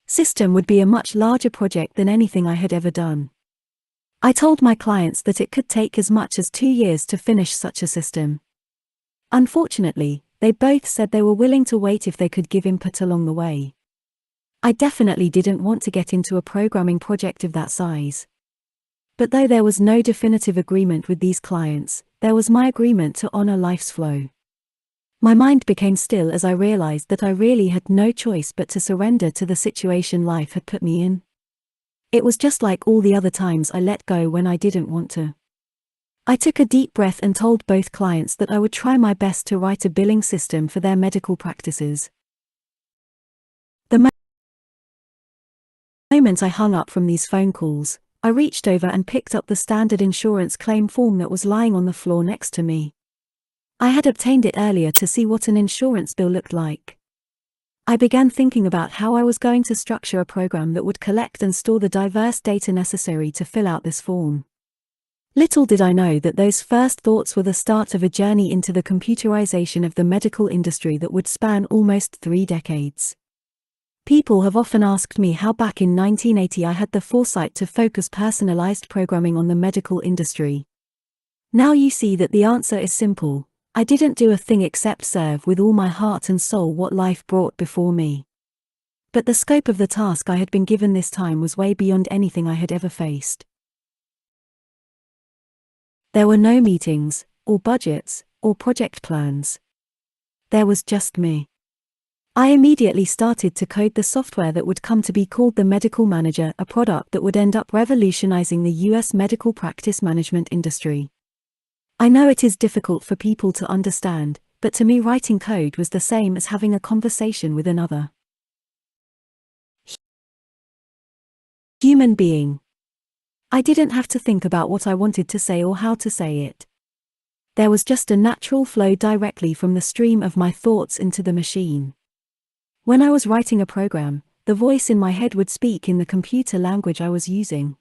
system would be a much larger project than anything I had ever done. I told my clients that it could take as much as 2 years to finish such a system. Unfortunately, they both said they were willing to wait if they could give input along the way. I definitely didn't want to get into a programming project of that size. But though there was no definitive agreement with these clients, there was my agreement to honor life's flow. My mind became still as I realized that I really had no choice but to surrender to the situation life had put me in. It was just like all the other times I let go when I didn't want to. I took a deep breath and told both clients that I would try my best to write a billing system for their medical practices. The moment I hung up from these phone calls, I reached over and picked up the standard insurance claim form that was lying on the floor next to me. I had obtained it earlier to see what an insurance bill looked like. I began thinking about how I was going to structure a program that would collect and store the diverse data necessary to fill out this form. Little did I know that those first thoughts were the start of a journey into the computerization of the medical industry that would span almost 3 decades. People have often asked me how back in 1980 I had the foresight to focus personalized programming on the medical industry. Now you see that the answer is simple. I didn't do a thing except serve with all my heart and soul what life brought before me. But the scope of the task I had been given this time was way beyond anything I had ever faced. There were no meetings, or budgets, or project plans. There was just me. I immediately started to code the software that would come to be called the Medical Manager, a product that would end up revolutionizing the US medical practice management industry. I know it is difficult for people to understand, but to me writing code was the same as having a conversation with another human being. I didn't have to think about what I wanted to say or how to say it. There was just a natural flow directly from the stream of my thoughts into the machine. When I was writing a program, the voice in my head would speak in the computer language I was using.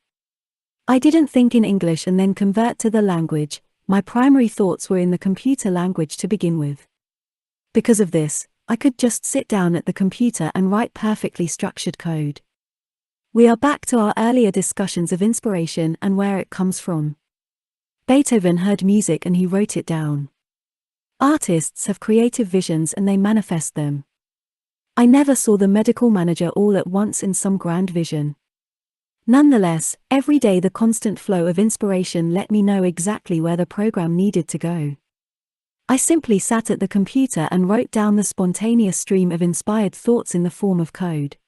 I didn't think in English and then convert to the language. My primary thoughts were in the computer language to begin with. Because of this, I could just sit down at the computer and write perfectly structured code. We are back to our earlier discussions of inspiration and where it comes from. Beethoven heard music and he wrote it down. Artists have creative visions and they manifest them. I never saw the Medical Manager all at once in some grand vision. Nonetheless, every day the constant flow of inspiration let me know exactly where the program needed to go. I simply sat at the computer and wrote down the spontaneous stream of inspired thoughts in the form of code.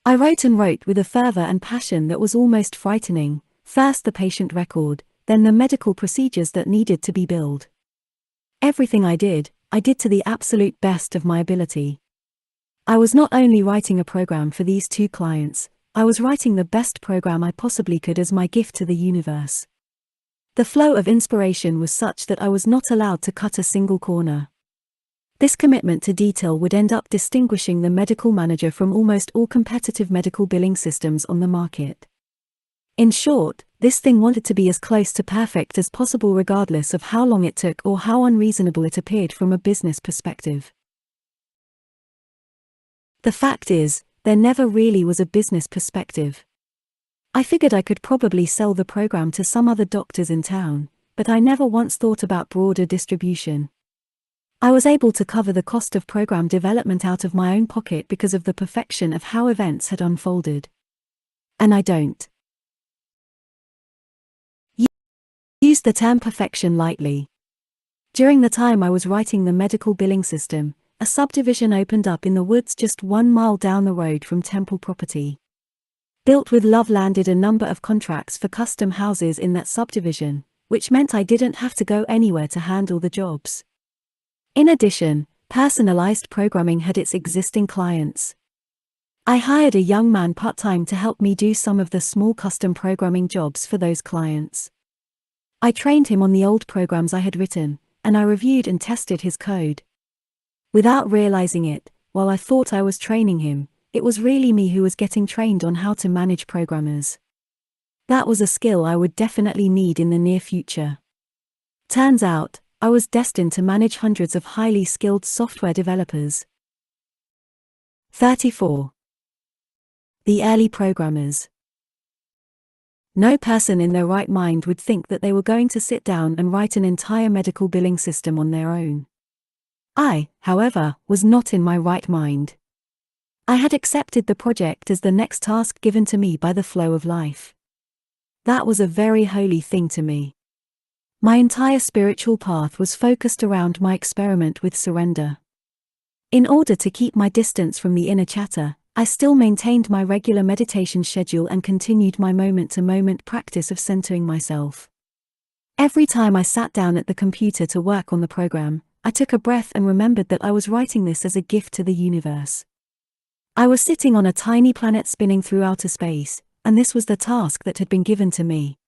I wrote and wrote with a fervor and passion that was almost frightening, first the patient record, then the medical procedures that needed to be billed. Everything I did to the absolute best of my ability. I was not only writing a program for these 2 clients, I was writing the best program I possibly could as my gift to the universe. The flow of inspiration was such that I was not allowed to cut a single corner. This commitment to detail would end up distinguishing the Medical Manager from almost all competitive medical billing systems on the market. In short, this thing wanted to be as close to perfect as possible regardless of how long it took or how unreasonable it appeared from a business perspective. The fact is, there never really was a business perspective. I figured I could probably sell the program to some other doctors in town, but I never once thought about broader distribution. I was able to cover the cost of program development out of my own pocket because of the perfection of how events had unfolded. And I don't use the term perfection lightly. During the time I was writing the medical billing system, a subdivision opened up in the woods just 1 mile down the road from Temple property. Built with Love landed a number of contracts for custom houses in that subdivision, which meant I didn't have to go anywhere to handle the jobs. In addition, personalized programming had its existing clients. I hired a young man part-time to help me do some of the small custom programming jobs for those clients. I trained him on the old programs I had written, and I reviewed and tested his code. Without realizing it, while I thought I was training him, it was really me who was getting trained on how to manage programmers. That was a skill I would definitely need in the near future. Turns out, I was destined to manage hundreds of highly skilled software developers. 34. The early programmers. No person in their right mind would think that they were going to sit down and write an entire medical billing system on their own. I, however, was not in my right mind. I had accepted the project as the next task given to me by the flow of life. That was a very holy thing to me. My entire spiritual path was focused around my experiment with surrender. In order to keep my distance from the inner chatter, I still maintained my regular meditation schedule and continued my moment-to-moment practice of centering myself. Every time I sat down at the computer to work on the program, I took a breath and remembered that I was writing this as a gift to the universe. I was sitting on a tiny planet spinning through outer space, and this was the task that had been given to me.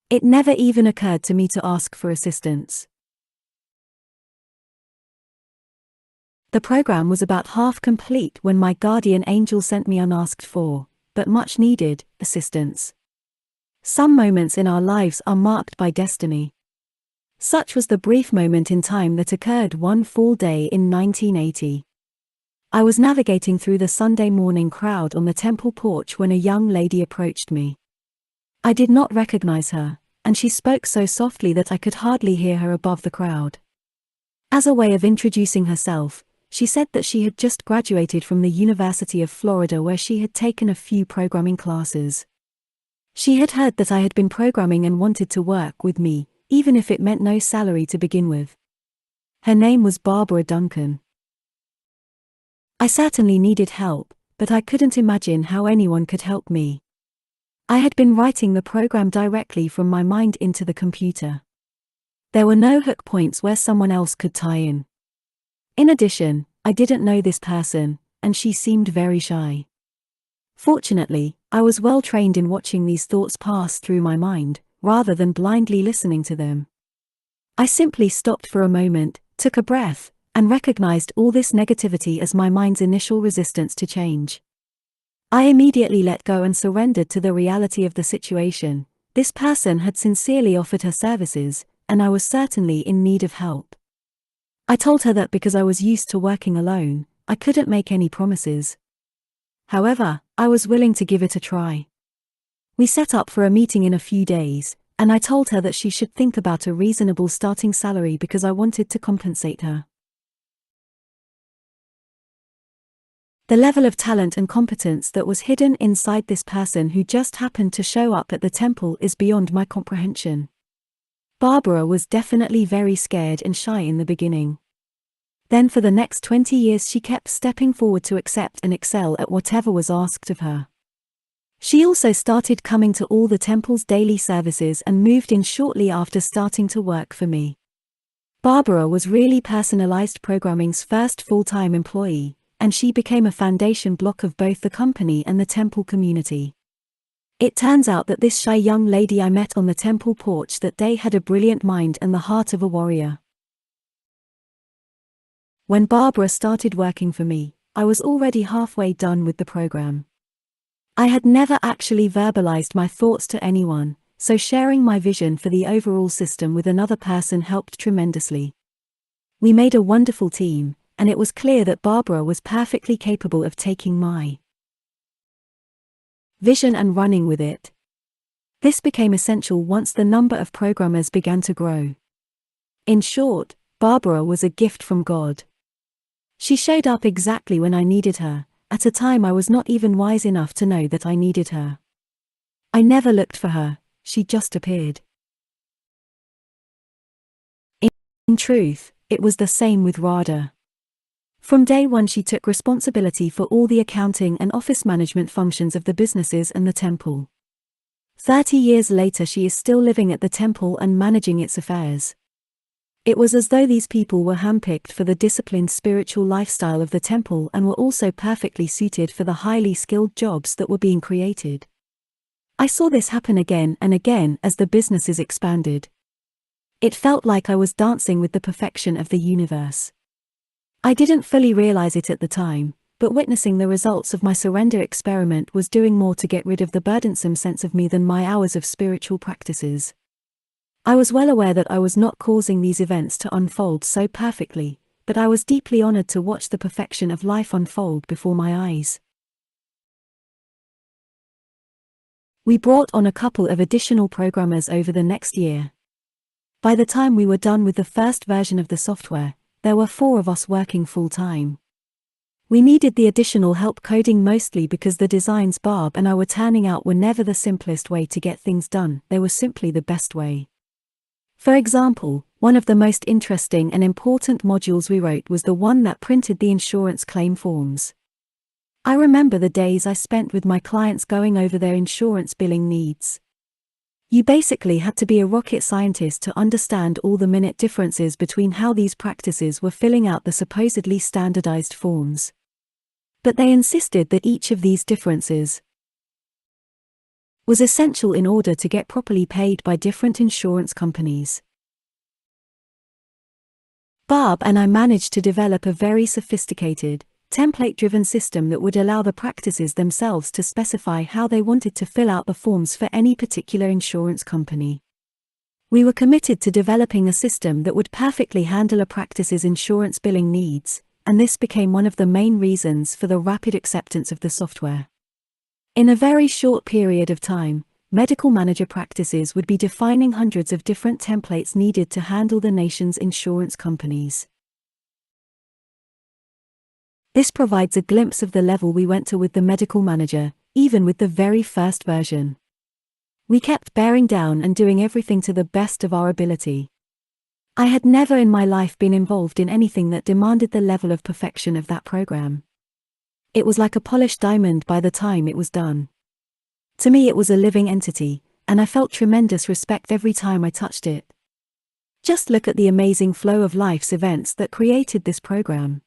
It never even occurred to me to ask for assistance. The program was about half complete when my guardian angel sent me unasked for, but much needed, assistance. Some moments in our lives are marked by destiny. Such was the brief moment in time that occurred one fall day in 1980. I was navigating through the Sunday morning crowd on the temple porch when a young lady approached me. I did not recognize her, and she spoke so softly that I could hardly hear her above the crowd. As a way of introducing herself, she said that she had just graduated from the University of Florida where she had taken a few programming classes. She had heard that I had been programming and wanted to work with me, even if it meant no salary to begin with. Her name was Barbara Duncan. I certainly needed help, but I couldn't imagine how anyone could help me. I had been writing the program directly from my mind into the computer. There were no hook points where someone else could tie in. In addition, I didn't know this person, and she seemed very shy. Fortunately, I was well trained in watching these thoughts pass through my mind, rather than blindly listening to them. I simply stopped for a moment, took a breath, and recognized all this negativity as my mind's initial resistance to change. I immediately let go and surrendered to the reality of the situation. This person had sincerely offered her services, and I was certainly in need of help. I told her that because I was used to working alone, I couldn't make any promises. However, I was willing to give it a try. We set up for a meeting in a few days, and I told her that she should think about a reasonable starting salary because I wanted to compensate her. The level of talent and competence that was hidden inside this person who just happened to show up at the temple is beyond my comprehension. Barbara was definitely very scared and shy in the beginning. Then for the next 20 years she kept stepping forward to accept and excel at whatever was asked of her. She also started coming to all the temple's daily services and moved in shortly after starting to work for me. Barbara was really personalized programming's first full-time employee, and she became a foundation block of both the company and the temple community. It turns out that this shy young lady I met on the temple porch that day had a brilliant mind and the heart of a warrior. When Barbara started working for me, I was already halfway done with the program. I had never actually verbalized my thoughts to anyone, so sharing my vision for the overall system with another person helped tremendously. We made a wonderful team, and it was clear that Barbara was perfectly capable of taking my vision and running with it. This became essential once the number of programmers began to grow. In short, Barbara was a gift from God. She showed up exactly when I needed her, at a time I was not even wise enough to know that I needed her. I never looked for her, she just appeared. In truth, it was the same with Radha. From day one she took responsibility for all the accounting and office management functions of the businesses and the temple. 30 years later she is still living at the temple and managing its affairs. It was as though these people were handpicked for the disciplined spiritual lifestyle of the temple and were also perfectly suited for the highly skilled jobs that were being created. I saw this happen again and again as the businesses expanded. It felt like I was dancing with the perfection of the universe. I didn't fully realize it at the time, but witnessing the results of my surrender experiment was doing more to get rid of the burdensome sense of me than my hours of spiritual practices. I was well aware that I was not causing these events to unfold so perfectly, but I was deeply honored to watch the perfection of life unfold before my eyes. We brought on a couple of additional programmers over the next year. By the time we were done with the first version of the software, there were 4 of us working full-time. We needed the additional help coding mostly because the designs Barb and I were turning out were never the simplest way to get things done, they were simply the best way. For example, one of the most interesting and important modules we wrote was the one that printed the insurance claim forms. I remember the days I spent with my clients going over their insurance billing needs. You basically had to be a rocket scientist to understand all the minute differences between how these practices were filling out the supposedly standardized forms. But they insisted that each of these differences was essential in order to get properly paid by different insurance companies. Barb and I managed to develop a very sophisticated, template-driven system that would allow the practices themselves to specify how they wanted to fill out the forms for any particular insurance company. We were committed to developing a system that would perfectly handle a practice's insurance billing needs, and this became one of the main reasons for the rapid acceptance of the software. In a very short period of time, medical manager practices would be defining hundreds of different templates needed to handle the nation's insurance companies. This provides a glimpse of the level we went to with the medical manager, even with the very first version. We kept bearing down and doing everything to the best of our ability. I had never in my life been involved in anything that demanded the level of perfection of that program. It was like a polished diamond by the time it was done. To me it was a living entity, and I felt tremendous respect every time I touched it. Just look at the amazing flow of life's events that created this program.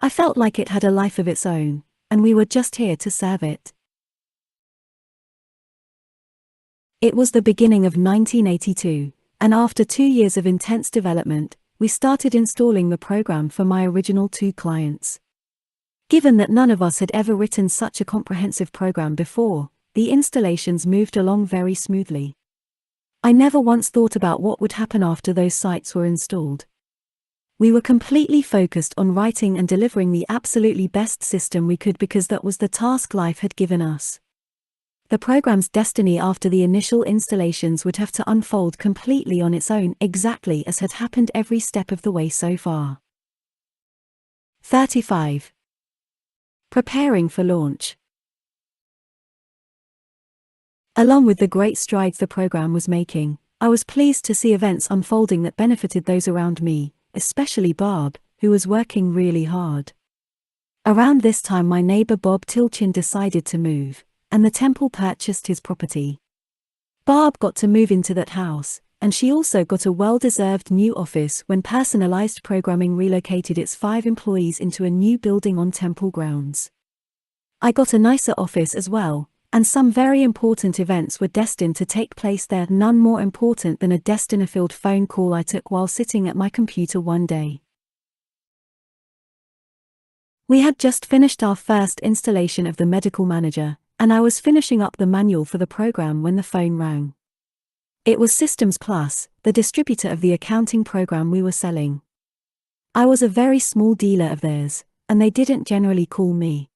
I felt like it had a life of its own, and we were just here to serve it. It was the beginning of 1982, and after 2 years of intense development, we started installing the program for my original 2 clients. Given that none of us had ever written such a comprehensive program before, the installations moved along very smoothly. I never once thought about what would happen after those sites were installed. We were completely focused on writing and delivering the absolutely best system we could because that was the task life had given us. The program's destiny after the initial installations would have to unfold completely on its own, exactly as had happened every step of the way so far. 35. Preparing for launch. Along with the great strides the program was making, I was pleased to see events unfolding that benefited those around me, especially Barb, who was working really hard. Around this time my neighbor Bob Tilchin decided to move, and the temple purchased his property. Barb got to move into that house, and she also got a well-deserved new office when personalized programming relocated its 5 employees into a new building on temple grounds. I got a nicer office as well, and some very important events were destined to take place there, none more important than a destiny-filled phone call I took while sitting at my computer one day. We had just finished our first installation of the medical manager, and I was finishing up the manual for the program when the phone rang. It was Systems Plus, the distributor of the accounting program we were selling. I was a very small dealer of theirs, and they didn't generally call me.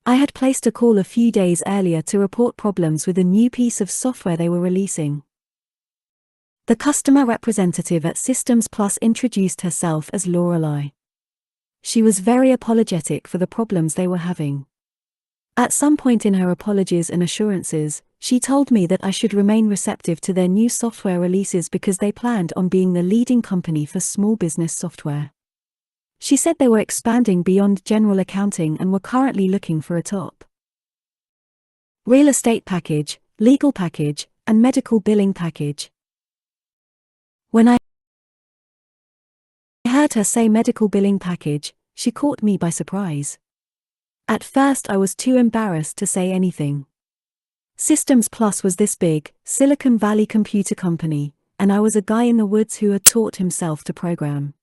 I had placed a call a few days earlier to report problems with a new piece of software they were releasing. The customer representative at Systems Plus introduced herself as Lorelei. She was very apologetic for the problems they were having. At some point in her apologies and assurances, she told me that I should remain receptive to their new software releases because they planned on being the leading company for small business software. She said they were expanding beyond general accounting and were currently looking for a top real estate package, legal package, and medical billing package. When I heard her say medical billing package, she caught me by surprise. At first I was too embarrassed to say anything. Systems Plus was this big, Silicon Valley computer company, and I was a guy in the woods who had taught himself to program.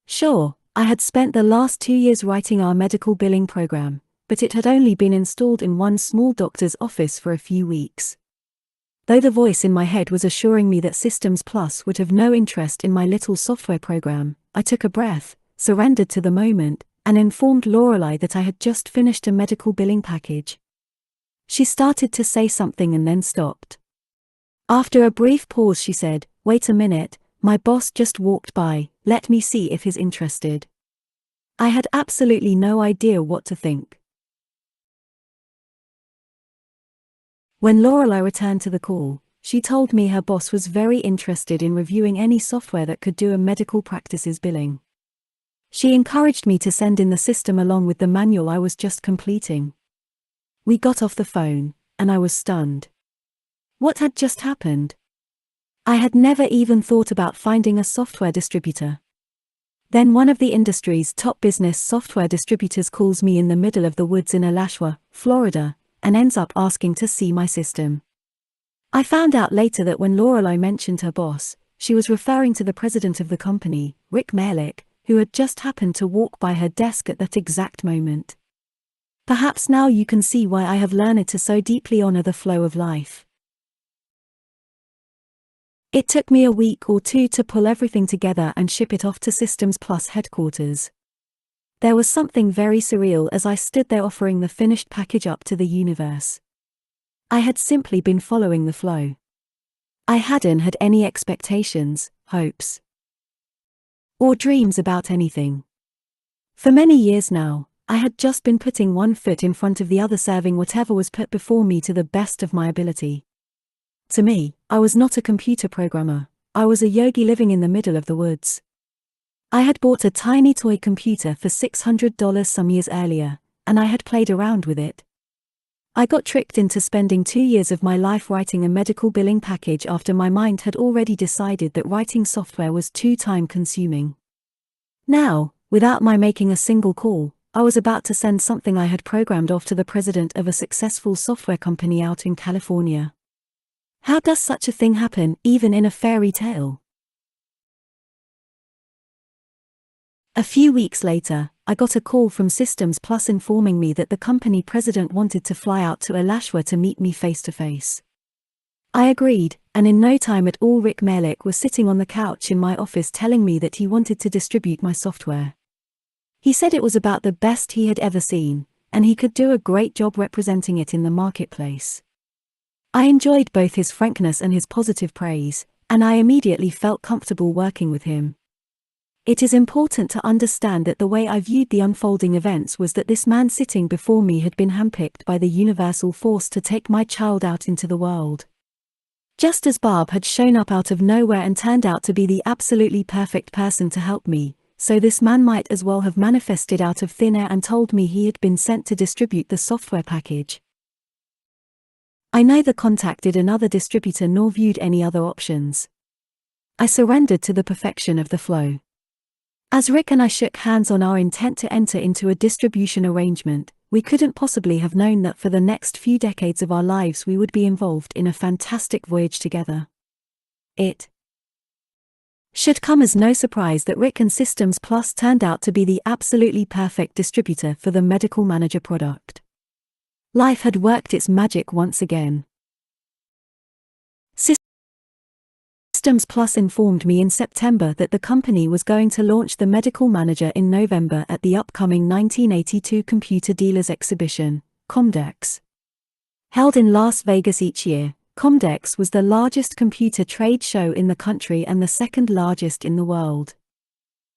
Sure, I had spent the last 2 years writing our medical billing program, but it had only been installed in one small doctor's office for a few weeks. Though the voice in my head was assuring me that Systems Plus would have no interest in my little software program, I took a breath, surrendered to the moment, and informed Lorelei that I had just finished a medical billing package. She started to say something and then stopped. After a brief pause she said, "Wait a minute, my boss just walked by, let me see if he's interested." I had absolutely no idea what to think. When Lorelei returned to the call, she told me her boss was very interested in reviewing any software that could do a medical practice's billing. She encouraged me to send in the system along with the manual I was just completing. We got off the phone, and I was stunned. What had just happened? I had never even thought about finding a software distributor. Then one of the industry's top business software distributors calls me in the middle of the woods in Alachua, Florida, and ends up asking to see my system. I found out later that when Lorelei mentioned her boss, she was referring to the president of the company, Rick Merlick, who had just happened to walk by her desk at that exact moment. Perhaps now you can see why I have learned to so deeply honor the flow of life. It took me a week or two to pull everything together and ship it off to Systems Plus headquarters. There was something very surreal as I stood there offering the finished package up to the universe. I had simply been following the flow. I hadn't had any expectations, hopes, or dreams about anything. For many years now, I had just been putting one foot in front of the other, serving whatever was put before me to the best of my ability. To me, I was not a computer programmer, I was a yogi living in the middle of the woods. I had bought a tiny toy computer for $600 some years earlier, and I had played around with it. I got tricked into spending 2 years of my life writing a medical billing package after my mind had already decided that writing software was too time-consuming. Now, without my making a single call, I was about to send something I had programmed off to the president of a successful software company out in California. How does such a thing happen, even in a fairy tale? A few weeks later, I got a call from Systems Plus informing me that the company president wanted to fly out to Alachua to meet me face to face. I agreed, and in no time at all Rick Merlick was sitting on the couch in my office telling me that he wanted to distribute my software. He said it was about the best he had ever seen, and he could do a great job representing it in the marketplace. I enjoyed both his frankness and his positive praise, and I immediately felt comfortable working with him. It is important to understand that the way I viewed the unfolding events was that this man sitting before me had been handpicked by the universal force to take my child out into the world. Just as Barb had shown up out of nowhere and turned out to be the absolutely perfect person to help me, so this man might as well have manifested out of thin air and told me he had been sent to distribute the software package. I neither contacted another distributor nor viewed any other options. I surrendered to the perfection of the flow. As Rick and I shook hands on our intent to enter into a distribution arrangement, we couldn't possibly have known that for the next few decades of our lives we would be involved in a fantastic voyage together. It should come as no surprise that Rick and Systems Plus turned out to be the absolutely perfect distributor for the Medical Manager product. Life had worked its magic once again. Systems Plus informed me in September that the company was going to launch the Medical Manager in November at the upcoming 1982 Computer Dealers Exhibition, Comdex. Held in Las Vegas each year, Comdex was the largest computer trade show in the country and the second largest in the world.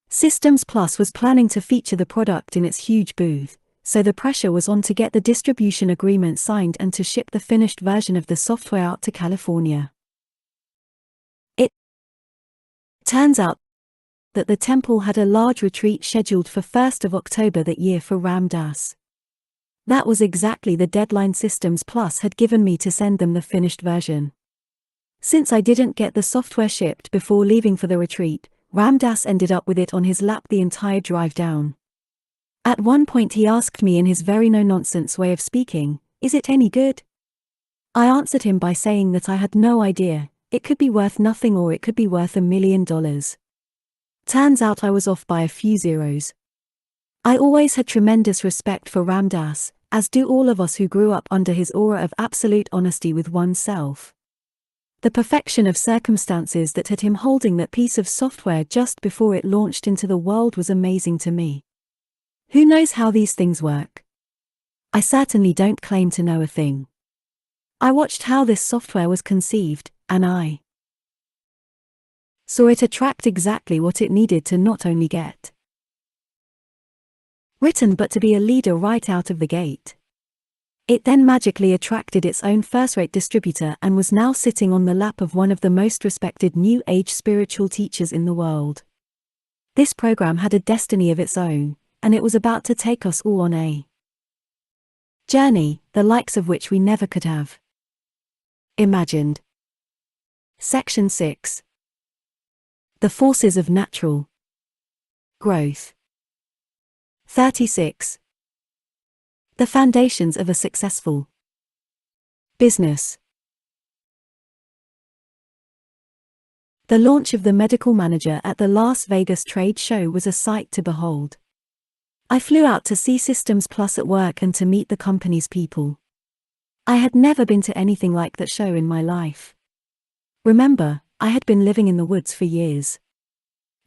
Systems Plus was planning to feature the product in its huge booth, so the pressure was on to get the distribution agreement signed and to ship the finished version of the software out to California. It turns out that the temple had a large retreat scheduled for 1st of October that year for Ram Dass. That was exactly the deadline Systems Plus had given me to send them the finished version. Since I didn't get the software shipped before leaving for the retreat, Ram Dass ended up with it on his lap the entire drive down. At one point he asked me in his very no-nonsense way of speaking, "Is it any good?" I answered him by saying that I had no idea, it could be worth nothing or it could be worth $1 million. Turns out I was off by a few zeros. I always had tremendous respect for Ram Dass, as do all of us who grew up under his aura of absolute honesty with oneself. The perfection of circumstances that had him holding that piece of software just before it launched into the world was amazing to me. Who knows how these things work? I certainly don't claim to know a thing. I watched how this software was conceived, and I saw it attract exactly what it needed to not only get written but to be a leader right out of the gate. It then magically attracted its own first-rate distributor and was now sitting on the lap of one of the most respected New Age spiritual teachers in the world. This program had a destiny of its own, and it was about to take us all on a journey, the likes of which we never could have imagined. Section 6. The Forces of Natural Growth. 36. The Foundations of a Successful Business. The launch of the Medical Manager at the Las Vegas trade show was a sight to behold. I flew out to see Systems Plus at work and to meet the company's people. I had never been to anything like that show in my life. Remember, I had been living in the woods for years.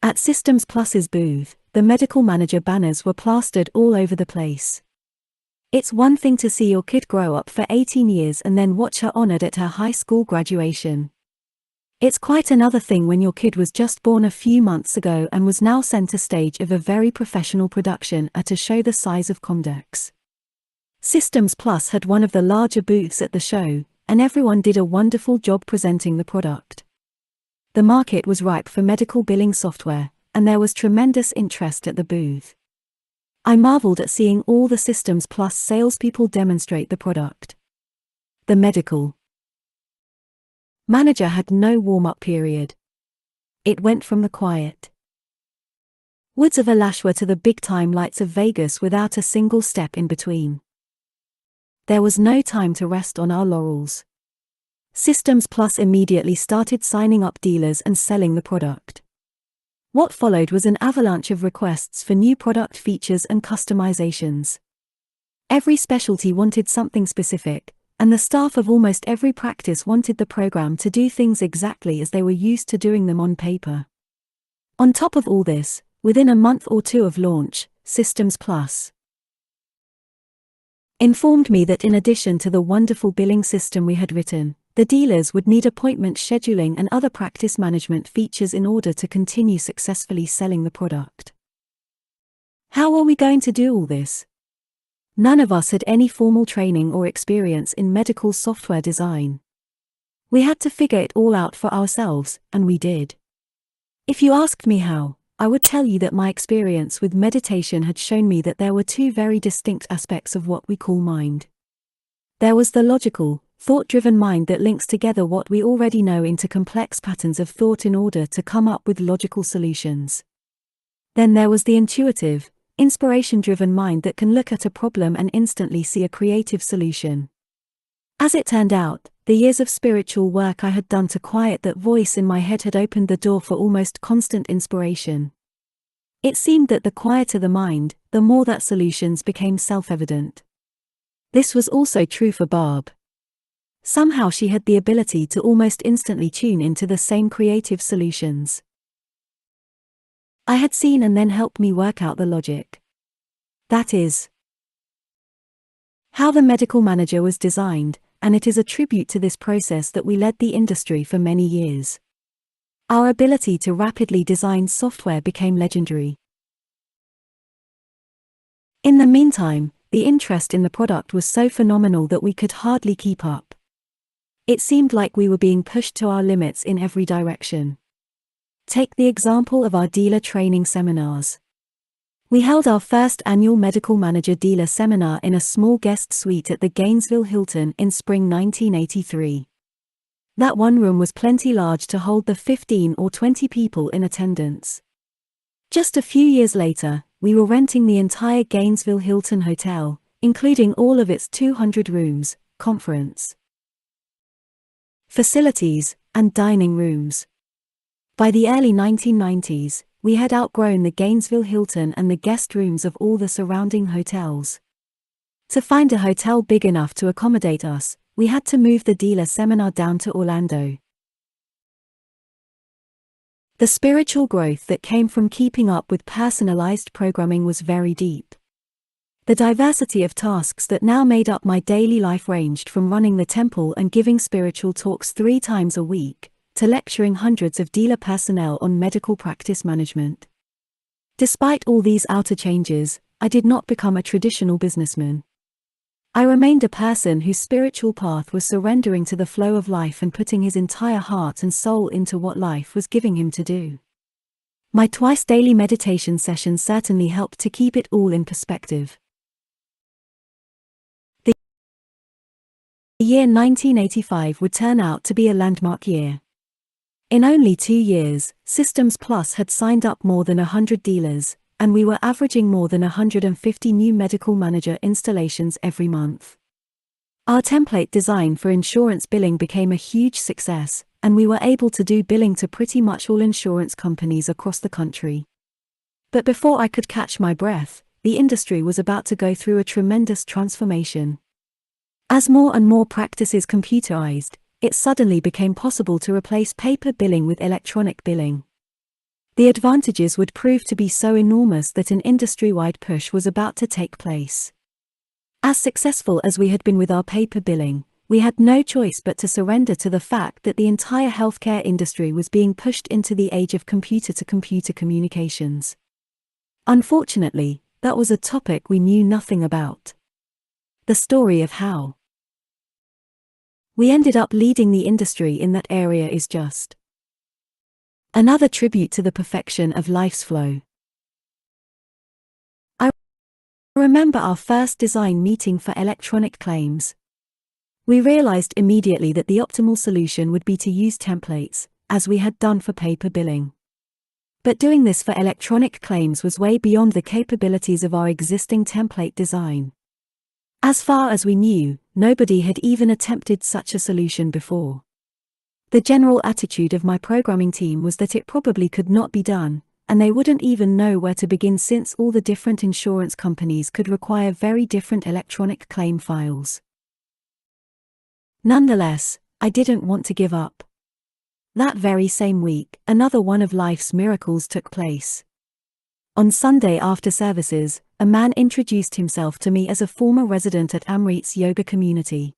At Systems Plus's booth, the Medical Manager banners were plastered all over the place. It's one thing to see your kid grow up for 18 years and then watch her honored at her high school graduation. It's quite another thing when your kid was just born a few months ago and was now center stage of a very professional production at a show the size of Comdex. Systems Plus had one of the larger booths at the show, and everyone did a wonderful job presenting the product. The market was ripe for medical billing software, and there was tremendous interest at the booth. I marveled at seeing all the Systems Plus salespeople demonstrate the product. The Medical Manager had no warm-up period. It went from the quiet woods of Alashua to the big-time lights of Vegas without a single step in between. There was no time to rest on our laurels. Systems Plus immediately started signing up dealers and selling the product. What followed was an avalanche of requests for new product features and customizations. Every specialty wanted something specific, and the staff of almost every practice wanted the program to do things exactly as they were used to doing them on paper. On top of all this, within a month or two of launch, Systems Plus informed me that in addition to the wonderful billing system we had written, the dealers would need appointment scheduling and other practice management features in order to continue successfully selling the product. How are we going to do all this? None of us had any formal training or experience in medical software design. We had to figure it all out for ourselves, and we did. If you asked me how, I would tell you that my experience with meditation had shown me that there were two very distinct aspects of what we call mind. There was the logical, thought-driven mind that links together what we already know into complex patterns of thought in order to come up with logical solutions. Then there was the intuitive, inspiration-driven mind that can look at a problem and instantly see a creative solution. As it turned out, the years of spiritual work I had done to quiet that voice in my head had opened the door for almost constant inspiration. It seemed that the quieter the mind, the more that solutions became self-evident. This was also true for Barb. Somehow she had the ability to almost instantly tune into the same creative solutions I had seen and then help me work out the logic. That is how the Medical Manager was designed, and it is a tribute to this process that we led the industry for many years. Our ability to rapidly design software became legendary. In the meantime, the interest in the product was so phenomenal that we could hardly keep up. It seemed like we were being pushed to our limits in every direction. Take the example of our dealer training seminars. We held our first annual Medical Manager Dealer Seminar in a small guest suite at the Gainesville Hilton in spring 1983. That one room was plenty large to hold the 15 or 20 people in attendance. Just a few years later, we were renting the entire Gainesville Hilton Hotel, including all of its 200 rooms, conference facilities, and dining rooms. By the early 1990s, we had outgrown the Gainesville Hilton and the guest rooms of all the surrounding hotels. To find a hotel big enough to accommodate us, we had to move the dealer seminar down to Orlando. The spiritual growth that came from keeping up with personalized programming was very deep. The diversity of tasks that now made up my daily life ranged from running the temple and giving spiritual talks 3 times a week, to lecturing hundreds of dealer personnel on medical practice management. Despite all these outer changes, I did not become a traditional businessman. I remained a person whose spiritual path was surrendering to the flow of life and putting his entire heart and soul into what life was giving him to do. My twice daily meditation sessions certainly helped to keep it all in perspective. The year 1985 would turn out to be a landmark year. In only 2 years, Systems Plus had signed up more than 100 dealers, and we were averaging more than 150 new medical manager installations every month. Our template design for insurance billing became a huge success, and we were able to do billing to pretty much all insurance companies across the country. But before I could catch my breath, the industry was about to go through a tremendous transformation. As more and more practices computerized, it suddenly became possible to replace paper billing with electronic billing. The advantages would prove to be so enormous that an industry-wide push was about to take place. As successful as we had been with our paper billing, we had no choice but to surrender to the fact that the entire healthcare industry was being pushed into the age of computer-to-computer communications. Unfortunately, that was a topic we knew nothing about. The story of how we ended up leading the industry in that area is just another tribute to the perfection of life's flow. I remember our first design meeting for electronic claims. We realized immediately that the optimal solution would be to use templates, as we had done for paper billing. But doing this for electronic claims was way beyond the capabilities of our existing template design. As far as we knew, nobody had even attempted such a solution before. The general attitude of my programming team was that it probably could not be done, and they wouldn't even know where to begin since all the different insurance companies could require very different electronic claim files. Nonetheless, I didn't want to give up. That very same week, another one of life's miracles took place. On Sunday after services, a man introduced himself to me as a former resident at Amrit's yoga community.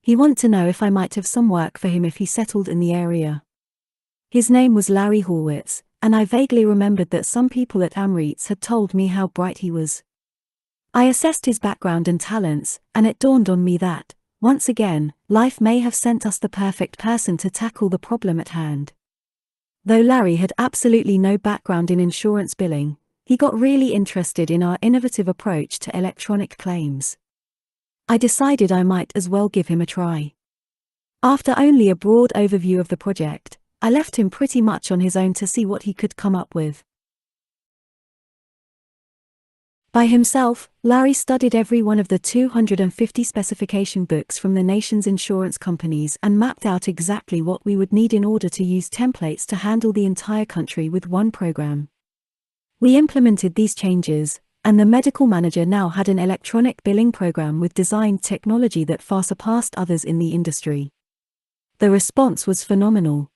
He wanted to know if I might have some work for him if he settled in the area. His name was Larry Horwitz, and I vaguely remembered that some people at Amrit's had told me how bright he was. I assessed his background and talents, and it dawned on me that, once again, life may have sent us the perfect person to tackle the problem at hand. Though Larry had absolutely no background in insurance billing, he got really interested in our innovative approach to electronic claims. I decided I might as well give him a try. After only a broad overview of the project, I left him pretty much on his own to see what he could come up with. By himself, Larry studied every one of the 250 specification books from the nation's insurance companies and mapped out exactly what we would need in order to use templates to handle the entire country with one program. We implemented these changes, and the medical manager now had an electronic billing program with designed technology that far surpassed others in the industry. The response was phenomenal.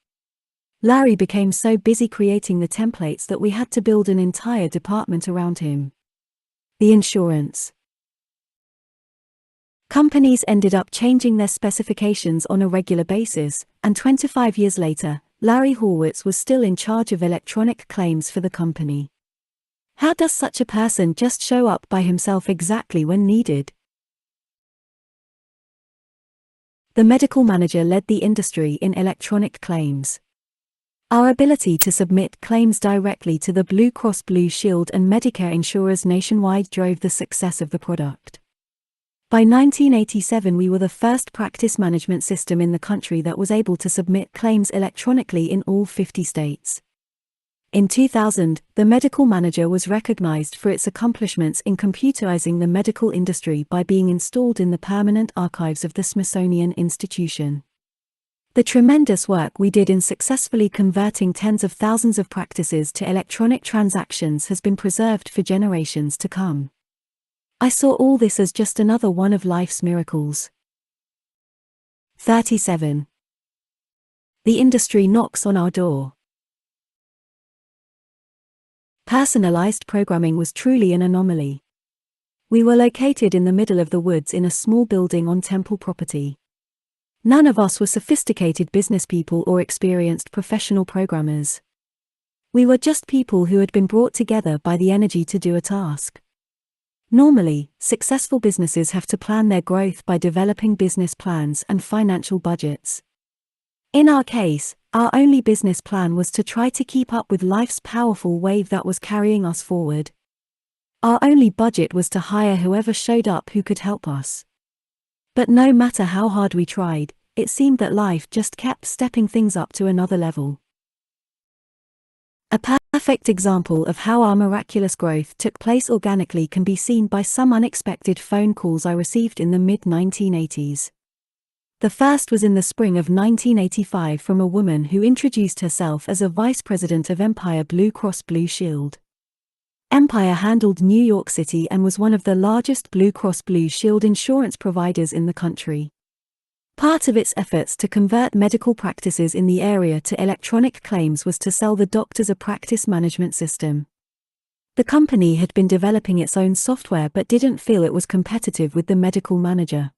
Larry became so busy creating the templates that we had to build an entire department around him. The insurance companies ended up changing their specifications on a regular basis, and 25 years later, Larry Horwitz was still in charge of electronic claims for the company. How does such a person just show up by himself exactly when needed? The medical manager led the industry in electronic claims. Our ability to submit claims directly to the Blue Cross Blue Shield and Medicare insurers nationwide drove the success of the product. By 1987 we were the first practice management system in the country that was able to submit claims electronically in all 50 states. In 2000, the medical manager was recognized for its accomplishments in computerizing the medical industry by being installed in the permanent archives of the Smithsonian Institution. The tremendous work we did in successfully converting tens of thousands of practices to electronic transactions has been preserved for generations to come. I saw all this as just another one of life's miracles. 37. The industry knocks on our door. Personalized programming was truly an anomaly. We were located in the middle of the woods in a small building on temple property. None of us were sophisticated business people or experienced professional programmers. We were just people who had been brought together by the energy to do a task. Normally, successful businesses have to plan their growth by developing business plans and financial budgets. In our case, our only business plan was to try to keep up with life's powerful wave that was carrying us forward. Our only budget was to hire whoever showed up who could help us. But no matter how hard we tried, it seemed that life just kept stepping things up to another level. A perfect example of how our miraculous growth took place organically can be seen by some unexpected phone calls I received in the mid-1980s. The first was in the spring of 1985 from a woman who introduced herself as a vice president of Empire Blue Cross Blue Shield. Empire handled New York City and was one of the largest Blue Cross Blue Shield insurance providers in the country. Part of its efforts to convert medical practices in the area to electronic claims was to sell the doctors a practice management system. The company had been developing its own software but didn't feel it was competitive with the medical manager.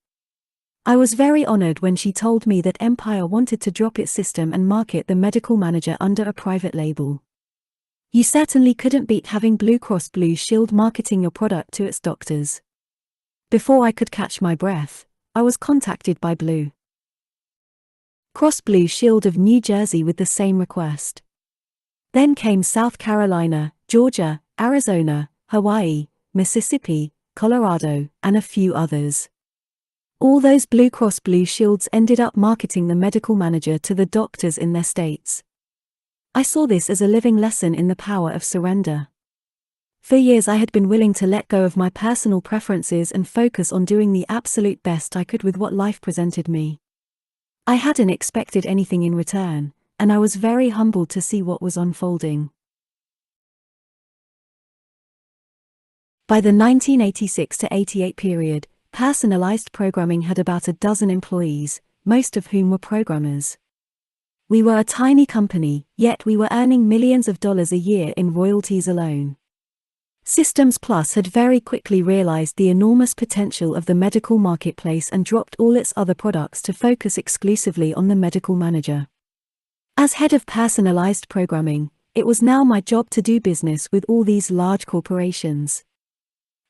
I was very honored when she told me that Empire wanted to drop its system and market the medical manager under a private label. You certainly couldn't beat having Blue Cross Blue Shield marketing your product to its doctors. Before I could catch my breath, I was contacted by Blue Cross Blue Shield of New Jersey with the same request. Then came South Carolina, Georgia, Arizona, Hawaii, Mississippi, Colorado, and a few others. All those Blue Cross Blue Shields ended up marketing the medical manager to the doctors in their states. I saw this as a living lesson in the power of surrender. For years I had been willing to let go of my personal preferences and focus on doing the absolute best I could with what life presented me. I hadn't expected anything in return, and I was very humbled to see what was unfolding. By the 1986 to 88 period, personalized programming had about a dozen employees, most of whom were programmers. We were a tiny company, yet we were earning millions of dollars a year in royalties alone. Systems Plus had very quickly realized the enormous potential of the medical marketplace and dropped all its other products to focus exclusively on the medical manager. As head of personalized programming, it was now my job to do business with all these large corporations.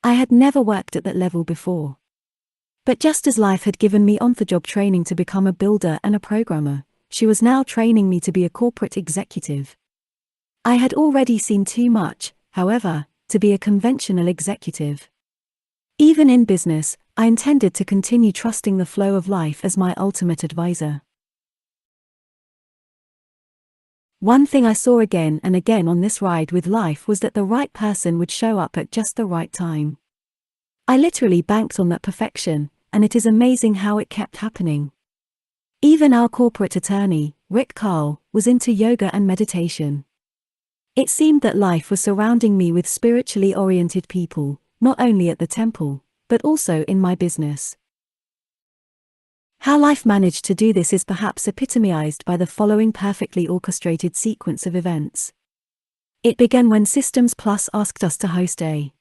I had never worked at that level before. But just as life had given me on-the-job training to become a builder and a programmer, she was now training me to be a corporate executive. I had already seen too much, however, to be a conventional executive. Even in business, I intended to continue trusting the flow of life as my ultimate advisor. One thing I saw again and again on this ride with life was that the right person would show up at just the right time. I literally banked on that perfection, and it is amazing how it kept happening. Even our corporate attorney, Rick Carl, was into yoga and meditation. It seemed that life was surrounding me with spiritually oriented people, not only at the temple, but also in my business. How life managed to do this is perhaps epitomized by the following perfectly orchestrated sequence of events. It began when Systems Plus asked us to host a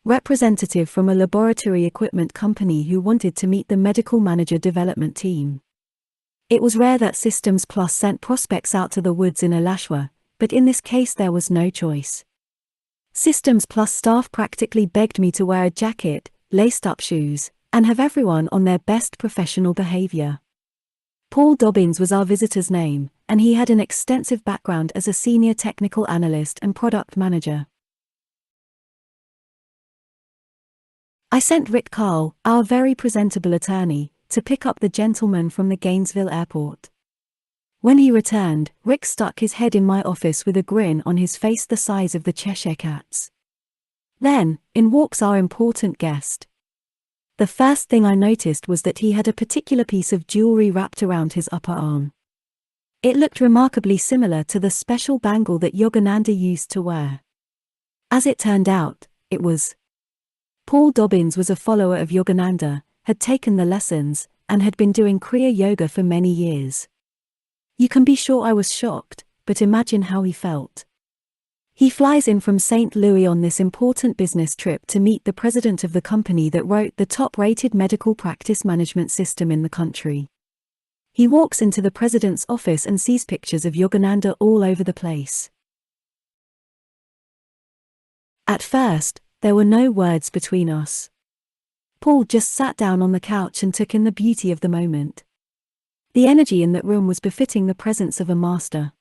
representative from a laboratory equipment company who wanted to meet the medical manager development team. It was rare that Systems Plus sent prospects out to the woods in Alachua, but in this case there was no choice. Systems Plus staff practically begged me to wear a jacket, laced-up shoes, and have everyone on their best professional behavior. Paul Dobbins was our visitor's name, and he had an extensive background as a senior technical analyst and product manager. I sent Rick Carl, our very presentable attorney, to pick up the gentleman from the Gainesville airport. When he returned, Rick stuck his head in my office with a grin on his face the size of the Cheshire Cat's. Then, in walks our important guest. The first thing I noticed was that he had a particular piece of jewelry wrapped around his upper arm. It looked remarkably similar to the special bangle that Yogananda used to wear. As it turned out, it was. Paul Dobbins was a follower of Yogananda, had taken the lessons, and had been doing Kriya Yoga for many years. You can be sure I was shocked, but imagine how he felt. He flies in from St. Louis on this important business trip to meet the president of the company that wrote the top-rated medical practice management system in the country. He walks into the president's office and sees pictures of Yogananda all over the place. At first, there were no words between us. Paul just sat down on the couch and took in the beauty of the moment. The energy in that room was befitting the presence of a master.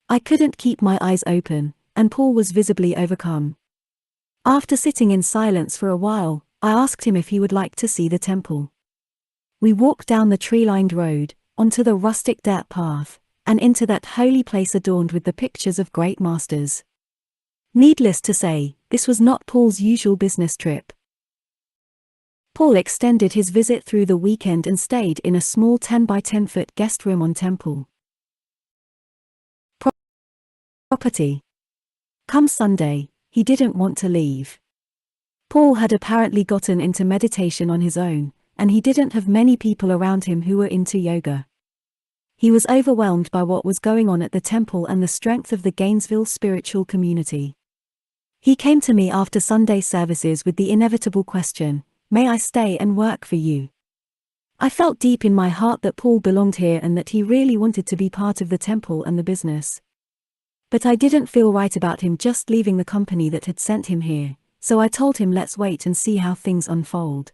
I couldn't keep my eyes open, and Paul was visibly overcome. After sitting in silence for a while, I asked him if he would like to see the temple. We walked down the tree-lined road, onto the rustic dirt path, and into that holy place adorned with the pictures of great masters. Needless to say, this was not Paul's usual business trip. Paul extended his visit through the weekend and stayed in a small 10 by 10 foot guest room on temple property. Come Sunday, he didn't want to leave. Paul had apparently gotten into meditation on his own, and he didn't have many people around him who were into yoga. He was overwhelmed by what was going on at the temple and the strength of the Gainesville spiritual community. He came to me after Sunday services with the inevitable question, "May I stay and work for you?" I felt deep in my heart that Paul belonged here and that he really wanted to be part of the temple and the business. But I didn't feel right about him just leaving the company that had sent him here, so I told him let's wait and see how things unfold.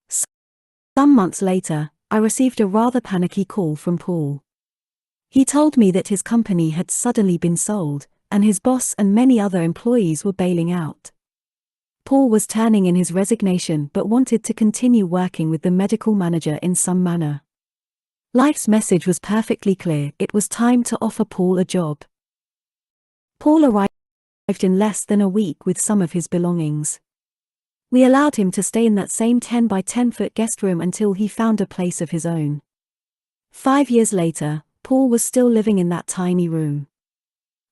Some months later, I received a rather panicky call from Paul. He told me that his company had suddenly been sold, and his boss and many other employees were bailing out. Paul was turning in his resignation but wanted to continue working with the medical manager in some manner. Life's message was perfectly clear: it was time to offer Paul a job. Paul arrived in less than a week with some of his belongings. We allowed him to stay in that same 10 by 10 foot guest room until he found a place of his own. 5 years later, Paul was still living in that tiny room.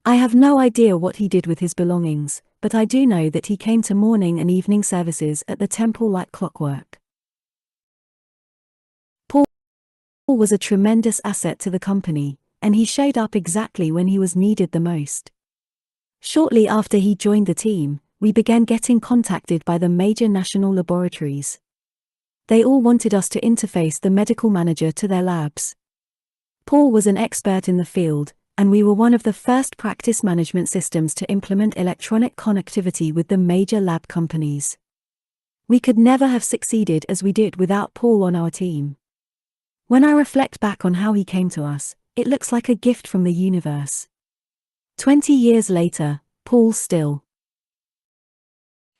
I have no idea what he did with his belongings, but I do know that he came to morning and evening services at the temple like clockwork. Paul was a tremendous asset to the company, and he showed up exactly when he was needed the most. Shortly after he joined the team, we began getting contacted by the major national laboratories. They all wanted us to interface the medical manager to their labs. Paul was an expert in the field, and we were one of the first practice management systems to implement electronic connectivity with the major lab companies. We could never have succeeded as we did without Paul on our team. When I reflect back on how he came to us, it looks like a gift from the universe. 20 years later, Paul still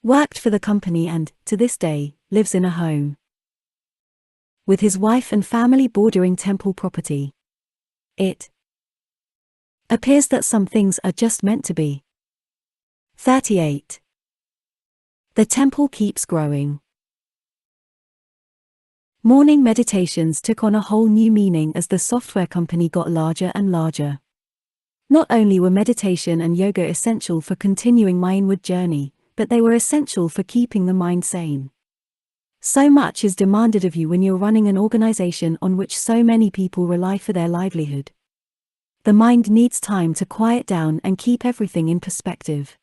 worked for the company and, to this day, lives in a home with his wife and family bordering temple property. It appears that some things are just meant to be. 38. The temple keeps growing. Morning meditations took on a whole new meaning as the software company got larger and larger. Not only were meditation and yoga essential for continuing my inward journey, but they were essential for keeping the mind sane. So much is demanded of you when you're running an organization on which so many people rely for their livelihood. The mind needs time to quiet down and keep everything in perspective.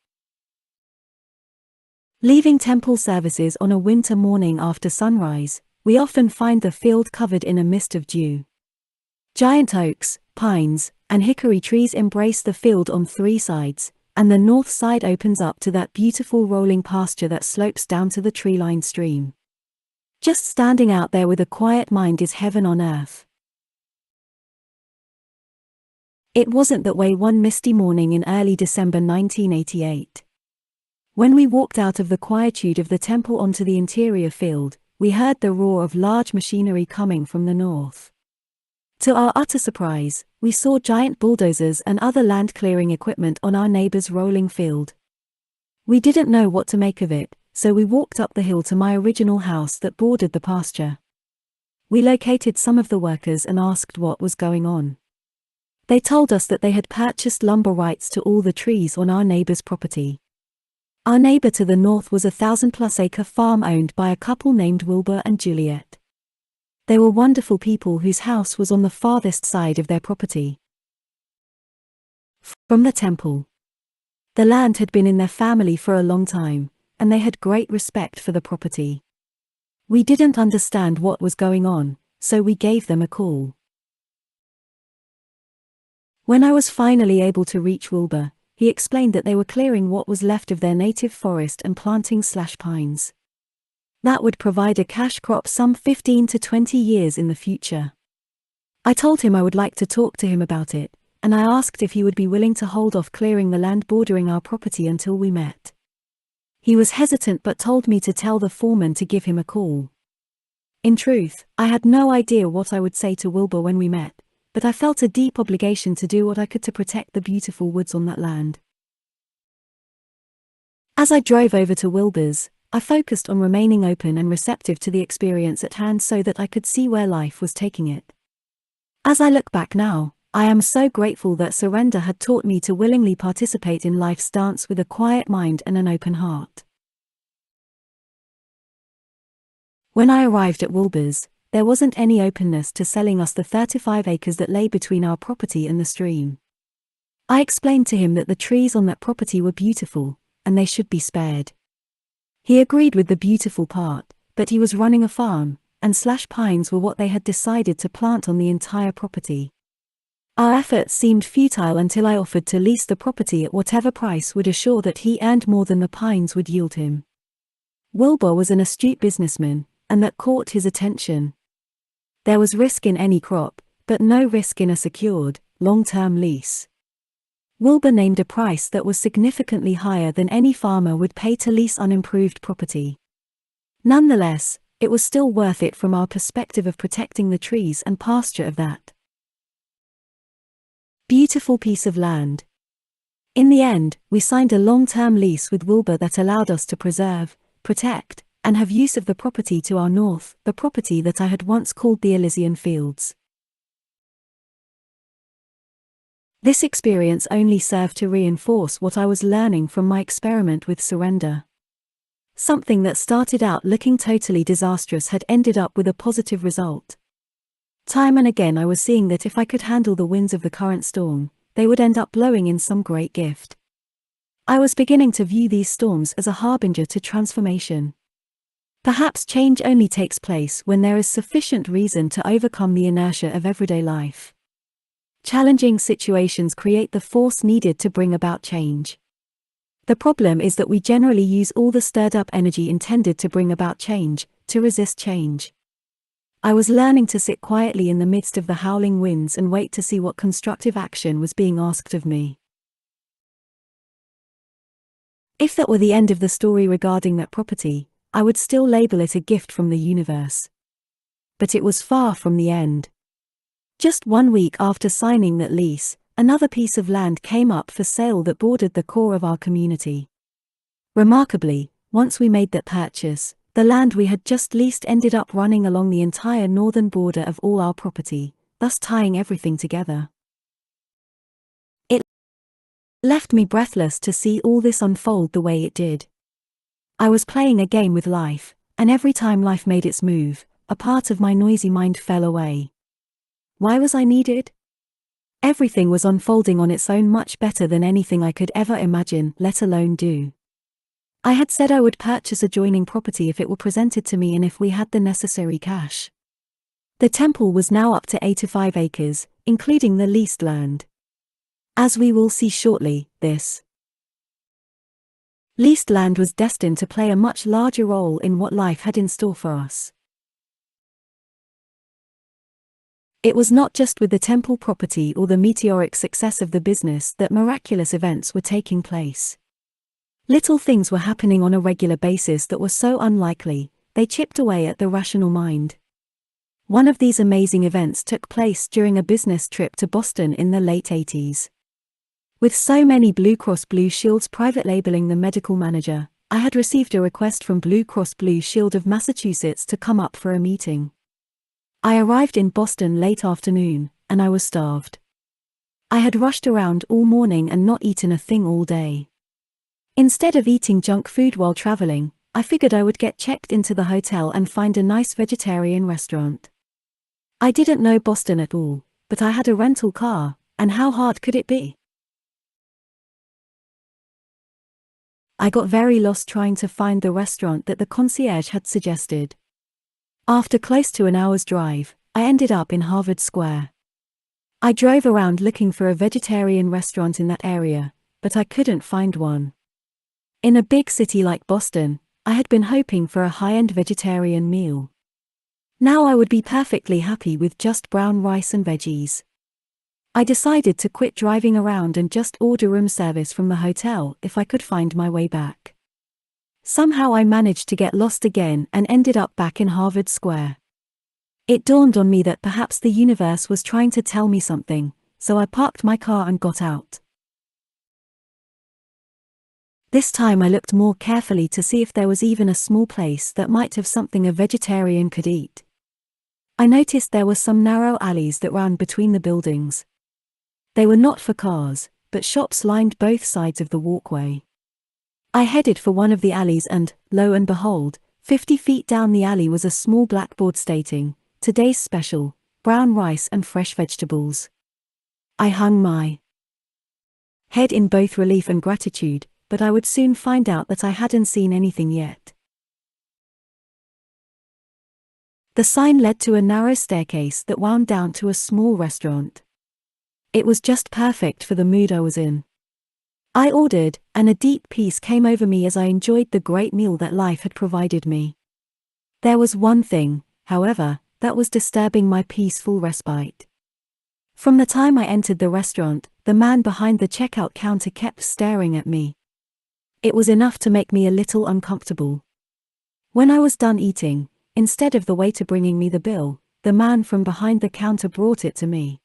Leaving temple services on a winter morning after sunrise, we often find the field covered in a mist of dew. Giant oaks, pines, and hickory trees embrace the field on 3 sides, and the north side opens up to that beautiful rolling pasture that slopes down to the tree-lined stream. Just standing out there with a quiet mind is heaven on earth. It wasn't that way one misty morning in early December 1988. When we walked out of the quietude of the temple onto the interior field, we heard the roar of large machinery coming from the north. To our utter surprise, we saw giant bulldozers and other land-clearing equipment on our neighbor's rolling field. We didn't know what to make of it, so we walked up the hill to my original house that bordered the pasture. We located some of the workers and asked what was going on. They told us that they had purchased lumber rights to all the trees on our neighbor's property. Our neighbor to the north was a 1,000-plus-acre farm owned by a couple named Wilbur and Juliet. They were wonderful people whose house was on the farthest side of their property. From the temple. The land had been in their family for a long time, and they had great respect for the property. We didn't understand what was going on, so we gave them a call. When I was finally able to reach Wilbur, he explained that they were clearing what was left of their native forest and planting pines. That would provide a cash crop some 15 to 20 years in the future. I told him I would like to talk to him about it, and I asked if he would be willing to hold off clearing the land bordering our property until we met. He was hesitant but told me to tell the foreman to give him a call. In truth, I had no idea what I would say to Wilbur when we met, but I felt a deep obligation to do what I could to protect the beautiful woods on that land. As I drove over to Wilbur's, I focused on remaining open and receptive to the experience at hand so that I could see where life was taking it. As I look back now, I am so grateful that surrender had taught me to willingly participate in life's dance with a quiet mind and an open heart. When I arrived at Wilbur's, there wasn't any openness to selling us the 35 acres that lay between our property and the stream. I explained to him that the trees on that property were beautiful, and they should be spared. He agreed with the beautiful part, but he was running a farm, and pines were what they had decided to plant on the entire property. Our efforts seemed futile until I offered to lease the property at whatever price would assure that he earned more than the pines would yield him. Wilbur was an astute businessman, and that caught his attention. There was risk in any crop, but no risk in a secured, long-term lease. Wilbur named a price that was significantly higher than any farmer would pay to lease unimproved property. Nonetheless, it was still worth it from our perspective of protecting the trees and pasture of that beautiful piece of land. In the end, we signed a long-term lease with Wilbur that allowed us to preserve, protect, and have use of the property to our north, the property that I had once called the Elysian Fields. This experience only served to reinforce what I was learning from my experiment with surrender. Something that started out looking totally disastrous had ended up with a positive result. Time and again I was seeing that if I could handle the winds of the current storm, they would end up blowing in some great gift. I was beginning to view these storms as a harbinger to transformation. Perhaps change only takes place when there is sufficient reason to overcome the inertia of everyday life. Challenging situations create the force needed to bring about change. The problem is that we generally use all the stirred-up energy intended to bring about change, to resist change. I was learning to sit quietly in the midst of the howling winds and wait to see what constructive action was being asked of me. If that were the end of the story regarding that property, I would still label it a gift from the universe. But it was far from the end. Just 1 week after signing that lease, another piece of land came up for sale that bordered the core of our community. Remarkably, once we made that purchase, the land we had just leased ended up running along the entire northern border of all our property, thus tying everything together. It left me breathless to see all this unfold the way it did. I was playing a game with life, and every time life made its move, a part of my noisy mind fell away. Why was I needed? Everything was unfolding on its own much better than anything I could ever imagine, let alone do. I had said I would purchase adjoining property if it were presented to me and if we had the necessary cash. The temple was now up to 85 acres, including the leased land. As we will see shortly, this leased land was destined to play a much larger role in what life had in store for us. It was not just with the temple property or the meteoric success of the business that miraculous events were taking place. Little things were happening on a regular basis that were so unlikely, they chipped away at the rational mind. One of these amazing events took place during a business trip to Boston in the late 80s. With so many Blue Cross Blue Shields private labeling the medical manager, I had received a request from Blue Cross Blue Shield of Massachusetts to come up for a meeting. I arrived in Boston late afternoon, and I was starved. I had rushed around all morning and not eaten a thing all day. Instead of eating junk food while traveling, I figured I would get checked into the hotel and find a nice vegetarian restaurant. I didn't know Boston at all, but I had a rental car, and how hard could it be? I got very lost trying to find the restaurant that the concierge had suggested. After close to an hour's drive, I ended up in Harvard Square. I drove around looking for a vegetarian restaurant in that area, but I couldn't find one. In a big city like Boston, I had been hoping for a high-end vegetarian meal. Now I would be perfectly happy with just brown rice and veggies. I decided to quit driving around and just order room service from the hotel if I could find my way back. Somehow I managed to get lost again and ended up back in Harvard Square. It dawned on me that perhaps the universe was trying to tell me something, so I parked my car and got out. This time I looked more carefully to see if there was even a small place that might have something a vegetarian could eat. I noticed there were some narrow alleys that ran between the buildings. They were not for cars, but shops lined both sides of the walkway. I headed for one of the alleys and, lo and behold, 50 feet down the alley was a small blackboard stating, "Today's special, brown rice and fresh vegetables." I hung my head in both relief and gratitude, but I would soon find out that I hadn't seen anything yet. The sign led to a narrow staircase that wound down to a small restaurant. It was just perfect for the mood I was in. I ordered, and a deep peace came over me as I enjoyed the great meal that life had provided me. There was one thing, however, that was disturbing my peaceful respite. From the time I entered the restaurant, the man behind the checkout counter kept staring at me. It was enough to make me a little uncomfortable. When I was done eating, instead of the waiter bringing me the bill, the man from behind the counter brought it to me.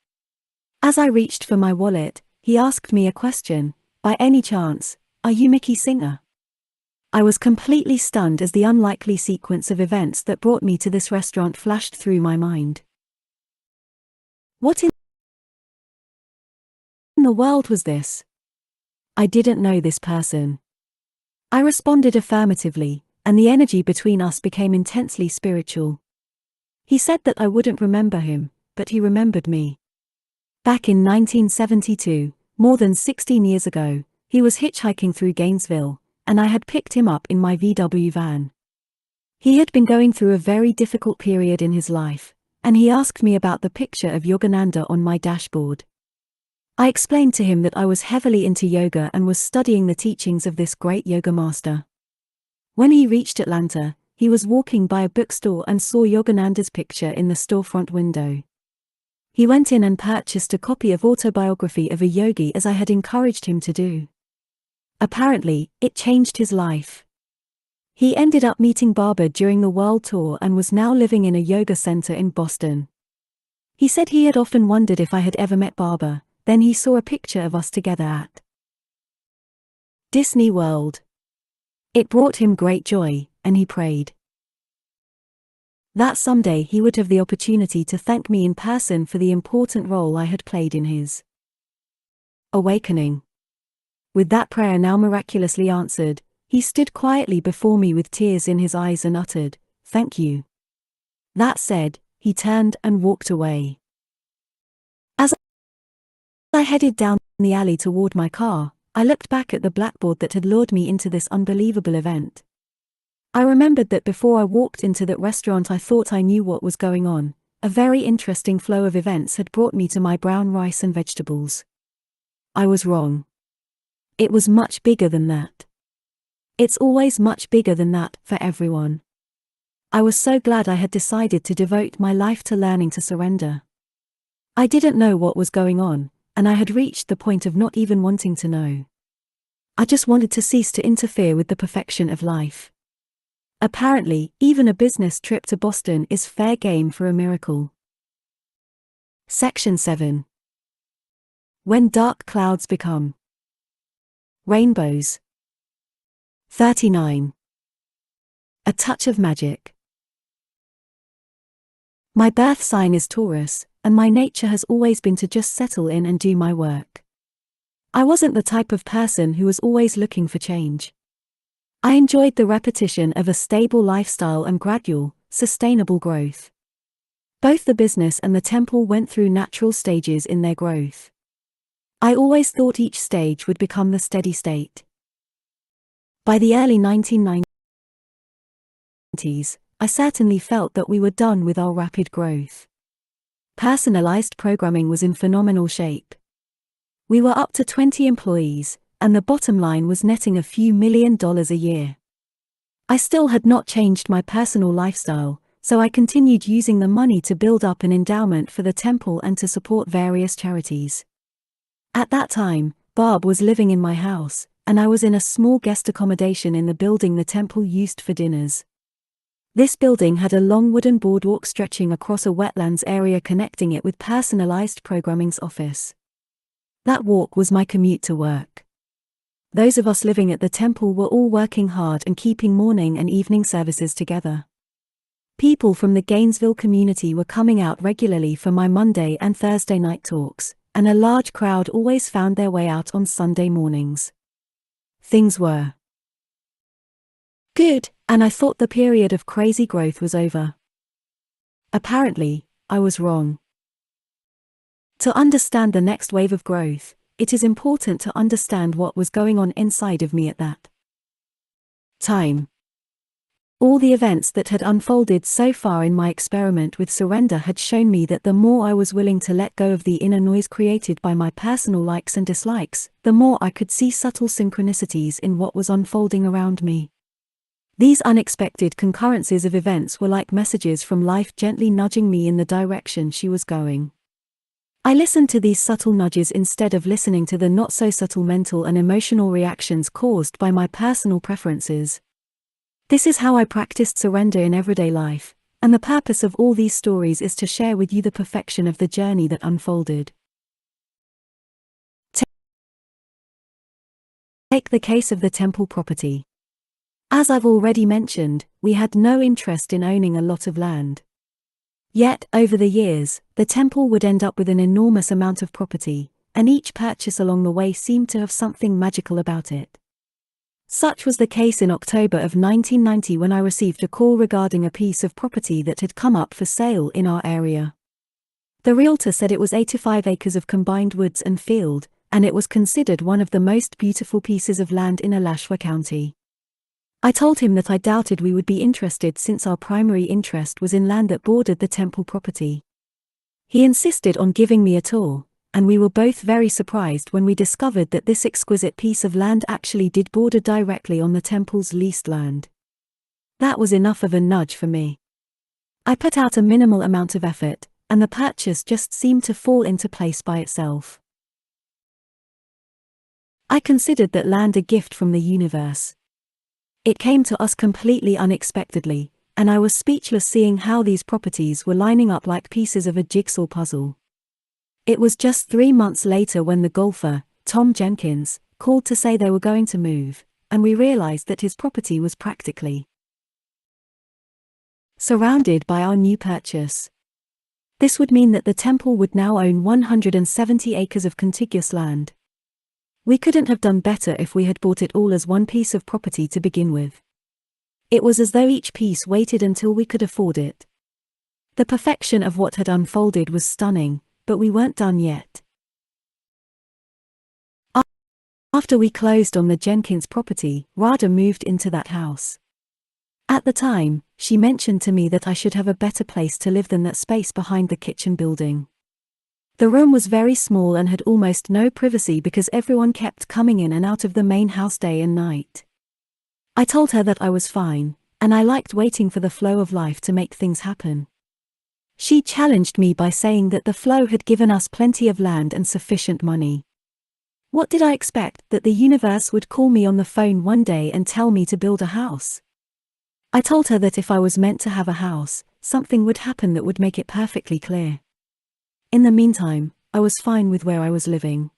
As I reached for my wallet, he asked me a question: "By any chance, are you Mickey Singer?" I was completely stunned as the unlikely sequence of events that brought me to this restaurant flashed through my mind. What in the world was this? I didn't know this person. I responded affirmatively, and the energy between us became intensely spiritual. He said that I wouldn't remember him, but he remembered me. Back in 1972, more than 16 years ago, he was hitchhiking through Gainesville, and I had picked him up in my VW van. He had been going through a very difficult period in his life, and he asked me about the picture of Yogananda on my dashboard. I explained to him that I was heavily into yoga and was studying the teachings of this great yoga master. When he reached Atlanta, he was walking by a bookstore and saw Yogananda's picture in the storefront window. He went in and purchased a copy of Autobiography of a Yogi as I had encouraged him to do. Apparently, it changed his life. He ended up meeting Baba during the world tour and was now living in a yoga center in Boston. He said he had often wondered if I had ever met Baba. Then he saw a picture of us together at Disney World. It brought him great joy, and he prayed that someday he would have the opportunity to thank me in person for the important role I had played in his awakening. With that prayer now miraculously answered, he stood quietly before me with tears in his eyes and uttered, "Thank you." That said, he turned and walked away. As I headed down the alley toward my car, I looked back at the blackboard that had lured me into this unbelievable event. I remembered that before I walked into that restaurant I thought I knew what was going on. A very interesting flow of events had brought me to my brown rice and vegetables. I was wrong. It was much bigger than that. It's always much bigger than that, for everyone. I was so glad I had decided to devote my life to learning to surrender. I didn't know what was going on, and I had reached the point of not even wanting to know. I just wanted to cease to interfere with the perfection of life. Apparently, even a business trip to Boston is fair game for a miracle. Section 7. When dark clouds become rainbows. 39. A touch of magic. My birth sign is Taurus, and my nature has always been to just settle in and do my work. I wasn't the type of person who was always looking for change. I enjoyed the repetition of a stable lifestyle and gradual, sustainable growth. Both the business and the temple went through natural stages in their growth. I always thought each stage would become the steady state. By the early 1990s, I certainly felt that we were done with our rapid growth. Personalized programming was in phenomenal shape. We were up to 20 employees, and the bottom line was netting a few $1 million a year. I still had not changed my personal lifestyle, so I continued using the money to build up an endowment for the temple and to support various charities. At that time, Barb was living in my house, and I was in a small guest accommodation in the building the temple used for dinners. This building had a long wooden boardwalk stretching across a wetlands area connecting it with personalized programming's office. That walk was my commute to work. Those of us living at the temple were all working hard and keeping morning and evening services together. People from the Gainesville community were coming out regularly for my Monday and Thursday night talks, and a large crowd always found their way out on Sunday mornings. Things were good, and I thought the period of crazy growth was over. Apparently, I was wrong. To understand the next wave of growth, it is important to understand what was going on inside of me at that time. All the events that had unfolded so far in my experiment with surrender had shown me that the more I was willing to let go of the inner noise created by my personal likes and dislikes, the more I could see subtle synchronicities in what was unfolding around me. These unexpected concurrences of events were like messages from life gently nudging me in the direction she was going. I listened to these subtle nudges instead of listening to the not-so-subtle mental and emotional reactions caused by my personal preferences. This is how I practiced surrender in everyday life, and the purpose of all these stories is to share with you the perfection of the journey that unfolded. Take the case of the temple property. As I've already mentioned, we had no interest in owning a lot of land. Yet, over the years, the temple would end up with an enormous amount of property, and each purchase along the way seemed to have something magical about it. Such was the case in October of 1990 when I received a call regarding a piece of property that had come up for sale in our area. The realtor said it was 85 acres of combined woods and field, and it was considered one of the most beautiful pieces of land in Alachua County. I told him that I doubted we would be interested since our primary interest was in land that bordered the temple property. He insisted on giving me a tour, and we were both very surprised when we discovered that this exquisite piece of land actually did border directly on the temple's leased land. That was enough of a nudge for me. I put out a minimal amount of effort, and the purchase just seemed to fall into place by itself. I considered that land a gift from the universe. It came to us completely unexpectedly, and I was speechless seeing how these properties were lining up like pieces of a jigsaw puzzle. It was just 3 months later when the golfer, Tom Jenkins, called to say they were going to move, and we realized that his property was practically surrounded by our new purchase. This would mean that the temple would now own 170 acres of contiguous land. We couldn't have done better if we had bought it all as one piece of property to begin with. It was as though each piece waited until we could afford it. The perfection of what had unfolded was stunning, but we weren't done yet. After we closed on the Jenkins property, Rada moved into that house. At the time, she mentioned to me that I should have a better place to live than that space behind the kitchen building. The room was very small and had almost no privacy because everyone kept coming in and out of the main house day and night. I told her that I was fine, and I liked waiting for the flow of life to make things happen. She challenged me by saying that the flow had given us plenty of land and sufficient money. What did I expect, that the universe would call me on the phone one day and tell me to build a house? I told her that if I was meant to have a house, something would happen that would make it perfectly clear. In the meantime, I was fine with where I was living.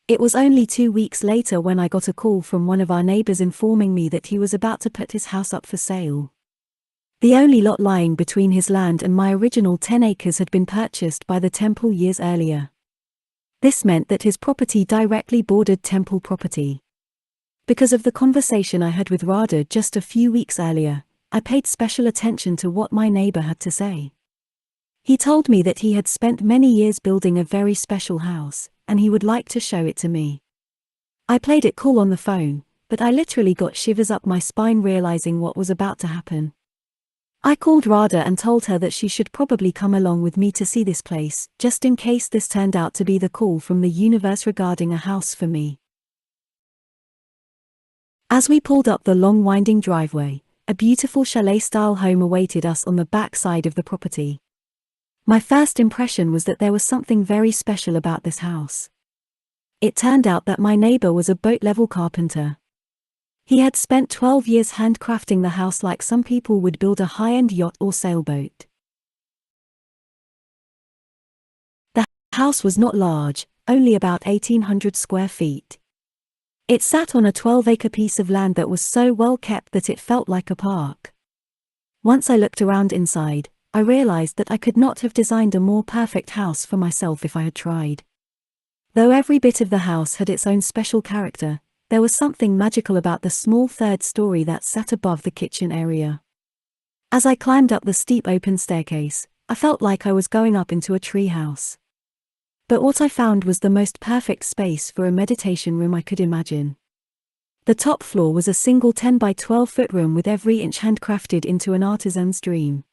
It was only 2 weeks later when I got a call from one of our neighbors informing me that he was about to put his house up for sale. The only lot lying between his land and my original 10 acres had been purchased by the temple years earlier. This meant that his property directly bordered temple property. Because of the conversation I had with Radha just a few weeks earlier, I paid special attention to what my neighbor had to say. He told me that he had spent many years building a very special house, and he would like to show it to me. I played it cool on the phone, but I literally got shivers up my spine realizing what was about to happen. I called Radha and told her that she should probably come along with me to see this place, just in case this turned out to be the call from the universe regarding a house for me. As we pulled up the long winding driveway, a beautiful chalet-style home awaited us on the back side of the property. My first impression was that there was something very special about this house. It turned out that my neighbor was a boat-level carpenter. He had spent 12 years handcrafting the house like some people would build a high-end yacht or sailboat. The house was not large, only about 1,800 square feet. It sat on a 12-acre piece of land that was so well kept that it felt like a park. Once I looked around inside, I realized that I could not have designed a more perfect house for myself if I had tried. Though every bit of the house had its own special character, there was something magical about the small third story that sat above the kitchen area. As I climbed up the steep open staircase, I felt like I was going up into a tree house. But what I found was the most perfect space for a meditation room I could imagine. The top floor was a single 10 by 12 foot room with every inch handcrafted into an artisan's dream.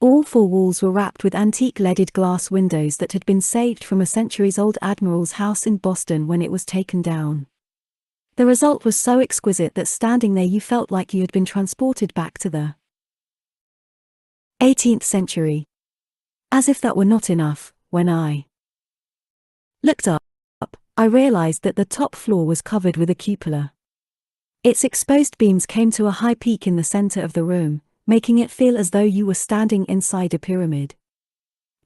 All four walls were wrapped with antique leaded glass windows that had been saved from a centuries-old admiral's house in Boston when it was taken down. The result was so exquisite that standing there you felt like you had been transported back to the 18th century. As if that were not enough, when I looked up, I realized that the top floor was covered with a cupola. Its exposed beams came to a high peak in the center of the room, making it feel as though you were standing inside a pyramid.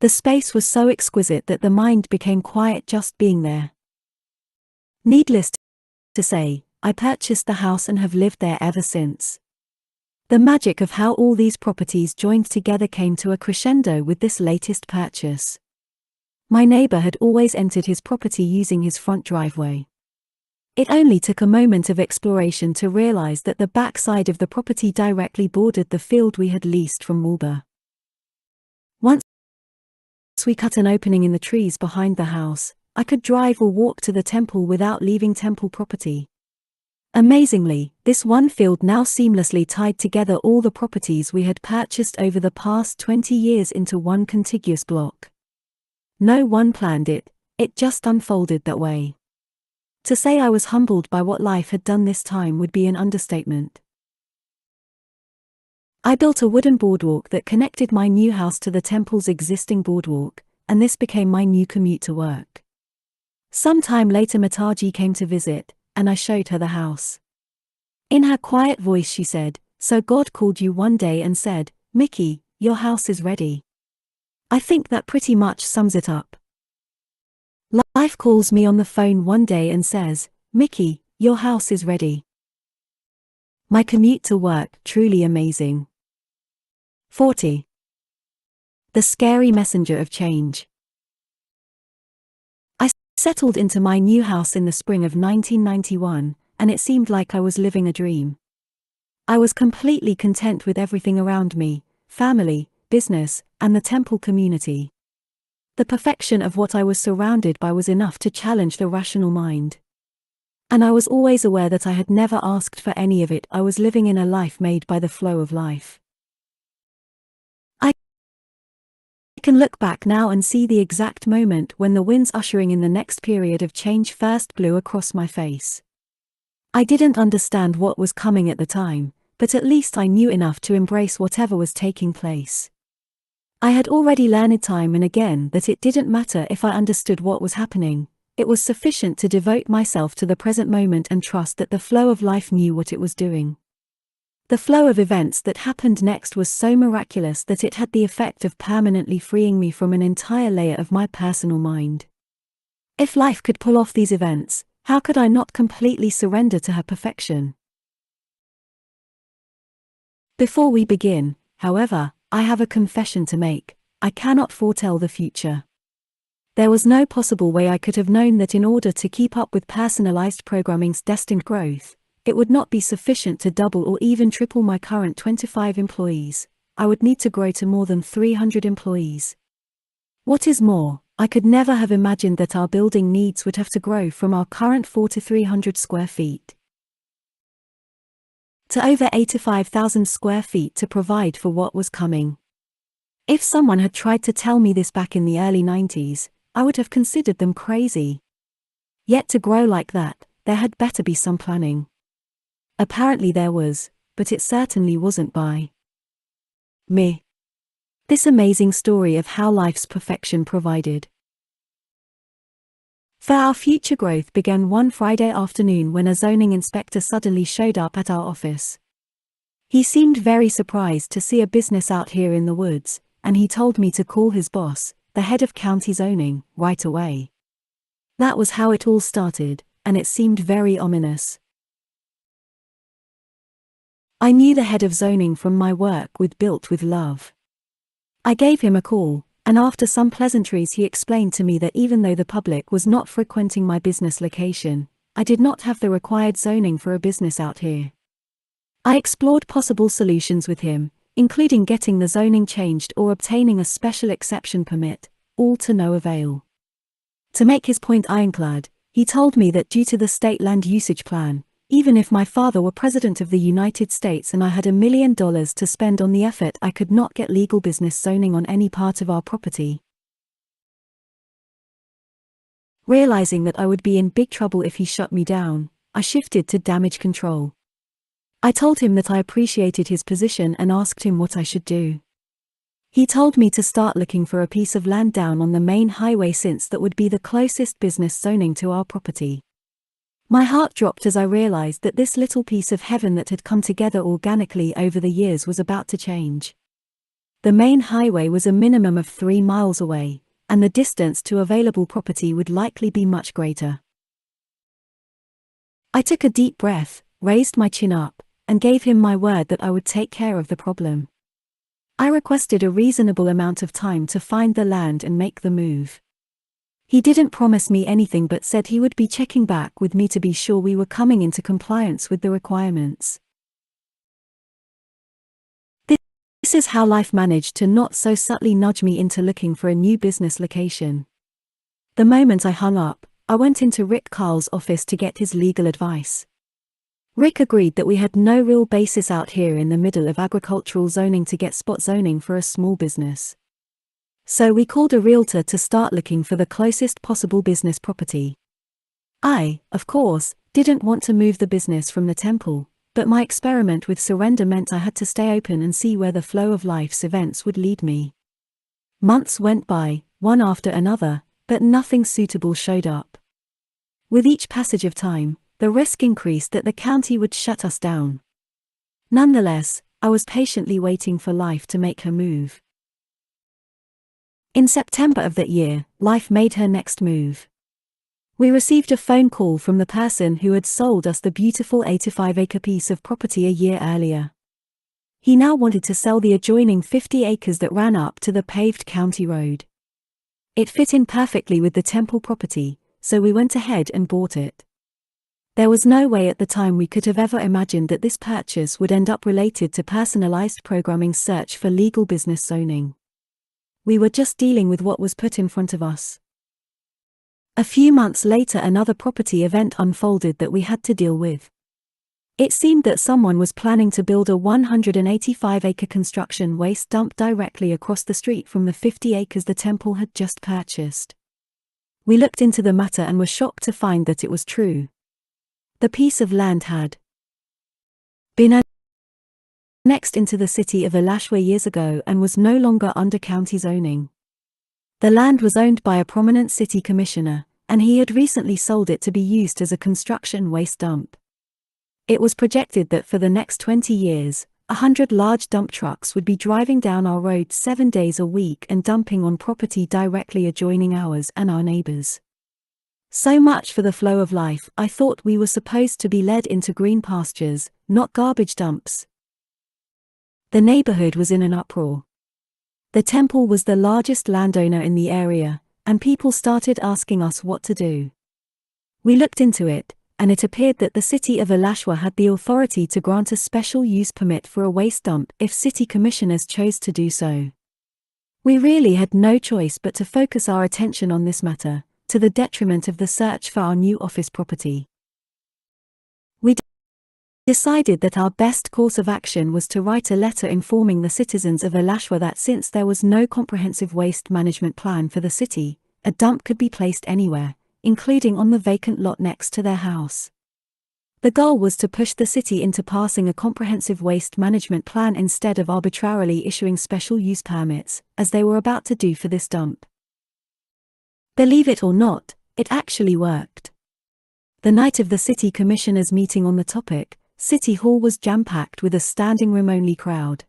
The space was so exquisite that the mind became quiet just being there. Needless to say, I purchased the house and have lived there ever since. The magic of how all these properties joined together came to a crescendo with this latest purchase. My neighbor had always entered his property using his front driveway. It only took a moment of exploration to realize that the back side of the property directly bordered the field we had leased from Wilbur. Once we cut an opening in the trees behind the house, I could drive or walk to the temple without leaving temple property. Amazingly, this one field now seamlessly tied together all the properties we had purchased over the past 20 years into one contiguous block. No one planned it, it just unfolded that way. To say I was humbled by what life had done this time would be an understatement. I built a wooden boardwalk that connected my new house to the temple's existing boardwalk, and this became my new commute to work. Some time later Mataji came to visit, and I showed her the house. In her quiet voice she said, "So God called you one day and said, 'Mickey, your house is ready.'" I think that pretty much sums it up. Life calls me on the phone one day and says, "Mickey, your house is ready." My commute to work, truly amazing. 40. The scary messenger of change. I settled into my new house in the spring of 1991, and it seemed like I was living a dream. I was completely content with everything around me, family, business, and the temple community. The perfection of what I was surrounded by was enough to challenge the rational mind. And I was always aware that I had never asked for any of it. I was living in a life made by the flow of life. I can look back now and see the exact moment when the winds ushering in the next period of change first blew across my face. I didn't understand what was coming at the time, but at least I knew enough to embrace whatever was taking place. I had already learned time and again that it didn't matter if I understood what was happening, it was sufficient to devote myself to the present moment and trust that the flow of life knew what it was doing. The flow of events that happened next was so miraculous that it had the effect of permanently freeing me from an entire layer of my personal mind. If life could pull off these events, how could I not completely surrender to her perfection? Before we begin, however, I have a confession to make. I cannot foretell the future. There was no possible way I could have known that in order to keep up with personalized programming's destined growth, it would not be sufficient to double or even triple my current 25 employees. I would need to grow to more than 300 employees. What is more, I could never have imagined that our building needs would have to grow from our current 4 to 300 square feet to over 85,000 square feet to provide for what was coming. If someone had tried to tell me this back in the early 90s, I would have considered them crazy. Yet to grow like that, there had better be some planning. Apparently there was, but it certainly wasn't by me. This amazing story of how life's perfection provided for our future growth began one Friday afternoon when a zoning inspector suddenly showed up at our office. He seemed very surprised to see a business out here in the woods, and he told me to call his boss, the head of county zoning, right away. That was how it all started, and it seemed very ominous. I knew the head of zoning from my work with Built with Love. I gave him a call, and after some pleasantries he explained to me that even though the public was not frequenting my business location, I did not have the required zoning for a business out here. I explored possible solutions with him, including getting the zoning changed or obtaining a special exception permit, all to no avail. To make his point ironclad, he told me that due to the state land usage plan, even if my father were president of the United States and I had $1 million to spend on the effort, I could not get legal business zoning on any part of our property. Realizing that I would be in big trouble if he shut me down, I shifted to damage control. I told him that I appreciated his position and asked him what I should do. He told me to start looking for a piece of land down on the main highway since that would be the closest business zoning to our property. My heart dropped as I realized that this little piece of heaven that had come together organically over the years was about to change. The main highway was a minimum of 3 miles away, and the distance to available property would likely be much greater. I took a deep breath, raised my chin up, and gave him my word that I would take care of the problem. I requested a reasonable amount of time to find the land and make the move. He didn't promise me anything but said he would be checking back with me to be sure we were coming into compliance with the requirements. This is how life managed to not so subtly nudge me into looking for a new business location. The moment I hung up, I went into Rick Carl's office to get his legal advice. Rick agreed that we had no real basis out here in the middle of agricultural zoning to get spot zoning for a small business. So we called a realtor to start looking for the closest possible business property. I, of course, didn't want to move the business from the temple, but my experiment with surrender meant I had to stay open and see where the flow of life's events would lead me. Months went by, one after another, but nothing suitable showed up. With each passage of time, the risk increased that the county would shut us down. Nonetheless, I was patiently waiting for life to make her move. In September of that year, life made her next move. We received a phone call from the person who had sold us the beautiful 85-acre piece of property a year earlier. He now wanted to sell the adjoining 50 acres that ran up to the paved county road. It fit in perfectly with the temple property, so we went ahead and bought it. There was no way at the time we could have ever imagined that this purchase would end up related to personalized programming's search for legal business zoning. We were just dealing with what was put in front of us. A few months later, another property event unfolded that we had to deal with. It seemed that someone was planning to build a 185-acre construction waste dump directly across the street from the 50 acres the temple had just purchased. We looked into the matter and were shocked to find that it was true. The piece of land had been annexed into the city of Alashwa years ago and was no longer under county zoning. The land was owned by a prominent city commissioner, and he had recently sold it to be used as a construction waste dump. It was projected that for the next 20 years, 100 large dump trucks would be driving down our road 7 days a week and dumping on property directly adjoining ours and our neighbors. So much for the flow of life. I thought we were supposed to be led into green pastures, not garbage dumps. The neighborhood was in an uproar. The temple was the largest landowner in the area, and people started asking us what to do. We looked into it, and it appeared that the city of Alashwa had the authority to grant a special use permit for a waste dump if city commissioners chose to do so. We really had no choice but to focus our attention on this matter, to the detriment of the search for our new office property. We decided that our best course of action was to write a letter informing the citizens of Alashwa that since there was no comprehensive waste management plan for the city, a dump could be placed anywhere, including on the vacant lot next to their house. The goal was to push the city into passing a comprehensive waste management plan instead of arbitrarily issuing special use permits, as they were about to do for this dump. Believe it or not, it actually worked. The night of the city commissioners' meeting on the topic, City Hall was jam-packed with a standing room only crowd.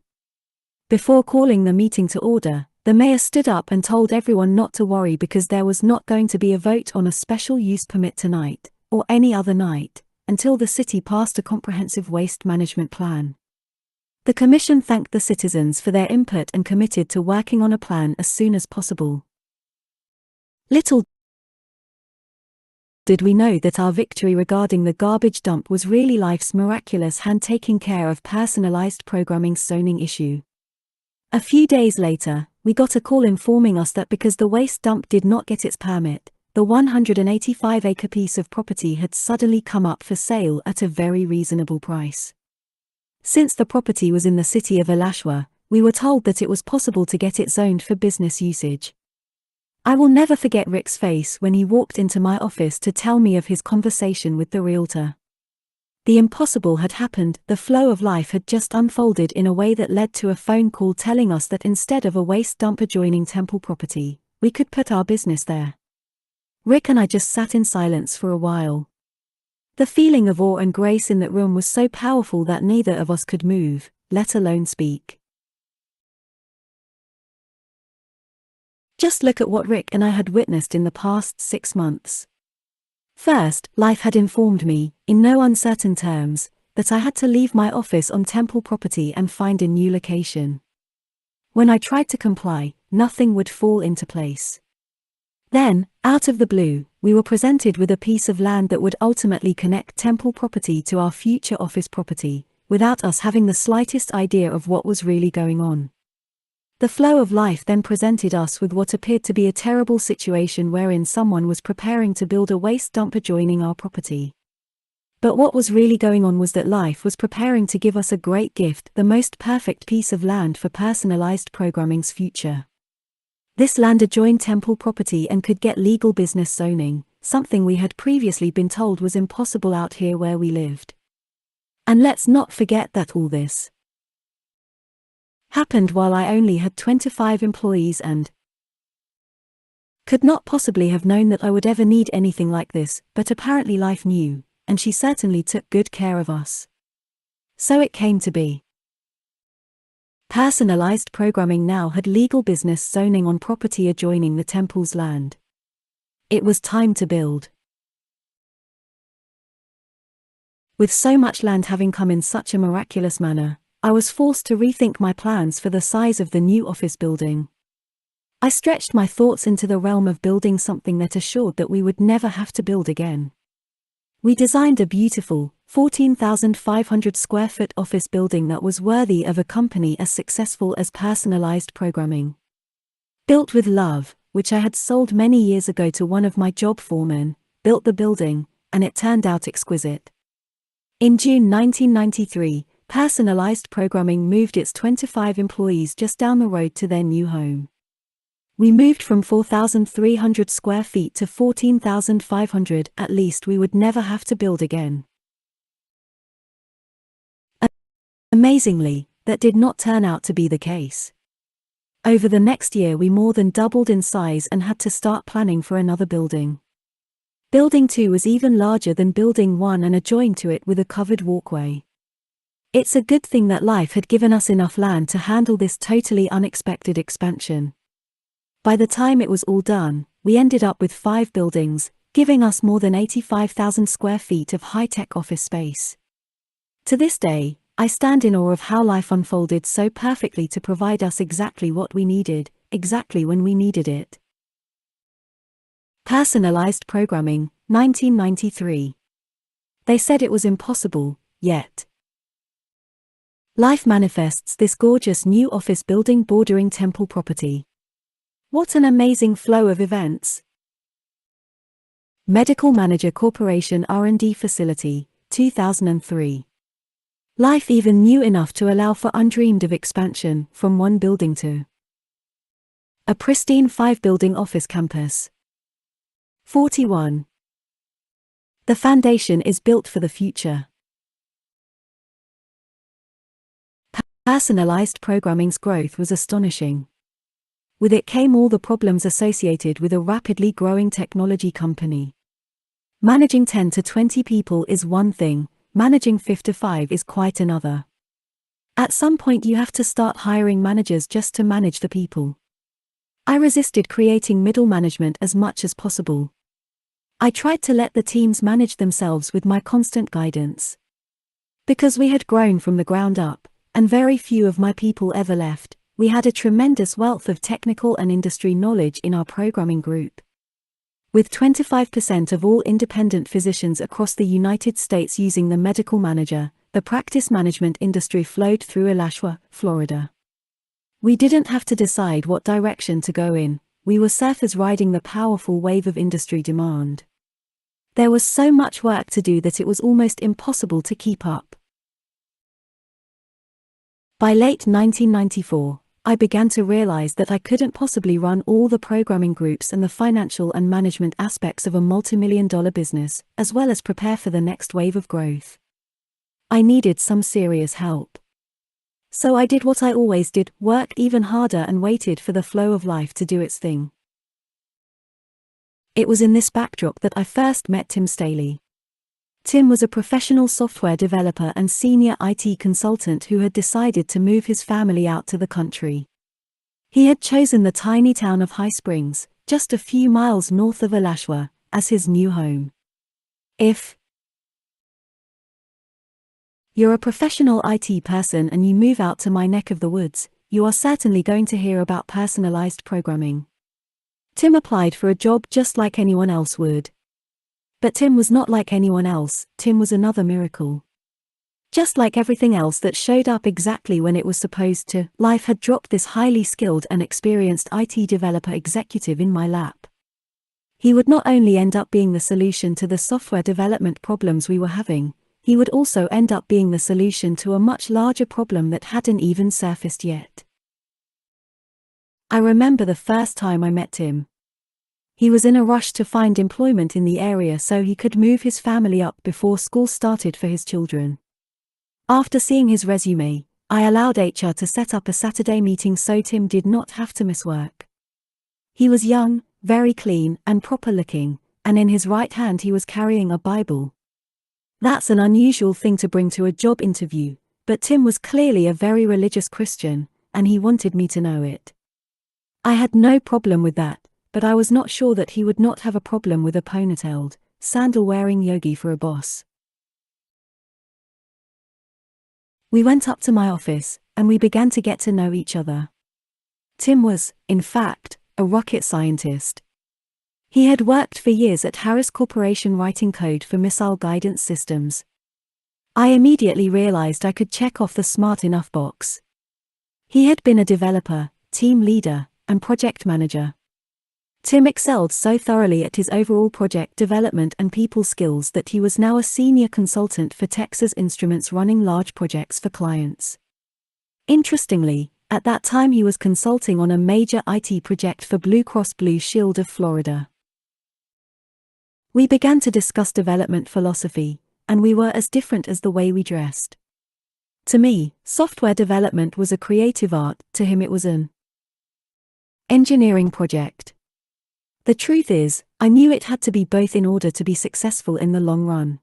Before calling the meeting to order, the mayor stood up and told everyone not to worry because there was not going to be a vote on a special use permit tonight, or any other night, until the city passed a comprehensive waste management plan. The commission thanked the citizens for their input and committed to working on a plan as soon as possible. Little did we know that our victory regarding the garbage dump was really life's miraculous hand taking care of personalized programming's zoning issue. A few days later, we got a call informing us that because the waste dump did not get its permit, the 185-acre piece of property had suddenly come up for sale at a very reasonable price. Since the property was in the city of Alashwa, we were told that it was possible to get it zoned for business usage. I will never forget Rick's face when he walked into my office to tell me of his conversation with the realtor. The impossible had happened. The flow of life had just unfolded in a way that led to a phone call telling us that instead of a waste dump adjoining temple property, we could put our business there. Rick and I just sat in silence for a while. The feeling of awe and grace in that room was so powerful that neither of us could move, let alone speak. Just look at what Rick and I had witnessed in the past 6 months. First, life had informed me, in no uncertain terms, that I had to leave my office on temple property and find a new location. When I tried to comply, nothing would fall into place. Then, out of the blue, we were presented with a piece of land that would ultimately connect temple property to our future office property, without us having the slightest idea of what was really going on. The flow of life then presented us with what appeared to be a terrible situation wherein someone was preparing to build a waste dump adjoining our property. But what was really going on was that life was preparing to give us a great gift, the most perfect piece of land for personalized programming's future. This land adjoined temple property and could get legal business zoning, something we had previously been told was impossible out here where we lived. And let's not forget that all this happened while I only had 25 employees and could not possibly have known that I would ever need anything like this, but apparently life knew, and she certainly took good care of us. So it came to be. Personalized programming now had legal business zoning on property adjoining the temple's land. It was time to build. With so much land having come in such a miraculous manner, I was forced to rethink my plans for the size of the new office building. I stretched my thoughts into the realm of building something that assured that we would never have to build again. We designed a beautiful, 14,500 square foot office building that was worthy of a company as successful as Personalized Programming. Built with love, which I had sold many years ago to one of my job foremen, built the building, and it turned out exquisite. In June 1993, Personalized Programming moved its 25 employees just down the road to their new home. We moved from 4,300 square feet to 14,500. At least we would never have to build again. Amazingly, that did not turn out to be the case. Over the next year we more than doubled in size and had to start planning for another building. Building 2 was even larger than Building 1 and adjoined to it with a covered walkway. It's a good thing that life had given us enough land to handle this totally unexpected expansion. By the time it was all done, we ended up with 5 buildings, giving us more than 85,000 square feet of high-tech office space. To this day, I stand in awe of how life unfolded so perfectly to provide us exactly what we needed, exactly when we needed it. Personalized programming, 1993. They said it was impossible, yet life manifests this gorgeous new office building bordering temple property. What an amazing flow of events! Medical Manager Corporation R&D Facility, 2003. Life even new enough to allow for undreamed of expansion from one building to a pristine 5-building office campus. 41. The foundation is built for the future. Personalized programming's growth was astonishing. With it came all the problems associated with a rapidly growing technology company. Managing 10 to 20 people is one thing, managing 5 to 5 is quite another. At some point you have to start hiring managers just to manage the people. I resisted creating middle management as much as possible. I tried to let the teams manage themselves with my constant guidance. Because we had grown from the ground up, and very few of my people ever left, we had a tremendous wealth of technical and industry knowledge in our programming group. With 25% of all independent physicians across the United States using the Medical Manager, the practice management industry flowed through Alachua, Florida. We didn't have to decide what direction to go in, we were surfers riding the powerful wave of industry demand. There was so much work to do that it was almost impossible to keep up. By late 1994, I began to realize that I couldn't possibly run all the programming groups and the financial and management aspects of a multi-million-dollar business, as well as prepare for the next wave of growth. I needed some serious help. So I did what I always did, work even harder and waited for the flow of life to do its thing. It was in this backdrop that I first met Tim Staley. Tim was a professional software developer and senior IT consultant who had decided to move his family out to the country. He had chosen the tiny town of High Springs, just a few miles north of Alachua, as his new home. If you're a professional IT person and you move out to my neck of the woods, you are certainly going to hear about personalized programming. Tim applied for a job just like anyone else would. But Tim was not like anyone else, Tim was another miracle. Just like everything else that showed up exactly when it was supposed to, life had dropped this highly skilled and experienced IT developer executive in my lap. He would not only end up being the solution to the software development problems we were having, he would also end up being the solution to a much larger problem that hadn't even surfaced yet. I remember the first time I met Tim. He was in a rush to find employment in the area so he could move his family up before school started for his children. After seeing his resume, I allowed HR to set up a Saturday meeting so Tim did not have to miss work. He was young, very clean and proper looking, and in his right hand he was carrying a Bible. That's an unusual thing to bring to a job interview, but Tim was clearly a very religious Christian, and he wanted me to know it. I had no problem with that. But I was not sure that he would not have a problem with a ponytailed, sandal-wearing yogi for a boss. We went up to my office, and we began to get to know each other. Tim was, in fact, a rocket scientist. He had worked for years at Harris Corporation writing code for missile guidance systems. I immediately realized I could check off the smart enough box. He had been a developer, team leader, and project manager. Tim excelled so thoroughly at his overall project development and people skills that he was now a senior consultant for Texas Instruments running large projects for clients. Interestingly, at that time he was consulting on a major IT project for Blue Cross Blue Shield of Florida. We began to discuss development philosophy, and we were as different as the way we dressed. To me, software development was a creative art, to him it was an engineering project. The truth is, I knew it had to be both in order to be successful in the long run.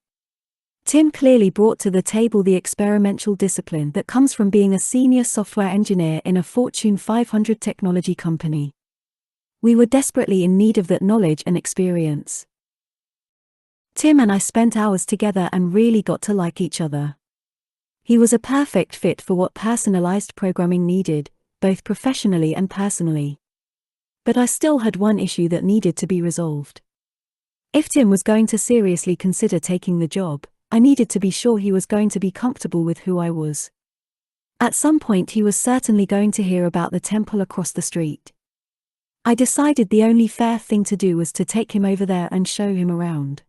Tim clearly brought to the table the experimental discipline that comes from being a senior software engineer in a Fortune 500 technology company. We were desperately in need of that knowledge and experience. Tim and I spent hours together and really got to like each other. He was a perfect fit for what personalized programming needed, both professionally and personally. But I still had one issue that needed to be resolved. If Tim was going to seriously consider taking the job, I needed to be sure he was going to be comfortable with who I was. At some point he was certainly going to hear about the temple across the street. I decided the only fair thing to do was to take him over there and show him around.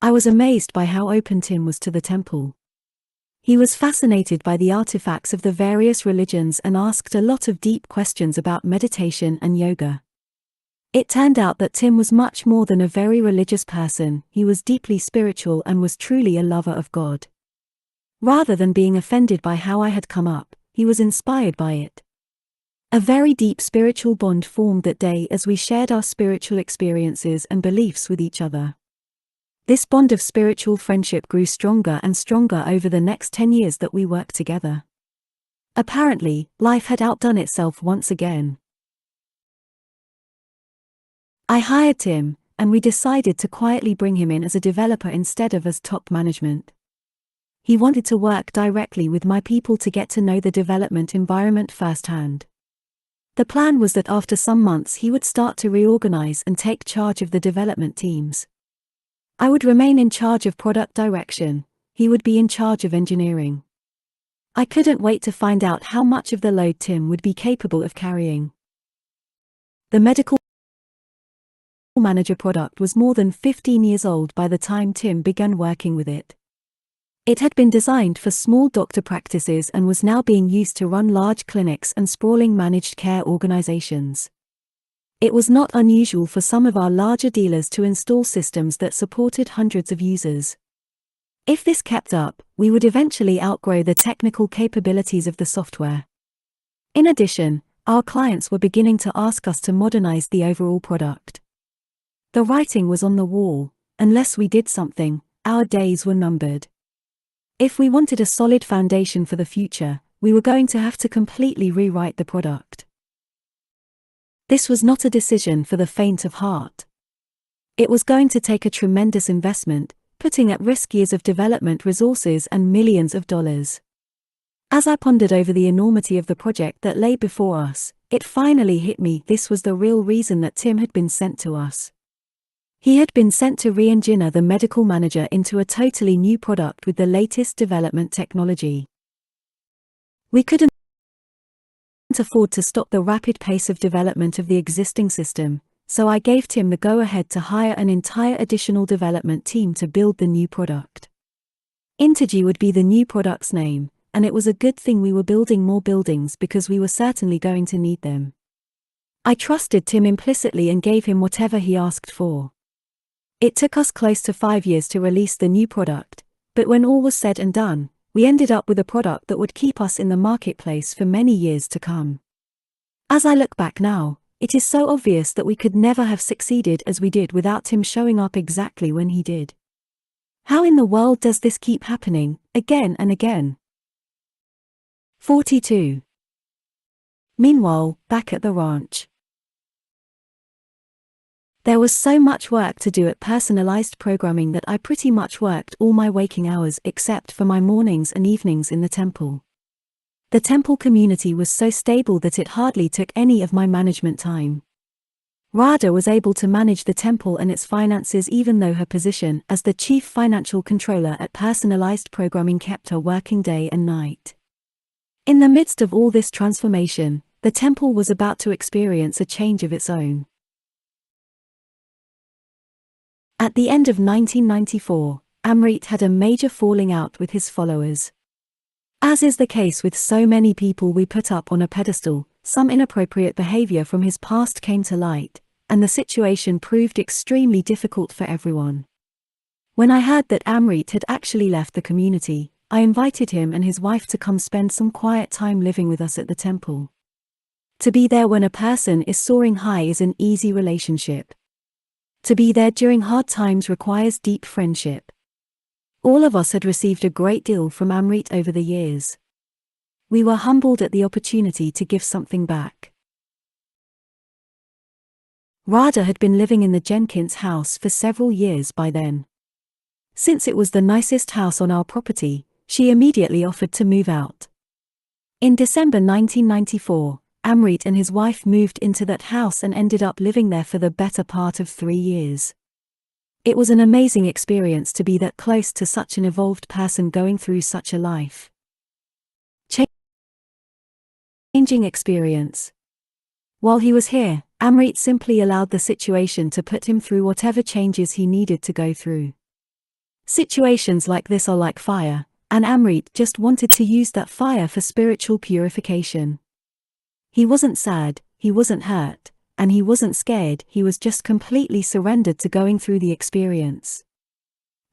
I was amazed by how open Tim was to the temple. He was fascinated by the artifacts of the various religions and asked a lot of deep questions about meditation and yoga. It turned out that Tim was much more than a very religious person. He was deeply spiritual and was truly a lover of God. Rather than being offended by how I had come up, he was inspired by it. A very deep spiritual bond formed that day as we shared our spiritual experiences and beliefs with each other. This bond of spiritual friendship grew stronger and stronger over the next 10 years that we worked together. Apparently, life had outdone itself once again. I hired Tim, and we decided to quietly bring him in as a developer instead of as top management. He wanted to work directly with my people to get to know the development environment firsthand. The plan was that after some months he would start to reorganize and take charge of the development teams. I would remain in charge of product direction, he would be in charge of engineering. I couldn't wait to find out how much of the load Tim would be capable of carrying. The medical manager product was more than 15 years old by the time Tim began working with it. It had been designed for small doctor practices and was now being used to run large clinics and sprawling managed care organizations. It was not unusual for some of our larger dealers to install systems that supported hundreds of users. If this kept up, we would eventually outgrow the technical capabilities of the software. In addition, our clients were beginning to ask us to modernize the overall product. The writing was on the wall: unless we did something, our days were numbered. If we wanted a solid foundation for the future, we were going to have to completely rewrite the product. This was not a decision for the faint of heart. It was going to take a tremendous investment, putting at risk years of development resources and millions of dollars. As I pondered over the enormity of the project that lay before us, it finally hit me: this was the real reason that Tim had been sent to us. He had been sent to re-engineer the medical manager into a totally new product with the latest development technology. We couldn't afford to stop the rapid pace of development of the existing system, so I gave Tim the go-ahead to hire an entire additional development team to build the new product. Intergy would be the new product's name, and it was a good thing we were building more buildings because we were certainly going to need them. I trusted Tim implicitly and gave him whatever he asked for. It took us close to 5 years to release the new product, but when all was said and done, we ended up with a product that would keep us in the marketplace for many years to come. As I look back now, it is so obvious that we could never have succeeded as we did without Tim showing up exactly when he did. How in the world does this keep happening, again and again? 42. Meanwhile, back at the ranch. There was so much work to do at personalized programming that I pretty much worked all my waking hours except for my mornings and evenings in the temple. The temple community was so stable that it hardly took any of my management time. Radha was able to manage the temple and its finances even though her position as the chief financial controller at personalized programming kept her working day and night. In the midst of all this transformation, the temple was about to experience a change of its own. At the end of 1994, Amrit had a major falling out with his followers. As is the case with so many people we put up on a pedestal, some inappropriate behavior from his past came to light, and the situation proved extremely difficult for everyone. When I heard that Amrit had actually left the community, I invited him and his wife to come spend some quiet time living with us at the temple. To be there when a person is soaring high is an easy relationship. To be there during hard times requires deep friendship. All of us had received a great deal from Amrit over the years. We were humbled at the opportunity to give something back. Radha had been living in the Jenkins house for several years by then. Since it was the nicest house on our property, she immediately offered to move out. In December 1994, Amrit and his wife moved into that house and ended up living there for the better part of 3 years. It was an amazing experience to be that close to such an evolved person going through such a life changing experience. While he was here, Amrit simply allowed the situation to put him through whatever changes he needed to go through. Situations like this are like fire, and Amrit just wanted to use that fire for spiritual purification. He wasn't sad, he wasn't hurt, and he wasn't scared, he was just completely surrendered to going through the experience.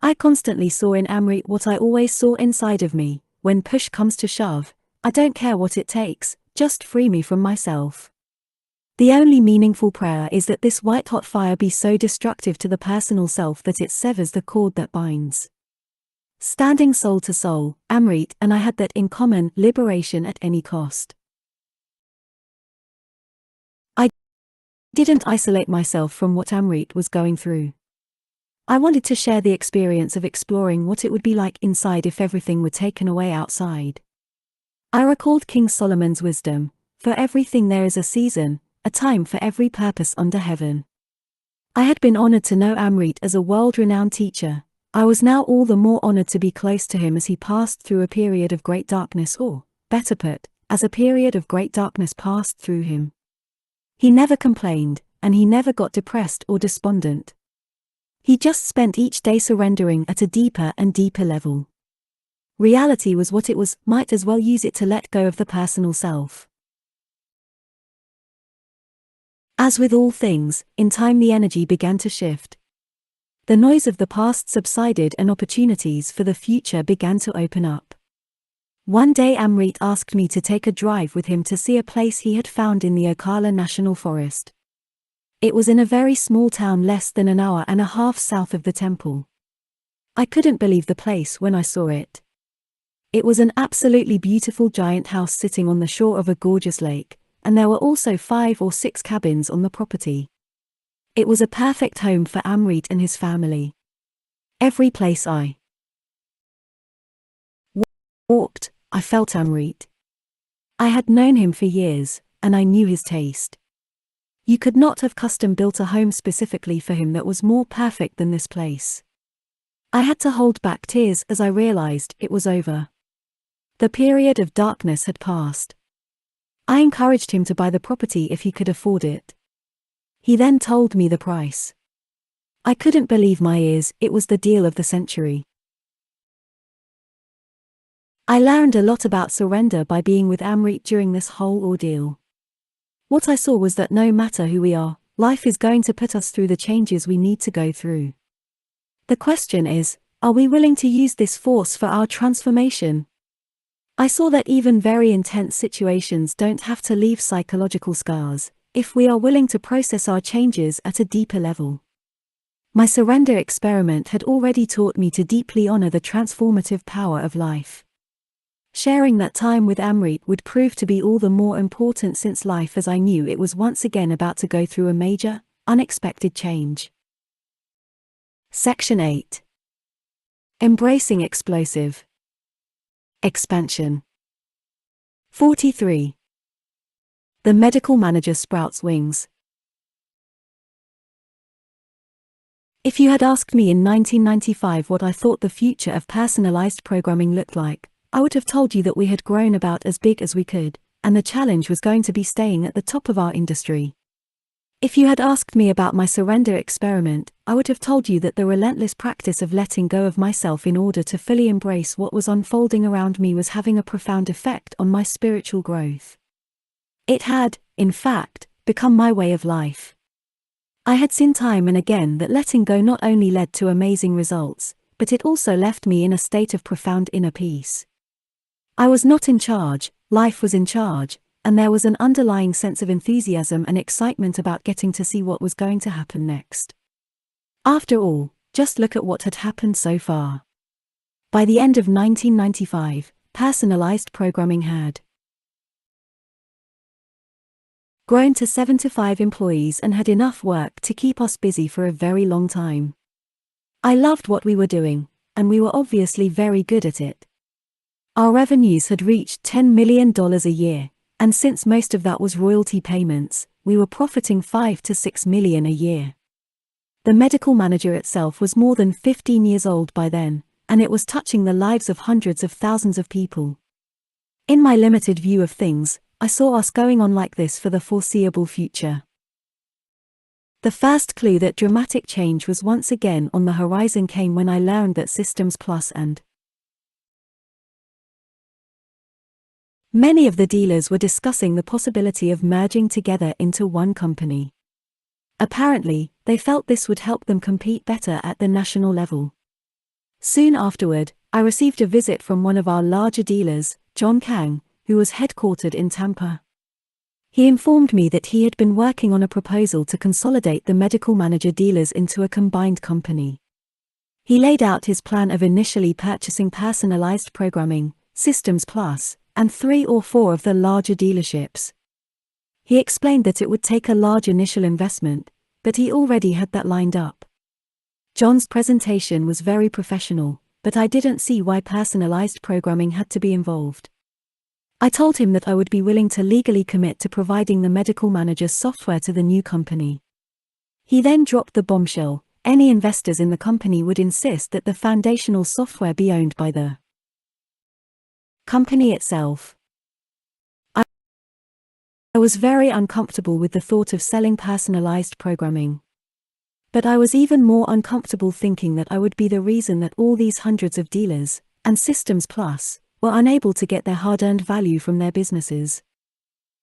I constantly saw in Amrit what I always saw inside of me: when push comes to shove, I don't care what it takes, just free me from myself. The only meaningful prayer is that this white-hot fire be so destructive to the personal self that it severs the cord that binds. Standing soul to soul, Amrit and I had that in common: liberation at any cost. I didn't isolate myself from what Amrit was going through. I wanted to share the experience of exploring what it would be like inside if everything were taken away outside. I recalled King Solomon's wisdom: for everything there is a season, a time for every purpose under heaven. I had been honored to know Amrit as a world-renowned teacher. I was now all the more honored to be close to him as he passed through a period of great darkness, or, better put, as a period of great darkness passed through him. He never complained, and he never got depressed or despondent. He just spent each day surrendering at a deeper and deeper level. Reality was what it was, might as well use it to let go of the personal self. As with all things, in time the energy began to shift. The noise of the past subsided and opportunities for the future began to open up. One day Amrit asked me to take a drive with him to see a place he had found in the Ocala National Forest. It was in a very small town less than an hour and a half south of the temple. I couldn't believe the place when I saw it. It was an absolutely beautiful giant house sitting on the shore of a gorgeous lake, and there were also 5 or 6 cabins on the property. It was a perfect home for Amrit and his family. Every place I walked, I felt Amrit. I had known him for years, and I knew his taste. You could not have custom-built a home specifically for him that was more perfect than this place. I had to hold back tears as I realized it was over. The period of darkness had passed. I encouraged him to buy the property if he could afford it. He then told me the price. I couldn't believe my ears, it was the deal of the century. I learned a lot about surrender by being with Amrit during this whole ordeal. What I saw was that no matter who we are, life is going to put us through the changes we need to go through. The question is, are we willing to use this force for our transformation? I saw that even very intense situations don't have to leave psychological scars, if we are willing to process our changes at a deeper level. My surrender experiment had already taught me to deeply honor the transformative power of life. Sharing that time with Amrit would prove to be all the more important since life as I knew it was once again about to go through a major, unexpected change. Section 8. Embracing explosive expansion. 43. The medical manager sprouts wings. If you had asked me in 1995 what I thought the future of personalized programming looked like, I would have told you that we had grown about as big as we could, and the challenge was going to be staying at the top of our industry. If you had asked me about my surrender experiment, I would have told you that the relentless practice of letting go of myself in order to fully embrace what was unfolding around me was having a profound effect on my spiritual growth. It had, in fact, become my way of life. I had seen time and again that letting go not only led to amazing results, but it also left me in a state of profound inner peace. I was not in charge, life was in charge, and there was an underlying sense of enthusiasm and excitement about getting to see what was going to happen next. After all, just look at what had happened so far. By the end of 1995, personalized programming had grown to 7 to 5 employees and had enough work to keep us busy for a very long time. I loved what we were doing, and we were obviously very good at it. Our revenues had reached $10 million a year, and since most of that was royalty payments, we were profiting $5 to $6 million a year. The medical manager itself was more than 15 years old by then, and it was touching the lives of hundreds of thousands of people. In my limited view of things, I saw us going on like this for the foreseeable future. The first clue that dramatic change was once again on the horizon came when I learned that Systems Plus and many of the dealers were discussing the possibility of merging together into one company. Apparently, they felt this would help them compete better at the national level. Soon afterward, I received a visit from one of our larger dealers, John Kang, who was headquartered in Tampa. He informed me that he had been working on a proposal to consolidate the medical manager dealers into a combined company. He laid out his plan of initially purchasing personalized programming, Systems Plus, and 3 or 4 of the larger dealerships. He explained that it would take a large initial investment, but he already had that lined up. John's presentation was very professional, but I didn't see why personalized programming had to be involved. I told him that I would be willing to legally commit to providing the medical manager's software to the new company. He then dropped the bombshell: any investors in the company would insist that the foundational software be owned by the company itself. I was very uncomfortable with the thought of selling personalized programming. But I was even more uncomfortable thinking that I would be the reason that all these hundreds of dealers, and Systems Plus, were unable to get their hard-earned value from their businesses.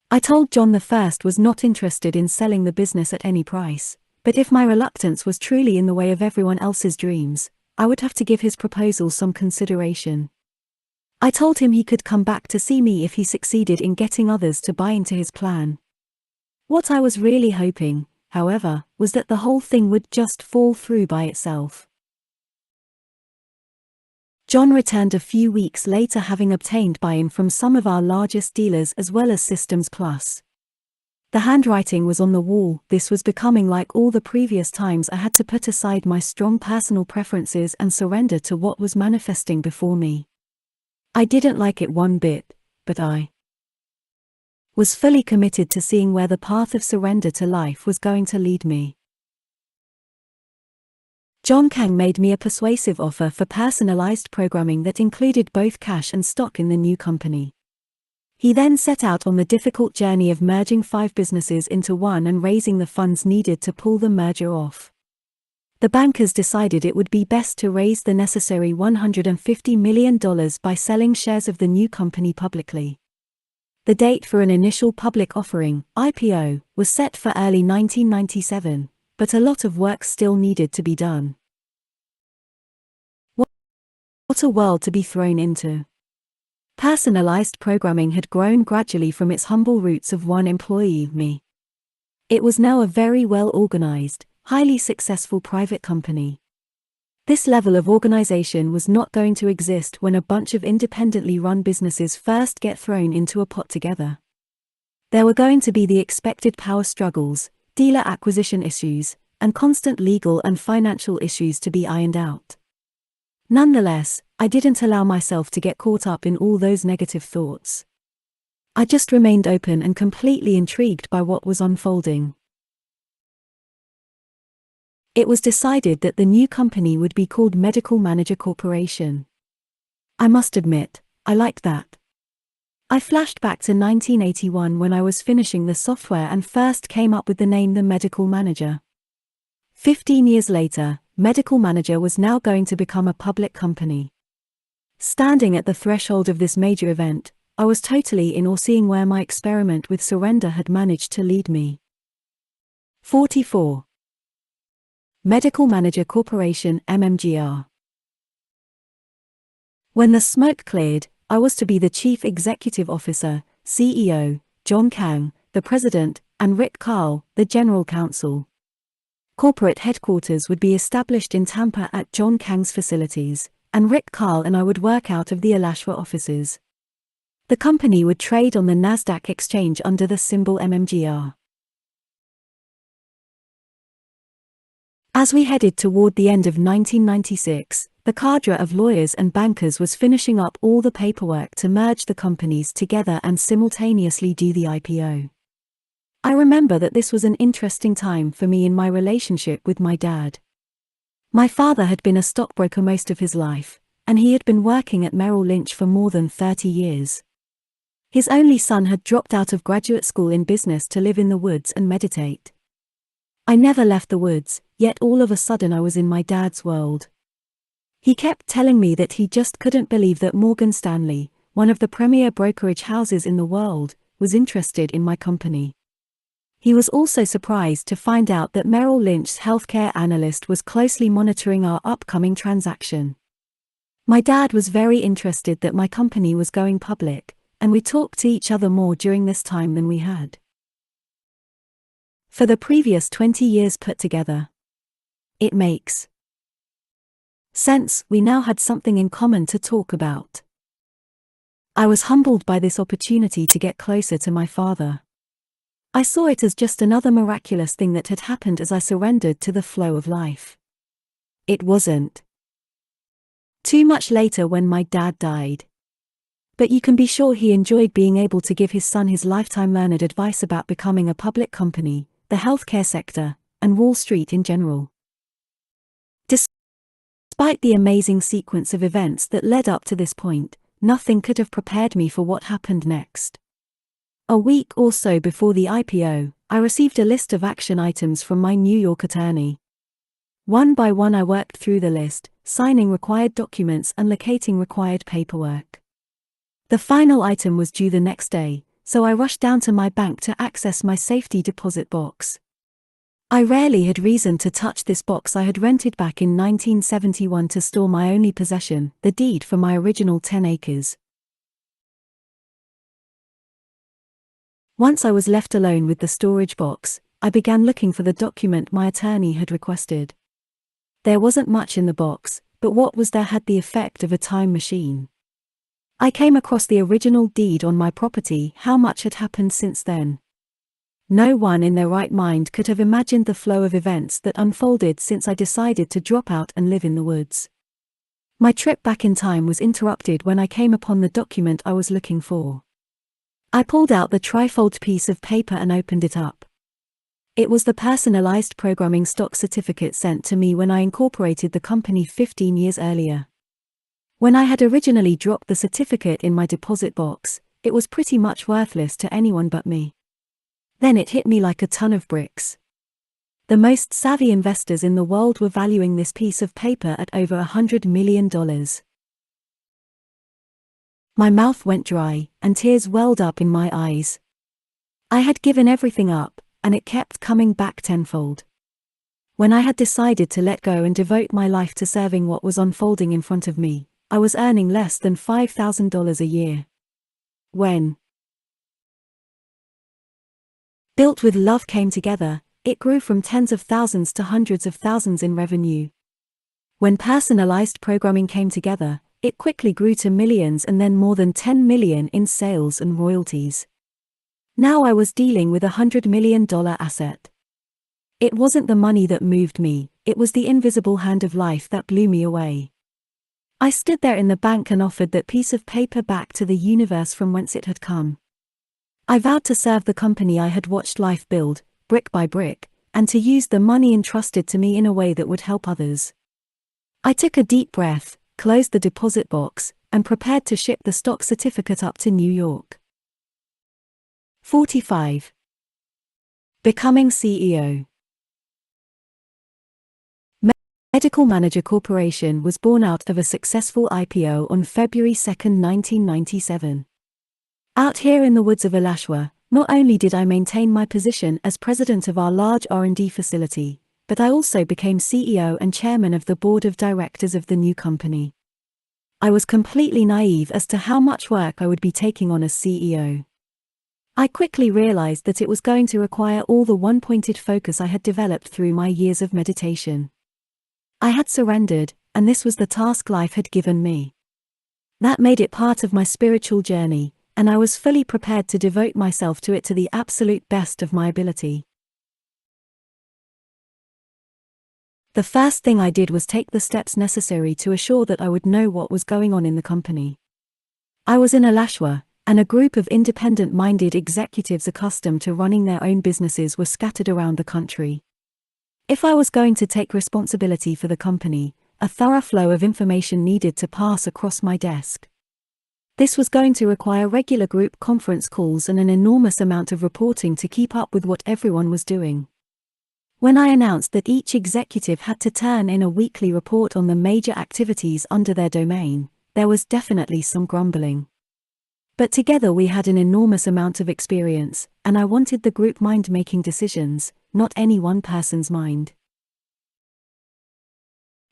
I told John the first was not interested in selling the business at any price, but if my reluctance was truly in the way of everyone else's dreams, I would have to give his proposal some consideration. I told him he could come back to see me if he succeeded in getting others to buy into his plan. What I was really hoping, however, was that the whole thing would just fall through by itself. John returned a few weeks later, having obtained buy-in from some of our largest dealers as well as Systems Plus. The handwriting was on the wall. This was becoming like all the previous times I had to put aside my strong personal preferences and surrender to what was manifesting before me. I didn't like it one bit, but I was fully committed to seeing where the path of surrender to life was going to lead me. John Kang made me a persuasive offer for personalized programming that included both cash and stock in the new company. He then set out on the difficult journey of merging 5 businesses into one and raising the funds needed to pull the merger off. The bankers decided it would be best to raise the necessary $150 million by selling shares of the new company publicly. The date for an initial public offering, IPO, was set for early 1997, but a lot of work still needed to be done. What a world to be thrown into. Personalized programming had grown gradually from its humble roots of one employee, me. It was now a very well-organized, highly successful private company. This level of organization was not going to exist when a bunch of independently run businesses first get thrown into a pot together. There were going to be the expected power struggles, dealer acquisition issues, and constant legal and financial issues to be ironed out. Nonetheless, I didn't allow myself to get caught up in all those negative thoughts. I just remained open and completely intrigued by what was unfolding. It was decided that the new company would be called Medical Manager Corporation. I must admit, I liked that. I flashed back to 1981 when I was finishing the software and first came up with the name The Medical Manager. 15 years later, Medical Manager was now going to become a public company. Standing at the threshold of this major event, I was totally in awe, seeing where my experiment with surrender had managed to lead me. 44. Medical Manager Corporation, MMGR. When the smoke cleared, I was to be the Chief Executive Officer, CEO, John Kang, the President, and Rick Carl, the General Counsel. Corporate headquarters would be established in Tampa at John Kang's facilities, and Rick Carl and I would work out of the Alashua offices. The company would trade on the Nasdaq exchange under the symbol MMGR. As we headed toward the end of 1996, the cadre of lawyers and bankers was finishing up all the paperwork to merge the companies together and simultaneously do the IPO. I remember that this was an interesting time for me in my relationship with my dad. My father had been a stockbroker most of his life, and he had been working at Merrill Lynch for more than 30 years. His only son had dropped out of graduate school in business to live in the woods and meditate. I never left the woods, yet all of a sudden I was in my dad's world. He kept telling me that he just couldn't believe that Morgan Stanley, one of the premier brokerage houses in the world, was interested in my company. He was also surprised to find out that Merrill Lynch's healthcare analyst was closely monitoring our upcoming transaction. My dad was very interested that my company was going public, and we talked to each other more during this time than we had for the previous 20 years put together. It makes sense. We now had something in common to talk about. I was humbled by this opportunity to get closer to my father. I saw it as just another miraculous thing that had happened as I surrendered to the flow of life. It wasn't too much later when my dad died. But you can be sure he enjoyed being able to give his son his lifetime learned advice about becoming a public company, the healthcare sector, and Wall Street in general. Despite the amazing sequence of events that led up to this point, nothing could have prepared me for what happened next. A week or so before the IPO, I received a list of action items from my New York attorney. One by one I worked through the list, signing required documents and locating required paperwork. The final item was due the next day, so I rushed down to my bank to access my safety deposit box. I rarely had reason to touch this box I had rented back in 1971 to store my only possession, the deed for my original 10 acres. Once I was left alone with the storage box, I began looking for the document my attorney had requested. There wasn't much in the box, but what was there had the effect of a time machine. I came across the original deed on my property. How much had happened since then? No one in their right mind could have imagined the flow of events that unfolded since I decided to drop out and live in the woods. My trip back in time was interrupted when I came upon the document I was looking for. I pulled out the trifold piece of paper and opened it up. It was the personalized programming stock certificate sent to me when I incorporated the company 15 years earlier. When I had originally dropped the certificate in my deposit box, it was pretty much worthless to anyone but me. Then it hit me like a ton of bricks. The most savvy investors in the world were valuing this piece of paper at over $100 million. My mouth went dry, and tears welled up in my eyes. I had given everything up, and it kept coming back tenfold. When I had decided to let go and devote my life to serving what was unfolding in front of me, I was earning less than $5,000 a year. When Built with Love came together, it grew from tens of thousands to hundreds of thousands in revenue. When personalized programming came together, it quickly grew to millions and then more than 10 million in sales and royalties. Now I was dealing with $100 million asset. It wasn't the money that moved me, it was the invisible hand of life that blew me away. I stood there in the bank and offered that piece of paper back to the universe from whence it had come. I vowed to serve the company I had watched life build, brick by brick, and to use the money entrusted to me in a way that would help others. I took a deep breath, closed the deposit box, and prepared to ship the stock certificate up to New York. 45. Becoming CEO. Medical Manager Corporation was born out of a successful IPO on February 2, 1997. Out here in the woods of Alachua, not only did I maintain my position as president of our large R&D facility, but I also became CEO and chairman of the board of directors of the new company. I was completely naive as to how much work I would be taking on as CEO. I quickly realized that it was going to require all the one-pointed focus I had developed through my years of meditation. I had surrendered, and this was the task life had given me. That made it part of my spiritual journey, and I was fully prepared to devote myself to it to the absolute best of my ability. The first thing I did was take the steps necessary to assure that I would know what was going on in the company. I was in Alashwa, and a group of independent-minded executives accustomed to running their own businesses were scattered around the country. If I was going to take responsibility for the company, a thorough flow of information needed to pass across my desk. This was going to require regular group conference calls and an enormous amount of reporting to keep up with what everyone was doing. When I announced that each executive had to turn in a weekly report on the major activities under their domain, there was definitely some grumbling. But together we had an enormous amount of experience, and I wanted the group mind making decisions, not any one person's mind.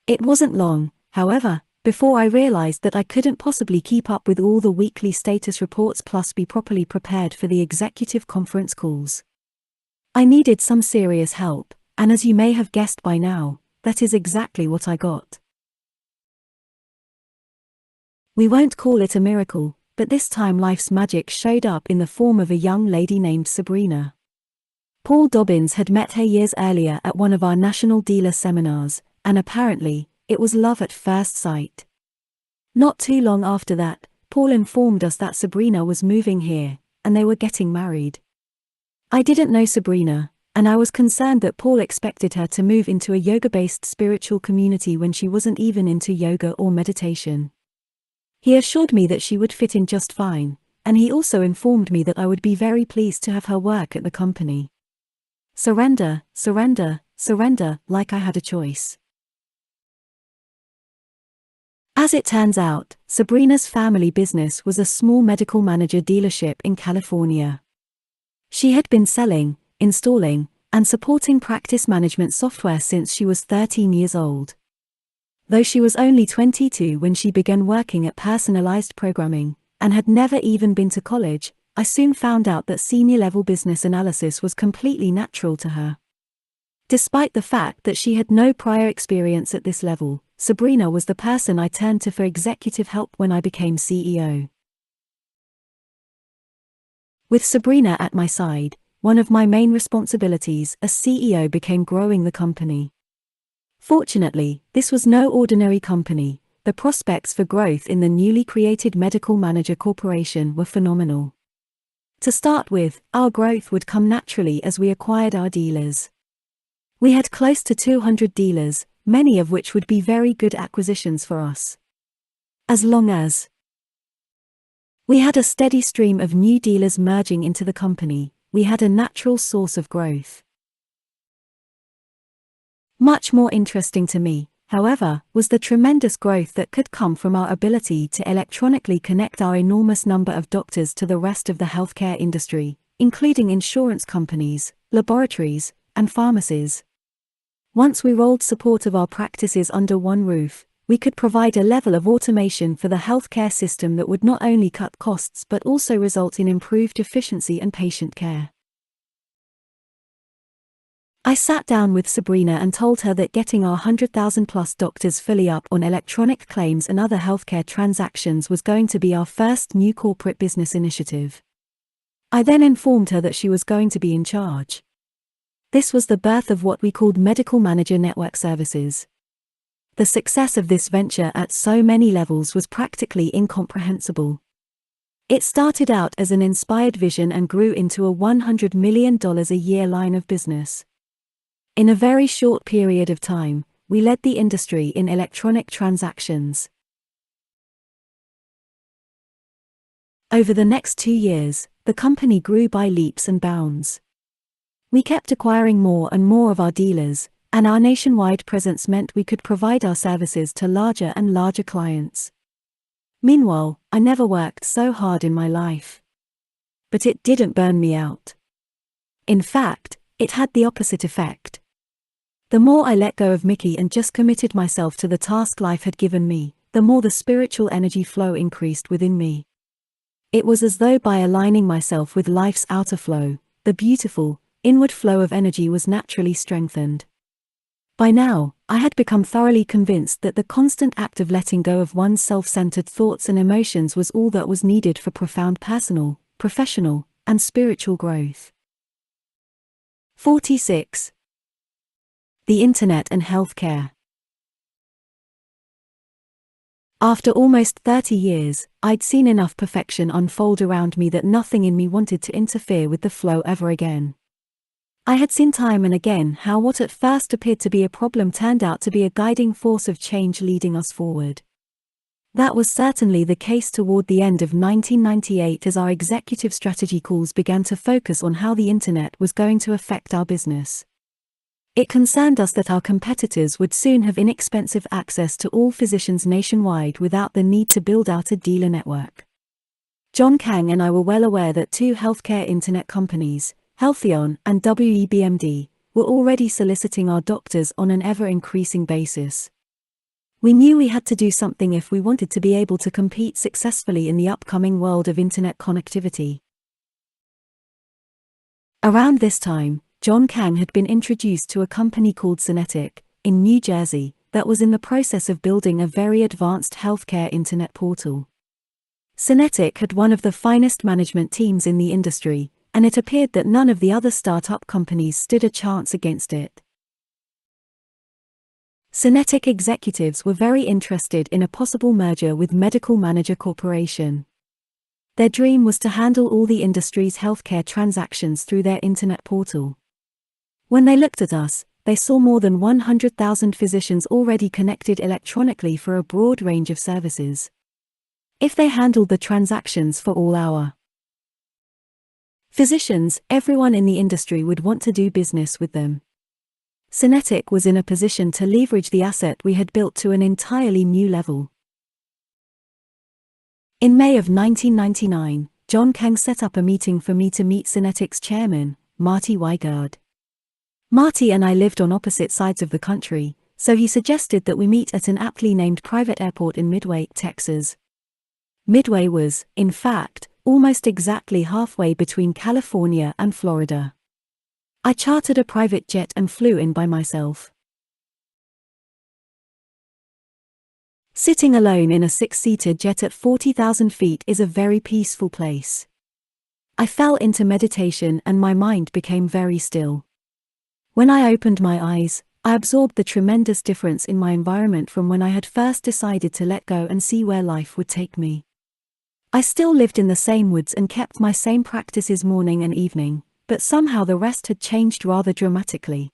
It wasn't long, however, before I realized that I couldn't possibly keep up with all the weekly status reports plus be properly prepared for the executive conference calls. I needed some serious help, and as you may have guessed by now, that is exactly what I got. We won't call it a miracle, but this time life's magic showed up in the form of a young lady named Sabrina. Paul Dobbins had met her years earlier at one of our national dealer seminars, and apparently, it was love at first sight. Not too long after that, Paul informed us that Sabrina was moving here, and they were getting married. I didn't know Sabrina, and I was concerned that Paul expected her to move into a yoga-based spiritual community when she wasn't even into yoga or meditation. He assured me that she would fit in just fine, and he also informed me that I would be very pleased to have her work at the company. Surrender, surrender, surrender, like I had a choice. As it turns out, Sabrina's family business was a small medical manager dealership in California. She had been selling, installing, and supporting practice management software since she was 13 years old. Though she was only 22 when she began working at Personalized Programming, and had never even been to college, I soon found out that senior-level business analysis was completely natural to her. Despite the fact that she had no prior experience at this level, Sabrina was the person I turned to for executive help when I became CEO. With Sabrina at my side, one of my main responsibilities as CEO became growing the company. Fortunately, this was no ordinary company. The prospects for growth in the newly created Medical Manager Corporation were phenomenal. To start with, our growth would come naturally as we acquired our dealers. We had close to 200 dealers, many of which would be very good acquisitions for us. As long as we had a steady stream of new dealers merging into the company, we had a natural source of growth. Much more interesting to me, however, was the tremendous growth that could come from our ability to electronically connect our enormous number of doctors to the rest of the healthcare industry, including insurance companies, laboratories, and pharmacies. Once we rolled support of our practices under one roof, we could provide a level of automation for the healthcare system that would not only cut costs but also result in improved efficiency and patient care. I sat down with Sabrina and told her that getting our 100,000-plus doctors fully up on electronic claims and other healthcare transactions was going to be our first new corporate business initiative. I then informed her that she was going to be in charge. This was the birth of what we called Medical Manager Network Services. The success of this venture at so many levels was practically incomprehensible. It started out as an inspired vision and grew into a $100 million a year line of business. In a very short period of time, we led the industry in electronic transactions. Over the next 2 years, the company grew by leaps and bounds. We kept acquiring more and more of our dealers, and our nationwide presence meant we could provide our services to larger and larger clients. Meanwhile, I never worked so hard in my life. But it didn't burn me out. In fact, it had the opposite effect. The more I let go of Mickey and just committed myself to the task life had given me, the more the spiritual energy flow increased within me. It was as though by aligning myself with life's outer flow, the beautiful, inward flow of energy was naturally strengthened. By now, I had become thoroughly convinced that the constant act of letting go of one's self-centered thoughts and emotions was all that was needed for profound personal, professional, and spiritual growth. 46. The Internet and Healthcare. After almost 30 years, I'd seen enough perfection unfold around me that nothing in me wanted to interfere with the flow ever again. I had seen time and again how what at first appeared to be a problem turned out to be a guiding force of change leading us forward. That was certainly the case toward the end of 1998 as our executive strategy calls began to focus on how the Internet was going to affect our business. It concerned us that our competitors would soon have inexpensive access to all physicians nationwide without the need to build out a dealer network. John Kang and I were well aware that two healthcare internet companies, Healthion and WebMD, were already soliciting our doctors on an ever-increasing basis. We knew we had to do something if we wanted to be able to compete successfully in the upcoming world of internet connectivity. Around this time, John Kang had been introduced to a company called Synetic, in New Jersey, that was in the process of building a very advanced healthcare internet portal. Synetic had one of the finest management teams in the industry, and it appeared that none of the other startup companies stood a chance against it. Synetic executives were very interested in a possible merger with Medical Manager Corporation. Their dream was to handle all the industry's healthcare transactions through their internet portal. When they looked at us, they saw more than 100,000 physicians already connected electronically for a broad range of services. If they handled the transactions for all our physicians, everyone in the industry would want to do business with them. Synetic was in a position to leverage the asset we had built to an entirely new level. In May of 1999, John Kang set up a meeting for me to meet Synetic's chairman, Marty Weigard. Marty and I lived on opposite sides of the country, so he suggested that we meet at an aptly named private airport in Midway, Texas. Midway was, in fact, almost exactly halfway between California and Florida. I chartered a private jet and flew in by myself. Sitting alone in a 6-seater jet at 40,000 feet is a very peaceful place. I fell into meditation and my mind became very still. When I opened my eyes, I absorbed the tremendous difference in my environment from when I had first decided to let go and see where life would take me. I still lived in the same woods and kept my same practices morning and evening, but somehow the rest had changed rather dramatically.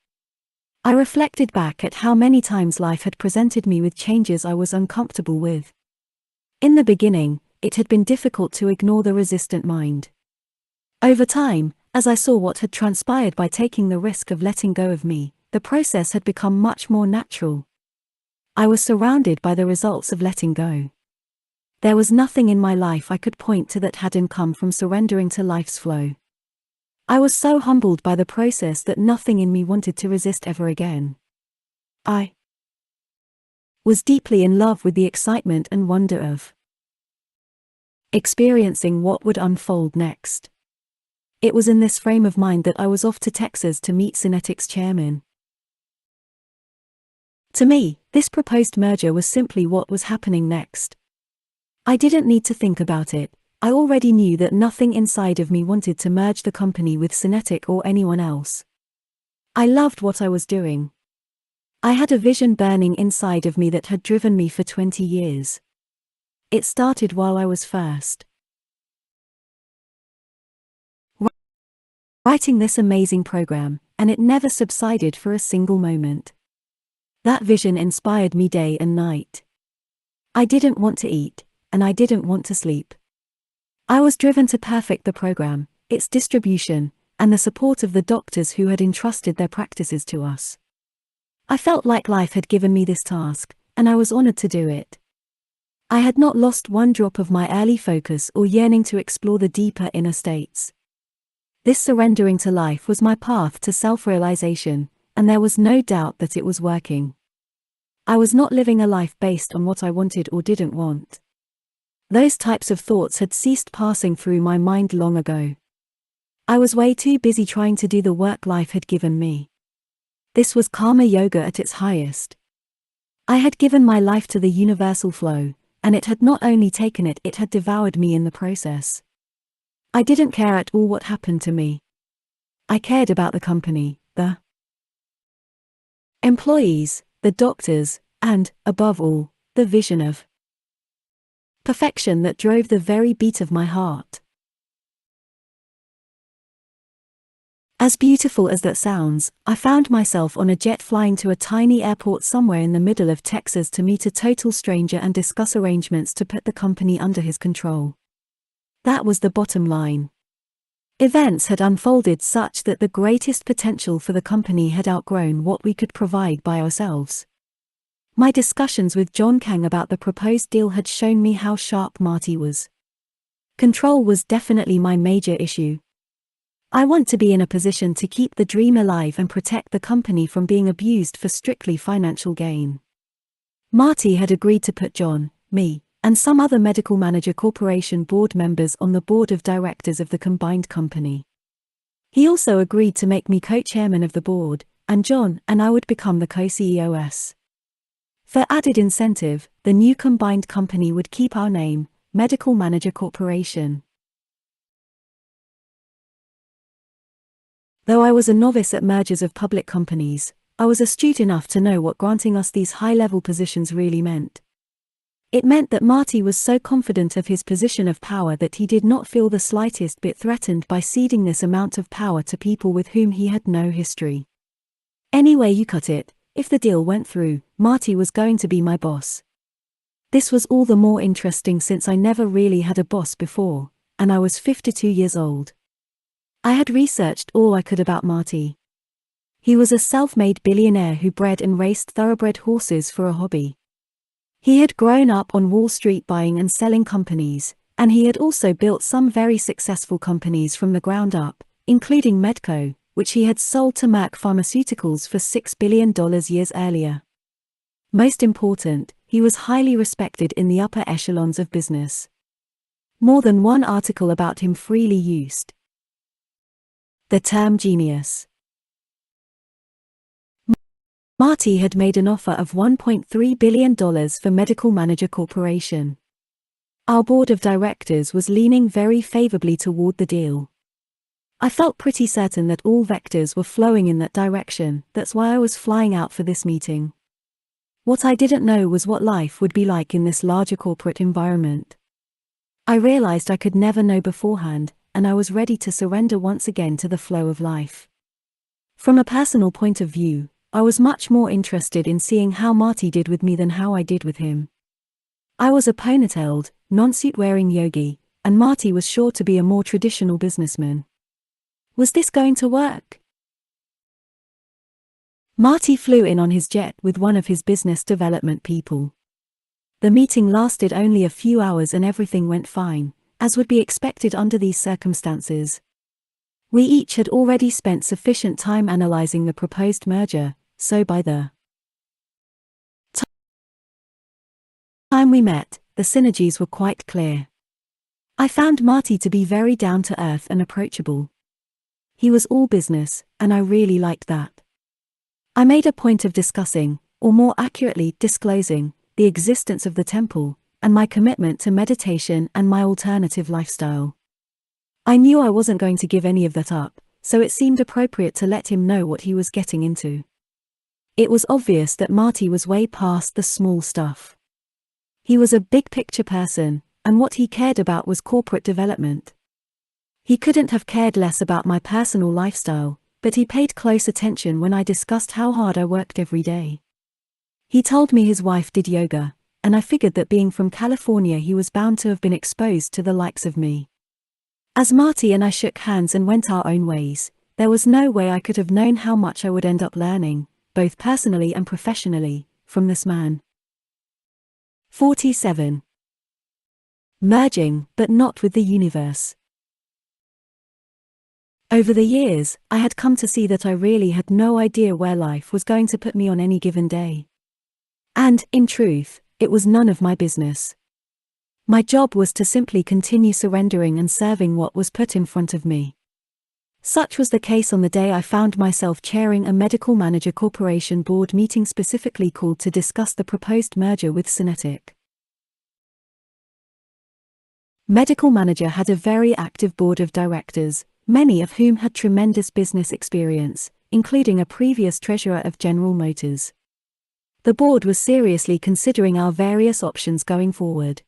I reflected back at how many times life had presented me with changes I was uncomfortable with. In the beginning, it had been difficult to ignore the resistant mind. Over time, as I saw what had transpired by taking the risk of letting go of me, the process had become much more natural. I was surrounded by the results of letting go. There was nothing in my life I could point to that hadn't come from surrendering to life's flow. I was so humbled by the process that nothing in me wanted to resist ever again. I was deeply in love with the excitement and wonder of experiencing what would unfold next. It was in this frame of mind that I was off to Texas to meet Synetic's chairman. To me, this proposed merger was simply what was happening next. I didn't need to think about it. I already knew that nothing inside of me wanted to merge the company with Synetic or anyone else. I loved what I was doing. I had a vision burning inside of me that had driven me for 20 years. It started while I was first writing this amazing program, and it never subsided for a single moment. That vision inspired me day and night. I didn't want to eat, and I didn't want to sleep. I was driven to perfect the program, its distribution, and the support of the doctors who had entrusted their practices to us. I felt like life had given me this task, and I was honored to do it. I had not lost one drop of my early focus or yearning to explore the deeper inner states. This surrendering to life was my path to self-realization, and there was no doubt that it was working. I was not living a life based on what I wanted or didn't want. Those types of thoughts had ceased passing through my mind long ago. I was way too busy trying to do the work life had given me. This was karma yoga at its highest. I had given my life to the universal flow, and it had not only taken it, it had devoured me in the process. I didn't care at all what happened to me. I cared about the company, the employees, the doctors, and, above all, the vision of perfection that drove the very beat of my heart. As beautiful as that sounds, I found myself on a jet flying to a tiny airport somewhere in the middle of Texas to meet a total stranger and discuss arrangements to put the company under his control. That was the bottom line. Events had unfolded such that the greatest potential for the company had outgrown what we could provide by ourselves. My discussions with John Kang about the proposed deal had shown me how sharp Marty was. Control was definitely my major issue. I want to be in a position to keep the dream alive and protect the company from being abused for strictly financial gain. Marty had agreed to put John, me, and some other Medical Manager Corporation board members on the board of directors of the combined company. He also agreed to make me co-chairman of the board, and John and I would become the co-CEOs. For added incentive, the new combined company would keep our name, Medical Manager Corporation. Though I was a novice at mergers of public companies, I was astute enough to know what granting us these high-level positions really meant. It meant that Marty was so confident of his position of power that he did not feel the slightest bit threatened by ceding this amount of power to people with whom he had no history. Any way you cut it, if the deal went through, Marty was going to be my boss. This was all the more interesting since I never really had a boss before, and I was 52 years old. I had researched all I could about Marty. He was a self-made billionaire who bred and raced thoroughbred horses for a hobby. He had grown up on Wall Street buying and selling companies, and he had also built some very successful companies from the ground up, including Medco, which he had sold to Merck Pharmaceuticals for $6 billion years earlier. Most important, he was highly respected in the upper echelons of business. More than one article about him freely used the term genius. Marty had made an offer of $1.3 billion for Medical Manager Corporation. Our board of directors was leaning very favorably toward the deal. I felt pretty certain that all vectors were flowing in that direction. That's why I was flying out for this meeting. What I didn't know was what life would be like in this larger corporate environment. I realized I could never know beforehand, and I was ready to surrender once again to the flow of life. From a personal point of view, I was much more interested in seeing how Marty did with me than how I did with him. I was a ponytailed, non-suit-wearing yogi, and Marty was sure to be a more traditional businessman. Was this going to work? Marty flew in on his jet with one of his business development people. The meeting lasted only a few hours and everything went fine, as would be expected under these circumstances. We each had already spent sufficient time analyzing the proposed merger, so by the time we met, the synergies were quite clear. I found Marty to be very down-to-earth and approachable. He was all business, and I really liked that. I made a point of discussing, or more accurately disclosing, the existence of the temple, and my commitment to meditation and my alternative lifestyle. I knew I wasn't going to give any of that up, so it seemed appropriate to let him know what he was getting into. It was obvious that Marty was way past the small stuff. He was a big-picture person, and what he cared about was corporate development. He couldn't have cared less about my personal lifestyle, but he paid close attention when I discussed how hard I worked every day. He told me his wife did yoga, and I figured that being from California he was bound to have been exposed to the likes of me. As Marty and I shook hands and went our own ways, there was no way I could have known how much I would end up learning, both personally and professionally, from this man. 47. Merging, but not with the universe. Over the years, I had come to see that I really had no idea where life was going to put me on any given day. And, in truth, it was none of my business. My job was to simply continue surrendering and serving what was put in front of me. Such was the case on the day I found myself chairing a Medical Manager Corporation board meeting specifically called to discuss the proposed merger with Synetic. Medical Manager had a very active board of directors, many of whom had tremendous business experience, including a previous treasurer of General Motors. The board was seriously considering our various options going forward.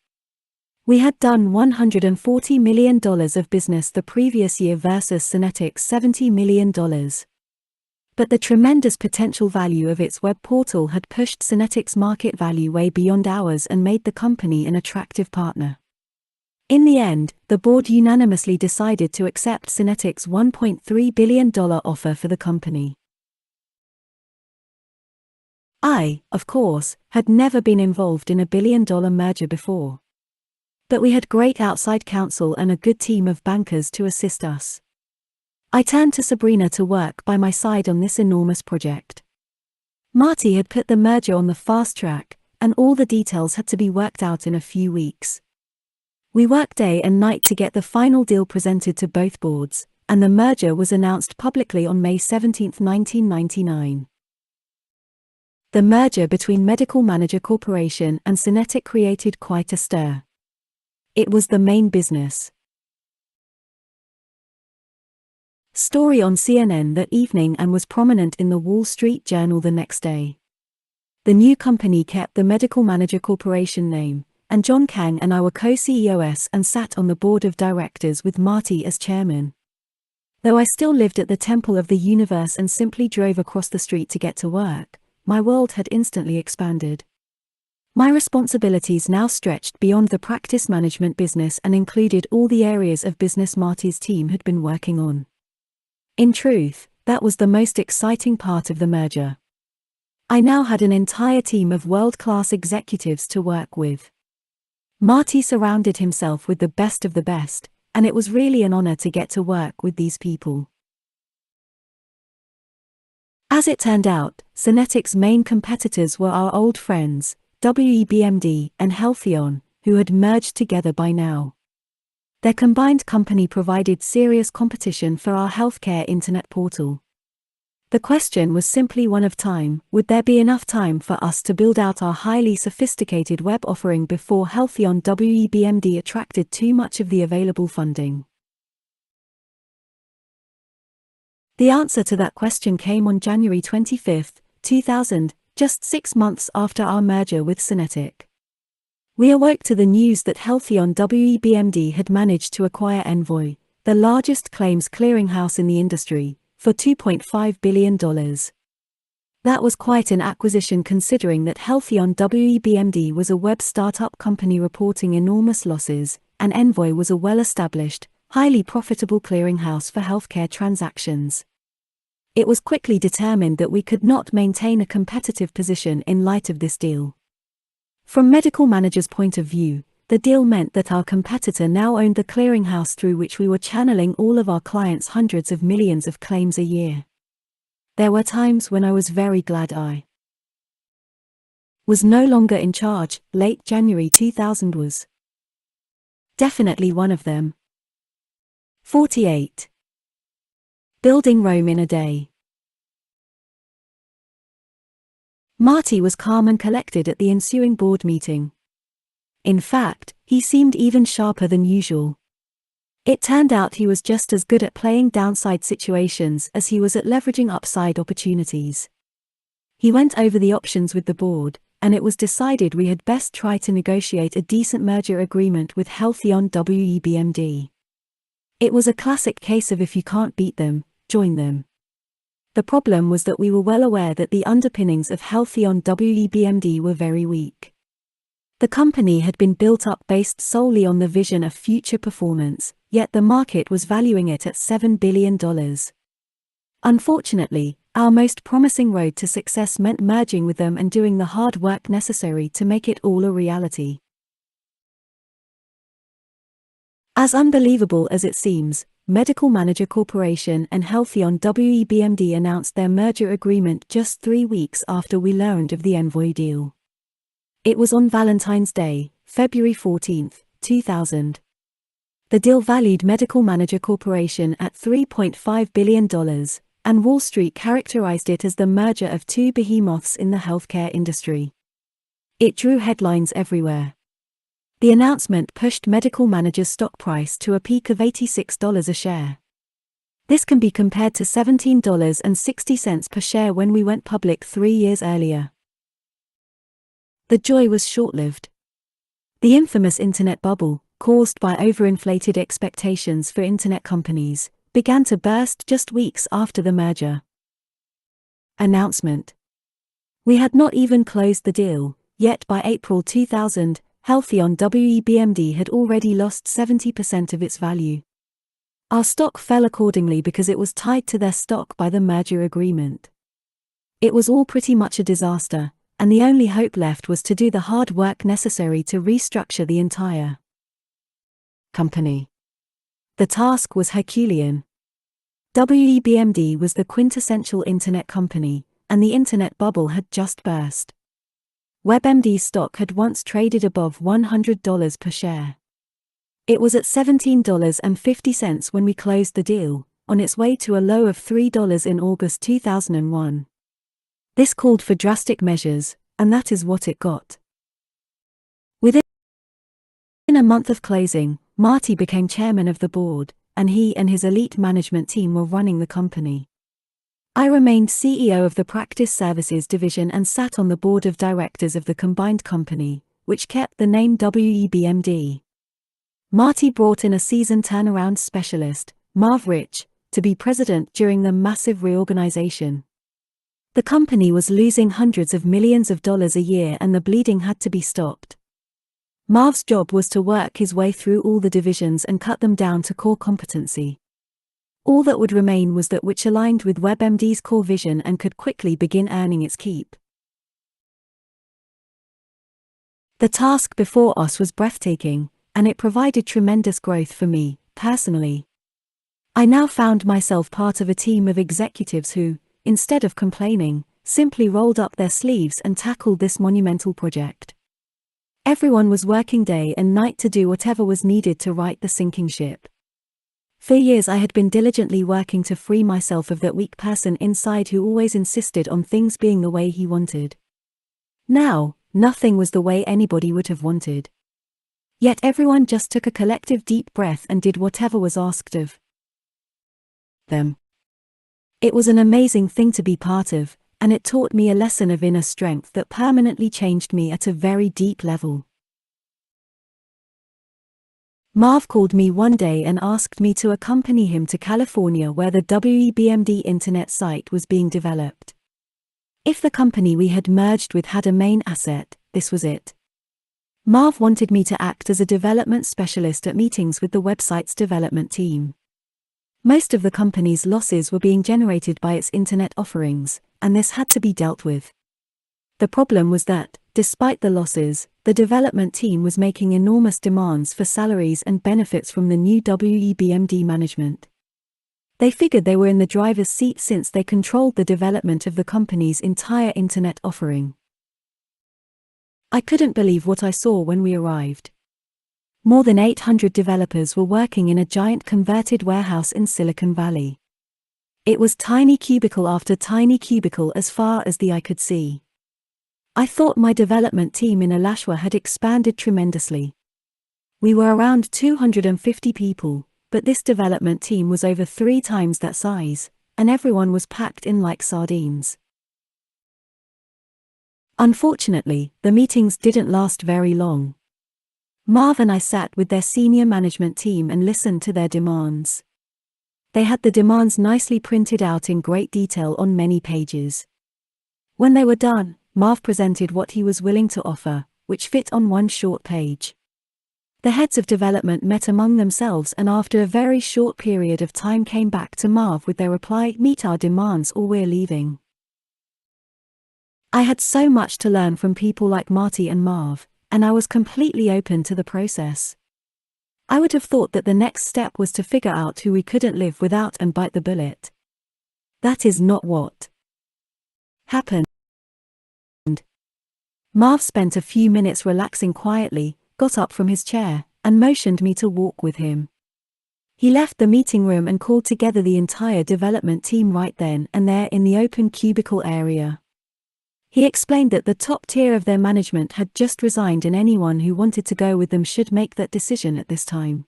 We had done $140 million of business the previous year versus Synetic's $70 million. But the tremendous potential value of its web portal had pushed Synetic's market value way beyond ours and made the company an attractive partner. In the end, the board unanimously decided to accept Synetic's $1.3 billion offer for the company. I, of course, had never been involved in a billion-dollar merger before. But we had great outside counsel and a good team of bankers to assist us. I turned to Sabrina to work by my side on this enormous project. Marty had put the merger on the fast track, and all the details had to be worked out in a few weeks. We worked day and night to get the final deal presented to both boards, and the merger was announced publicly on May 17, 1999. The merger between Medical Manager Corporation and Synetic created quite a stir. It was the main business story on CNN that evening and was prominent in the Wall Street Journal the next day. The new company kept the Medical Manager Corporation name, and John Kang and I were co-CEOs and sat on the board of directors with Marty as chairman. Though I still lived at the Temple of the Universe and simply drove across the street to get to work, my world had instantly expanded. My responsibilities now stretched beyond the practice management business and included all the areas of business Marty's team had been working on. In truth, that was the most exciting part of the merger. I now had an entire team of world-class executives to work with. Marty surrounded himself with the best of the best, and it was really an honor to get to work with these people. As it turned out, Synetic's main competitors were our old friends, WEBMD and Healthion, who had merged together by now. Their combined company provided serious competition for our healthcare internet portal. The question was simply one of time: would there be enough time for us to build out our highly sophisticated web offering before Healthion WEBMD attracted too much of the available funding? The answer to that question came on January 25, 2000, just 6 months after our merger with Synetic. We awoke to the news that Healthion WEBMD had managed to acquire Envoy, the largest claims clearinghouse in the industry, for $2.5 billion. That was quite an acquisition considering that Healthion WEBMD was a web startup company reporting enormous losses, and Envoy was a well-established, highly profitable clearinghouse for healthcare transactions. It was quickly determined that we could not maintain a competitive position in light of this deal. From Medical Manager's point of view, the deal meant that our competitor now owned the clearinghouse through which we were channeling all of our clients' hundreds of millions of claims a year. There were times when I was very glad I was no longer in charge. Late January 2000 was definitely one of them. 48. Building Rome in a day. Marty was calm and collected at the ensuing board meeting. In fact, he seemed even sharper than usual. It turned out he was just as good at playing downside situations as he was at leveraging upside opportunities. He went over the options with the board, and it was decided we had best try to negotiate a decent merger agreement with Healthion WEBMD. It was a classic case of if you can't beat them, join them. The problem was that we were well aware that the underpinnings of Healthion WEBMD were very weak. The company had been built up based solely on the vision of future performance, yet the market was valuing it at $7 billion. Unfortunately, our most promising road to success meant merging with them and doing the hard work necessary to make it all a reality. As unbelievable as it seems, Medical Manager Corporation and Healthion WEBMD announced their merger agreement just 3 weeks after we learned of the Envoy deal. It was on Valentine's Day, February 14, 2000. The deal valued Medical Manager Corporation at $3.5 billion, and Wall Street characterized it as the merger of two behemoths in the healthcare industry. It drew headlines everywhere. The announcement pushed Medical Manager's stock price to a peak of $86 a share. This can be compared to $17.60 per share when we went public 3 years earlier. The joy was short-lived. The infamous internet bubble, caused by overinflated expectations for internet companies, began to burst just weeks after the merger. Announcement. We had not even closed the deal, yet by April 2000, Healthion WEBMD had already lost 70% of its value. Our stock fell accordingly because it was tied to their stock by the merger agreement. It was all pretty much a disaster, and the only hope left was to do the hard work necessary to restructure the entire company. The task was Herculean. WEBMD was the quintessential internet company, and the internet bubble had just burst. WebMD stock had once traded above $100 per share. It was at $17.50 when we closed the deal, on its way to a low of $3 in August 2001. This called for drastic measures, and that is what it got. Within a month of closing, Marty became chairman of the board, and he and his elite management team were running the company. I remained CEO of the practice services division and sat on the board of directors of the combined company, which kept the name WEBMD. Marty brought in a seasoned turnaround specialist, Marv Rich, to be president during the massive reorganization. The company was losing hundreds of millions of dollars a year and the bleeding had to be stopped. Marv's job was to work his way through all the divisions and cut them down to core competency. All that would remain was that which aligned with WebMD's core vision and could quickly begin earning its keep. The task before us was breathtaking, and it provided tremendous growth for me, personally. I now found myself part of a team of executives who, instead of complaining, simply rolled up their sleeves and tackled this monumental project. Everyone was working day and night to do whatever was needed to right the sinking ship. For years I had been diligently working to free myself of that weak person inside who always insisted on things being the way he wanted. Now, nothing was the way anybody would have wanted. Yet everyone just took a collective deep breath and did whatever was asked of them. It was an amazing thing to be part of, and it taught me a lesson of inner strength that permanently changed me at a very deep level. Marv called me one day and asked me to accompany him to California where the WEBMD internet site was being developed. If the company we had merged with had a main asset, this was it. Marv wanted me to act as a development specialist at meetings with the website's development team. Most of the company's losses were being generated by its internet offerings, and this had to be dealt with. The problem was that, despite the losses, the development team was making enormous demands for salaries and benefits from the new WEBMD management. They figured they were in the driver's seat since they controlled the development of the company's entire internet offering. I couldn't believe what I saw when we arrived. More than 800 developers were working in a giant converted warehouse in Silicon Valley. It was tiny cubicle after tiny cubicle as far as the eye could see. I thought my development team in Alachua had expanded tremendously. We were around 250 people, but this development team was over 3 times that size, and everyone was packed in like sardines. Unfortunately, the meetings didn't last very long. Marv and I sat with their senior management team and listened to their demands. They had the demands nicely printed out in great detail on many pages. When they were done, Marv presented what he was willing to offer, which fit on one short page. The heads of development met among themselves and after a very short period of time came back to Marv with their reply, "Meet our demands or we're leaving." I had so much to learn from people like Marty and Marv, and I was completely open to the process. I would have thought that the next step was to figure out who we couldn't live without and bite the bullet. That is not what happened. Marv spent a few minutes relaxing quietly, got up from his chair, and motioned me to walk with him. He left the meeting room and called together the entire development team right then and there in the open cubicle area. He explained that the top tier of their management had just resigned and anyone who wanted to go with them should make that decision at this time.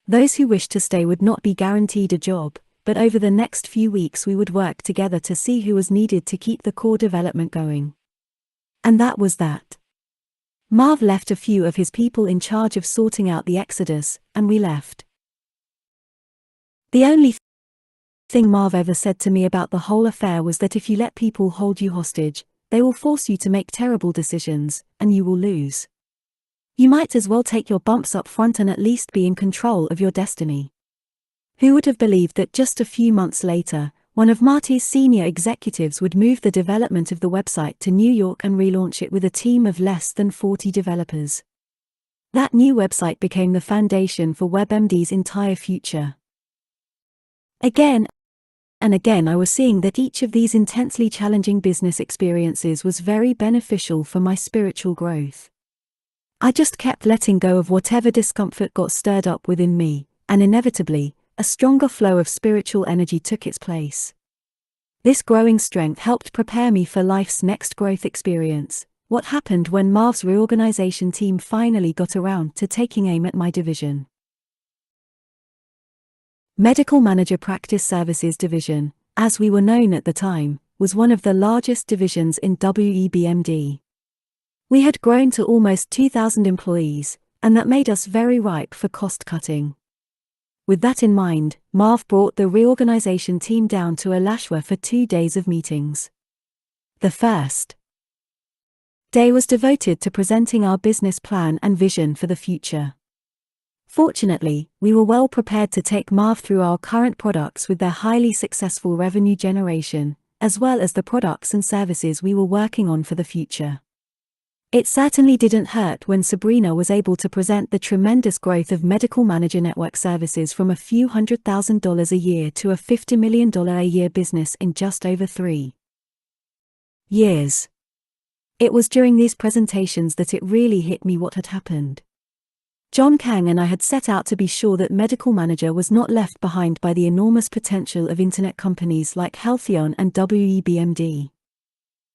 Those who wished to stay would not be guaranteed a job, but over the next few weeks we would work together to see who was needed to keep the core development going. And that was that. Marv left a few of his people in charge of sorting out the exodus, and we left. The only thing Marv ever said to me about the whole affair was that if you let people hold you hostage, they will force you to make terrible decisions, and you will lose. You might as well take your bumps up front and at least be in control of your destiny. Who would have believed that just a few months later, one of Marty's senior executives would move the development of the website to New York and relaunch it with a team of less than 40 developers. That new website became the foundation for WebMD's entire future. Again and again I was seeing that each of these intensely challenging business experiences was very beneficial for my spiritual growth. I just kept letting go of whatever discomfort got stirred up within me, and inevitably, a stronger flow of spiritual energy took its place. This growing strength helped prepare me for life's next growth experience. What happened when Marv's reorganization team finally got around to taking aim at my division? Medical Manager Practice Services Division, as we were known at the time, was one of the largest divisions in WEBMD. We had grown to almost 2,000 employees, and that made us very ripe for cost-cutting. With that in mind, Marv brought the reorganization team down to Alashwa for 2 days of meetings. The first day was devoted to presenting our business plan and vision for the future. Fortunately, we were well prepared to take Marv through our current products with their highly successful revenue generation, as well as the products and services we were working on for the future. It certainly didn't hurt when Sabrina was able to present the tremendous growth of Medical Manager Network services from a few $100,000 a year to a $50 million a year business in just over 3 years. It was during these presentations that it really hit me what had happened. John Kang and I had set out to be sure that Medical Manager was not left behind by the enormous potential of internet companies like Healthion and WEBMD.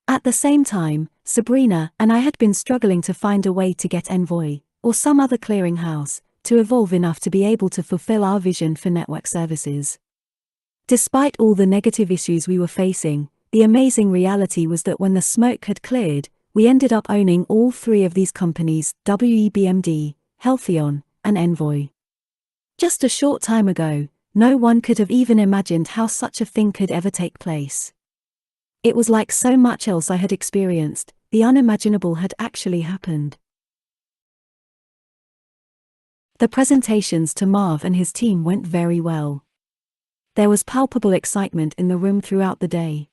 At the same time, Sabrina and I had been struggling to find a way to get Envoy, or some other clearinghouse, to evolve enough to be able to fulfill our vision for network services. Despite all the negative issues we were facing, the amazing reality was that when the smoke had cleared, we ended up owning all 3 of these companies, WEBMD, Healthion, and Envoy. Just a short time ago, no one could have even imagined how such a thing could ever take place. It was like so much else I had experienced, the unimaginable had actually happened. The presentations to Marv and his team went very well. There was palpable excitement in the room throughout the day.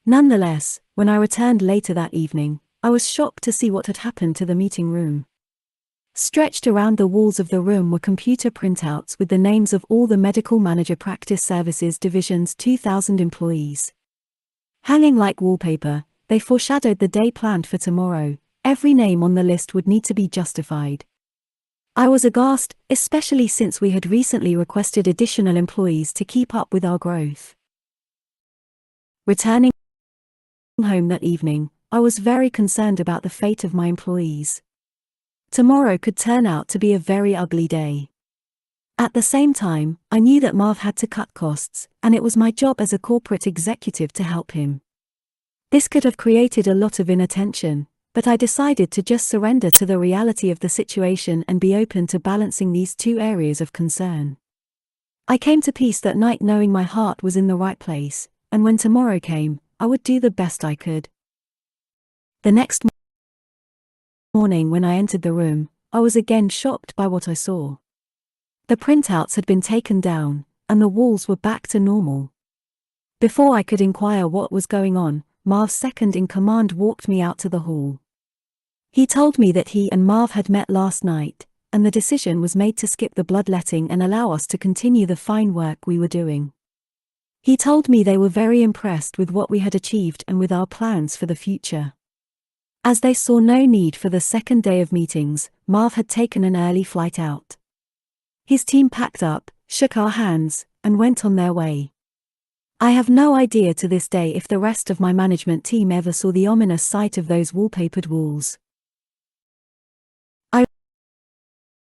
Nonetheless, when I returned later that evening, I was shocked to see what had happened to the meeting room. Stretched around the walls of the room were computer printouts with the names of all the Medical Manager Practice Services Division's 2,000 employees. Hanging like wallpaper, they foreshadowed the day planned for tomorrow. Every name on the list would need to be justified. I was aghast, especially since we had recently requested additional employees to keep up with our growth. Returning home that evening, I was very concerned about the fate of my employees. Tomorrow could turn out to be a very ugly day. At the same time, I knew that Marv had to cut costs, and it was my job as a corporate executive to help him. This could have created a lot of inattention, but I decided to just surrender to the reality of the situation and be open to balancing these 2 areas of concern. I came to peace that night knowing my heart was in the right place, and when tomorrow came, I would do the best I could. The next morning when I entered the room, I was again shocked by what I saw. The printouts had been taken down, and the walls were back to normal. Before I could inquire what was going on, Marv's second-in-command walked me out to the hall. He told me that he and Marv had met last night, and the decision was made to skip the bloodletting and allow us to continue the fine work we were doing. He told me they were very impressed with what we had achieved and with our plans for the future. As they saw no need for the second day of meetings, Marv had taken an early flight out. His team packed up, shook our hands, and went on their way. I have no idea to this day if the rest of my management team ever saw the ominous sight of those wallpapered walls. I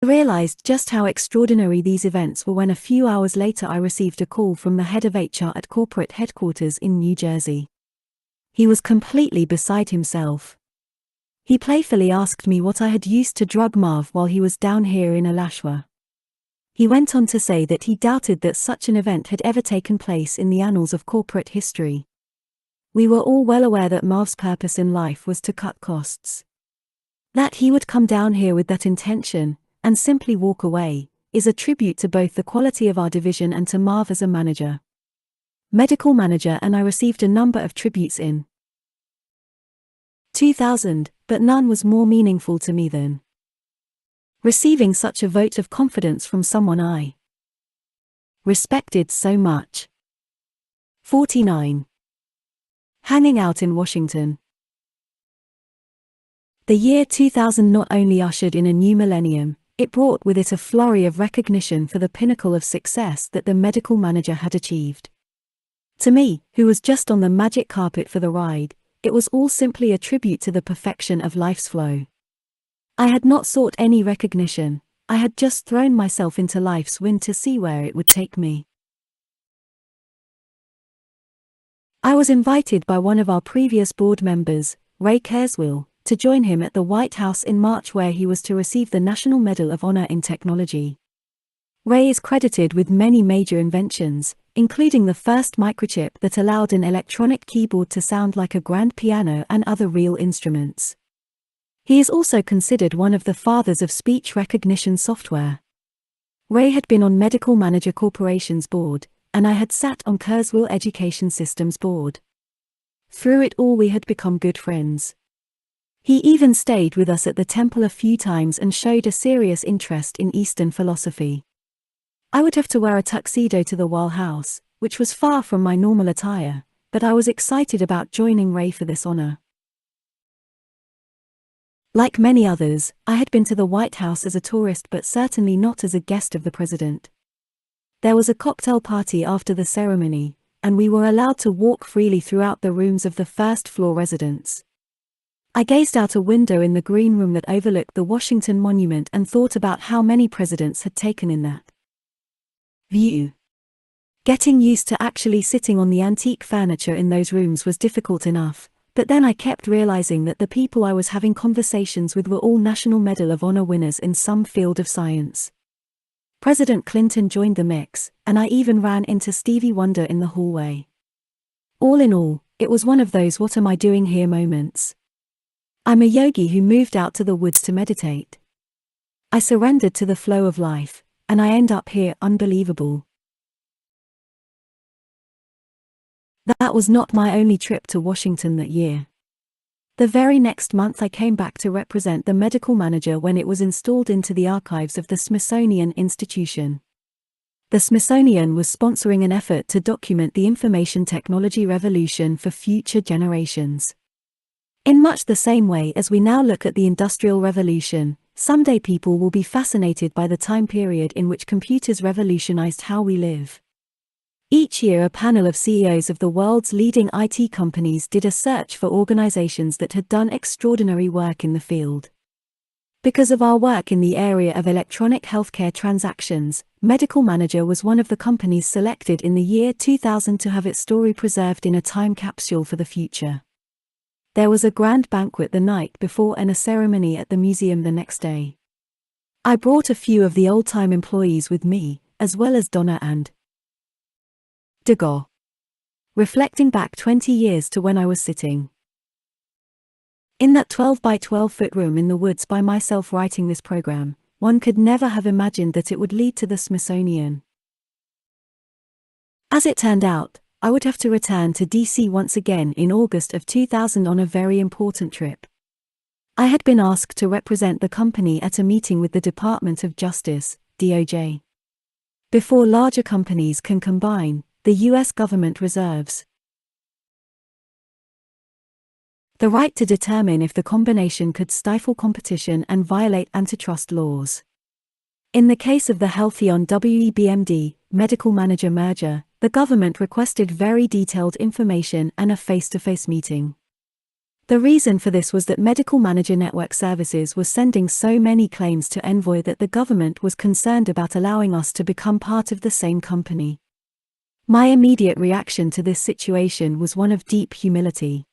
realized just how extraordinary these events were when a few hours later I received a call from the head of HR at corporate headquarters in New Jersey. He was completely beside himself. He playfully asked me what I had used to drug Marv while he was down here in Alachua. He went on to say that he doubted that such an event had ever taken place in the annals of corporate history. We were all well aware that Marv's purpose in life was to cut costs. That he would come down here with that intention, and simply walk away, is a tribute to both the quality of our division and to Marv as a medical manager, and I received a number of tributes in 2000, but none was more meaningful to me than receiving such a vote of confidence from someone I respected so much. 49. Hanging out in Washington. The year 2000 not only ushered in a new millennium, it brought with it a flurry of recognition for the pinnacle of success that the medical manager had achieved. To me, who was just on the magic carpet for the ride, it was all simply a tribute to the perfection of life's flow. I had not sought any recognition, I had just thrown myself into life's wind to see where it would take me. I was invited by one of our previous board members, Ray Kurzweil, to join him at the White House in March, where he was to receive the National Medal of Honor in Technology. Ray is credited with many major inventions, including the first microchip that allowed an electronic keyboard to sound like a grand piano and other real instruments. He is also considered one of the fathers of speech recognition software. Ray had been on Medical Manager Corporation's board, and I had sat on Kurzweil Education Systems board. Through it all we had become good friends. He even stayed with us at the temple a few times and showed a serious interest in Eastern philosophy. I would have to wear a tuxedo to the White House, which was far from my normal attire, but I was excited about joining Ray for this honor. Like many others, I had been to the White House as a tourist, but certainly not as a guest of the president. There was a cocktail party after the ceremony, and we were allowed to walk freely throughout the rooms of the first-floor residence. I gazed out a window in the green room that overlooked the Washington Monument and thought about how many presidents had taken in that view. Getting used to actually sitting on the antique furniture in those rooms was difficult enough, but then I kept realizing that the people I was having conversations with were all National Medal of Honor winners in some field of science. President Clinton joined the mix, and I even ran into Stevie Wonder in the hallway. All in all, it was one of those "what am I doing here" moments. I'm a yogi who moved out to the woods to meditate. I surrendered to the flow of life, and I end up here. Unbelievable. That was not my only trip to Washington that year. The very next month I came back to represent the medical manager when it was installed into the archives of the Smithsonian Institution. The Smithsonian was sponsoring an effort to document the information technology revolution for future generations. In much the same way as we now look at the Industrial Revolution, someday people will be fascinated by the time period in which computers revolutionized how we live. Each year a panel of CEOs of the world's leading IT companies did a search for organizations that had done extraordinary work in the field. Because of our work in the area of electronic healthcare transactions, Medical Manager was one of the companies selected in the year 2000 to have its story preserved in a time capsule for the future. There was a grand banquet the night before and a ceremony at the museum the next day. I brought a few of the old-time employees with me, as well as Donna and Dagor. Reflecting back 20 years to when I was sitting in that 12 by 12 foot room in the woods by myself writing this program, one could never have imagined that it would lead to the Smithsonian. As it turned out, I would have to return to DC once again in August of 2000 on a very important trip. I had been asked to represent the company at a meeting with the Department of Justice, DOJ. Before larger companies can combine, the U.S. government reserves the right to determine if the combination could stifle competition and violate antitrust laws. In the case of the Healthion WEBMD medical manager merger, the government requested very detailed information and a face-to-face meeting. The reason for this was that Medical Manager Network Services was sending so many claims to Envoy that the government was concerned about allowing us to become part of the same company. My immediate reaction to this situation was one of deep humility.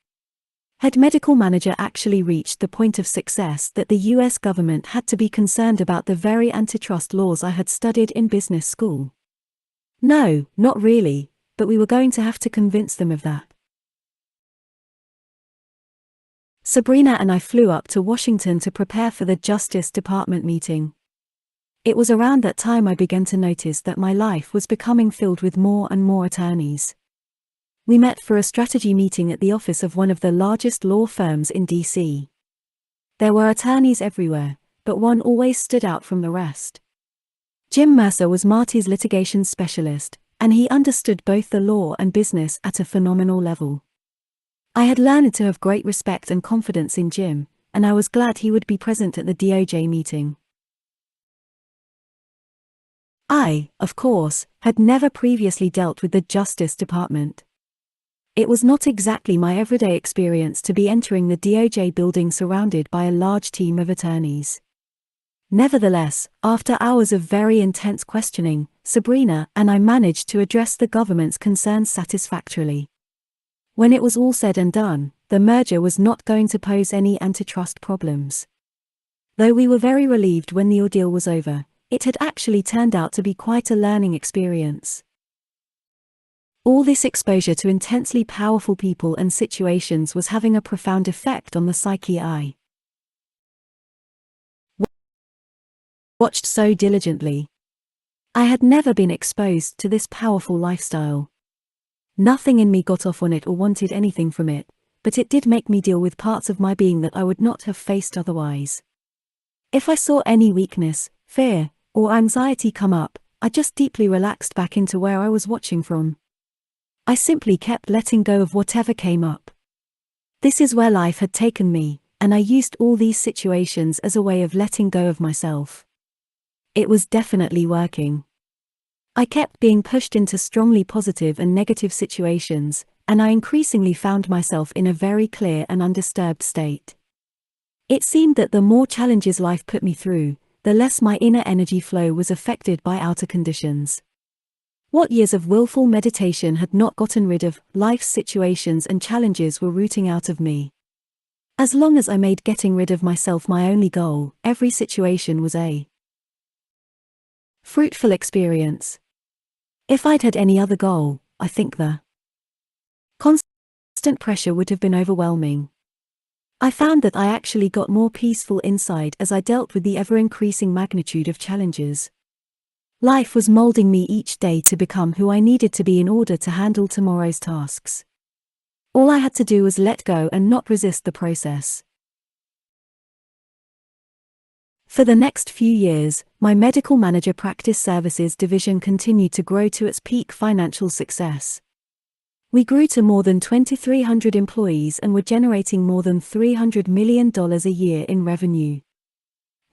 Had Medical Manager actually reached the point of success that the US government had to be concerned about the very antitrust laws I had studied in business school? No, not really, but we were going to have to convince them of that. Sabrina and I flew up to Washington to prepare for the Justice Department meeting. It was around that time I began to notice that my life was becoming filled with more and more attorneys. We met for a strategy meeting at the office of one of the largest law firms in D.C. There were attorneys everywhere, but one always stood out from the rest. Jim Mercer was Marty's litigation specialist, and he understood both the law and business at a phenomenal level. I had learned to have great respect and confidence in Jim, and I was glad he would be present at the DOJ meeting. I, of course, had never previously dealt with the Justice Department. It was not exactly my everyday experience to be entering the DOJ building surrounded by a large team of attorneys. Nevertheless, after hours of very intense questioning, Sabrina and I managed to address the government's concerns satisfactorily. When it was all said and done, the merger was not going to pose any antitrust problems. Though we were very relieved when the ordeal was over, it had actually turned out to be quite a learning experience. All this exposure to intensely powerful people and situations was having a profound effect on the psyche I watched so diligently. I had never been exposed to this powerful lifestyle. Nothing in me got off on it or wanted anything from it, but it did make me deal with parts of my being that I would not have faced otherwise. If I saw any weakness, fear, or anxiety come up, I just deeply relaxed back into where I was watching from. I simply kept letting go of whatever came up. This is where life had taken me, and I used all these situations as a way of letting go of myself. It was definitely working. I kept being pushed into strongly positive and negative situations, and I increasingly found myself in a very clear and undisturbed state. It seemed that the more challenges life put me through, the less my inner energy flow was affected by outer conditions. What years of willful meditation had not gotten rid of life's situations and challenges were rooting out of me. As long as I made getting rid of myself my only goal, every situation was a fruitful experience. If I'd had any other goal, I think the constant pressure would have been overwhelming. I found that I actually got more peaceful inside as I dealt with the ever-increasing magnitude of challenges. Life was molding me each day to become who I needed to be in order to handle tomorrow's tasks. All I had to do was let go and not resist the process. For the next few years, my medical manager practice services division continued to grow to its peak financial success. We grew to more than 2,300 employees and were generating more than $300 million a year in revenue.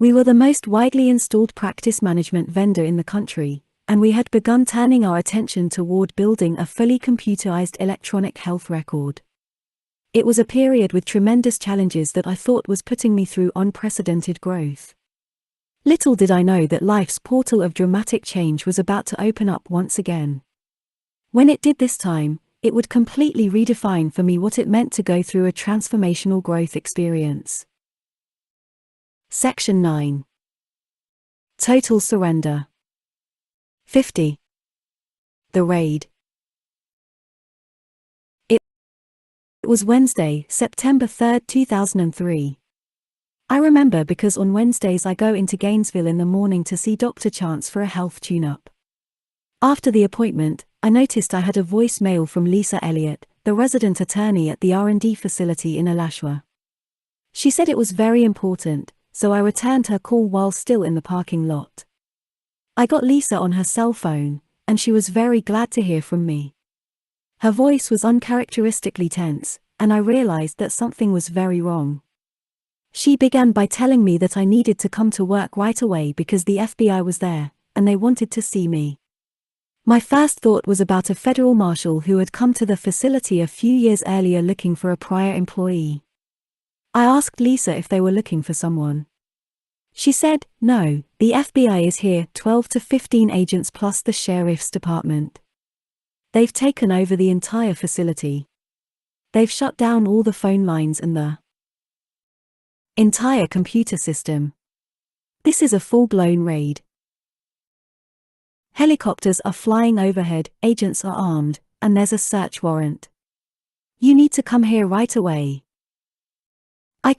We were the most widely installed practice management vendor in the country, and we had begun turning our attention toward building a fully computerized electronic health record. It was a period with tremendous challenges that I thought was putting me through unprecedented growth. Little did I know that life's portal of dramatic change was about to open up once again. When it did this time, it would completely redefine for me what it meant to go through a transformational growth experience. Section 9. Total Surrender. 50. The Raid. It was Wednesday, September 3, 2003. I remember because on Wednesdays I go into Gainesville in the morning to see Dr. Chance for a health tune-up. After the appointment, I noticed I had a voicemail from Lisa Elliott, the resident attorney at the R&D facility in Alachua. She said it was very important, so I returned her call while still in the parking lot. I got Lisa on her cell phone, and she was very glad to hear from me. Her voice was uncharacteristically tense, and I realized that something was very wrong. She began by telling me that I needed to come to work right away because the FBI was there, and they wanted to see me. My first thought was about a federal marshal who had come to the facility a few years earlier looking for a prior employee. I asked Lisa if they were looking for someone. She said, "No, the FBI is here, 12 to 15 agents plus the sheriff's department. They've taken over the entire facility. They've shut down all the phone lines and the entire computer system. This is a full-blown raid. Helicopters are flying overhead, agents are armed, and there's a search warrant. You need to come here right away." I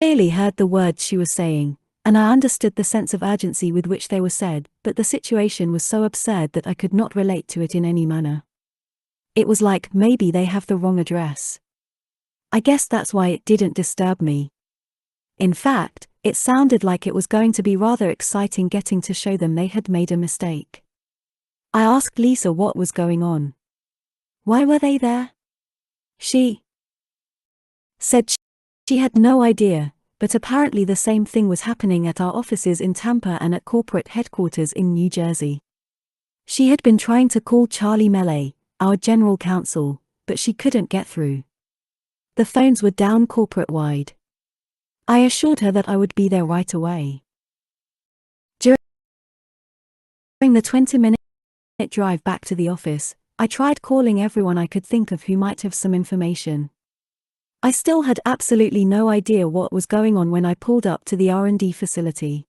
clearly heard the words she was saying, and I understood the sense of urgency with which they were said, but the situation was so absurd that I could not relate to it in any manner. It was like, maybe they have the wrong address. I guess that's why it didn't disturb me. In fact, it sounded like it was going to be rather exciting getting to show them they had made a mistake. I asked Lisa what was going on. Why were they there? She said she had no idea, but apparently the same thing was happening at our offices in Tampa and at corporate headquarters in New Jersey. She had been trying to call Charlie Melee, our general counsel, but she couldn't get through. The phones were down corporate-wide. I assured her that I would be there right away. During the 20-minute drive back to the office, I tried calling everyone I could think of who might have some information. I still had absolutely no idea what was going on when I pulled up to the R&D facility.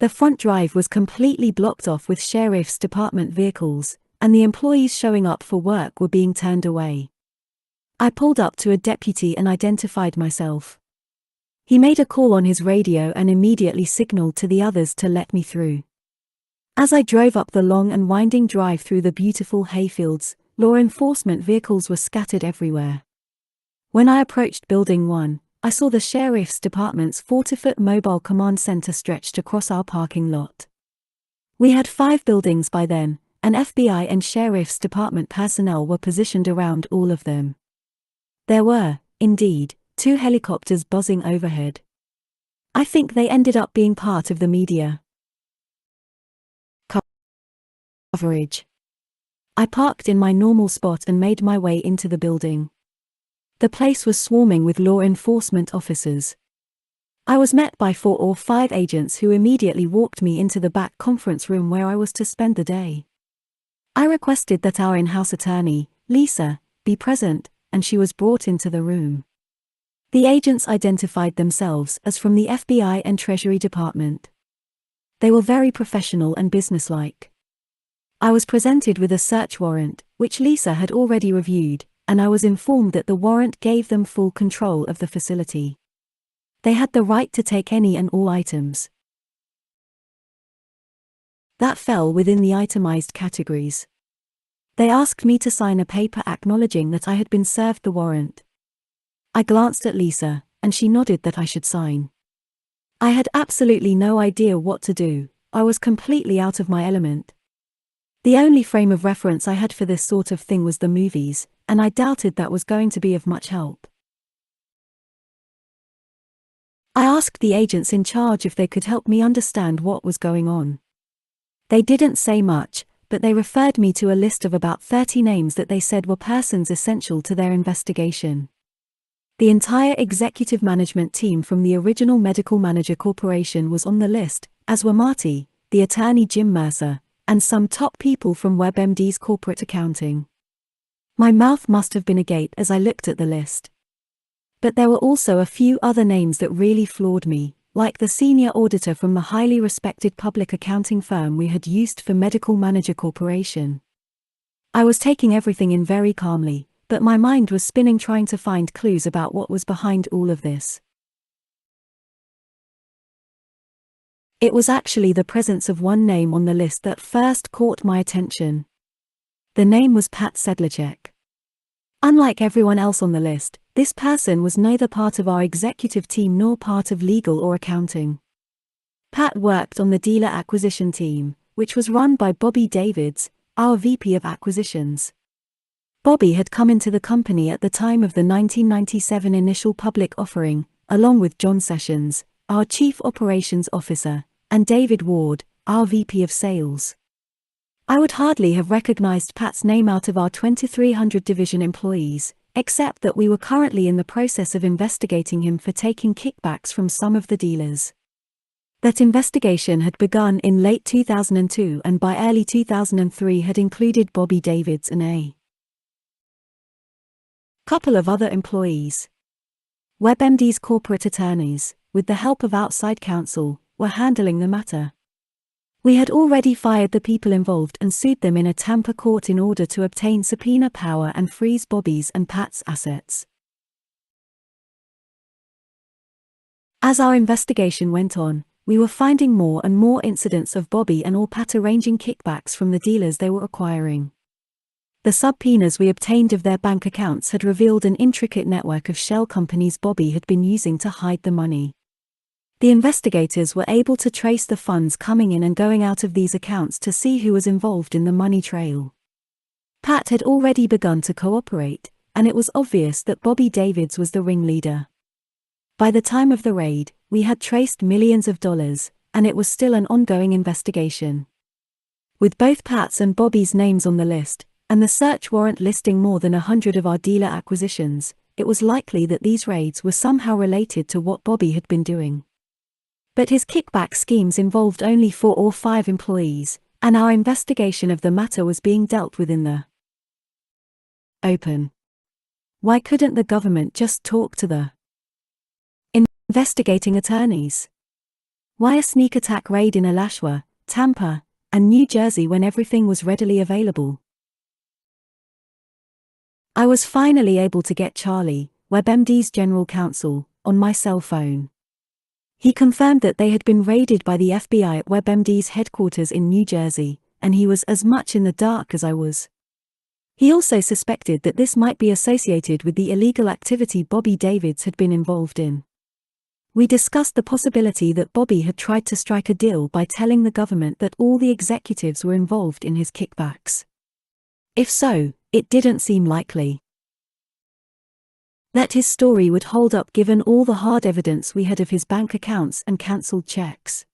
The front drive was completely blocked off with sheriff's department vehicles, and the employees showing up for work were being turned away. I pulled up to a deputy and identified myself. He made a call on his radio and immediately signaled to the others to let me through. As I drove up the long and winding drive through the beautiful hayfields, law enforcement vehicles were scattered everywhere. When I approached Building 1, I saw the Sheriff's Department's 40-foot mobile command center stretched across our parking lot. We had 5 buildings by then, and FBI and Sheriff's Department personnel were positioned around all of them. There were, indeed, 2 helicopters buzzing overhead. I think they ended up being part of the media coverage. I parked in my normal spot and made my way into the building. The place was swarming with law enforcement officers. I was met by 4 or 5 agents who immediately walked me into the back conference room where I was to spend the day. I requested that our in-house attorney, Lisa, be present, and she was brought into the room. The agents identified themselves as from the FBI and Treasury Department. They were very professional and businesslike. I was presented with a search warrant, which Lisa had already reviewed, and I was informed that the warrant gave them full control of the facility. They had the right to take any and all items that fell within the itemized categories. They asked me to sign a paper acknowledging that I had been served the warrant. I glanced at Lisa, and she nodded that I should sign. I had absolutely no idea what to do. I was completely out of my element. The only frame of reference I had for this sort of thing was the movies, and I doubted that was going to be of much help. I asked the agents in charge if they could help me understand what was going on. They didn't say much, but they referred me to a list of about 30 names that they said were persons essential to their investigation. The entire executive management team from the original Medical Manager Corporation was on the list, as were Marty, the attorney Jim Mercer, and some top people from WebMD's corporate accounting. My mouth must have been agape as I looked at the list. But there were also a few other names that really floored me, like the senior auditor from the highly respected public accounting firm we had used for Medical Manager Corporation. I was taking everything in very calmly, but my mind was spinning trying to find clues about what was behind all of this. It was actually the presence of one name on the list that first caught my attention. The name was Pat Sedlacek. Unlike everyone else on the list, this person was neither part of our executive team nor part of legal or accounting. Pat worked on the dealer acquisition team, which was run by Bobby Davids, our VP of Acquisitions. Bobby had come into the company at the time of the 1997 initial public offering, along with John Sessions, our Chief Operations Officer, and David Ward, our VP of Sales. I would hardly have recognized Pat's name out of our 2,300 division employees, except that we were currently in the process of investigating him for taking kickbacks from some of the dealers. That investigation had begun in late 2002 and by early 2003 had included Bobby Davids and a couple of other employees. WebMD's corporate attorneys, with the help of outside counsel, were handling the matter. We had already fired the people involved and sued them in a Tampa court in order to obtain subpoena power and freeze Bobby's and Pat's assets. As our investigation went on, we were finding more and more incidents of Bobby and or Pat arranging kickbacks from the dealers they were acquiring. The subpoenas we obtained of their bank accounts had revealed an intricate network of shell companies Bobby had been using to hide the money. The investigators were able to trace the funds coming in and going out of these accounts to see who was involved in the money trail. Pat had already begun to cooperate, and it was obvious that Bobby Davids was the ringleader. By the time of the raid, we had traced millions of dollars, and it was still an ongoing investigation. With both Pat's and Bobby's names on the list, and the search warrant listing more than 100 of our dealer acquisitions, it was likely that these raids were somehow related to what Bobby had been doing. But his kickback schemes involved only 4 or 5 employees, and our investigation of the matter was being dealt with in the open. Why couldn't the government just talk to the investigating attorneys? Why a sneak attack raid in Alachua, Tampa, and New Jersey when everything was readily available? I was finally able to get Charlie, WebMD's general counsel, on my cell phone. He confirmed that they had been raided by the FBI at WebMD's headquarters in New Jersey, and he was as much in the dark as I was. He also suspected that this might be associated with the illegal activity Bobby Davids had been involved in. We discussed the possibility that Bobby had tried to strike a deal by telling the government that all the executives were involved in his kickbacks. If so, it didn't seem likely that his story would hold up given all the hard evidence we had of his bank accounts and cancelled checks.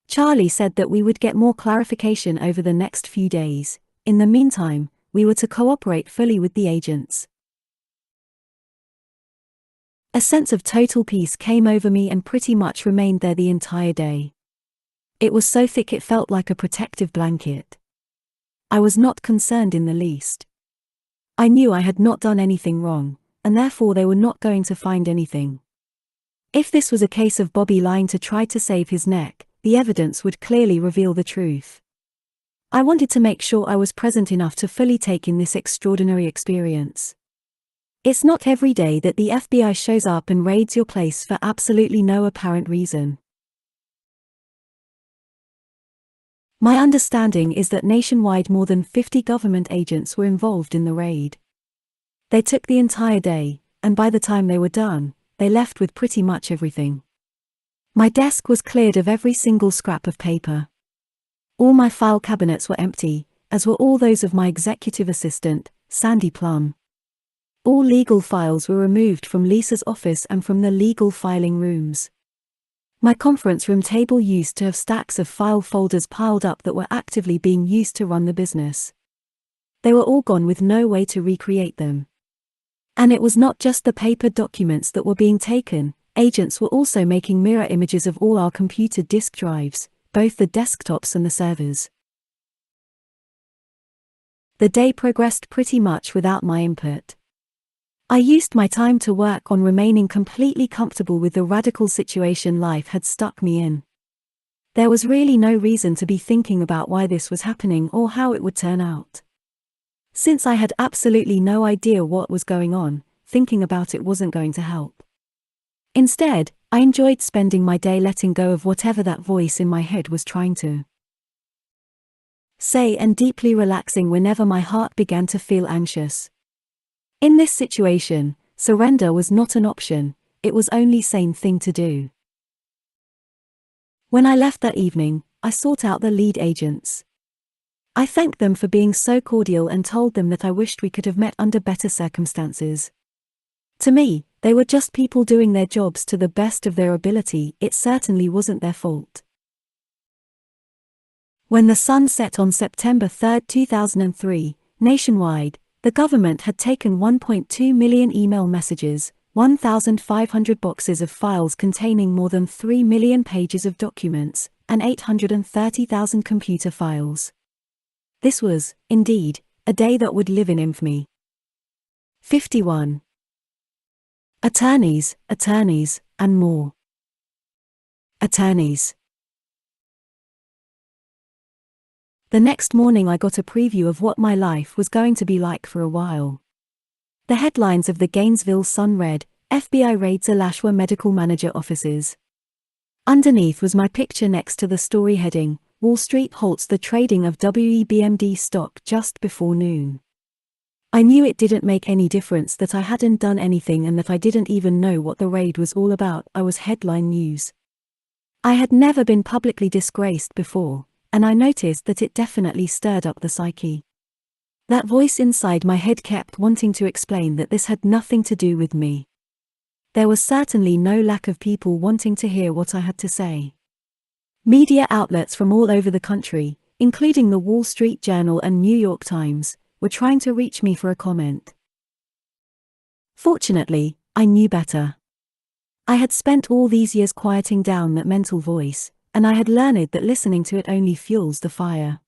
Charlie said that we would get more clarification over the next few days. In the meantime, we were to cooperate fully with the agents. A sense of total peace came over me and pretty much remained there the entire day. It was so thick it felt like a protective blanket. I was not concerned in the least. I knew I had not done anything wrong, and therefore they were not going to find anything. If this was a case of Bobby lying to try to save his neck, the evidence would clearly reveal the truth. I wanted to make sure I was present enough to fully take in this extraordinary experience. It's not every day that the FBI shows up and raids your place for absolutely no apparent reason. My understanding is that nationwide more than 50 government agents were involved in the raid. They took the entire day, and by the time they were done, they left with pretty much everything. My desk was cleared of every single scrap of paper. All my file cabinets were empty, as were all those of my executive assistant, Sandy Plum. All legal files were removed from Lisa's office and from the legal filing rooms. My conference room table used to have stacks of file folders piled up that were actively being used to run the business. They were all gone with no way to recreate them. And it was not just the paper documents that were being taken, agents were also making mirror images of all our computer disk drives, both the desktops and the servers. The day progressed pretty much without my input. I used my time to work on remaining completely comfortable with the radical situation life had stuck me in. There was really no reason to be thinking about why this was happening or how it would turn out. Since I had absolutely no idea what was going on, thinking about it wasn't going to help. Instead, I enjoyed spending my day letting go of whatever that voice in my head was trying to say and deeply relaxing whenever my heart began to feel anxious. In this situation, surrender was not an option, it was only sane thing to do. When I left that evening, I sought out the lead agents. I thanked them for being so cordial and told them that I wished we could have met under better circumstances. To me, They were just people doing their jobs to the best of their ability. It certainly wasn't their fault. When the sun set on September 3, 2003, nationwide, the government had taken 1.2 million email messages, 1,500 boxes of files containing more than 3 million pages of documents, and 830,000 computer files. This was, indeed, a day that would live in infamy. 51. Attorneys, and more. Attorneys. The next morning I got a preview of what my life was going to be like for a while. The headlines of the Gainesville Sun read, FBI raids Alachua medical manager offices. Underneath was my picture next to the story heading, Wall Street halts the trading of WEBMD stock just before noon. I knew it didn't make any difference that I hadn't done anything and that I didn't even know what the raid was all about. I was headline news. I had never been publicly disgraced before, and I noticed that it definitely stirred up the psyche. That voice inside my head kept wanting to explain that this had nothing to do with me. There was certainly no lack of people wanting to hear what I had to say. Media outlets from all over the country, including the Wall Street Journal and New York Times, were trying to reach me for a comment. Fortunately, I knew better. I had spent all these years quieting down that mental voice, and I had learned that listening to it only fuels the fire.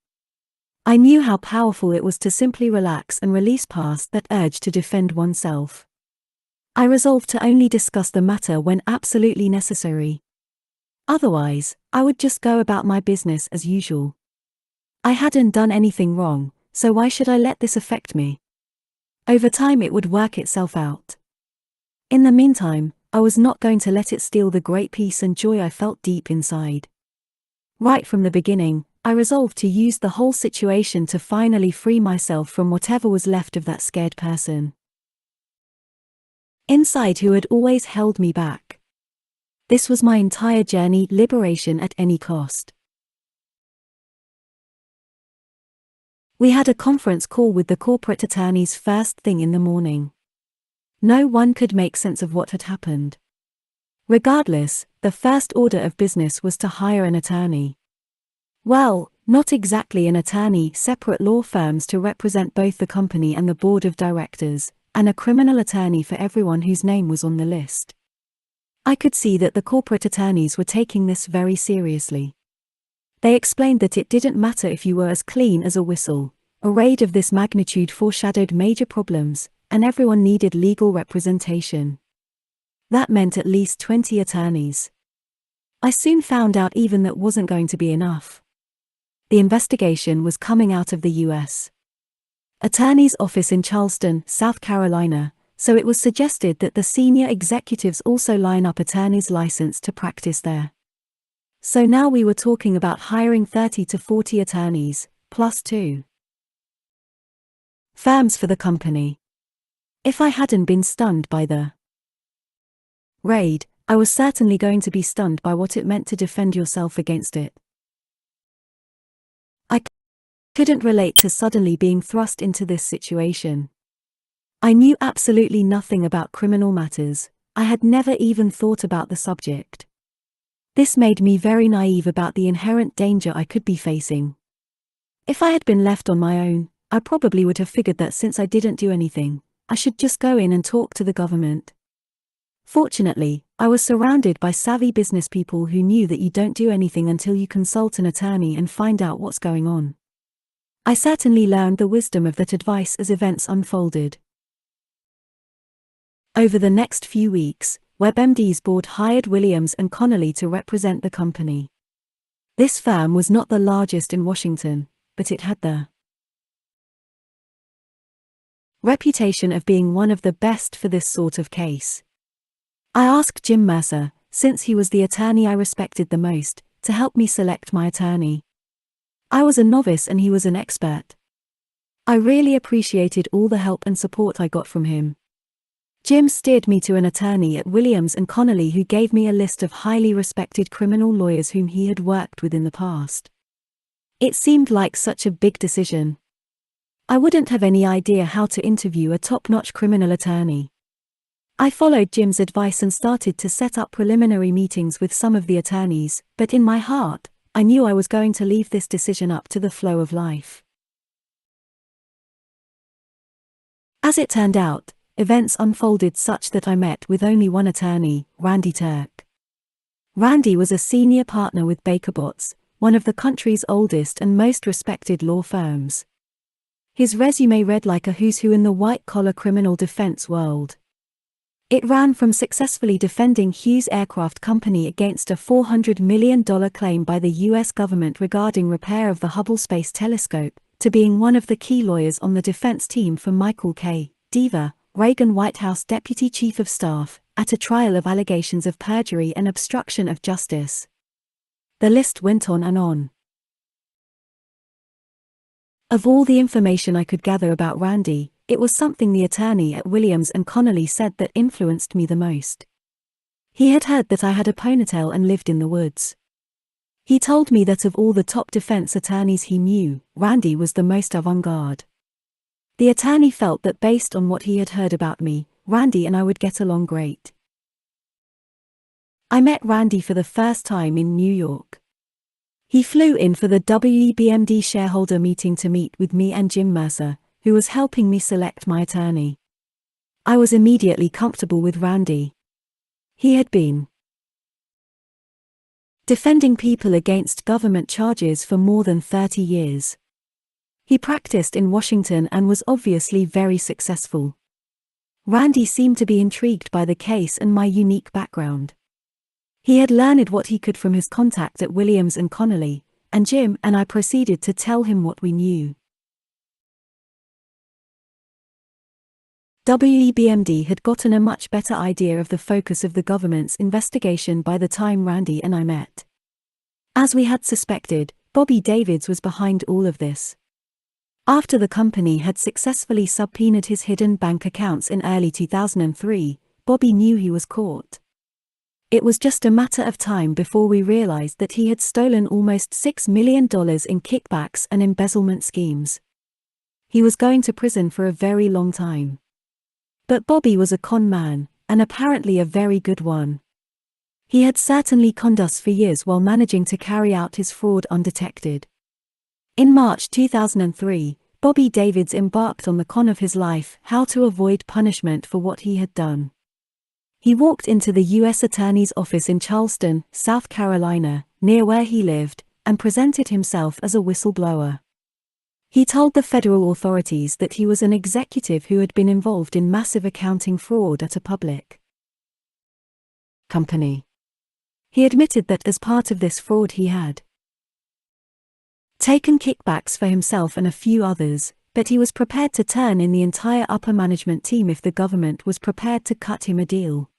I knew how powerful it was to simply relax and release past that urge to defend oneself. I resolved to only discuss the matter when absolutely necessary. Otherwise, I would just go about my business as usual. I hadn't done anything wrong, so why should I let this affect me? Over time it would work itself out. In the meantime, I was not going to let it steal the great peace and joy I felt deep inside. Right from the beginning, I resolved to use the whole situation to finally free myself from whatever was left of that scared person inside who had always held me back. This was my entire journey, liberation at any cost. We had a conference call with the corporate attorneys first thing in the morning. No one could make sense of what had happened. Regardless, the first order of business was to hire an attorney. Well, not exactly an attorney, separate law firms to represent both the company and the board of directors, and a criminal attorney for everyone whose name was on the list. I could see that the corporate attorneys were taking this very seriously. They explained that it didn't matter if you were as clean as a whistle. A raid of this magnitude foreshadowed major problems, and everyone needed legal representation. That meant at least 20 attorneys. I soon found out even that wasn't going to be enough. The investigation was coming out of the U.S. Attorney's office in Charleston, South Carolina, so it was suggested that the senior executives also line up attorneys licensed to practice there. So now we were talking about hiring 30 to 40 attorneys, plus 2 firms for the company. If I hadn't been stunned by the raid, I was certainly going to be stunned by what it meant to defend yourself against it. I couldn't relate to suddenly being thrust into this situation. I knew absolutely nothing about criminal matters. I had never even thought about the subject. This made me very naive about the inherent danger I could be facing. If I had been left on my own, I probably would have figured that since I didn't do anything, I should just go in and talk to the government. Fortunately, I was surrounded by savvy business people who knew that you don't do anything until you consult an attorney and find out what's going on. I certainly learned the wisdom of that advice as events unfolded. Over the next few weeks, WebMD's board hired Williams & Connolly to represent the company. This firm was not the largest in Washington, but it had the reputation of being one of the best for this sort of case. I asked Jim Mercer, since he was the attorney I respected the most, to help me select my attorney. I was a novice and he was an expert. I really appreciated all the help and support I got from him. Jim steered me to an attorney at Williams & Connolly who gave me a list of highly respected criminal lawyers whom he had worked with in the past. It seemed like such a big decision. I wouldn't have any idea how to interview a top-notch criminal attorney. I followed Jim's advice and started to set up preliminary meetings with some of the attorneys, but in my heart, I knew I was going to leave this decision up to the flow of life. As it turned out, events unfolded such that I met with only one attorney, Randy Turk. Randy was a senior partner with Baker Botts, one of the country's oldest and most respected law firms. His resume read like a who's who in the white-collar criminal defense world. It ran from successfully defending Hughes Aircraft Company against a $400 million claim by the U.S. government regarding repair of the Hubble Space Telescope, to being one of the key lawyers on the defense team for Michael K. Deaver, Reagan White House Deputy Chief of Staff, at a trial of allegations of perjury and obstruction of justice. The list went on and on. Of all the information I could gather about Randy, it was something the attorney at Williams and Connolly said that influenced me the most. He had heard that I had a ponytail and lived in the woods. He told me that of all the top defense attorneys he knew, Randy was the most avant-garde. The attorney felt that based on what he had heard about me, Randy and I would get along great. I met Randy for the first time in New York. He flew in for the WEBMD shareholder meeting to meet with me and Jim Mercer, who was helping me select my attorney. I was immediately comfortable with Randy. He had been defending people against government charges for more than 30 years. He practiced in Washington and was obviously very successful. Randy seemed to be intrigued by the case and my unique background. He had learned what he could from his contact at Williams and Connolly, and Jim and I proceeded to tell him what we knew. WEBMD had gotten a much better idea of the focus of the government's investigation by the time Randy and I met. As we had suspected, Bobby Davids was behind all of this. After the company had successfully subpoenaed his hidden bank accounts in early 2003, Bobby knew he was caught. It was just a matter of time before we realized that he had stolen almost $6 million in kickbacks and embezzlement schemes. He was going to prison for a very long time. But Bobby was a con man, and apparently a very good one. He had certainly conned us for years while managing to carry out his fraud undetected. In March 2003, Bobby Davids embarked on the con of his life: how to avoid punishment for what he had done. He walked into the U.S. Attorney's office in Charleston, South Carolina, near where he lived, and presented himself as a whistleblower. He told the federal authorities that he was an executive who had been involved in massive accounting fraud at a public company. He admitted that as part of this fraud he had taken kickbacks for himself and a few others, but he was prepared to turn in the entire upper management team if the government was prepared to cut him a deal.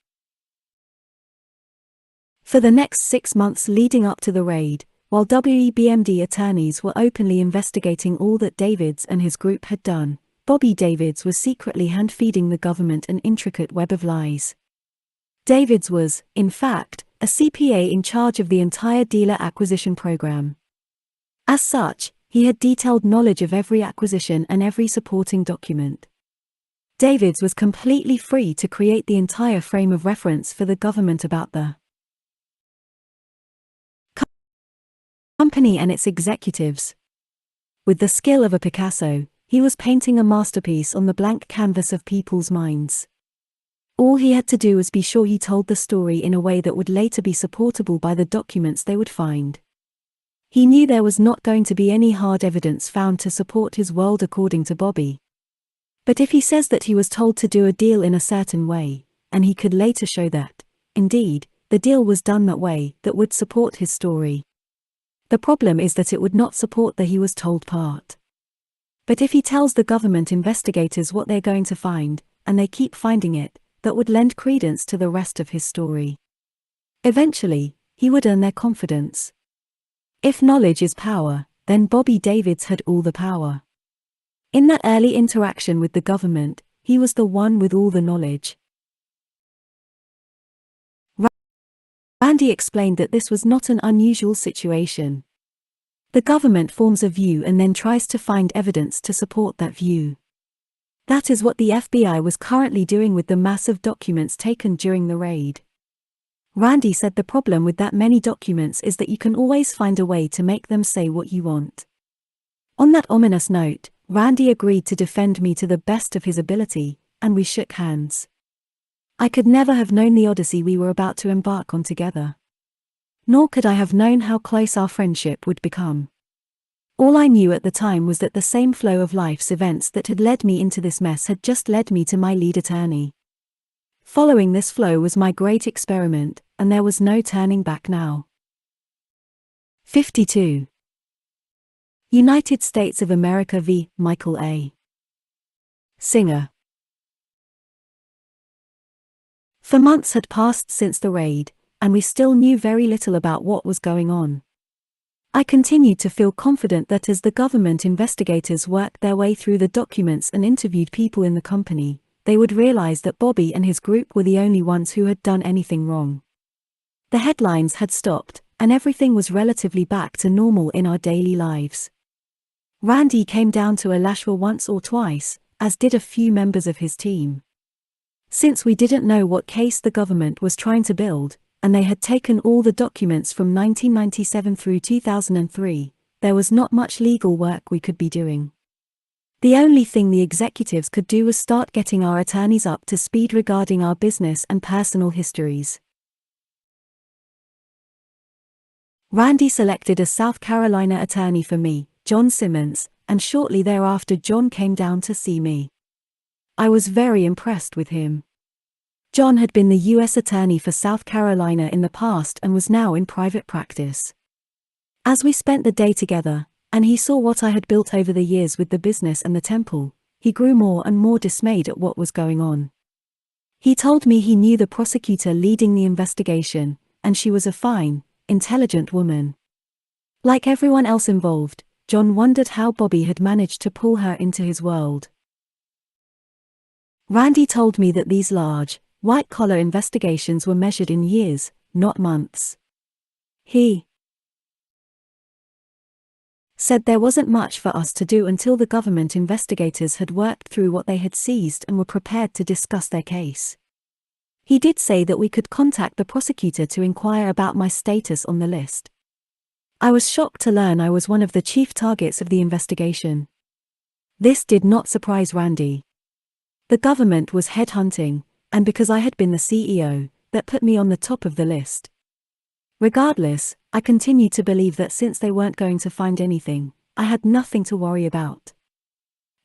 For the next 6 months leading up to the raid, while WEBMD attorneys were openly investigating all that Davids and his group had done, Bobby Davids was secretly hand-feeding the government an intricate web of lies. Davids was, in fact, a CPA in charge of the entire dealer acquisition program. As such, he had detailed knowledge of every acquisition and every supporting document. Davids was completely free to create the entire frame of reference for the government about the company and its executives. With the skill of a Picasso, he was painting a masterpiece on the blank canvas of people's minds. All he had to do was be sure he told the story in a way that would later be supportable by the documents they would find. He knew there was not going to be any hard evidence found to support his world according to Bobby. But if he says that he was told to do a deal in a certain way, and he could later show that, indeed, the deal was done that way, that would support his story. The problem is that it would not support the he was told part. But if he tells the government investigators what they're going to find, and they keep finding it, that would lend credence to the rest of his story. Eventually, he would earn their confidence. If knowledge is power, then Bobby Davids had all the power. In that early interaction with the government, he was the one with all the knowledge. Randy explained that this was not an unusual situation. The government forms a view and then tries to find evidence to support that view. That is what the FBI was currently doing with the massive documents taken during the raid. Randy said the problem with that many documents is that you can always find a way to make them say what you want. On that ominous note, Randy agreed to defend me to the best of his ability, and we shook hands. I could never have known the odyssey we were about to embark on together. Nor could I have known how close our friendship would become. All I knew at the time was that the same flow of life's events that had led me into this mess had just led me to my lead attorney. Following this flow was my great experiment, and there was no turning back now. 52. United States of America v. Michael A. Singer. For months had passed since the raid, and we still knew very little about what was going on. I continued to feel confident that as the government investigators worked their way through the documents and interviewed people in the company, they would realize that Bobby and his group were the only ones who had done anything wrong. The headlines had stopped, and everything was relatively back to normal in our daily lives. Randy came down to Alachua once or twice, as did a few members of his team. Since we didn't know what case the government was trying to build, and they had taken all the documents from 1997 through 2003, there was not much legal work we could be doing. The only thing the executives could do was start getting our attorneys up to speed regarding our business and personal histories. Randy selected a South Carolina attorney for me, John Simmons, and shortly thereafter John came down to see me. I was very impressed with him. John had been the U.S. Attorney for South Carolina in the past and was now in private practice. As we spent the day together, and he saw what I had built over the years with the business and the temple, he grew more and more dismayed at what was going on. He told me he knew the prosecutor leading the investigation, and she was a fine, intelligent woman. Like everyone else involved, John wondered how Bobby had managed to pull her into his world. Randy told me that these large, white-collar investigations were measured in years, not months. He said there wasn't much for us to do until the government investigators had worked through what they had seized and were prepared to discuss their case. He did say that we could contact the prosecutor to inquire about my status on the list. I was shocked to learn I was one of the chief targets of the investigation. This did not surprise Randy. The government was headhunting, and because I had been the CEO, that put me on the top of the list. Regardless, I continued to believe that since they weren't going to find anything, I had nothing to worry about.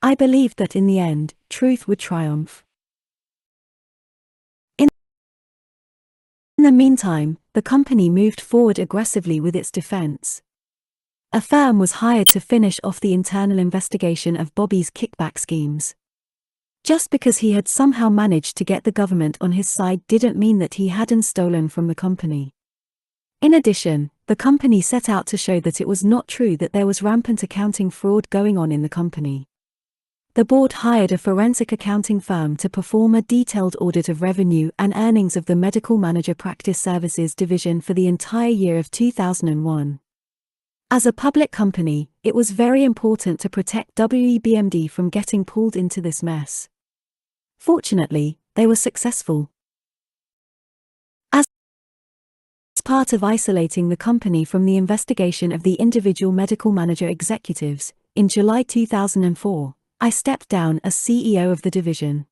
I believed that in the end, truth would triumph. In the meantime, the company moved forward aggressively with its defense. A firm was hired to finish off the internal investigation of Bobby's kickback schemes. Just because he had somehow managed to get the government on his side didn't mean that he hadn't stolen from the company. In addition, the company set out to show that it was not true that there was rampant accounting fraud going on in the company. The board hired a forensic accounting firm to perform a detailed audit of revenue and earnings of the Medical Manager Practice Services division for the entire year of 2001. As a public company, it was very important to protect WEBMD from getting pulled into this mess. Fortunately, they were successful. As part of isolating the company from the investigation of the individual medical manager executives, in July 2004, I stepped down as CEO of the division.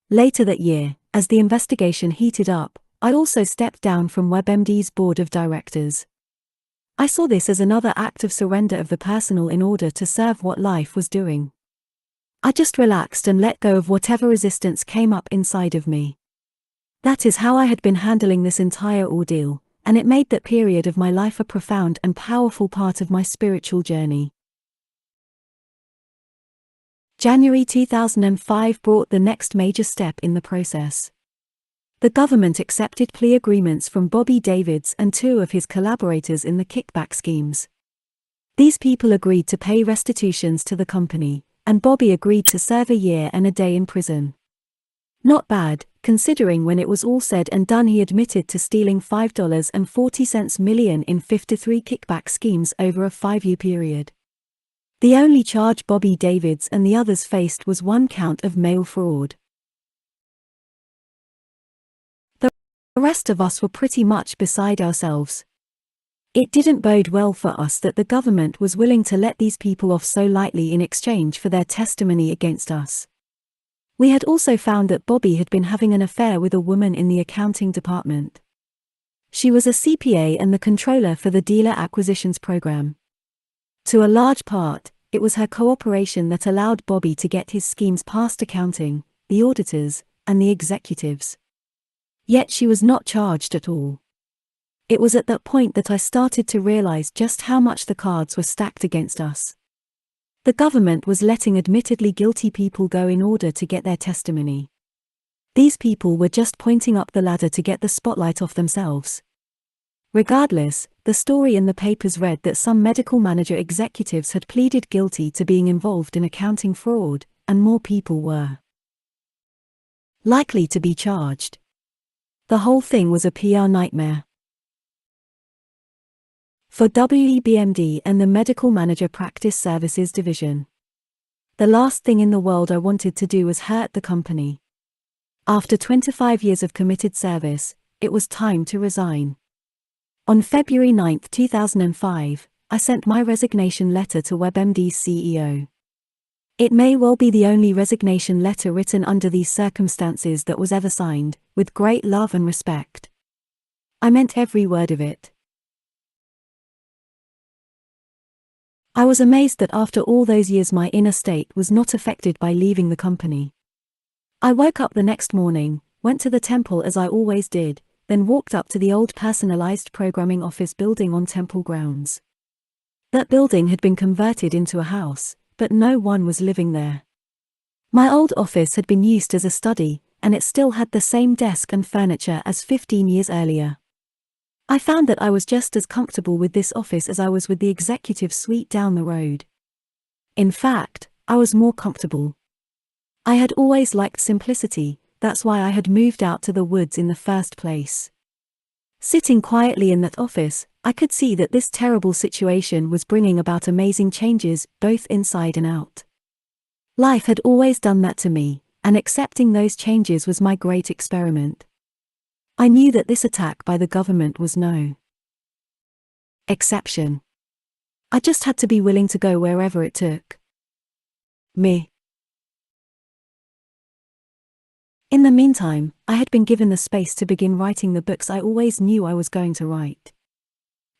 Later that year, as the investigation heated up, I also stepped down from WebMD's board of directors. I saw this as another act of surrender of the personal in order to serve what life was doing. I just relaxed and let go of whatever resistance came up inside of me. That is how I had been handling this entire ordeal, and it made that period of my life a profound and powerful part of my spiritual journey. January 2005 brought the next major step in the process. The government accepted plea agreements from Bobby Davids and two of his collaborators in the kickback schemes. These people agreed to pay restitutions to the company, and Bobby agreed to serve a year and a day in prison. Not bad, considering when it was all said and done he admitted to stealing $5.40 million in 53 kickback schemes over a 5-year period. The only charge Bobby Davids and the others faced was one count of mail fraud. The rest of us were pretty much beside ourselves. It didn't bode well for us that the government was willing to let these people off so lightly in exchange for their testimony against us. We had also found that Bobby had been having an affair with a woman in the accounting department. She was a CPA and the controller for the dealer acquisitions program. To a large part, it was her cooperation that allowed Bobby to get his schemes past accounting, the auditors, and the executives. Yet she was not charged at all. It was at that point that I started to realize just how much the cards were stacked against us. The government was letting admittedly guilty people go in order to get their testimony. These people were just pointing up the ladder to get the spotlight off themselves. Regardless, the story in the papers read that some medical manager executives had pleaded guilty to being involved in accounting fraud, and more people were likely to be charged. The whole thing was a PR nightmare for WEBMD and the Medical Manager Practice Services Division. The last thing in the world I wanted to do was hurt the company. After 25 years of committed service, it was time to resign. On February 9, 2005, I sent my resignation letter to WebMD's CEO. It may well be the only resignation letter written under these circumstances that was ever signed, with great love and respect. I meant every word of it. I was amazed that after all those years my inner state was not affected by leaving the company. I woke up the next morning, went to the temple as I always did, then walked up to the old personalized programming office building on temple grounds. That building had been converted into a house, but no one was living there. My old office had been used as a study, and it still had the same desk and furniture as 15 years earlier. I found that I was just as comfortable with this office as I was with the executive suite down the road. In fact, I was more comfortable. I had always liked simplicity, that's why I had moved out to the woods in the first place. Sitting quietly in that office, I could see that this terrible situation was bringing about amazing changes, both inside and out. Life had always done that to me, and accepting those changes was my great experiment. I knew that this attack by the government was no exception. I just had to be willing to go wherever it took me. In the meantime, I had been given the space to begin writing the books I always knew I was going to write.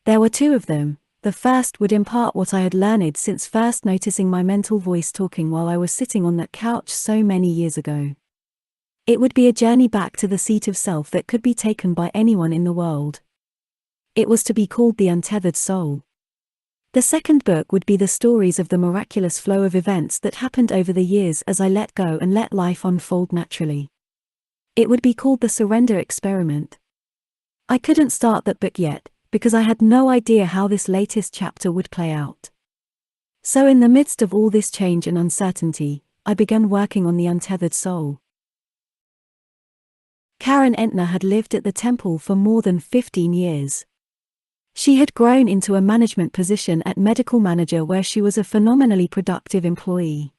There were two of them. The first would impart what I had learned since first noticing my mental voice talking while I was sitting on that couch so many years ago. It would be a journey back to the seat of self that could be taken by anyone in the world. It was to be called The Untethered Soul. The second book would be the stories of the miraculous flow of events that happened over the years as I let go and let life unfold naturally. It would be called The Surrender Experiment. I couldn't start that book yet, because I had no idea how this latest chapter would play out. So in the midst of all this change and uncertainty, I began working on The Untethered Soul. Karen Entner had lived at the temple for more than 15 years. She had grown into a management position at medical manager where she was a phenomenally productive employee.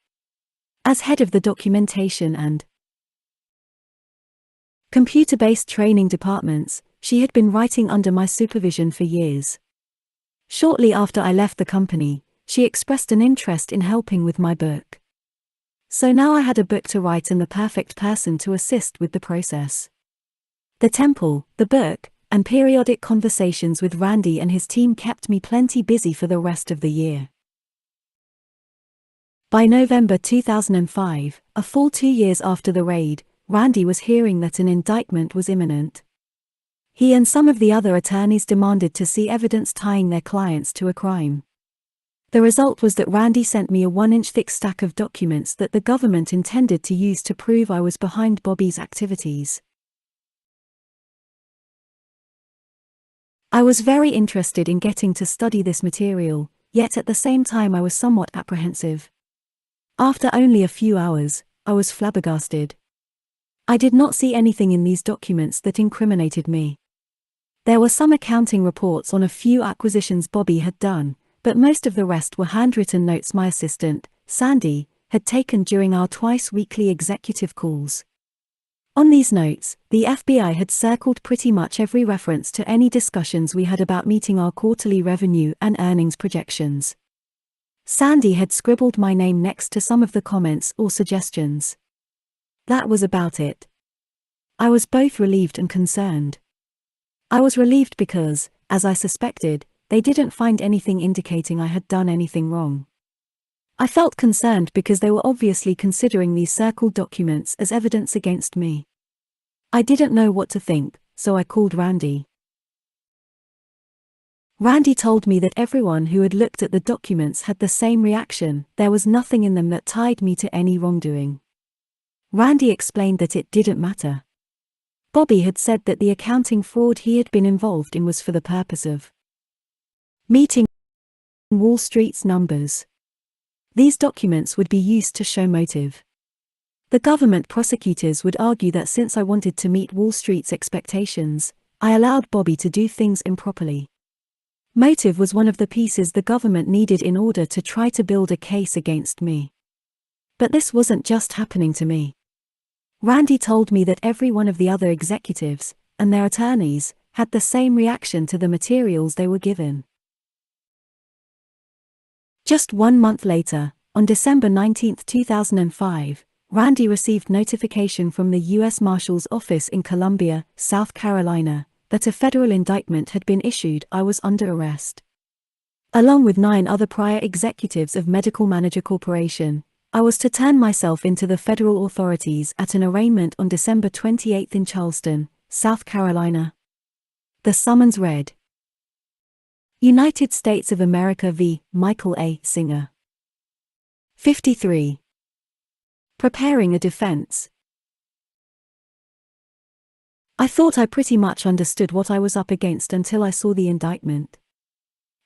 As head of the documentation and computer-based training departments, she had been writing under my supervision for years. Shortly after I left the company, she expressed an interest in helping with my book. So now I had a book to write and the perfect person to assist with the process. The temple, the book, and periodic conversations with Randy and his team kept me plenty busy for the rest of the year. By November 2005, a full 2 years after the raid, Randy was hearing that an indictment was imminent. He and some of the other attorneys demanded to see evidence tying their clients to a crime. The result was that Randy sent me a 1-inch thick stack of documents that the government intended to use to prove I was behind Bobby's activities. I was very interested in getting to study this material, yet at the same time I was somewhat apprehensive. After only a few hours, I was flabbergasted. I did not see anything in these documents that incriminated me. There were some accounting reports on a few acquisitions Bobby had done, but most of the rest were handwritten notes my assistant, Sandy, had taken during our twice-weekly executive calls. On these notes, the FBI had circled pretty much every reference to any discussions we had about meeting our quarterly revenue and earnings projections. Sandy had scribbled my name next to some of the comments or suggestions. That was about it. I was both relieved and concerned. I was relieved because, as I suspected, they didn't find anything indicating I had done anything wrong. I felt concerned because they were obviously considering these circled documents as evidence against me. I didn't know what to think, so I called Randy. Randy told me that everyone who had looked at the documents had the same reaction. There was nothing in them that tied me to any wrongdoing. Randy explained that it didn't matter. Bobby had said that the accounting fraud he had been involved in was for the purpose of meeting Wall Street's numbers. These documents would be used to show motive. The government prosecutors would argue that since I wanted to meet Wall Street's expectations, I allowed Bobby to do things improperly. Motive was one of the pieces the government needed in order to try to build a case against me. But this wasn't just happening to me. Randy told me that every one of the other executives, and their attorneys, had the same reaction to the materials they were given. Just 1 month later, on December 19, 2005, Randy received notification from the U.S. Marshal's office in Columbia, South Carolina, that a federal indictment had been issued. I was under arrest. Along with 9 other prior executives of Medical Manager Corporation, I was to turn myself into the federal authorities at an arraignment on December 28 in Charleston, South Carolina. The summons read: United States of America v. Michael A. Singer. 53. Preparing a defense. I thought I pretty much understood what I was up against until I saw the indictment.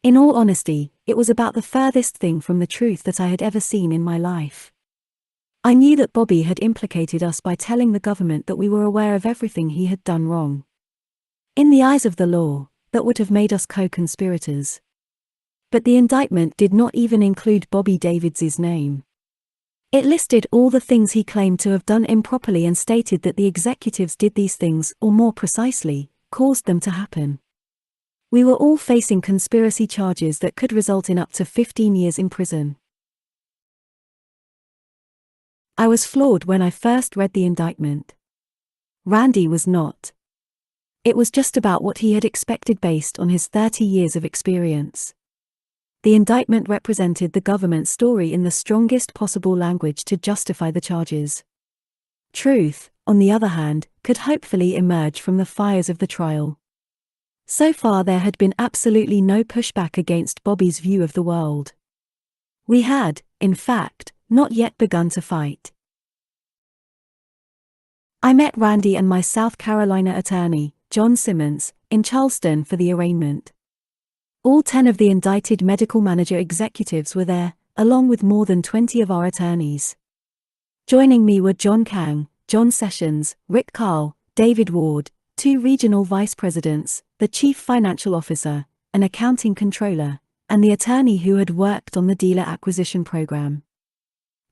In all honesty, it was about the furthest thing from the truth that I had ever seen in my life. I knew that Bobby had implicated us by telling the government that we were aware of everything he had done wrong. In the eyes of the law, that would have made us co-conspirators. But the indictment did not even include Bobby Davids's name. It listed all the things he claimed to have done improperly and stated that the executives did these things, or more precisely, caused them to happen. We were all facing conspiracy charges that could result in up to 15 years in prison. I was floored when I first read the indictment. Randy was not. It was just about what he had expected based on his 30 years of experience. The indictment represented the government's story in the strongest possible language to justify the charges. Truth, on the other hand, could hopefully emerge from the fires of the trial. So far there had been absolutely no pushback against Bobby's view of the world. We had, in fact, not yet begun to fight. I met Randy and my South Carolina attorney, John Simmons, in Charleston for the arraignment. All 10 of the indicted medical manager executives were there, along with more than 20 of our attorneys. Joining me were John Kang, John Sessions, Rick Carl, David Ward, 2 regional vice presidents, the chief financial officer, an accounting controller, and the attorney who had worked on the dealer acquisition program.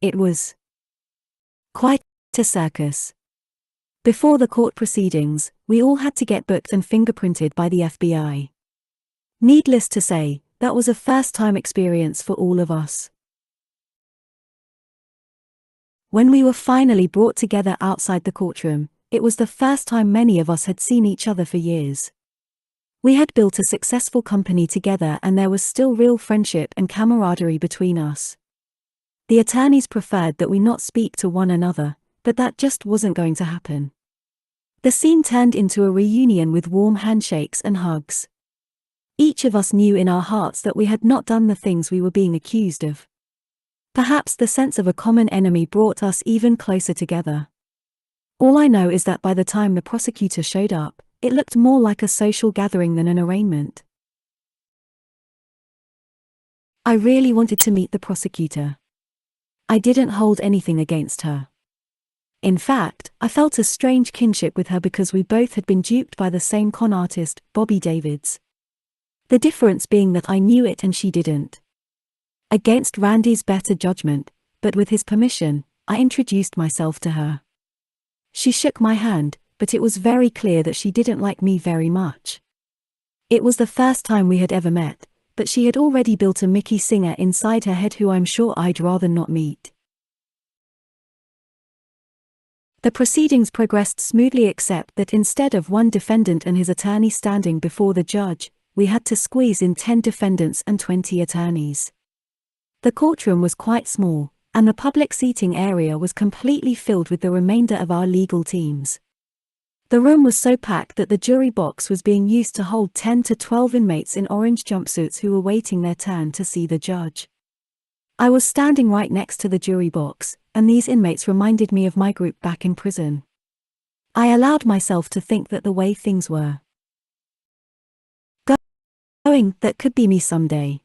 It was quite a circus. Before the court proceedings, we all had to get booked and fingerprinted by the FBI. Needless to say, that was a first-time experience for all of us. When we were finally brought together outside the courtroom, it was the first time many of us had seen each other for years. We had built a successful company together and there was still real friendship and camaraderie between us. The attorneys preferred that we not speak to one another, but that just wasn't going to happen. The scene turned into a reunion with warm handshakes and hugs. Each of us knew in our hearts that we had not done the things we were being accused of. Perhaps the sense of a common enemy brought us even closer together. All I know is that by the time the prosecutor showed up, it looked more like a social gathering than an arraignment. I really wanted to meet the prosecutor. I didn't hold anything against her. In fact, I felt a strange kinship with her because we both had been duped by the same con artist, Bobby Davids. The difference being that I knew it and she didn't. Against Randy's better judgment, but with his permission, I introduced myself to her. She shook my hand, but it was very clear that she didn't like me very much. It was the first time we had ever met, but she had already built a Mickey singer inside her head who I'm sure I'd rather not meet. The proceedings progressed smoothly except that instead of one defendant and his attorney standing before the judge, we had to squeeze in 10 defendants and 20 attorneys. The courtroom was quite small, and the public seating area was completely filled with the remainder of our legal teams. The room was so packed that the jury box was being used to hold 10 to 12 inmates in orange jumpsuits who were waiting their turn to see the judge. I was standing right next to the jury box, and these inmates reminded me of my group back in prison. I allowed myself to think that the way things were going, that could be me someday.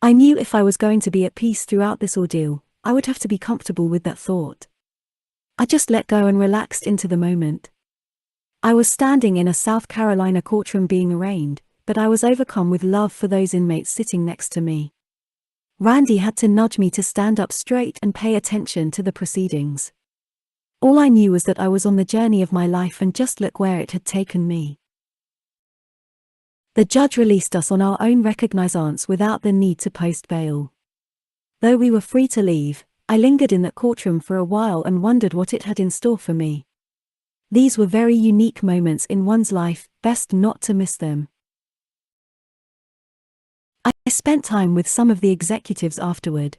I knew if I was going to be at peace throughout this ordeal, I would have to be comfortable with that thought. I just let go and relaxed into the moment. I was standing in a South Carolina courtroom being arraigned, but I was overcome with love for those inmates sitting next to me. Randy had to nudge me to stand up straight and pay attention to the proceedings. All I knew was that I was on the journey of my life and just look where it had taken me. The judge released us on our own recognizance without the need to post bail. Though we were free to leave, I lingered in that courtroom for a while and wondered what it had in store for me. These were very unique moments in one's life, best not to miss them. I spent time with some of the executives afterward.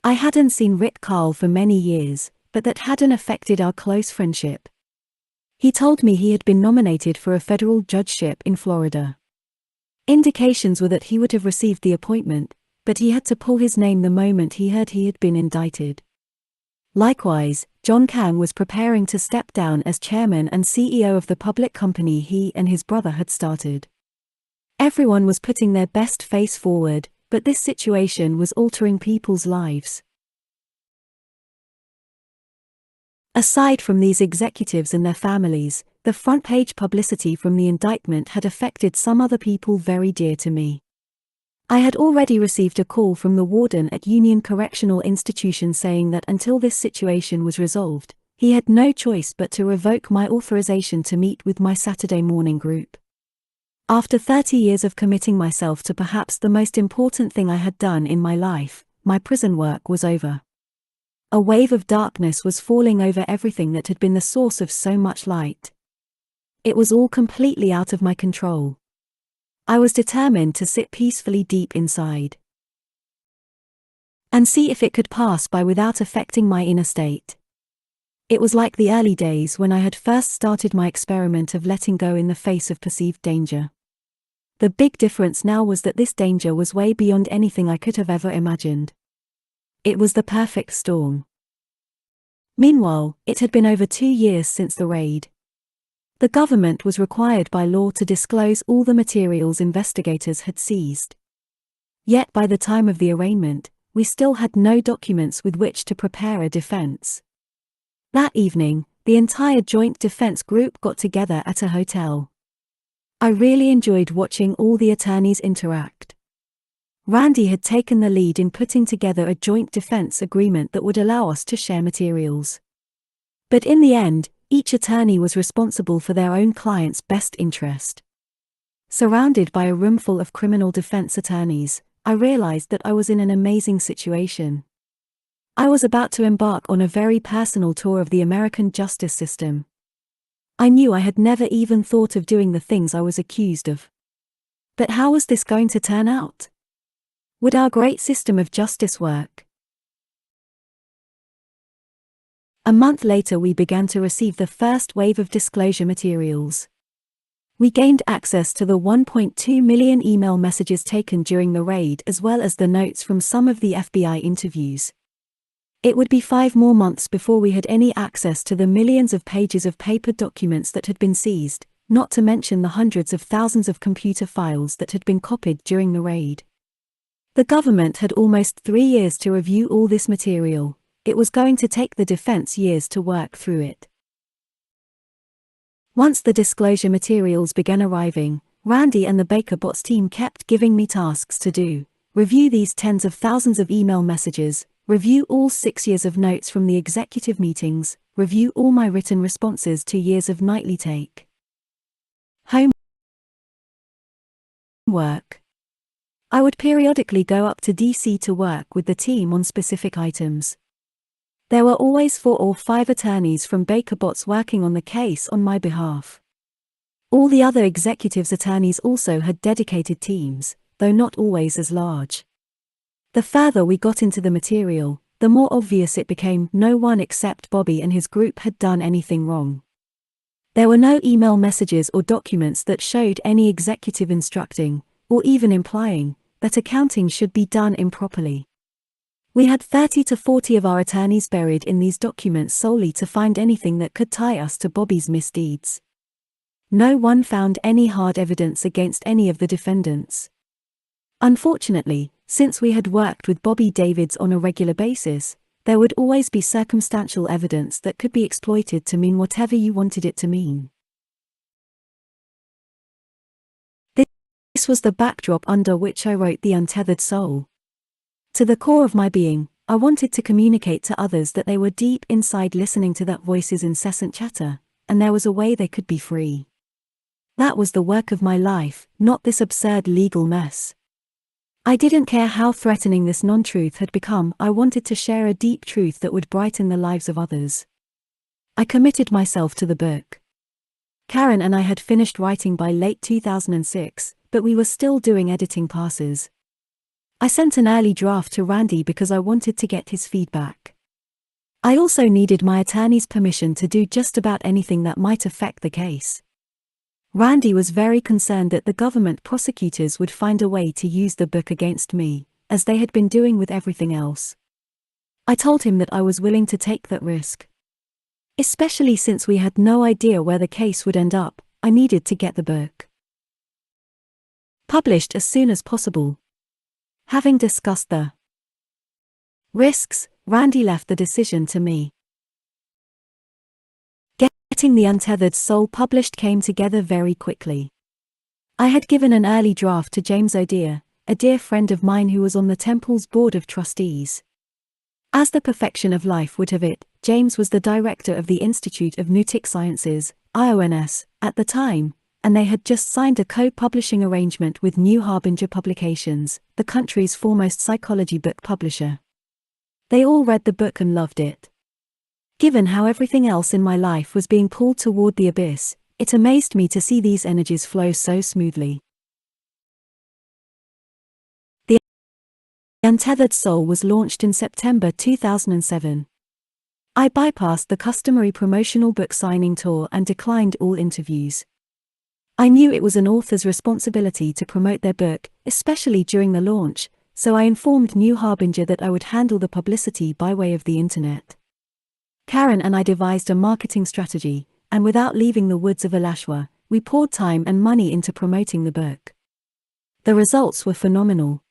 I hadn't seen Rick Carl for many years, but that hadn't affected our close friendship. He told me he had been nominated for a federal judgeship in Florida. Indications were that he would have received the appointment, but he had to pull his name the moment he heard he had been indicted. Likewise, John Kang was preparing to step down as chairman and CEO of the public company he and his brother had started. Everyone was putting their best face forward, but this situation was altering people's lives. Aside from these executives and their families, the front-page publicity from the indictment had affected some other people very dear to me. I had already received a call from the warden at Union Correctional Institution saying that until this situation was resolved, he had no choice but to revoke my authorization to meet with my Saturday morning group. After 30 years of committing myself to perhaps the most important thing I had done in my life, my prison work was over. A wave of darkness was falling over everything that had been the source of so much light. It was all completely out of my control. I was determined to sit peacefully deep inside and see if it could pass by without affecting my inner state. It was like the early days when I had first started my experiment of letting go in the face of perceived danger. The big difference now was that this danger was way beyond anything I could have ever imagined. It was the perfect storm. Meanwhile, it had been over 2 years since the raid. The government was required by law to disclose all the materials investigators had seized. Yet by the time of the arraignment, we still had no documents with which to prepare a defense. That evening, the entire joint defense group got together at a hotel. I really enjoyed watching all the attorneys interact. Randy had taken the lead in putting together a joint defense agreement that would allow us to share materials. But in the end, each attorney was responsible for their own client's best interest. Surrounded by a room full of criminal defense attorneys, I realized that I was in an amazing situation. I was about to embark on a very personal tour of the American justice system. I knew I had never even thought of doing the things I was accused of. But how was this going to turn out? Would our great system of justice work? A month later we began to receive the first wave of disclosure materials. We gained access to the 1.2 million email messages taken during the raid as well as the notes from some of the FBI interviews. It would be 5 more months before we had any access to the millions of pages of paper documents that had been seized, not to mention the hundreds of thousands of computer files that had been copied during the raid. The government had almost 3 years to review all this material. It was going to take the defense years to work through it. Once the disclosure materials began arriving, Randy and the BakerBots team kept giving me tasks to do: review these tens of thousands of email messages, review all 6 years of notes from the executive meetings, review all my written responses to years of nightly take homework. I would periodically go up to DC to work with the team on specific items. There were always 4 or 5 attorneys from BakerBots working on the case on my behalf. All the other executives' attorneys also had dedicated teams, though not always as large. The further we got into the material, the more obvious it became no one except Bobby and his group had done anything wrong. There were no email messages or documents that showed any executive instructing, or even implying, that accounting should be done improperly. We had 30 to 40 of our attorneys buried in these documents solely to find anything that could tie us to Bobby's misdeeds. No one found any hard evidence against any of the defendants. Unfortunately, since we had worked with Bobby Davids on a regular basis, there would always be circumstantial evidence that could be exploited to mean whatever you wanted it to mean. This was the backdrop under which I wrote The Untethered Soul. To the core of my being, I wanted to communicate to others that they were deep inside listening to that voice's incessant chatter, and there was a way they could be free. That was the work of my life, not this absurd legal mess. I didn't care how threatening this non-truth had become. I wanted to share a deep truth that would brighten the lives of others. I committed myself to the book. Karen and I had finished writing by late 2006, but we were still doing editing passes. I sent an early draft to Randy because I wanted to get his feedback. I also needed my attorney's permission to do just about anything that might affect the case. Randy was very concerned that the government prosecutors would find a way to use the book against me, as they had been doing with everything else. I told him that I was willing to take that risk. Especially since we had no idea where the case would end up, I needed to get the book published as soon as possible. Having discussed the risks, Randy left the decision to me. Getting The Untethered Soul published came together very quickly. I had given an early draft to James O'Dear, a dear friend of mine who was on the Temple's Board of Trustees. As the perfection of life would have it, James was the director of the Institute of Nootic Sciences, IONS, at the time, and they had just signed a co-publishing arrangement with New Harbinger Publications, the country's foremost psychology book publisher. They all read the book and loved it. Given how everything else in my life was being pulled toward the abyss, it amazed me to see these energies flow so smoothly. The Untethered Soul was launched in September 2007. I bypassed the customary promotional book signing tour and declined all interviews. I knew it was an author's responsibility to promote their book, especially during the launch, so I informed New Harbinger that I would handle the publicity by way of the internet. Karen and I devised a marketing strategy, and without leaving the woods of Alashwa, we poured time and money into promoting the book. The results were phenomenal.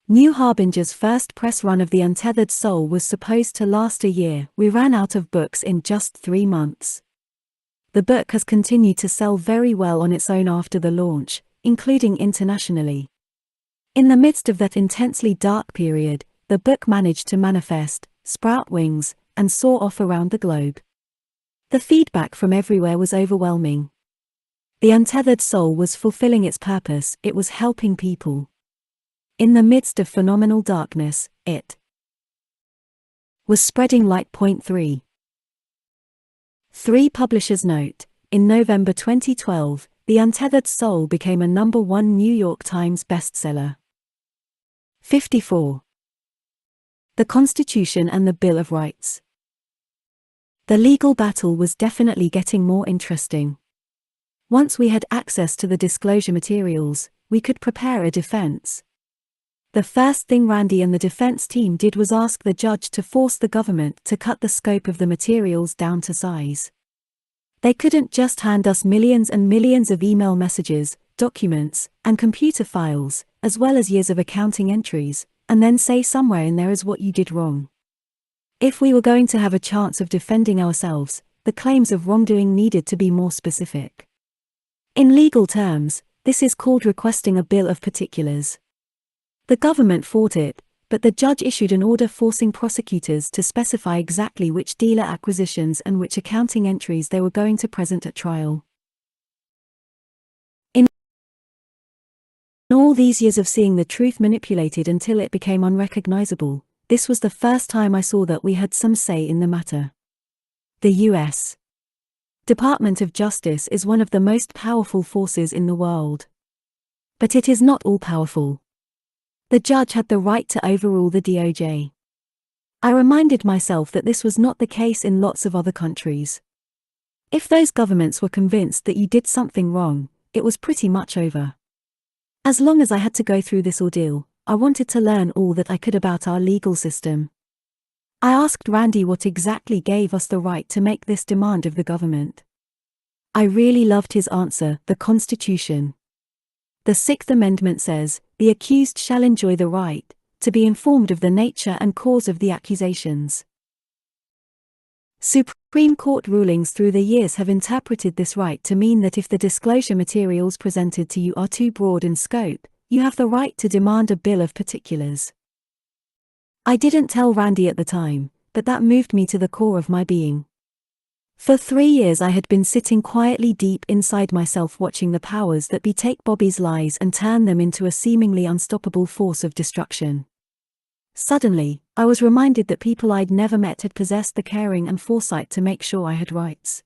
New Harbinger's first press run of The Untethered Soul was supposed to last a year. We ran out of books in just 3 months. The book has continued to sell very well on its own after the launch, including internationally. In the midst of that intensely dark period, the book managed to manifest, sprout wings, and soar off around the globe. The feedback from everywhere was overwhelming. The Untethered Soul was fulfilling its purpose. It was helping people. In the midst of phenomenal darkness, it was spreading light. 3 Publishers Note: in November 2012, The Untethered Soul became a #1 New York Times bestseller. 54. The Constitution and the Bill of Rights. The legal battle was definitely getting more interesting. Once we had access to the disclosure materials, we could prepare a defense. The first thing Randy and the defense team did was ask the judge to force the government to cut the scope of the materials down to size. They couldn't just hand us millions and millions of email messages, documents, and computer files, as well as years of accounting entries, and then say somewhere in there is what you did wrong. If we were going to have a chance of defending ourselves, the claims of wrongdoing needed to be more specific. In legal terms, This is called requesting a bill of particulars. The government fought it, but the judge issued an order forcing prosecutors to specify exactly which dealer acquisitions and which accounting entries they were going to present at trial. In all these years of seeing the truth manipulated until it became unrecognizable, this was the first time I saw that we had some say in the matter. The U.S. Department of Justice is one of the most powerful forces in the world. But it is not all-powerful. The judge had the right to overrule the DOJ. I reminded myself that this was not the case in lots of other countries. If those governments were convinced that you did something wrong, it was pretty much over. As long as I had to go through this ordeal, I wanted to learn all that I could about our legal system. I asked Randy what exactly gave us the right to make this demand of the government. I really loved his answer: the Constitution. The Sixth Amendment says, "The accused shall enjoy the right to be informed of the nature and cause of the accusations." Supreme Court rulings through the years have interpreted this right to mean that if the disclosure materials presented to you are too broad in scope, you have the right to demand a bill of particulars. I didn't tell Randy at the time, but that moved me to the core of my being. For 3 years I had been sitting quietly deep inside myself watching the powers that be take Bobby's lies and turn them into a seemingly unstoppable force of destruction. Suddenly, I was reminded that people I'd never met had possessed the caring and foresight to make sure I had rights.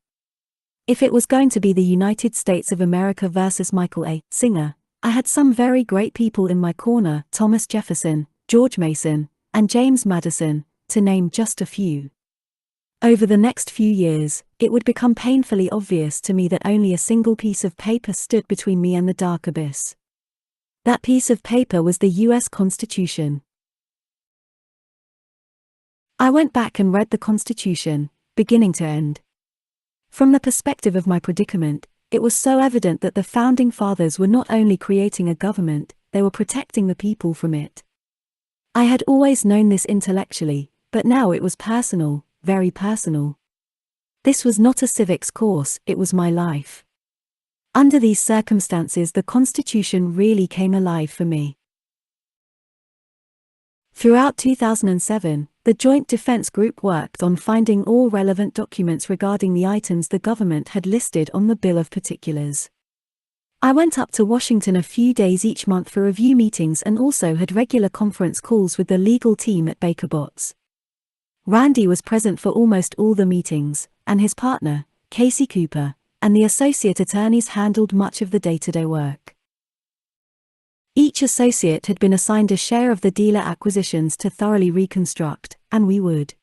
If it was going to be the United States of America versus Michael A. Singer, I had some very great people in my corner: Thomas Jefferson, George Mason, and James Madison, to name just a few. Over the next few years, it would become painfully obvious to me that only a single piece of paper stood between me and the dark abyss. That piece of paper was the U.S. Constitution. I went back and read the Constitution, beginning to end. From the perspective of my predicament, it was so evident that the Founding Fathers were not only creating a government, they were protecting the people from it. I had always known this intellectually, but now it was personal. Very personal. This was not a civics course, it was my life. Under these circumstances, the Constitution really came alive for me. Throughout 2007, the Joint Defense Group worked on finding all relevant documents regarding the items the government had listed on the Bill of Particulars. I went up to Washington a few days each month for review meetings and also had regular conference calls with the legal team at Baker Botts. Randy was present for almost all the meetings, and his partner, Casey Cooper, and the associate attorneys handled much of the day-to-day work. Each associate had been assigned a share of the dealer acquisitions to thoroughly reconstruct, and we would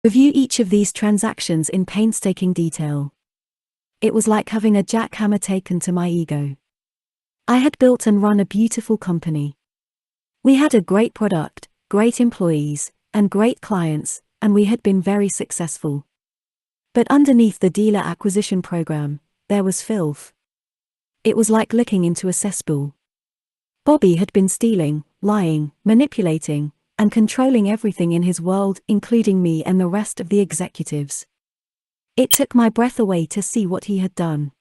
review each of these transactions in painstaking detail. It was like having a jackhammer taken to my ego. I had built and run a beautiful company. We had a great product, great employees, and great clients, and we had been very successful. But underneath the dealer acquisition program, there was filth. It was like looking into a cesspool. Bobby had been stealing, lying, manipulating, and controlling everything in his world, including me and the rest of the executives. It took my breath away to see what he had done.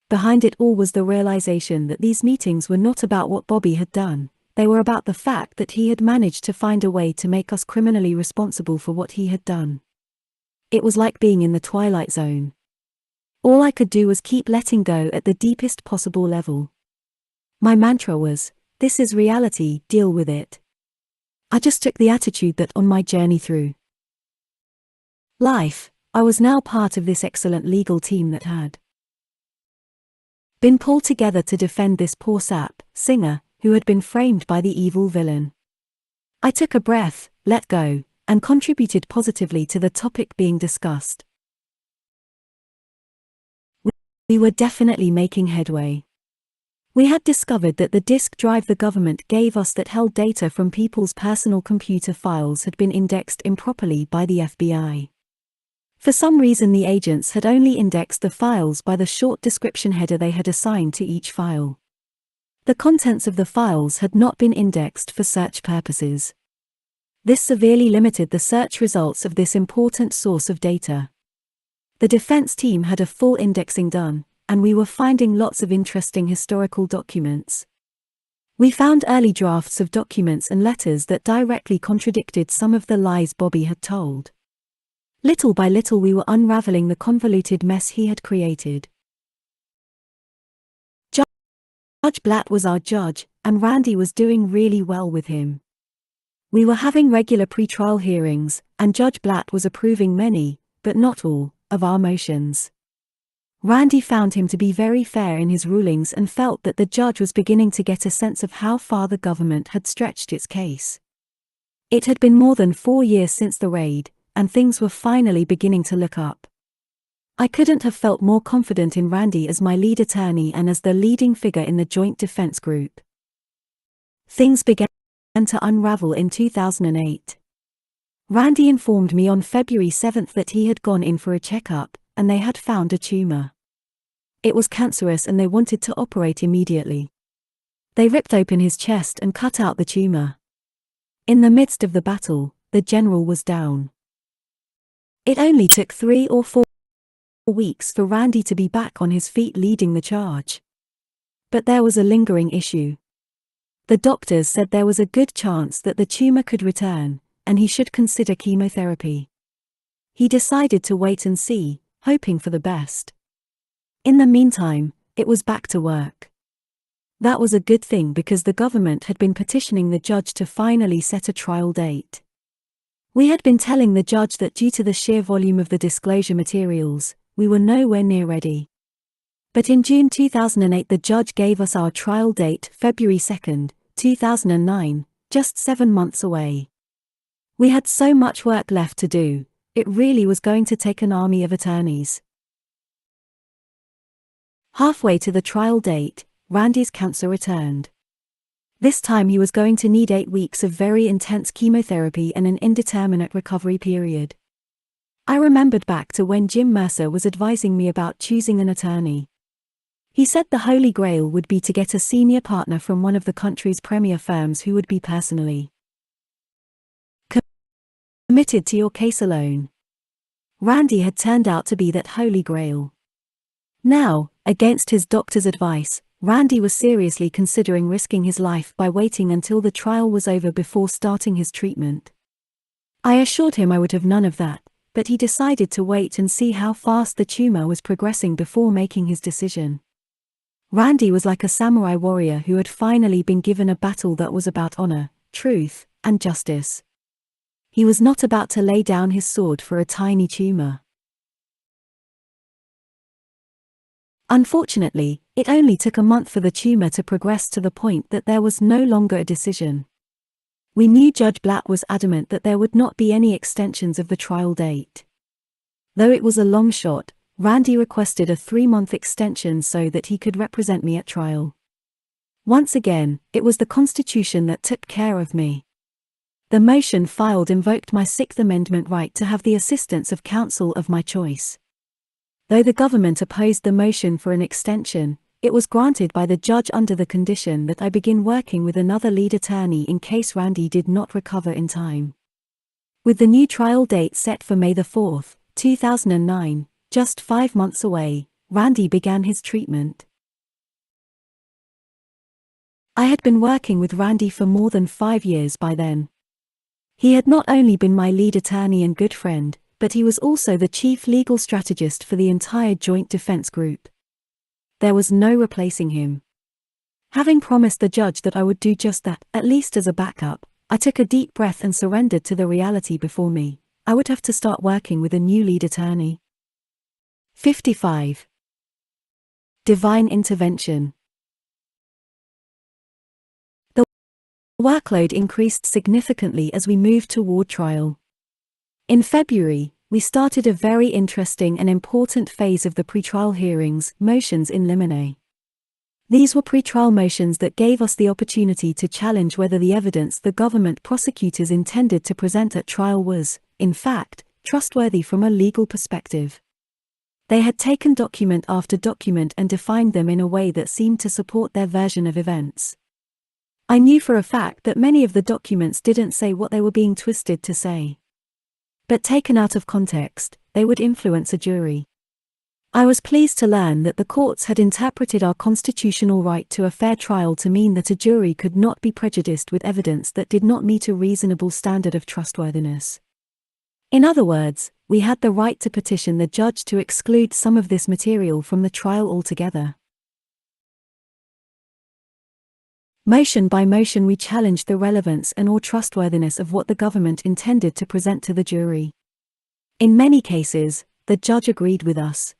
Behind it all was the realization that these meetings were not about what Bobby had done. They were about the fact that he had managed to find a way to make us criminally responsible for what he had done. It was like being in the twilight zone. All I could do was keep letting go at the deepest possible level. My mantra was, "This is reality, deal with it." I just took the attitude that on my journey through life, I was now part of this excellent legal team that had been pulled together to defend this poor sap, Singer, who had been framed by the evil villain. I took a breath, let go, and contributed positively to the topic being discussed. We were definitely making headway. We had discovered that the disk drive the government gave us that held data from people's personal computer files had been indexed improperly by the FBI. For some reason, the agents had only indexed the files by the short description header they had assigned to each file. The contents of the files had not been indexed for search purposes. This severely limited the search results of this important source of data. The defense team had a full indexing done, and we were finding lots of interesting historical documents. We found early drafts of documents and letters that directly contradicted some of the lies Bobby had told. Little by little we were unraveling the convoluted mess he had created. Judge Blatt was our judge, and Randy was doing really well with him. We were having regular pre-trial hearings, and Judge Blatt was approving many, but not all, of our motions. Randy found him to be very fair in his rulings and felt that the judge was beginning to get a sense of how far the government had stretched its case. It had been more than 4 years since the raid, and things were finally beginning to look up. I couldn't have felt more confident in Randy as my lead attorney and as the leading figure in the joint defense group. Things began to unravel in 2008. Randy informed me on February 7 that he had gone in for a checkup, and they had found a tumor. It was cancerous and they wanted to operate immediately. They ripped open his chest and cut out the tumor. In the midst of the battle, the general was down. It only took 3 or 4 weeks for Randy to be back on his feet leading the charge. But there was a lingering issue. The doctors said there was a good chance that the tumor could return, and he should consider chemotherapy. He decided to wait and see, hoping for the best. In the meantime, it was back to work. That was a good thing because the government had been petitioning the judge to finally set a trial date. We had been telling the judge that due to the sheer volume of the disclosure materials, we were nowhere near ready. But in June 2008 the judge gave us our trial date, February 2, 2009, just 7 months away. We had so much work left to do, it really was going to take an army of attorneys. Halfway to the trial date, Randy's cancer returned. This time he was going to need 8 weeks of very intense chemotherapy and an indeterminate recovery period. I remembered back to when Jim Mercer was advising me about choosing an attorney. He said the holy grail would be to get a senior partner from one of the country's premier firms who would be personally committed to your case alone. Randy had turned out to be that holy grail. Now, against his doctor's advice, Randy was seriously considering risking his life by waiting until the trial was over before starting his treatment. I assured him I would have none of that, but he decided to wait and see how fast the tumor was progressing before making his decision. Randy was like a samurai warrior who had finally been given a battle that was about honor, truth, and justice. He was not about to lay down his sword for a tiny tumor. Unfortunately, it only took a month for the tumor to progress to the point that there was no longer a decision. We knew Judge Blatt was adamant that there would not be any extensions of the trial date. Though it was a long shot, Randy requested a 3-month extension so that he could represent me at trial. Once again, it was the Constitution that took care of me. The motion filed invoked my 6th Amendment right to have the assistance of counsel of my choice. Though the government opposed the motion for an extension, it was granted by the judge under the condition that I begin working with another lead attorney in case Randy did not recover in time. With the new trial date set for May 4, 2009, just 5 months away, Randy began his treatment. I had been working with Randy for more than 5 years by then. He had not only been my lead attorney and good friend, but he was also the chief legal strategist for the entire joint defense group. There was no replacing him. Having promised the judge that I would do just that, at least as a backup, I took a deep breath and surrendered to the reality before me. I would have to start working with a new lead attorney. 55. Divine intervention. The workload increased significantly as we moved toward trial. In February, we started a very interesting and important phase of the pretrial hearings, motions in limine. These were pretrial motions that gave us the opportunity to challenge whether the evidence the government prosecutors intended to present at trial was, in fact, trustworthy from a legal perspective. They had taken document after document and defined them in a way that seemed to support their version of events. I knew for a fact that many of the documents didn't say what they were being twisted to say. But taken out of context, they would influence a jury. I was pleased to learn that the courts had interpreted our constitutional right to a fair trial to mean that a jury could not be prejudiced with evidence that did not meet a reasonable standard of trustworthiness. In other words, we had the right to petition the judge to exclude some of this material from the trial altogether. Motion by motion we challenged the relevance and/or trustworthiness of what the government intended to present to the jury. In many cases, the judge agreed with us.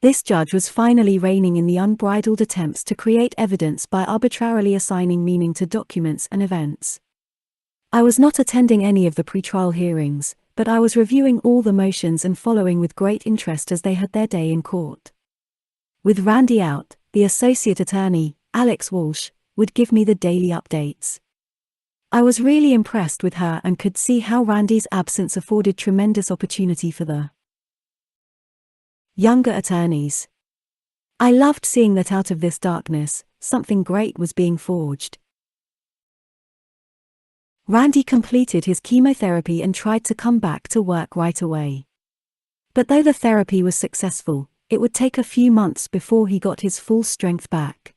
This judge was finally reining in the unbridled attempts to create evidence by arbitrarily assigning meaning to documents and events. I was not attending any of the pretrial hearings, but I was reviewing all the motions and following with great interest as they had their day in court. With Randy out, the associate attorney, Alex Walsh, would give me the daily updates. I was really impressed with her and could see how Randy's absence afforded tremendous opportunity for the younger attorneys. I loved seeing that out of this darkness, something great was being forged. Randy completed his chemotherapy and tried to come back to work right away. But though the therapy was successful, it would take a few months before he got his full strength back.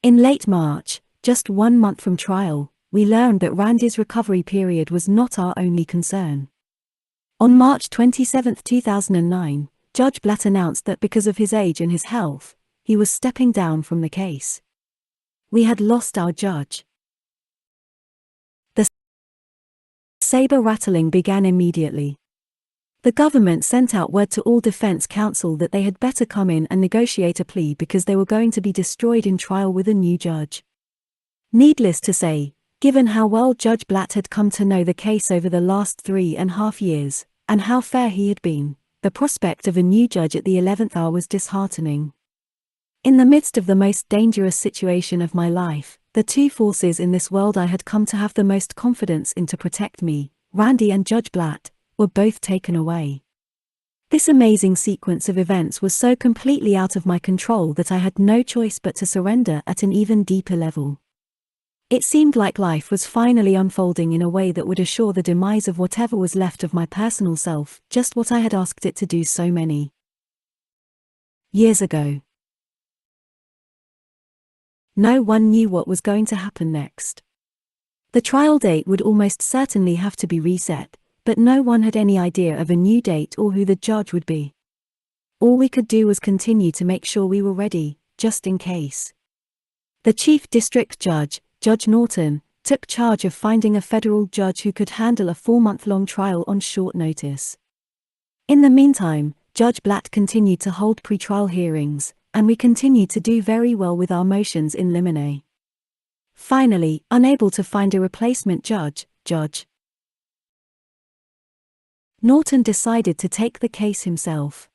In late March, just 1 month from trial, we learned that Randy's recovery period was not our only concern. On March 27, 2009, Judge Blatt announced that because of his age and his health, he was stepping down from the case. We had lost our judge. The saber rattling began immediately. The government sent out word to all defense counsel that they had better come in and negotiate a plea because they were going to be destroyed in trial with a new judge. Needless to say, given how well Judge Blatt had come to know the case over the last 3.5 years, and how fair he had been, the prospect of a new judge at the 11th hour was disheartening. In the midst of the most dangerous situation of my life, the two forces in this world I had come to have the most confidence in to protect me, Randy and Judge Blatt, were both taken away. This amazing sequence of events was so completely out of my control that I had no choice but to surrender at an even deeper level. It seemed like life was finally unfolding in a way that would assure the demise of whatever was left of my personal self, just what I had asked it to do so many years ago. No one knew what was going to happen next. The trial date would almost certainly have to be reset, but no one had any idea of a new date or who the judge would be. All we could do was continue to make sure we were ready, just in case. The Chief District Judge, Judge Norton, took charge of finding a federal judge who could handle a 4-month-long trial on short notice. In the meantime, Judge Blatt continued to hold pretrial hearings, and we continued to do very well with our motions in limine. Finally, unable to find a replacement judge, Judge Norton decided to take the case himself.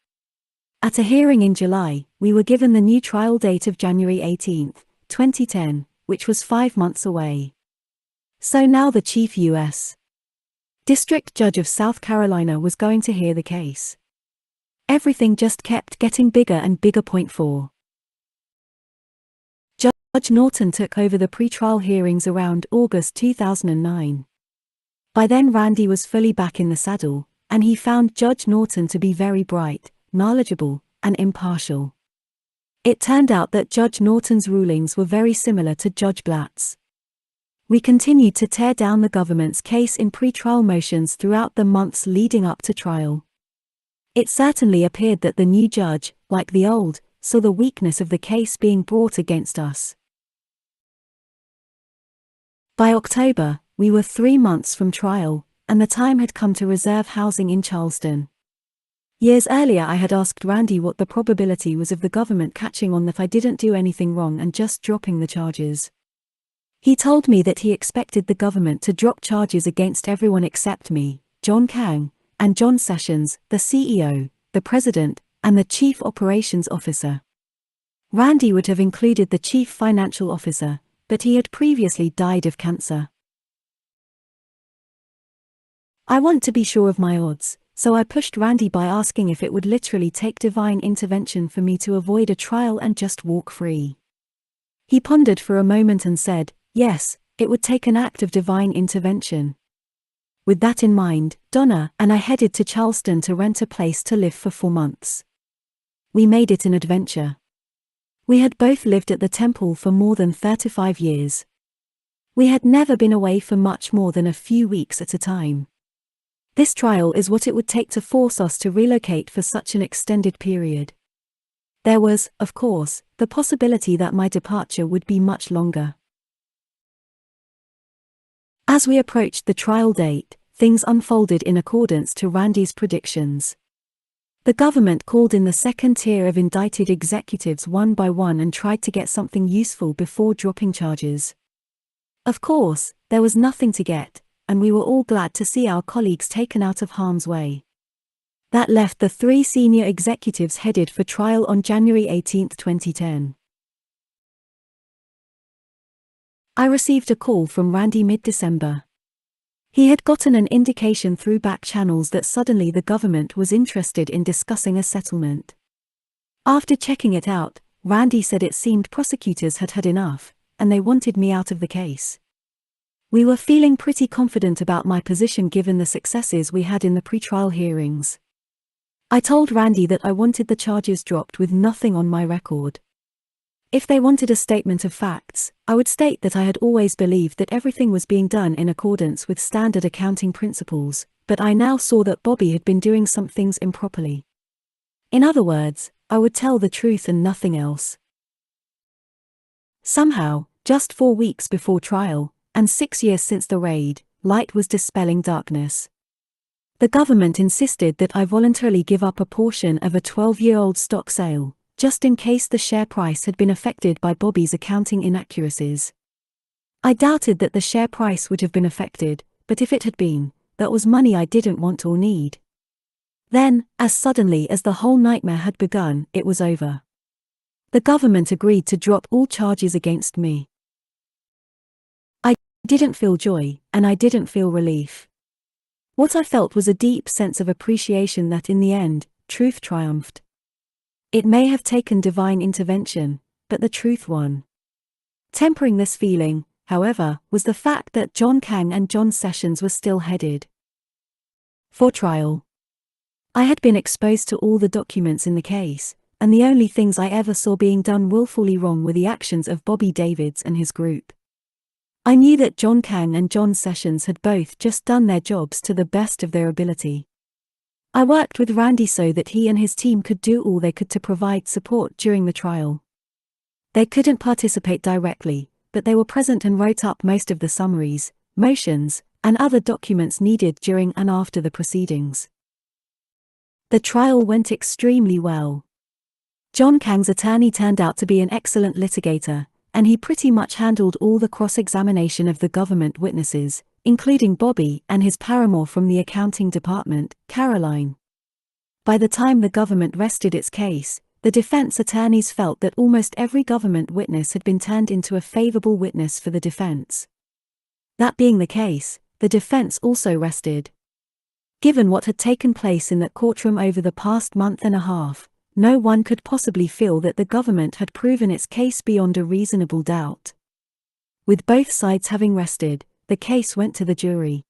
At a hearing in July, we were given the new trial date of January 18, 2010, which was 5 months away. So now the Chief U.S. District Judge of South Carolina was going to hear the case. Everything just kept getting bigger and bigger. Point 4. Judge Norton took over the pretrial hearings around August 2009. By then Randy was fully back in the saddle, and he found Judge Norton to be very bright, knowledgeable, and impartial. It turned out that Judge Norton's rulings were very similar to Judge Blatt's. We continued to tear down the government's case in pretrial motions throughout the months leading up to trial. It certainly appeared that the new judge, like the old, saw the weakness of the case being brought against us. By October, we were 3 months from trial, and the time had come to reserve housing in Charleston. Years earlier I had asked Randy what the probability was of the government catching on that I didn't do anything wrong and just dropping the charges. He told me that he expected the government to drop charges against everyone except me, John Kang, and John Sessions, the CEO, the President, and the Chief Operations Officer. Randy would have included the Chief Financial Officer, but he had previously died of cancer. I want to be sure of my odds, so I pushed Randy by asking if it would literally take divine intervention for me to avoid a trial and just walk free. He pondered for a moment and said, "Yes, it would take an act of divine intervention." With that in mind, Donna and I headed to Charleston to rent a place to live for 4 months. We made it an adventure. We had both lived at the temple for more than 35 years. We had never been away for much more than a few weeks at a time. This trial is what it would take to force us to relocate for such an extended period. There was, of course, the possibility that my departure would be much longer. As we approached the trial date, things unfolded in accordance to Randy's predictions. The government called in the second tier of indicted executives one by one and tried to get something useful before dropping charges. Of course, there was nothing to get, and we were all glad to see our colleagues taken out of harm's way. That left the 3 senior executives headed for trial on January 18, 2010. I received a call from Randy mid-December. He had gotten an indication through back channels that suddenly the government was interested in discussing a settlement. After checking it out, Randy said it seemed prosecutors had had enough, and they wanted me out of the case. We were feeling pretty confident about my position given the successes we had in the pretrial hearings. I told Randy that I wanted the charges dropped with nothing on my record. If they wanted a statement of facts, I would state that I had always believed that everything was being done in accordance with standard accounting principles, but I now saw that Bobby had been doing some things improperly. In other words, I would tell the truth and nothing else. Somehow, just 4 weeks before trial, and 6 years since the raid, light was dispelling darkness. The government insisted that I voluntarily give up a portion of a 12-year-old stock sale, just in case the share price had been affected by Bobby's accounting inaccuracies. I doubted that the share price would have been affected, but if it had been, that was money I didn't want or need. Then, as suddenly as the whole nightmare had begun, it was over. The government agreed to drop all charges against me. I didn't feel joy, and I didn't feel relief. What I felt was a deep sense of appreciation that in the end, truth triumphed. It may have taken divine intervention, but the truth won. Tempering this feeling, however, was the fact that John Kang and John Sessions were still headed for trial. I had been exposed to all the documents in the case, and the only things I ever saw being done willfully wrong were the actions of Bobby Davids and his group. I knew that John Kang and John Sessions had both just done their jobs to the best of their ability. I worked with Randy so that he and his team could do all they could to provide support during the trial. They couldn't participate directly, but they were present and wrote up most of the summaries, motions, and other documents needed during and after the proceedings. The trial went extremely well. John Kang's attorney turned out to be an excellent litigator, and he pretty much handled all the cross-examination of the government witnesses, including Bobby and his paramour from the accounting department, Caroline. By the time the government rested its case, the defense attorneys felt that almost every government witness had been turned into a favorable witness for the defense. That being the case, the defense also rested. Given what had taken place in that courtroom over the past month and a half, no one could possibly feel that the government had proven its case beyond a reasonable doubt. With both sides having rested, the case went to the jury.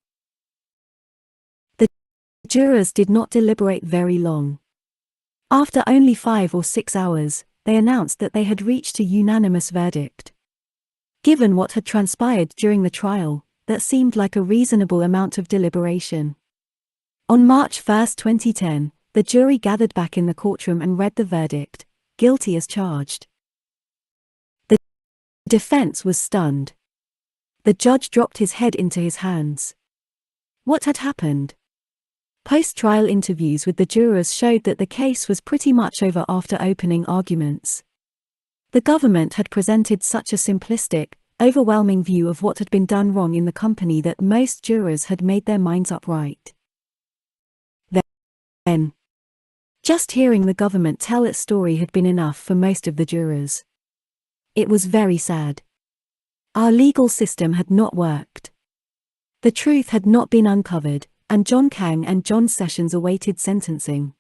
The jurors did not deliberate very long. After only 5 or 6 hours, they announced that they had reached a unanimous verdict. Given what had transpired during the trial, that seemed like a reasonable amount of deliberation. On March 1, 2010, the jury gathered back in the courtroom and read the verdict, guilty as charged. The defense was stunned. The judge dropped his head into his hands. What had happened? Post-trial interviews with the jurors showed that the case was pretty much over after opening arguments. The government had presented such a simplistic, overwhelming view of what had been done wrong in the company that most jurors had made their minds up right. Then, just hearing the government tell its story had been enough for most of the jurors. It was very sad. Our legal system had not worked. The truth had not been uncovered, and John Kang and John Sessions awaited sentencing.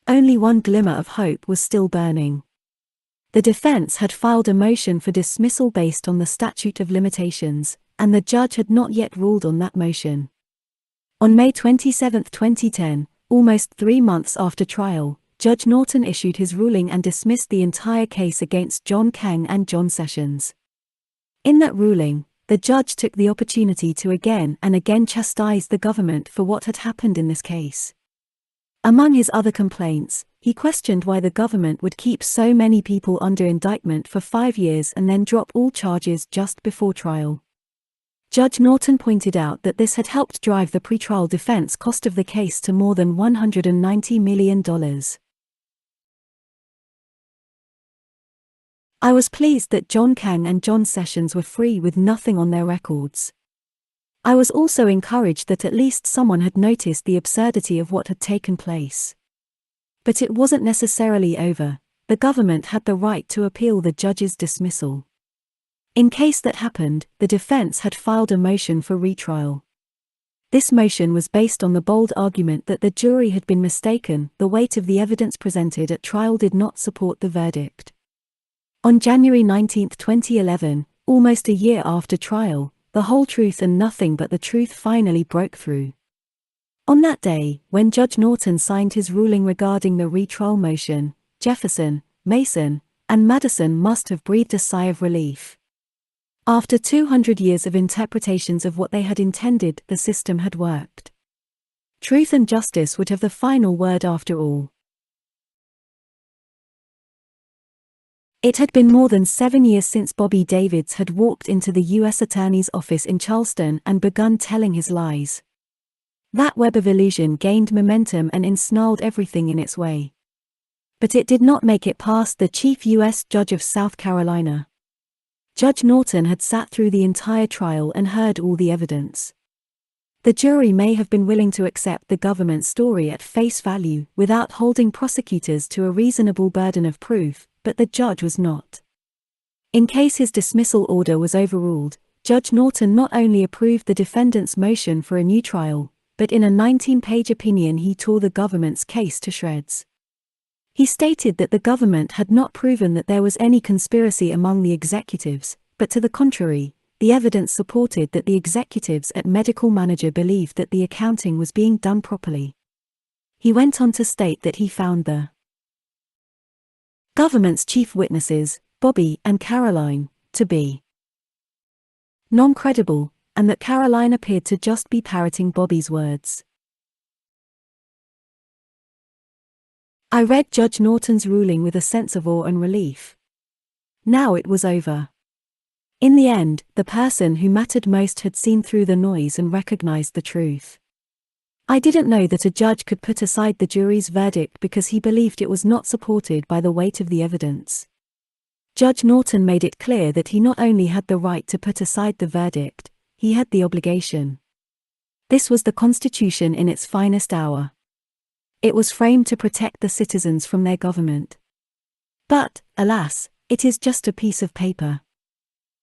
Only one glimmer of hope was still burning. The defense had filed a motion for dismissal based on the statute of limitations, and the judge had not yet ruled on that motion. On May 27, 2010, almost 3 months after trial, Judge Norton issued his ruling and dismissed the entire case against John Kang and John Sessions. In that ruling, the judge took the opportunity to again and again chastise the government for what had happened in this case. Among his other complaints, he questioned why the government would keep so many people under indictment for 5 years and then drop all charges just before trial. Judge Norton pointed out that this had helped drive the pretrial defense cost of the case to more than $190 million. I was pleased that John Kang and John Sessions were free with nothing on their records. I was also encouraged that at least someone had noticed the absurdity of what had taken place. But it wasn't necessarily over. The government had the right to appeal the judge's dismissal. In case that happened, the defense had filed a motion for retrial. This motion was based on the bold argument that the jury had been mistaken. The weight of the evidence presented at trial did not support the verdict. On January 19, 2011, almost a year after trial, the whole truth and nothing but the truth finally broke through. On that day, when Judge Norton signed his ruling regarding the retrial motion, Jefferson, Mason, and Madison must have breathed a sigh of relief. After 200 years of interpretations of what they had intended, the system had worked. Truth and justice would have the final word after all. It had been more than 7 years since Bobby Davids had walked into the U.S. Attorney's office in Charleston and begun telling his lies. That web of illusion gained momentum and ensnarled everything in its way. But it did not make it past the Chief U.S. Judge of South Carolina. Judge Norton had sat through the entire trial and heard all the evidence. The jury may have been willing to accept the government's story at face value without holding prosecutors to a reasonable burden of proof, but the judge was not. In case his dismissal order was overruled, Judge Norton not only approved the defendant's motion for a new trial, but in a 19-page opinion he tore the government's case to shreds. He stated that the government had not proven that there was any conspiracy among the executives, but to the contrary, the evidence supported that the executives at Medical Manager believed that the accounting was being done properly. He went on to state that he found the government's chief witnesses, Bobby and Caroline, to be non-credible, and that Caroline appeared to just be parroting Bobby's words. I read Judge Norton's ruling with a sense of awe and relief. Now it was over. In the end, the person who mattered most had seen through the noise and recognized the truth. I didn't know that a judge could put aside the jury's verdict because he believed it was not supported by the weight of the evidence. Judge Norton made it clear that he not only had the right to put aside the verdict, he had the obligation. This was the Constitution in its finest hour. It was framed to protect the citizens from their government. But, alas, it is just a piece of paper.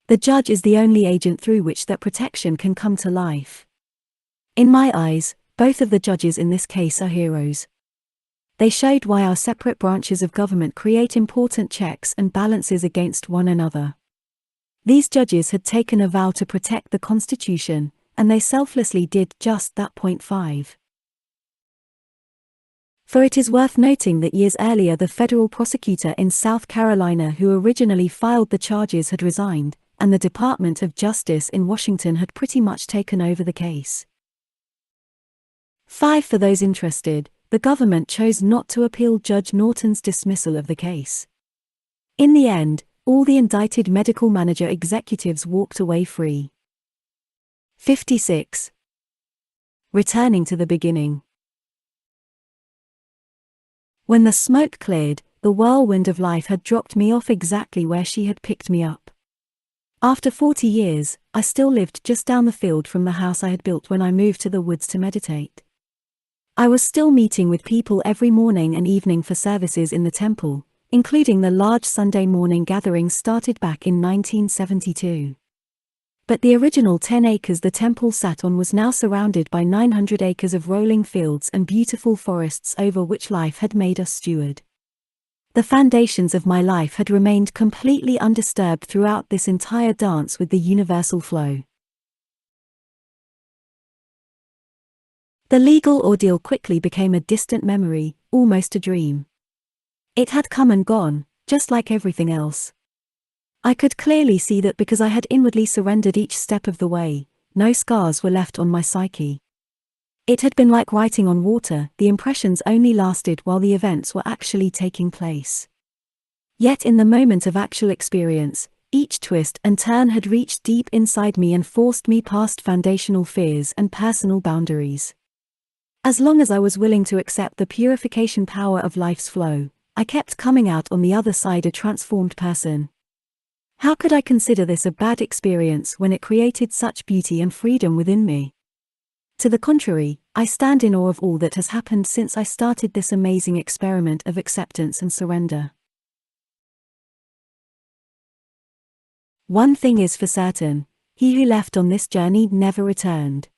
The judge is the only agent through which that protection can come to life. In my eyes, both of the judges in this case are heroes. They showed why our separate branches of government create important checks and balances against one another. These judges had taken a vow to protect the Constitution, and they selflessly did just that. 5. For it is worth noting that years earlier the federal prosecutor in South Carolina who originally filed the charges had resigned, and the Department of Justice in Washington had pretty much taken over the case. 5. For those interested, the government chose not to appeal Judge Norton's dismissal of the case. In the end, all the indicted Medical Manager executives walked away free. 56. Returning to the beginning. When the smoke cleared, the whirlwind of life had dropped me off exactly where she had picked me up. After 40 years, I still lived just down the field from the house I had built when I moved to the woods to meditate. I was still meeting with people every morning and evening for services in the temple, including the large Sunday morning gatherings started back in 1972. But the original 10 acres the temple sat on was now surrounded by 900 acres of rolling fields and beautiful forests over which life had made us steward. The foundations of my life had remained completely undisturbed throughout this entire dance with the universal flow. The legal ordeal quickly became a distant memory, almost a dream. It had come and gone, just like everything else. I could clearly see that because I had inwardly surrendered each step of the way, no scars were left on my psyche. It had been like writing on water, the impressions only lasted while the events were actually taking place. Yet in the moment of actual experience, each twist and turn had reached deep inside me and forced me past foundational fears and personal boundaries. As long as I was willing to accept the purification power of life's flow, I kept coming out on the other side a transformed person. How could I consider this a bad experience when it created such beauty and freedom within me? To the contrary, I stand in awe of all that has happened since I started this amazing experiment of acceptance and surrender. One thing is for certain, he who left on this journey never returned.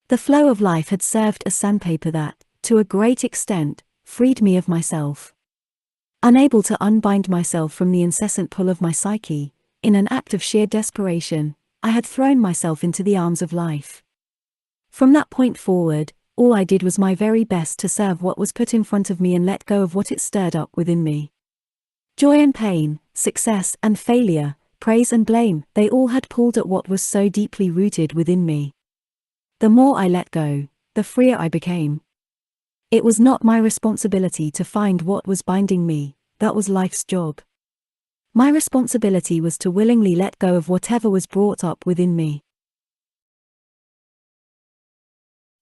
The flow of life had served as sandpaper that, to a great extent, freed me of myself. Unable to unbind myself from the incessant pull of my psyche, in an act of sheer desperation, I had thrown myself into the arms of life. From that point forward, all I did was my very best to serve what was put in front of me and let go of what it stirred up within me. Joy and pain, success and failure, praise and blame, they all had pulled at what was so deeply rooted within me. The more I let go, the freer I became. It was not my responsibility to find what was binding me, that was life's job. My responsibility was to willingly let go of whatever was brought up within me.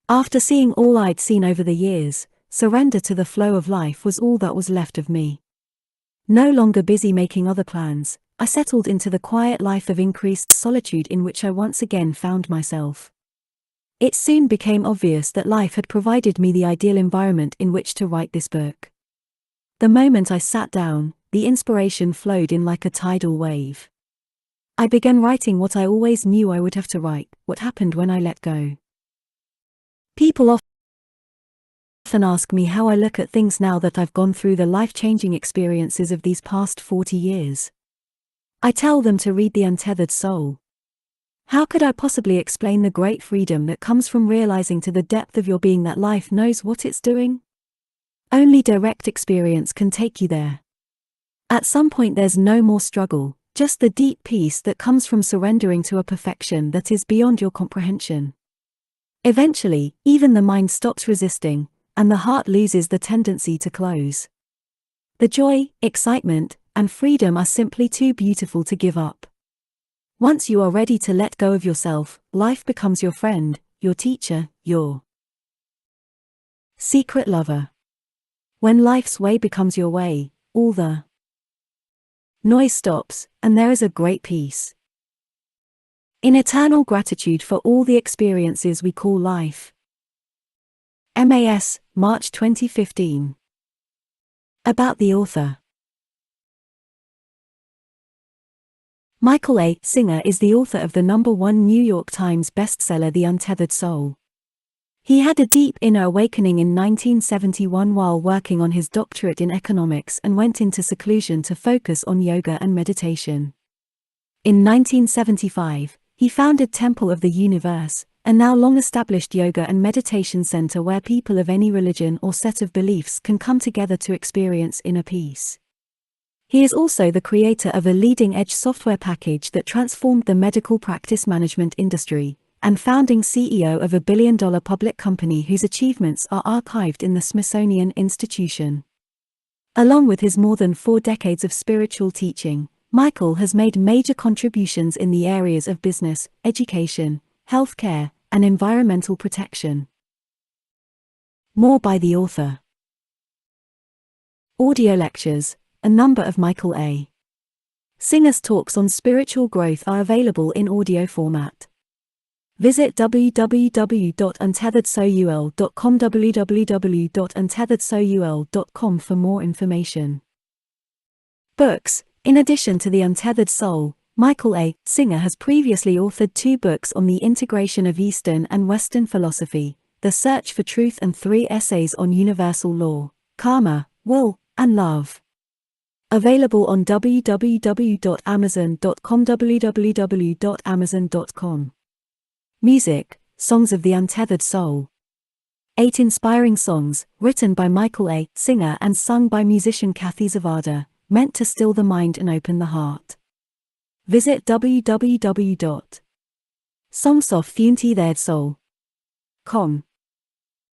After seeing all I'd seen over the years, surrender to the flow of life was all that was left of me. No longer busy making other plans, I settled into the quiet life of increased solitude in which I once again found myself. It soon became obvious that life had provided me the ideal environment in which to write this book. The moment I sat down, the inspiration flowed in like a tidal wave. I began writing what I always knew I would have to write, what happened when I let go. People often ask me how I look at things now that I've gone through the life-changing experiences of these past 40 years. I tell them to read The Untethered Soul. How could I possibly explain the great freedom that comes from realizing to the depth of your being that life knows what it's doing? Only direct experience can take you there. At some point there's no more struggle, just the deep peace that comes from surrendering to a perfection that is beyond your comprehension. Eventually, even the mind stops resisting, and the heart loses the tendency to close. The joy, excitement, and freedom are simply too beautiful to give up. Once you are ready to let go of yourself, life becomes your friend, your teacher, your secret lover. When life's way becomes your way, all the noise stops, and there is a great peace. In eternal gratitude for all the experiences we call life. MAS, March 2015. About the author. Michael A. Singer is the author of the #1 New York Times bestseller The Untethered Soul. He had a deep inner awakening in 1971 while working on his doctorate in economics and went into seclusion to focus on yoga and meditation. In 1975, he founded Temple of the Universe, a now long-established yoga and meditation center where people of any religion or set of beliefs can come together to experience inner peace. He is also the creator of a leading-edge software package that transformed the medical practice management industry, and founding CEO of a billion-dollar public company whose achievements are archived in the Smithsonian Institution. Along with his more than 4 decades of spiritual teaching, Michael has made major contributions in the areas of business, education, healthcare, and environmental protection. More by the author. Audio lectures. A number of Michael A. Singer's talks on spiritual growth are available in audio format. Visit www.untetheredsoul.com www.untetheredsoul.com for more information. Books. In addition to The Untethered Soul, Michael A. Singer has previously authored 2 books on the integration of Eastern and Western philosophy, The Search for Truth, and 3 essays on universal law, karma, will, and love. Available on www.amazon.com www.amazon.com. Music, Songs of the Untethered Soul. 8 inspiring songs, written by Michael A. Singer and sung by musician Kathy Zavada, meant to still the mind and open the heart. Visit www.songsoffuntitheirdsoul.com.